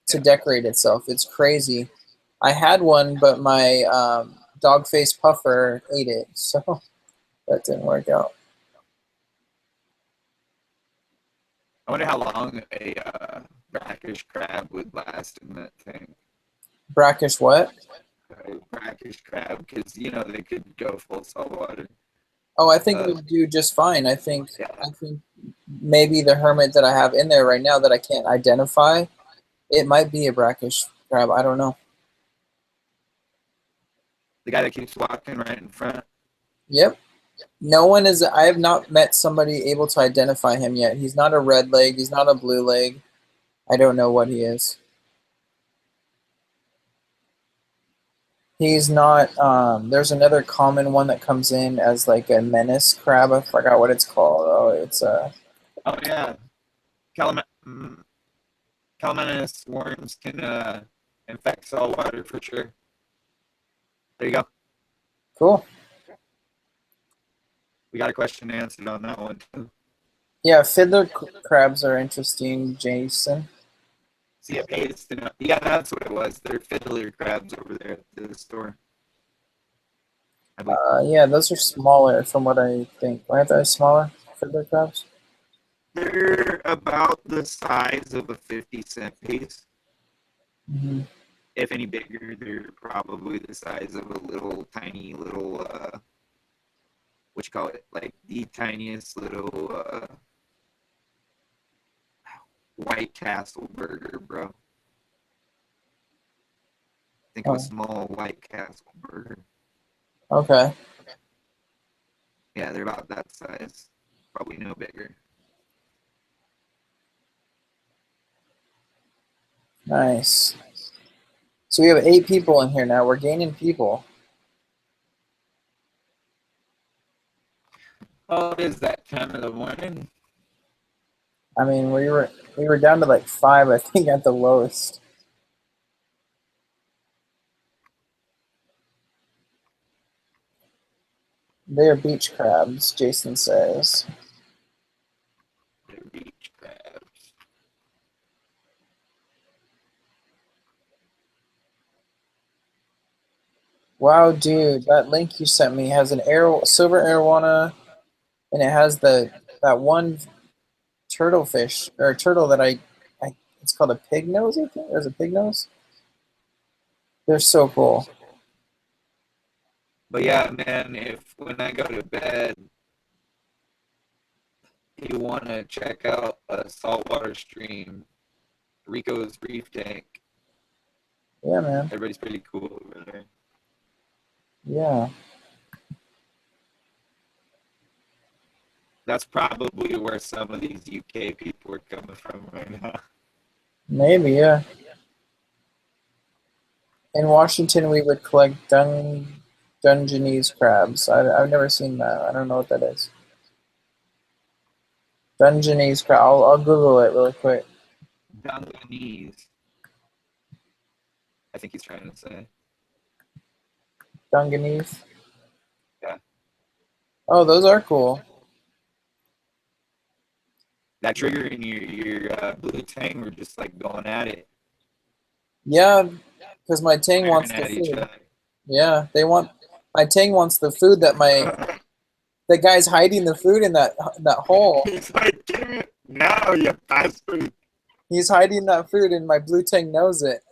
to decorate itself. It's crazy. I had one, but my dog-faced puffer ate it, so that didn't work out. I wonder how long a brackish crab would last in that tank. Brackish what? Brackish crab, because they could go full saltwater. Oh, I think it would do just fine. I think maybe the hermit that I have in there right now that I can't identify, it might be a brackish crab. I don't know. The guy that keeps walking right in front. Yep. No one is. I have not met somebody able to identify him yet. He's not a red leg. He's not a blue leg. I don't know what he is. He's not. There's another common one that comes in as like a menace crab. I forgot what it's called. Oh, it's Oh yeah, calamanus worms can infect saltwater for sure. There you go. Cool. We got a question answered on that one too. Yeah, fiddler crabs are interesting, Jason. See, yeah, that's what it was. They're fiddler crabs over there at the store. Yeah, those are smaller from what I think. Aren't they smaller, fiddler crabs? They're about the size of a 50-cent piece. Mm-hmm. If any bigger, they're probably the size of a tiny little, what you call it? Like the tiniest little White Castle burger, bro. Think of a small White Castle burger. Okay. Yeah, they're about that size. Probably no bigger. Nice. So we have 8 people in here now. We're gaining people. Oh, it is that time of the morning. I mean, we were down to like 5, I think, at the lowest. They are beach crabs, Jason says. They're beach crabs. Wow, dude, that link you sent me has an silver arowana, and it has that one turtle fish or turtle that I it's called a pig nose, I think. There's a pig nose. They're so cool. But yeah, man, when I go to bed, you want to check out a saltwater stream, Rico's Reef Tank. Yeah, man. Everybody's pretty cool over there. Yeah. That's probably where some of these UK people are coming from right now. Maybe, yeah. In Washington, we would collect Dungeness crabs. I've never seen that. I don't know what that is. Dungeness crab. I'll Google it really quick. Dungeness. I think he's trying to say. Dungeness. Yeah. Oh, those are cool. That trigger and your blue tang were just like going at it. Yeah, because my tang wants the food. Yeah, my tang wants the food that the guy's hiding the food in that hole. He's like, give it now, you bastard. He's hiding that food, and my blue tang knows it.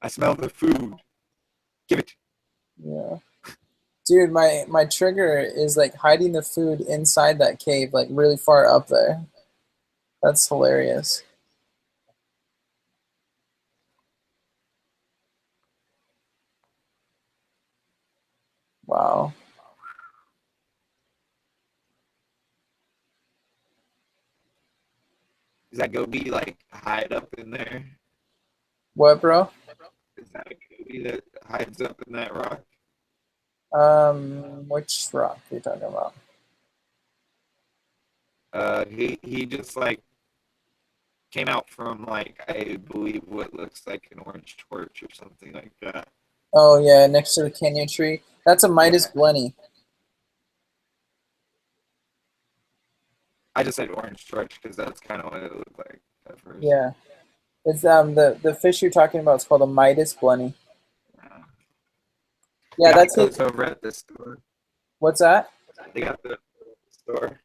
I smell the food. Give it. Yeah. Dude, my trigger is like hiding the food inside that cave, like really far up there. That's hilarious. Wow. Does that goby like hide up in there? What, bro? Is that a goby that hides up in that rock? Which rock are you talking about? He just like came out from like, I believe what looks like an orange torch or something like that. Oh yeah, next to the canyon tree. That's a Midas blenny. I just said orange torch because that's kind of what it looked like at first. Yeah. It's the fish you're talking about is called a Midas blenny. Yeah, that's it. Over at the store. What's that? They got the store.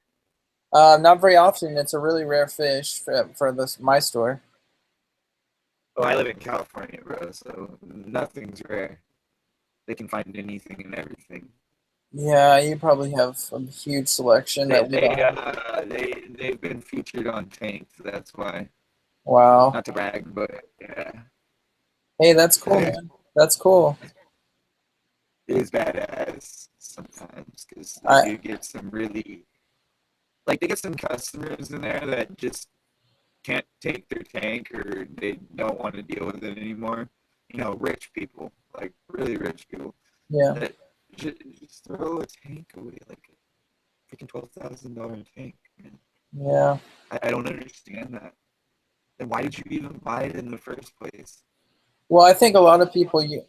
Not very often. It's a really rare fish for my store. Oh, I live in California, bro, so nothing's rare. They can find anything and everything. Yeah, you probably have a huge selection that we don't have. They've been featured on tanks, that's why. Wow. Not to brag, but yeah. Hey, that's cool, man. That's cool. It is badass sometimes because they do get some really, like, they get some customers in there that just can't take their tank or they don't want to deal with it anymore. You know, rich people, like really rich people. Yeah. That just throw a tank away, like a freaking $12,000 tank. Man. Yeah. I don't understand that. Then why did you even buy it in the first place? Well, I think a lot of people, you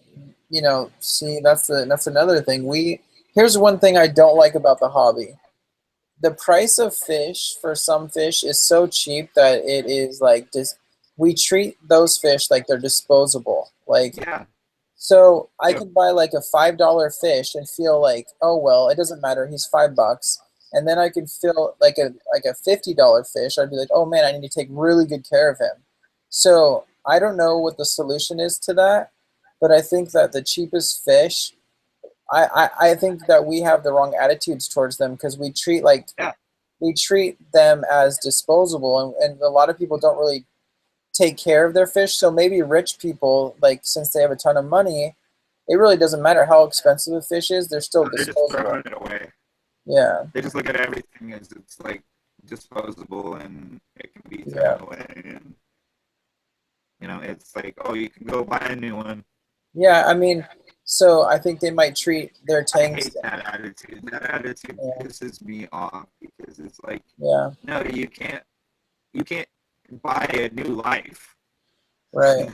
know, see that's another thing. Here's one thing I don't like about the hobby. The price of fish for some fish is so cheap that it is like we treat those fish like they're disposable. Like, yeah. So I can buy like a $5 fish and feel like, oh well, it doesn't matter. He's $5, and then I can feel like a $50 fish. I'd be like, oh man, I need to take really good care of him. So I don't know what the solution is to that, but I think that the cheapest fish, I think that we have the wrong attitudes towards them because we treat them as disposable, and a lot of people don't really take care of their fish. So maybe rich people, like, since they have a ton of money, it really doesn't matter how expensive a fish is, they're still disposable. Just throwing it away. Yeah. They just look at everything as it's like disposable and it can be thrown away. And, you know, it's like, oh, you can go buy a new one. Yeah, I mean, so I think they might treat their tanks. I hate that attitude. That attitude pisses me off because it's like, no, you can't buy a new life. Right.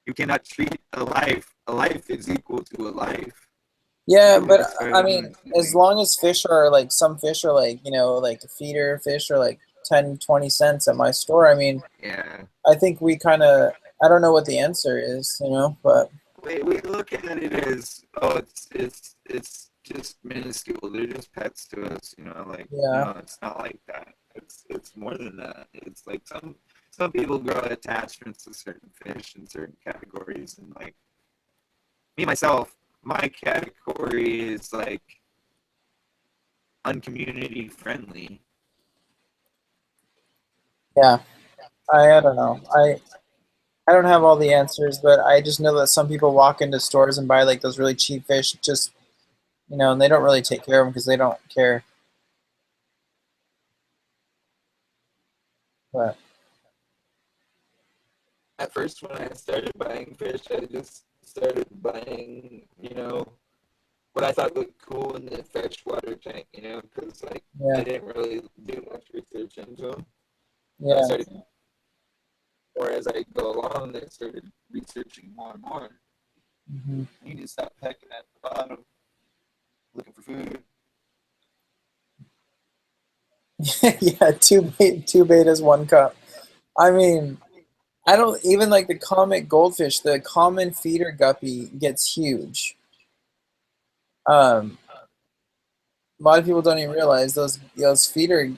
You cannot treat a life. A life is equal to a life. Yeah, but I mean, as long as fish are like, some fish are like, you know, like feeder fish are like 10, 20 cents at my store. I mean, yeah, I think we kind of, I don't know what the answer is, you know, but we look at it as, oh, it's just minuscule. They're just pets to us, you know. Like, no, it's not like that. It's more than that. It's like some people grow attachments to certain fish in certain categories, and like me myself, my category is like uncommunity friendly. Yeah, I don't know. I don't have all the answers, but I just know that some people walk into stores and buy like those really cheap fish, just, you know, and they don't really take care of them because they don't care. But at first, when I started buying fish, I just started buying, you know, what I thought looked cool in the freshwater tank, you know, because like Yeah. I didn't really do much research into them. Yeah. I started, or as I go along, I started researching more and more. Mm-hmm. You just stop pecking at the bottom, looking for food. Yeah, two betas, one cup. I mean, I don't even like the comet goldfish. The common feeder guppy gets huge. A lot of people don't even realize those feeder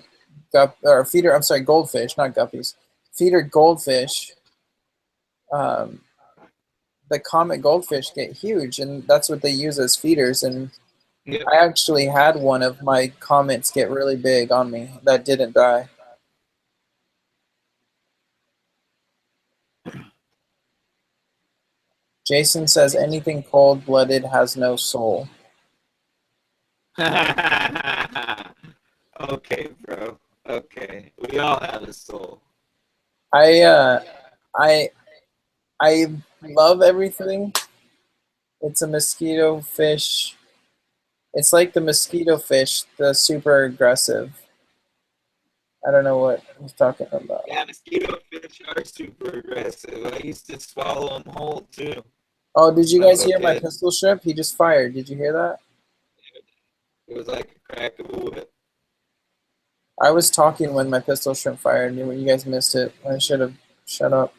goldfish, not guppies. Feeder goldfish. The comet goldfish get huge, and that's what they use as feeders. And I actually had one of my comets get really big on me that didn't die. Jason says anything cold-blooded has no soul. Okay, bro. Okay, we all have a soul. I love everything. It's a mosquito fish. It's like the mosquito fish, the super aggressive. I don't know what he's talking about. Yeah, mosquito fish are super aggressive. I used to swallow them whole too. Oh, did you guys hear my pistol shrimp? He just fired. Did you hear that? It was like a crack of a whip. I was talking when my pistol shrimp fired, and you guys missed it. I should have shut up.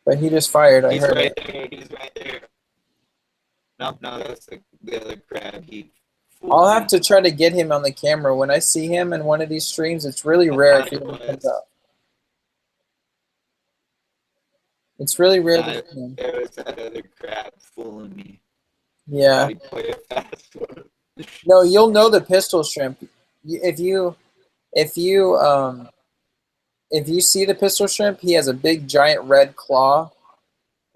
But he just fired. I heard it. There. He's right there. No, that's the other crab. I'll have to try to get him on the camera. When I see him in one of these streams, it's really rare if he ever comes up. It's really rare to see him. There was that other crab fooling me. Yeah. No, you'll know the pistol shrimp. If you see the pistol shrimp, he has a big giant red claw,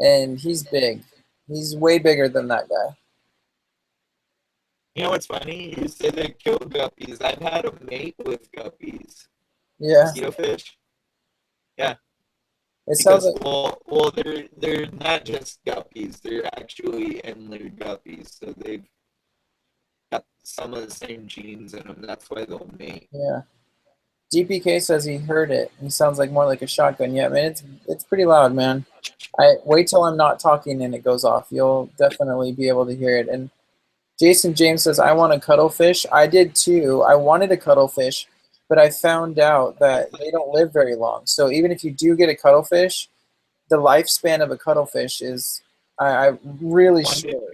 and he's big. He's way bigger than that guy. You know what's funny? You say they kill guppies. I've had a mate with guppies. Yeah. Mosquito fish. Yeah. It sounds like well, they're not just guppies. They're actually endler guppies. So they've got some of the same genes in them. That's why they'll mate. Yeah. GPK says he heard it. He sounds like more like a shotgun. Yeah, man, it's pretty loud, man. I wait till I'm not talking and it goes off. You'll definitely be able to hear it. And Jason James says, I want a cuttlefish. I did too. I wanted a cuttlefish, but I found out that they don't live very long. So even if you do get a cuttlefish, the lifespan of a cuttlefish is I really short.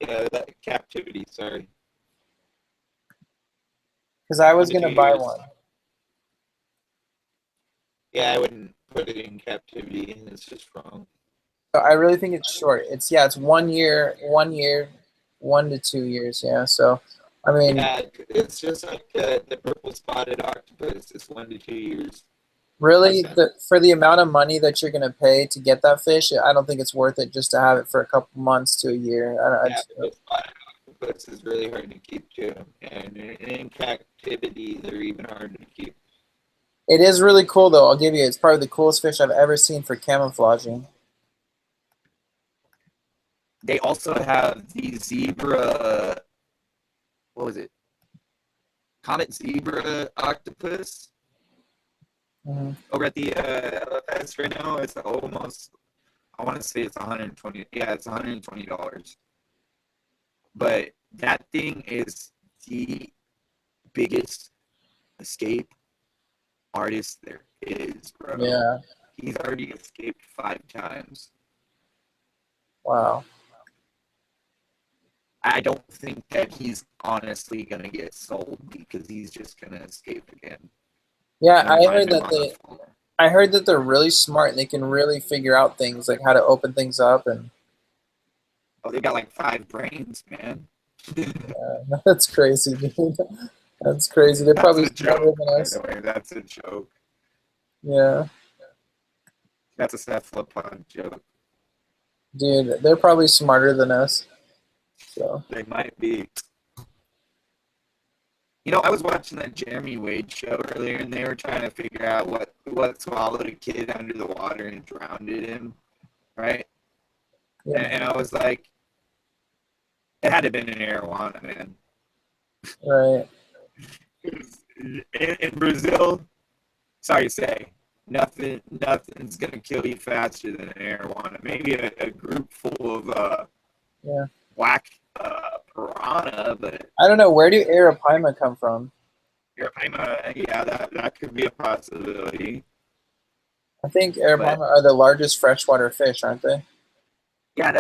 Yeah, that captivity, sorry. Because I was going to buy one. Yeah, I wouldn't put it in captivity. It's just wrong. I really think it's short. It's 1 year, 1 to 2 years. Yeah. So, I mean, yeah, it's just like the purple spotted octopus. It's 1 to 2 years. Really, for the amount of money that you're going to pay to get that fish, I don't think it's worth it just to have it for a couple months to a year. The spotted octopus is really hard to keep too, and in captivity, they're even harder to keep. It is really cool, though. I'll give you. It's probably the coolest fish I've ever seen for camouflaging. They also have the zebra. What was it? Comet zebra octopus. Mm-hmm. Over at the LFS right now, it's almost. I want to say it's $120. Yeah, it's $120. But that thing is the biggest escape artist there is, bro. Yeah. He's already escaped 5 times. Wow. I don't think that he's honestly going to get sold because he's just going to escape again. Yeah, I heard that they're really smart and they can really figure out things like how to open things up and. Oh, they got like 5 brains, man. Yeah, that's crazy, dude. That's crazy. They're probably smarter than us. By the way, that's a joke. Yeah. That's a cephalopod joke. Dude, they're probably smarter than us. So they might be. You know, I was watching that Jeremy Wade show earlier, and they were trying to figure out what swallowed a kid under the water and drowned him, right? Yeah. And I was like, it had to have been an arowana, man. Right. In Brazil, sorry to say, nothing's gonna kill you faster than an arowana. Maybe a group full of Yeah. black piranha, but I don't know. Where do arapaima come from? arapaima, yeah, that could be a possibility. I think arapaima are the largest freshwater fish, aren't they? Yeah,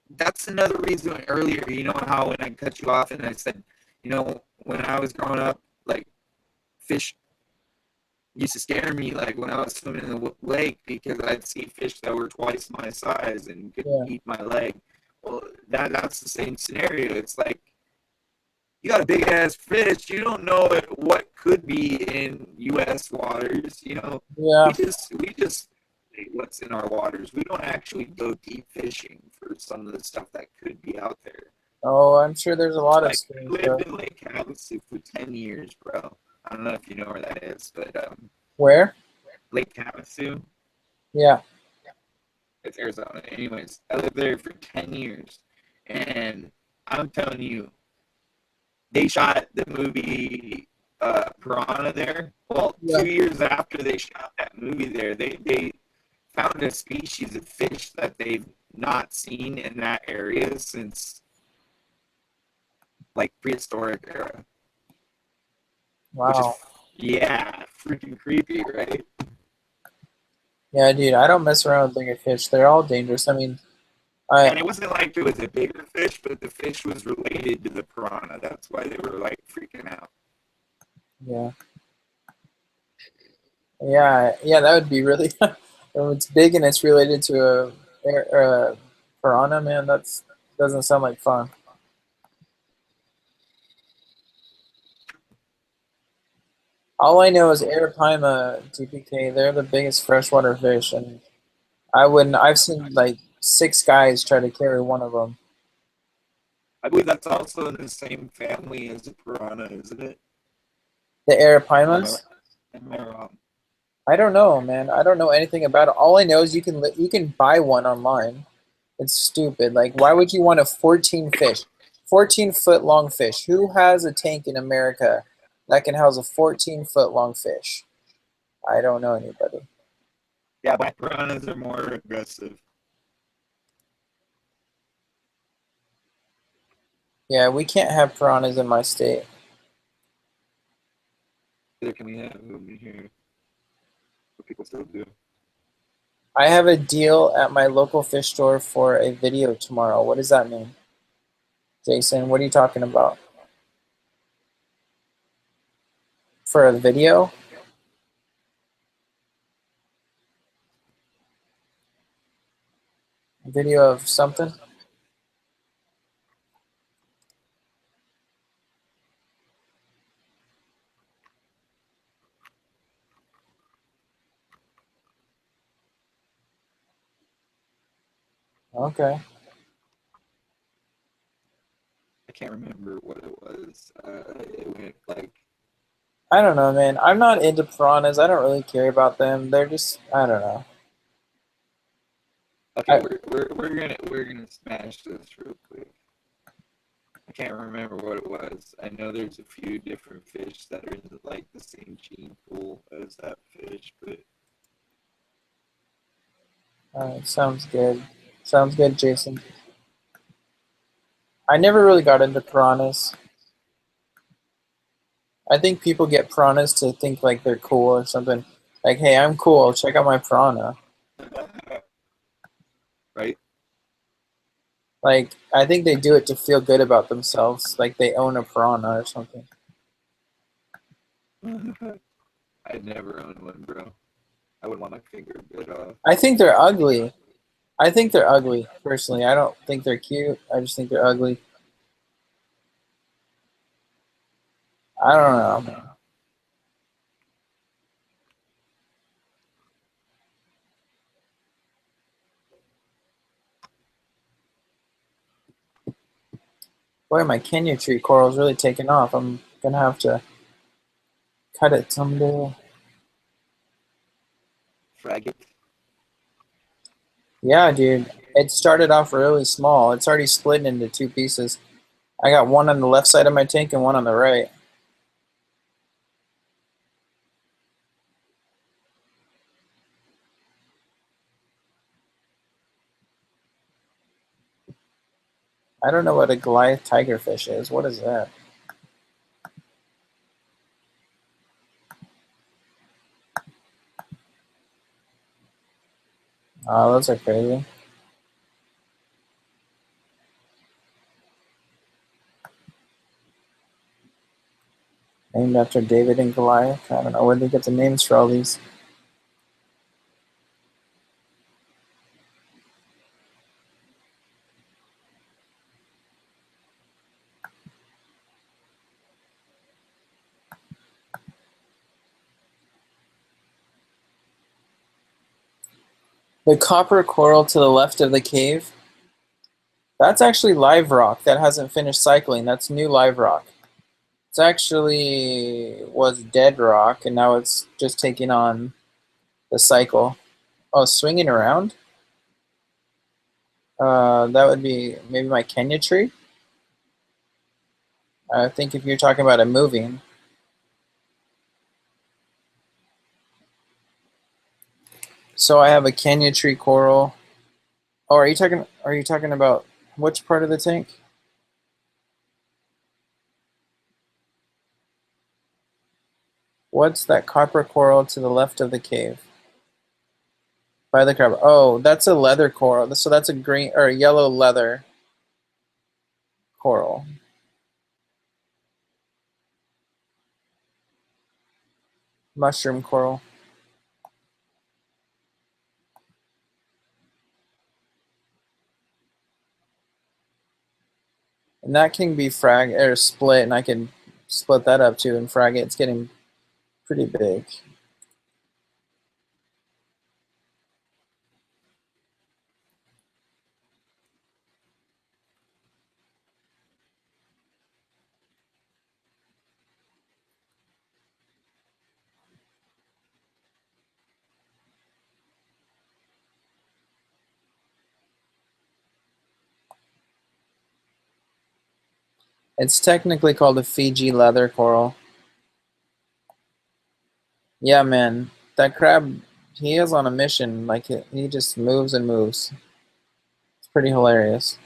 that's another reason earlier, you know how when I cut you off and I said, you know, when I was growing up, like, fish used to scare me, like, when I was swimming in the lake, because I'd see fish that were twice my size and could eat my leg. Well, that's the same scenario. It's like, you got a big-ass fish, you don't know what could be in U.S. waters, you know? Yeah. We just what's in our waters. We don't actually go deep fishing for some of the stuff that could be out there. Oh, I'm sure there's a lot of I lived in Lake Havasu for 10 years, bro. I don't know if you know where that is, but where? Lake Havasu. Yeah. It's Arizona. Anyways, I lived there for 10 years, and I'm telling you, they shot the movie Piranha there. Well, 2 years after they shot that movie there, they found a species of fish that they've not seen in that area since, like, prehistoric era. Wow. Yeah, freaking creepy, right? Yeah, dude, I don't mess around with bigger fish. They're all dangerous. I mean, And it wasn't like it was a bigger fish, but the fish was related to the piranha. That's why they were, like, freaking out. yeah. Yeah, that would be really. If it's big and it's related to a piranha, man, that's doesn't sound like fun. All I know is arapaima, TPK. They're the biggest freshwater fish, and I've seen like 6 guys try to carry one of them. I believe that's also in the same family as the piranha, isn't it? The arapaimas? Am I wrong? I don't know, man. I don't know anything about it. All I know is you can buy one online. It's stupid. Like, why would you want a 14-foot long fish? Who has a tank in America that can house a 14-foot long fish? I don't know anybody. Yeah, black piranhas are more aggressive. Yeah, we can't have piranhas in my state. Neither can we have them in here. But people still do. I have a deal at my local fish store for a video tomorrow. What does that mean? Jason, what are you talking about? For a video? A video of something? Okay. I can't remember what it was. It went like, I don't know, man. I'm not into piranhas. I don't really care about them. They're just, I don't know. okay, we're gonna smash this real quick. I can't remember what it was. I know there's a few different fish that are in like the same gene pool as that fish, but Sounds good. Sounds good, Jason. I never really got into piranhas. I think people get piranhas to think like they're cool or something. Like, hey, I'm cool. Check out my piranha. right? Like, I think they do it to feel good about themselves. Like they own a piranha or something. I'd never own one, bro. I wouldn't want my finger bit off. I think they're ugly. I think they're ugly, personally. I don't think they're cute. I just think they're ugly. I don't know. Boy, my Kenya tree coral is really taking off. I'm going to have to cut it someday. Frag it. Yeah, dude. It started off really small. It's already split into 2 pieces. I got one on the left side of my tank and one on the right. I don't know what a Goliath tigerfish is. What is that? Oh, those are crazy. Named after David and Goliath. I don't know where they get the names for all these. The copper coral to the left of the cave. That's actually live rock that hasn't finished cycling. That's new live rock. It's actually was dead rock, and now it's just taking on the cycle. Oh, swinging around? That would be maybe my Kenya tree. I think if you're talking about it moving. So I have a Kenya tree coral. Oh, are you talking about which part of the tank? What's that copper coral to the left of the cave? By the crab. Oh, that's a leather coral. So that's a green or a yellow leather coral. Mushroom coral. And that can be split, and I can split that up too and frag it. It's getting pretty big. It's technically called a Fiji leather coral. Yeah, man. That crab, he is on a mission. Like, he just moves and moves. It's pretty hilarious.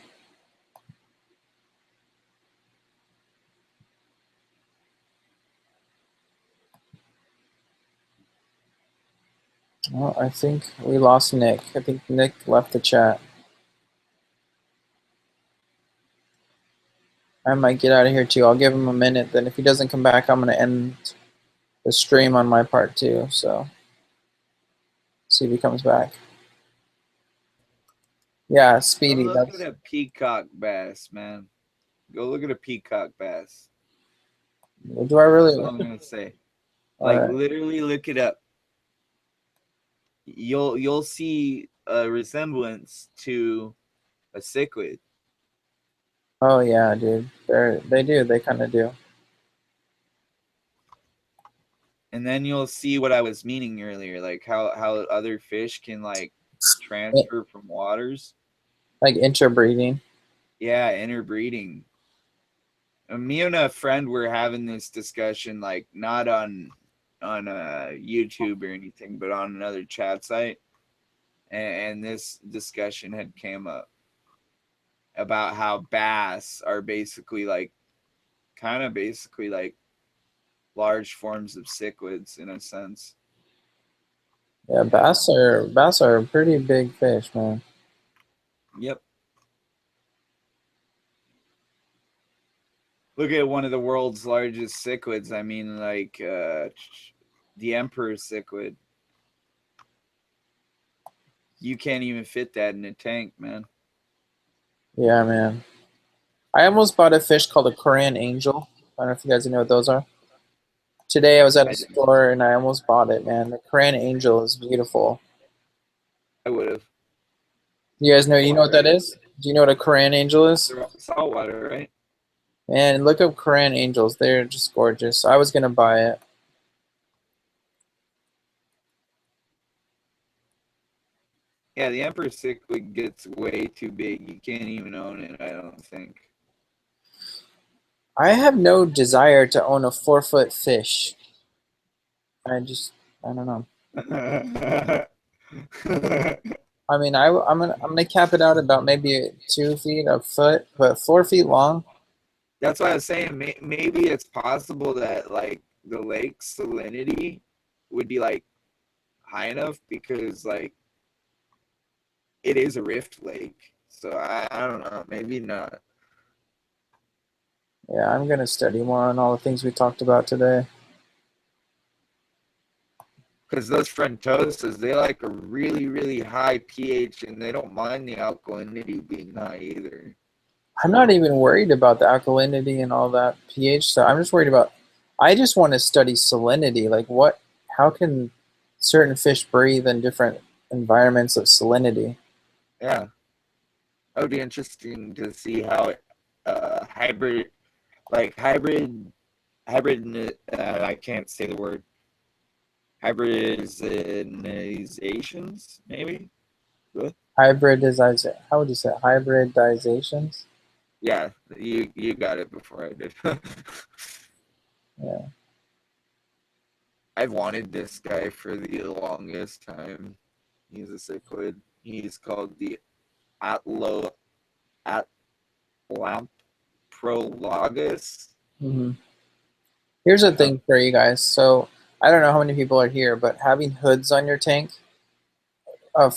Well, I think we lost Nick. I think Nick left the chat. I might get out of here too. I'll give him a minute. Then if he doesn't come back, I'm going to end the stream on my part too. So, see if he comes back. Yeah, Speedy. Go look at a peacock bass, man. Go look at a peacock bass. Do I really? That's what I'm gonna say. Like, literally look it up. You'll see a resemblance to a cichlid. Oh yeah, dude. They do. They kind of do. And then you'll see what I was meaning earlier, like how other fish can like transfer from waters. Like interbreeding. Yeah, interbreeding. Me and a friend were having this discussion, like not on YouTube or anything, but on another chat site, and this discussion had came up about how bass are basically like large forms of cichlids in a sense. Yeah, bass are a pretty big fish, man. Yep. Look at one of the world's largest cichlids. I mean, like the emperor cichlid. You can't even fit that in a tank, man. Yeah, man. I almost bought a fish called a Korean angel. I don't know if you guys know what those are. Today I was at a store and I almost bought it, man. The Korean angel is beautiful. I would have. You guys know? You know what that is? Do you know what a Korean angel is? Saltwater, right? Man, look up Korean angels. They're just gorgeous. I was gonna buy it. Yeah, the Emperor Cichlid gets way too big. You can't even own it, I don't think. I have no desire to own a 4-foot fish. I don't know. I mean, I'm gonna cap it out about maybe 2 feet, a foot, but 4 feet long. That's why I was saying maybe it's possible that like the lake's salinity would be like high enough because like it is a rift lake. So I don't know, maybe not. Yeah, I'm gonna study more on all the things we talked about today. Because those frontosas, they like a really, really high pH and they don't mind the alkalinity being high either. I'm not even worried about the alkalinity and all that pH stuff. I'm just worried about, I just want to study salinity. Like how can certain fish breathe in different environments of salinity? Yeah. That would be interesting to see how hybrid, I can't say the word. Hybridizations, maybe? What? Hybridization. How would you say it? Hybridizations? Yeah, you got it before I did. Yeah. I've wanted this guy for the longest time. He's a cichlid. He's called the Atlamprologus. Mm-hmm. Here's a thing for you guys. So I don't know how many people are here, but having hoods on your tank,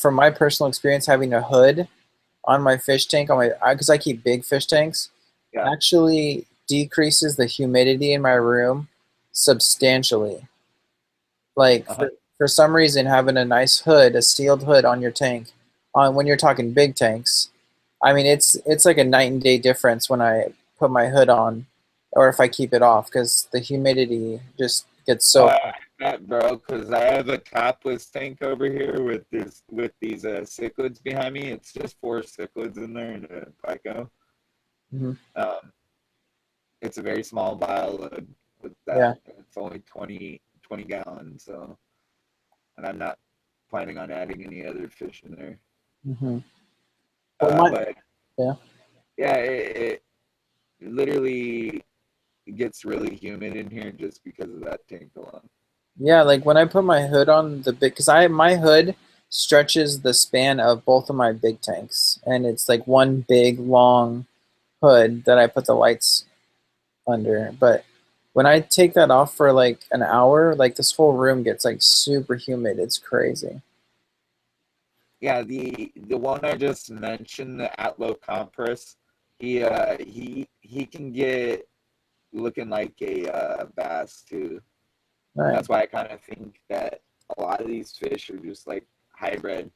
from my personal experience, having a hood on my fish tank, because I keep big fish tanks, actually decreases the humidity in my room substantially. Like for some reason, having a nice hood, a sealed hood on your tank, when you're talking big tanks, I mean it's like a night and day difference when I put my hood on, or if I keep it off, because the humidity just gets so. Bro, because I have a topless tank over here with these cichlids behind me. It's just 4 cichlids in there and a pico. Mm-hmm. It's a very small bioload with that. Yeah. It's only 20 gallons, so, and I'm not planning on adding any other fish in there. Mm-hmm. But yeah, it literally gets really humid in here just because of that tank alone. Yeah, like when I put my hood on because my hood stretches the span of both of my big tanks, and it's like one big long hood that I put the lights under. But when I take that off for like an hour, like this whole room gets like super humid. It's crazy. Yeah, the one I just mentioned, the Atlo Compress, he can get looking like a bass too. Right. That's why I kind of think that a lot of these fish are just like hybrid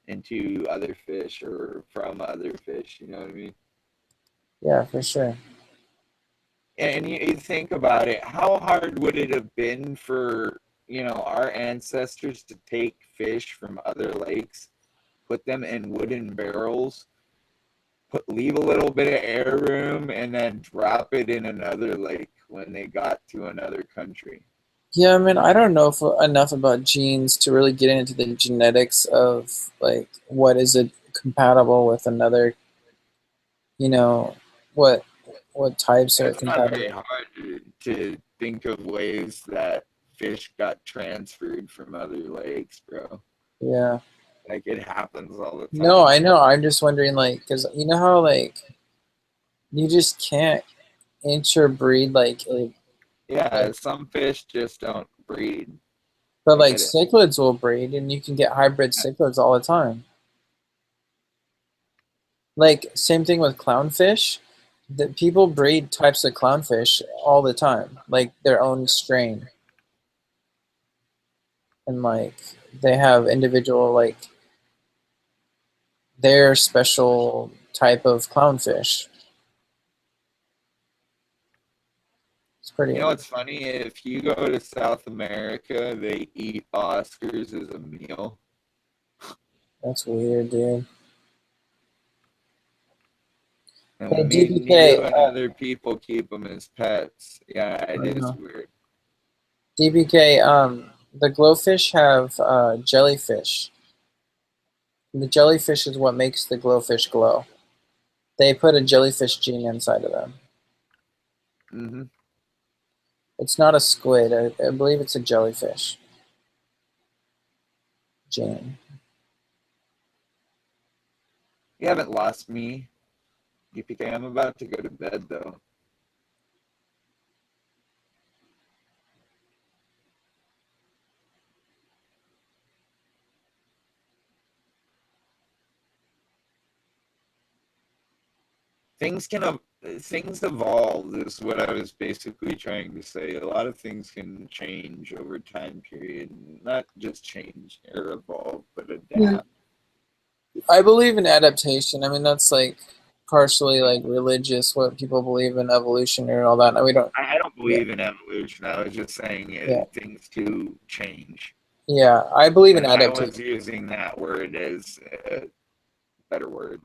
into other fish or from other fish. You know what I mean? Yeah, for sure. And you think about it, how hard would it have been for our ancestors to take fish from other lakes, put them in wooden barrels, leave a little bit of air room, and then drop it in another lake when they got to another country? Yeah, I mean, I don't know enough about genes to really get into the genetics of like what is it compatible with another. What types are compatible. It's not very hard to think of ways that fish got transferred from other lakes, bro. Yeah. Like, it happens all the time. No, I know. I'm just wondering, like, because you know how, like, you just can't interbreed, like yeah, some fish just don't breed. But, like, cichlids will breed, and you can get hybrid cichlids all the time. Like, same thing with clownfish. People breed types of clownfish all the time, like their own strain. And, like, they have individual, like, their special type of clownfish. It's pretty. You know what's funny? If you go to South America, they eat Oscars as a meal. That's weird, dude. And Hey, me DBK, and other people keep them as pets. Yeah, it is weird. DBK, the glowfish have jellyfish. The jellyfish is what makes the glowfish glow. They put a jellyfish gene inside of them. Mm-hmm. It's not a squid. I believe it's a jellyfish gene. You haven't lost me. GuppyCare, I'm about to go to bed though. Things evolve is what I was basically trying to say. A lot of things can change over time period, not just change or evolve, but adapt. I believe in adaptation. I mean, that's like partially like religious, what people believe in evolution and all that. No, we don't. I don't believe in evolution. I was just saying things do change. Yeah, I believe in I adaptation. was using that word as a better word.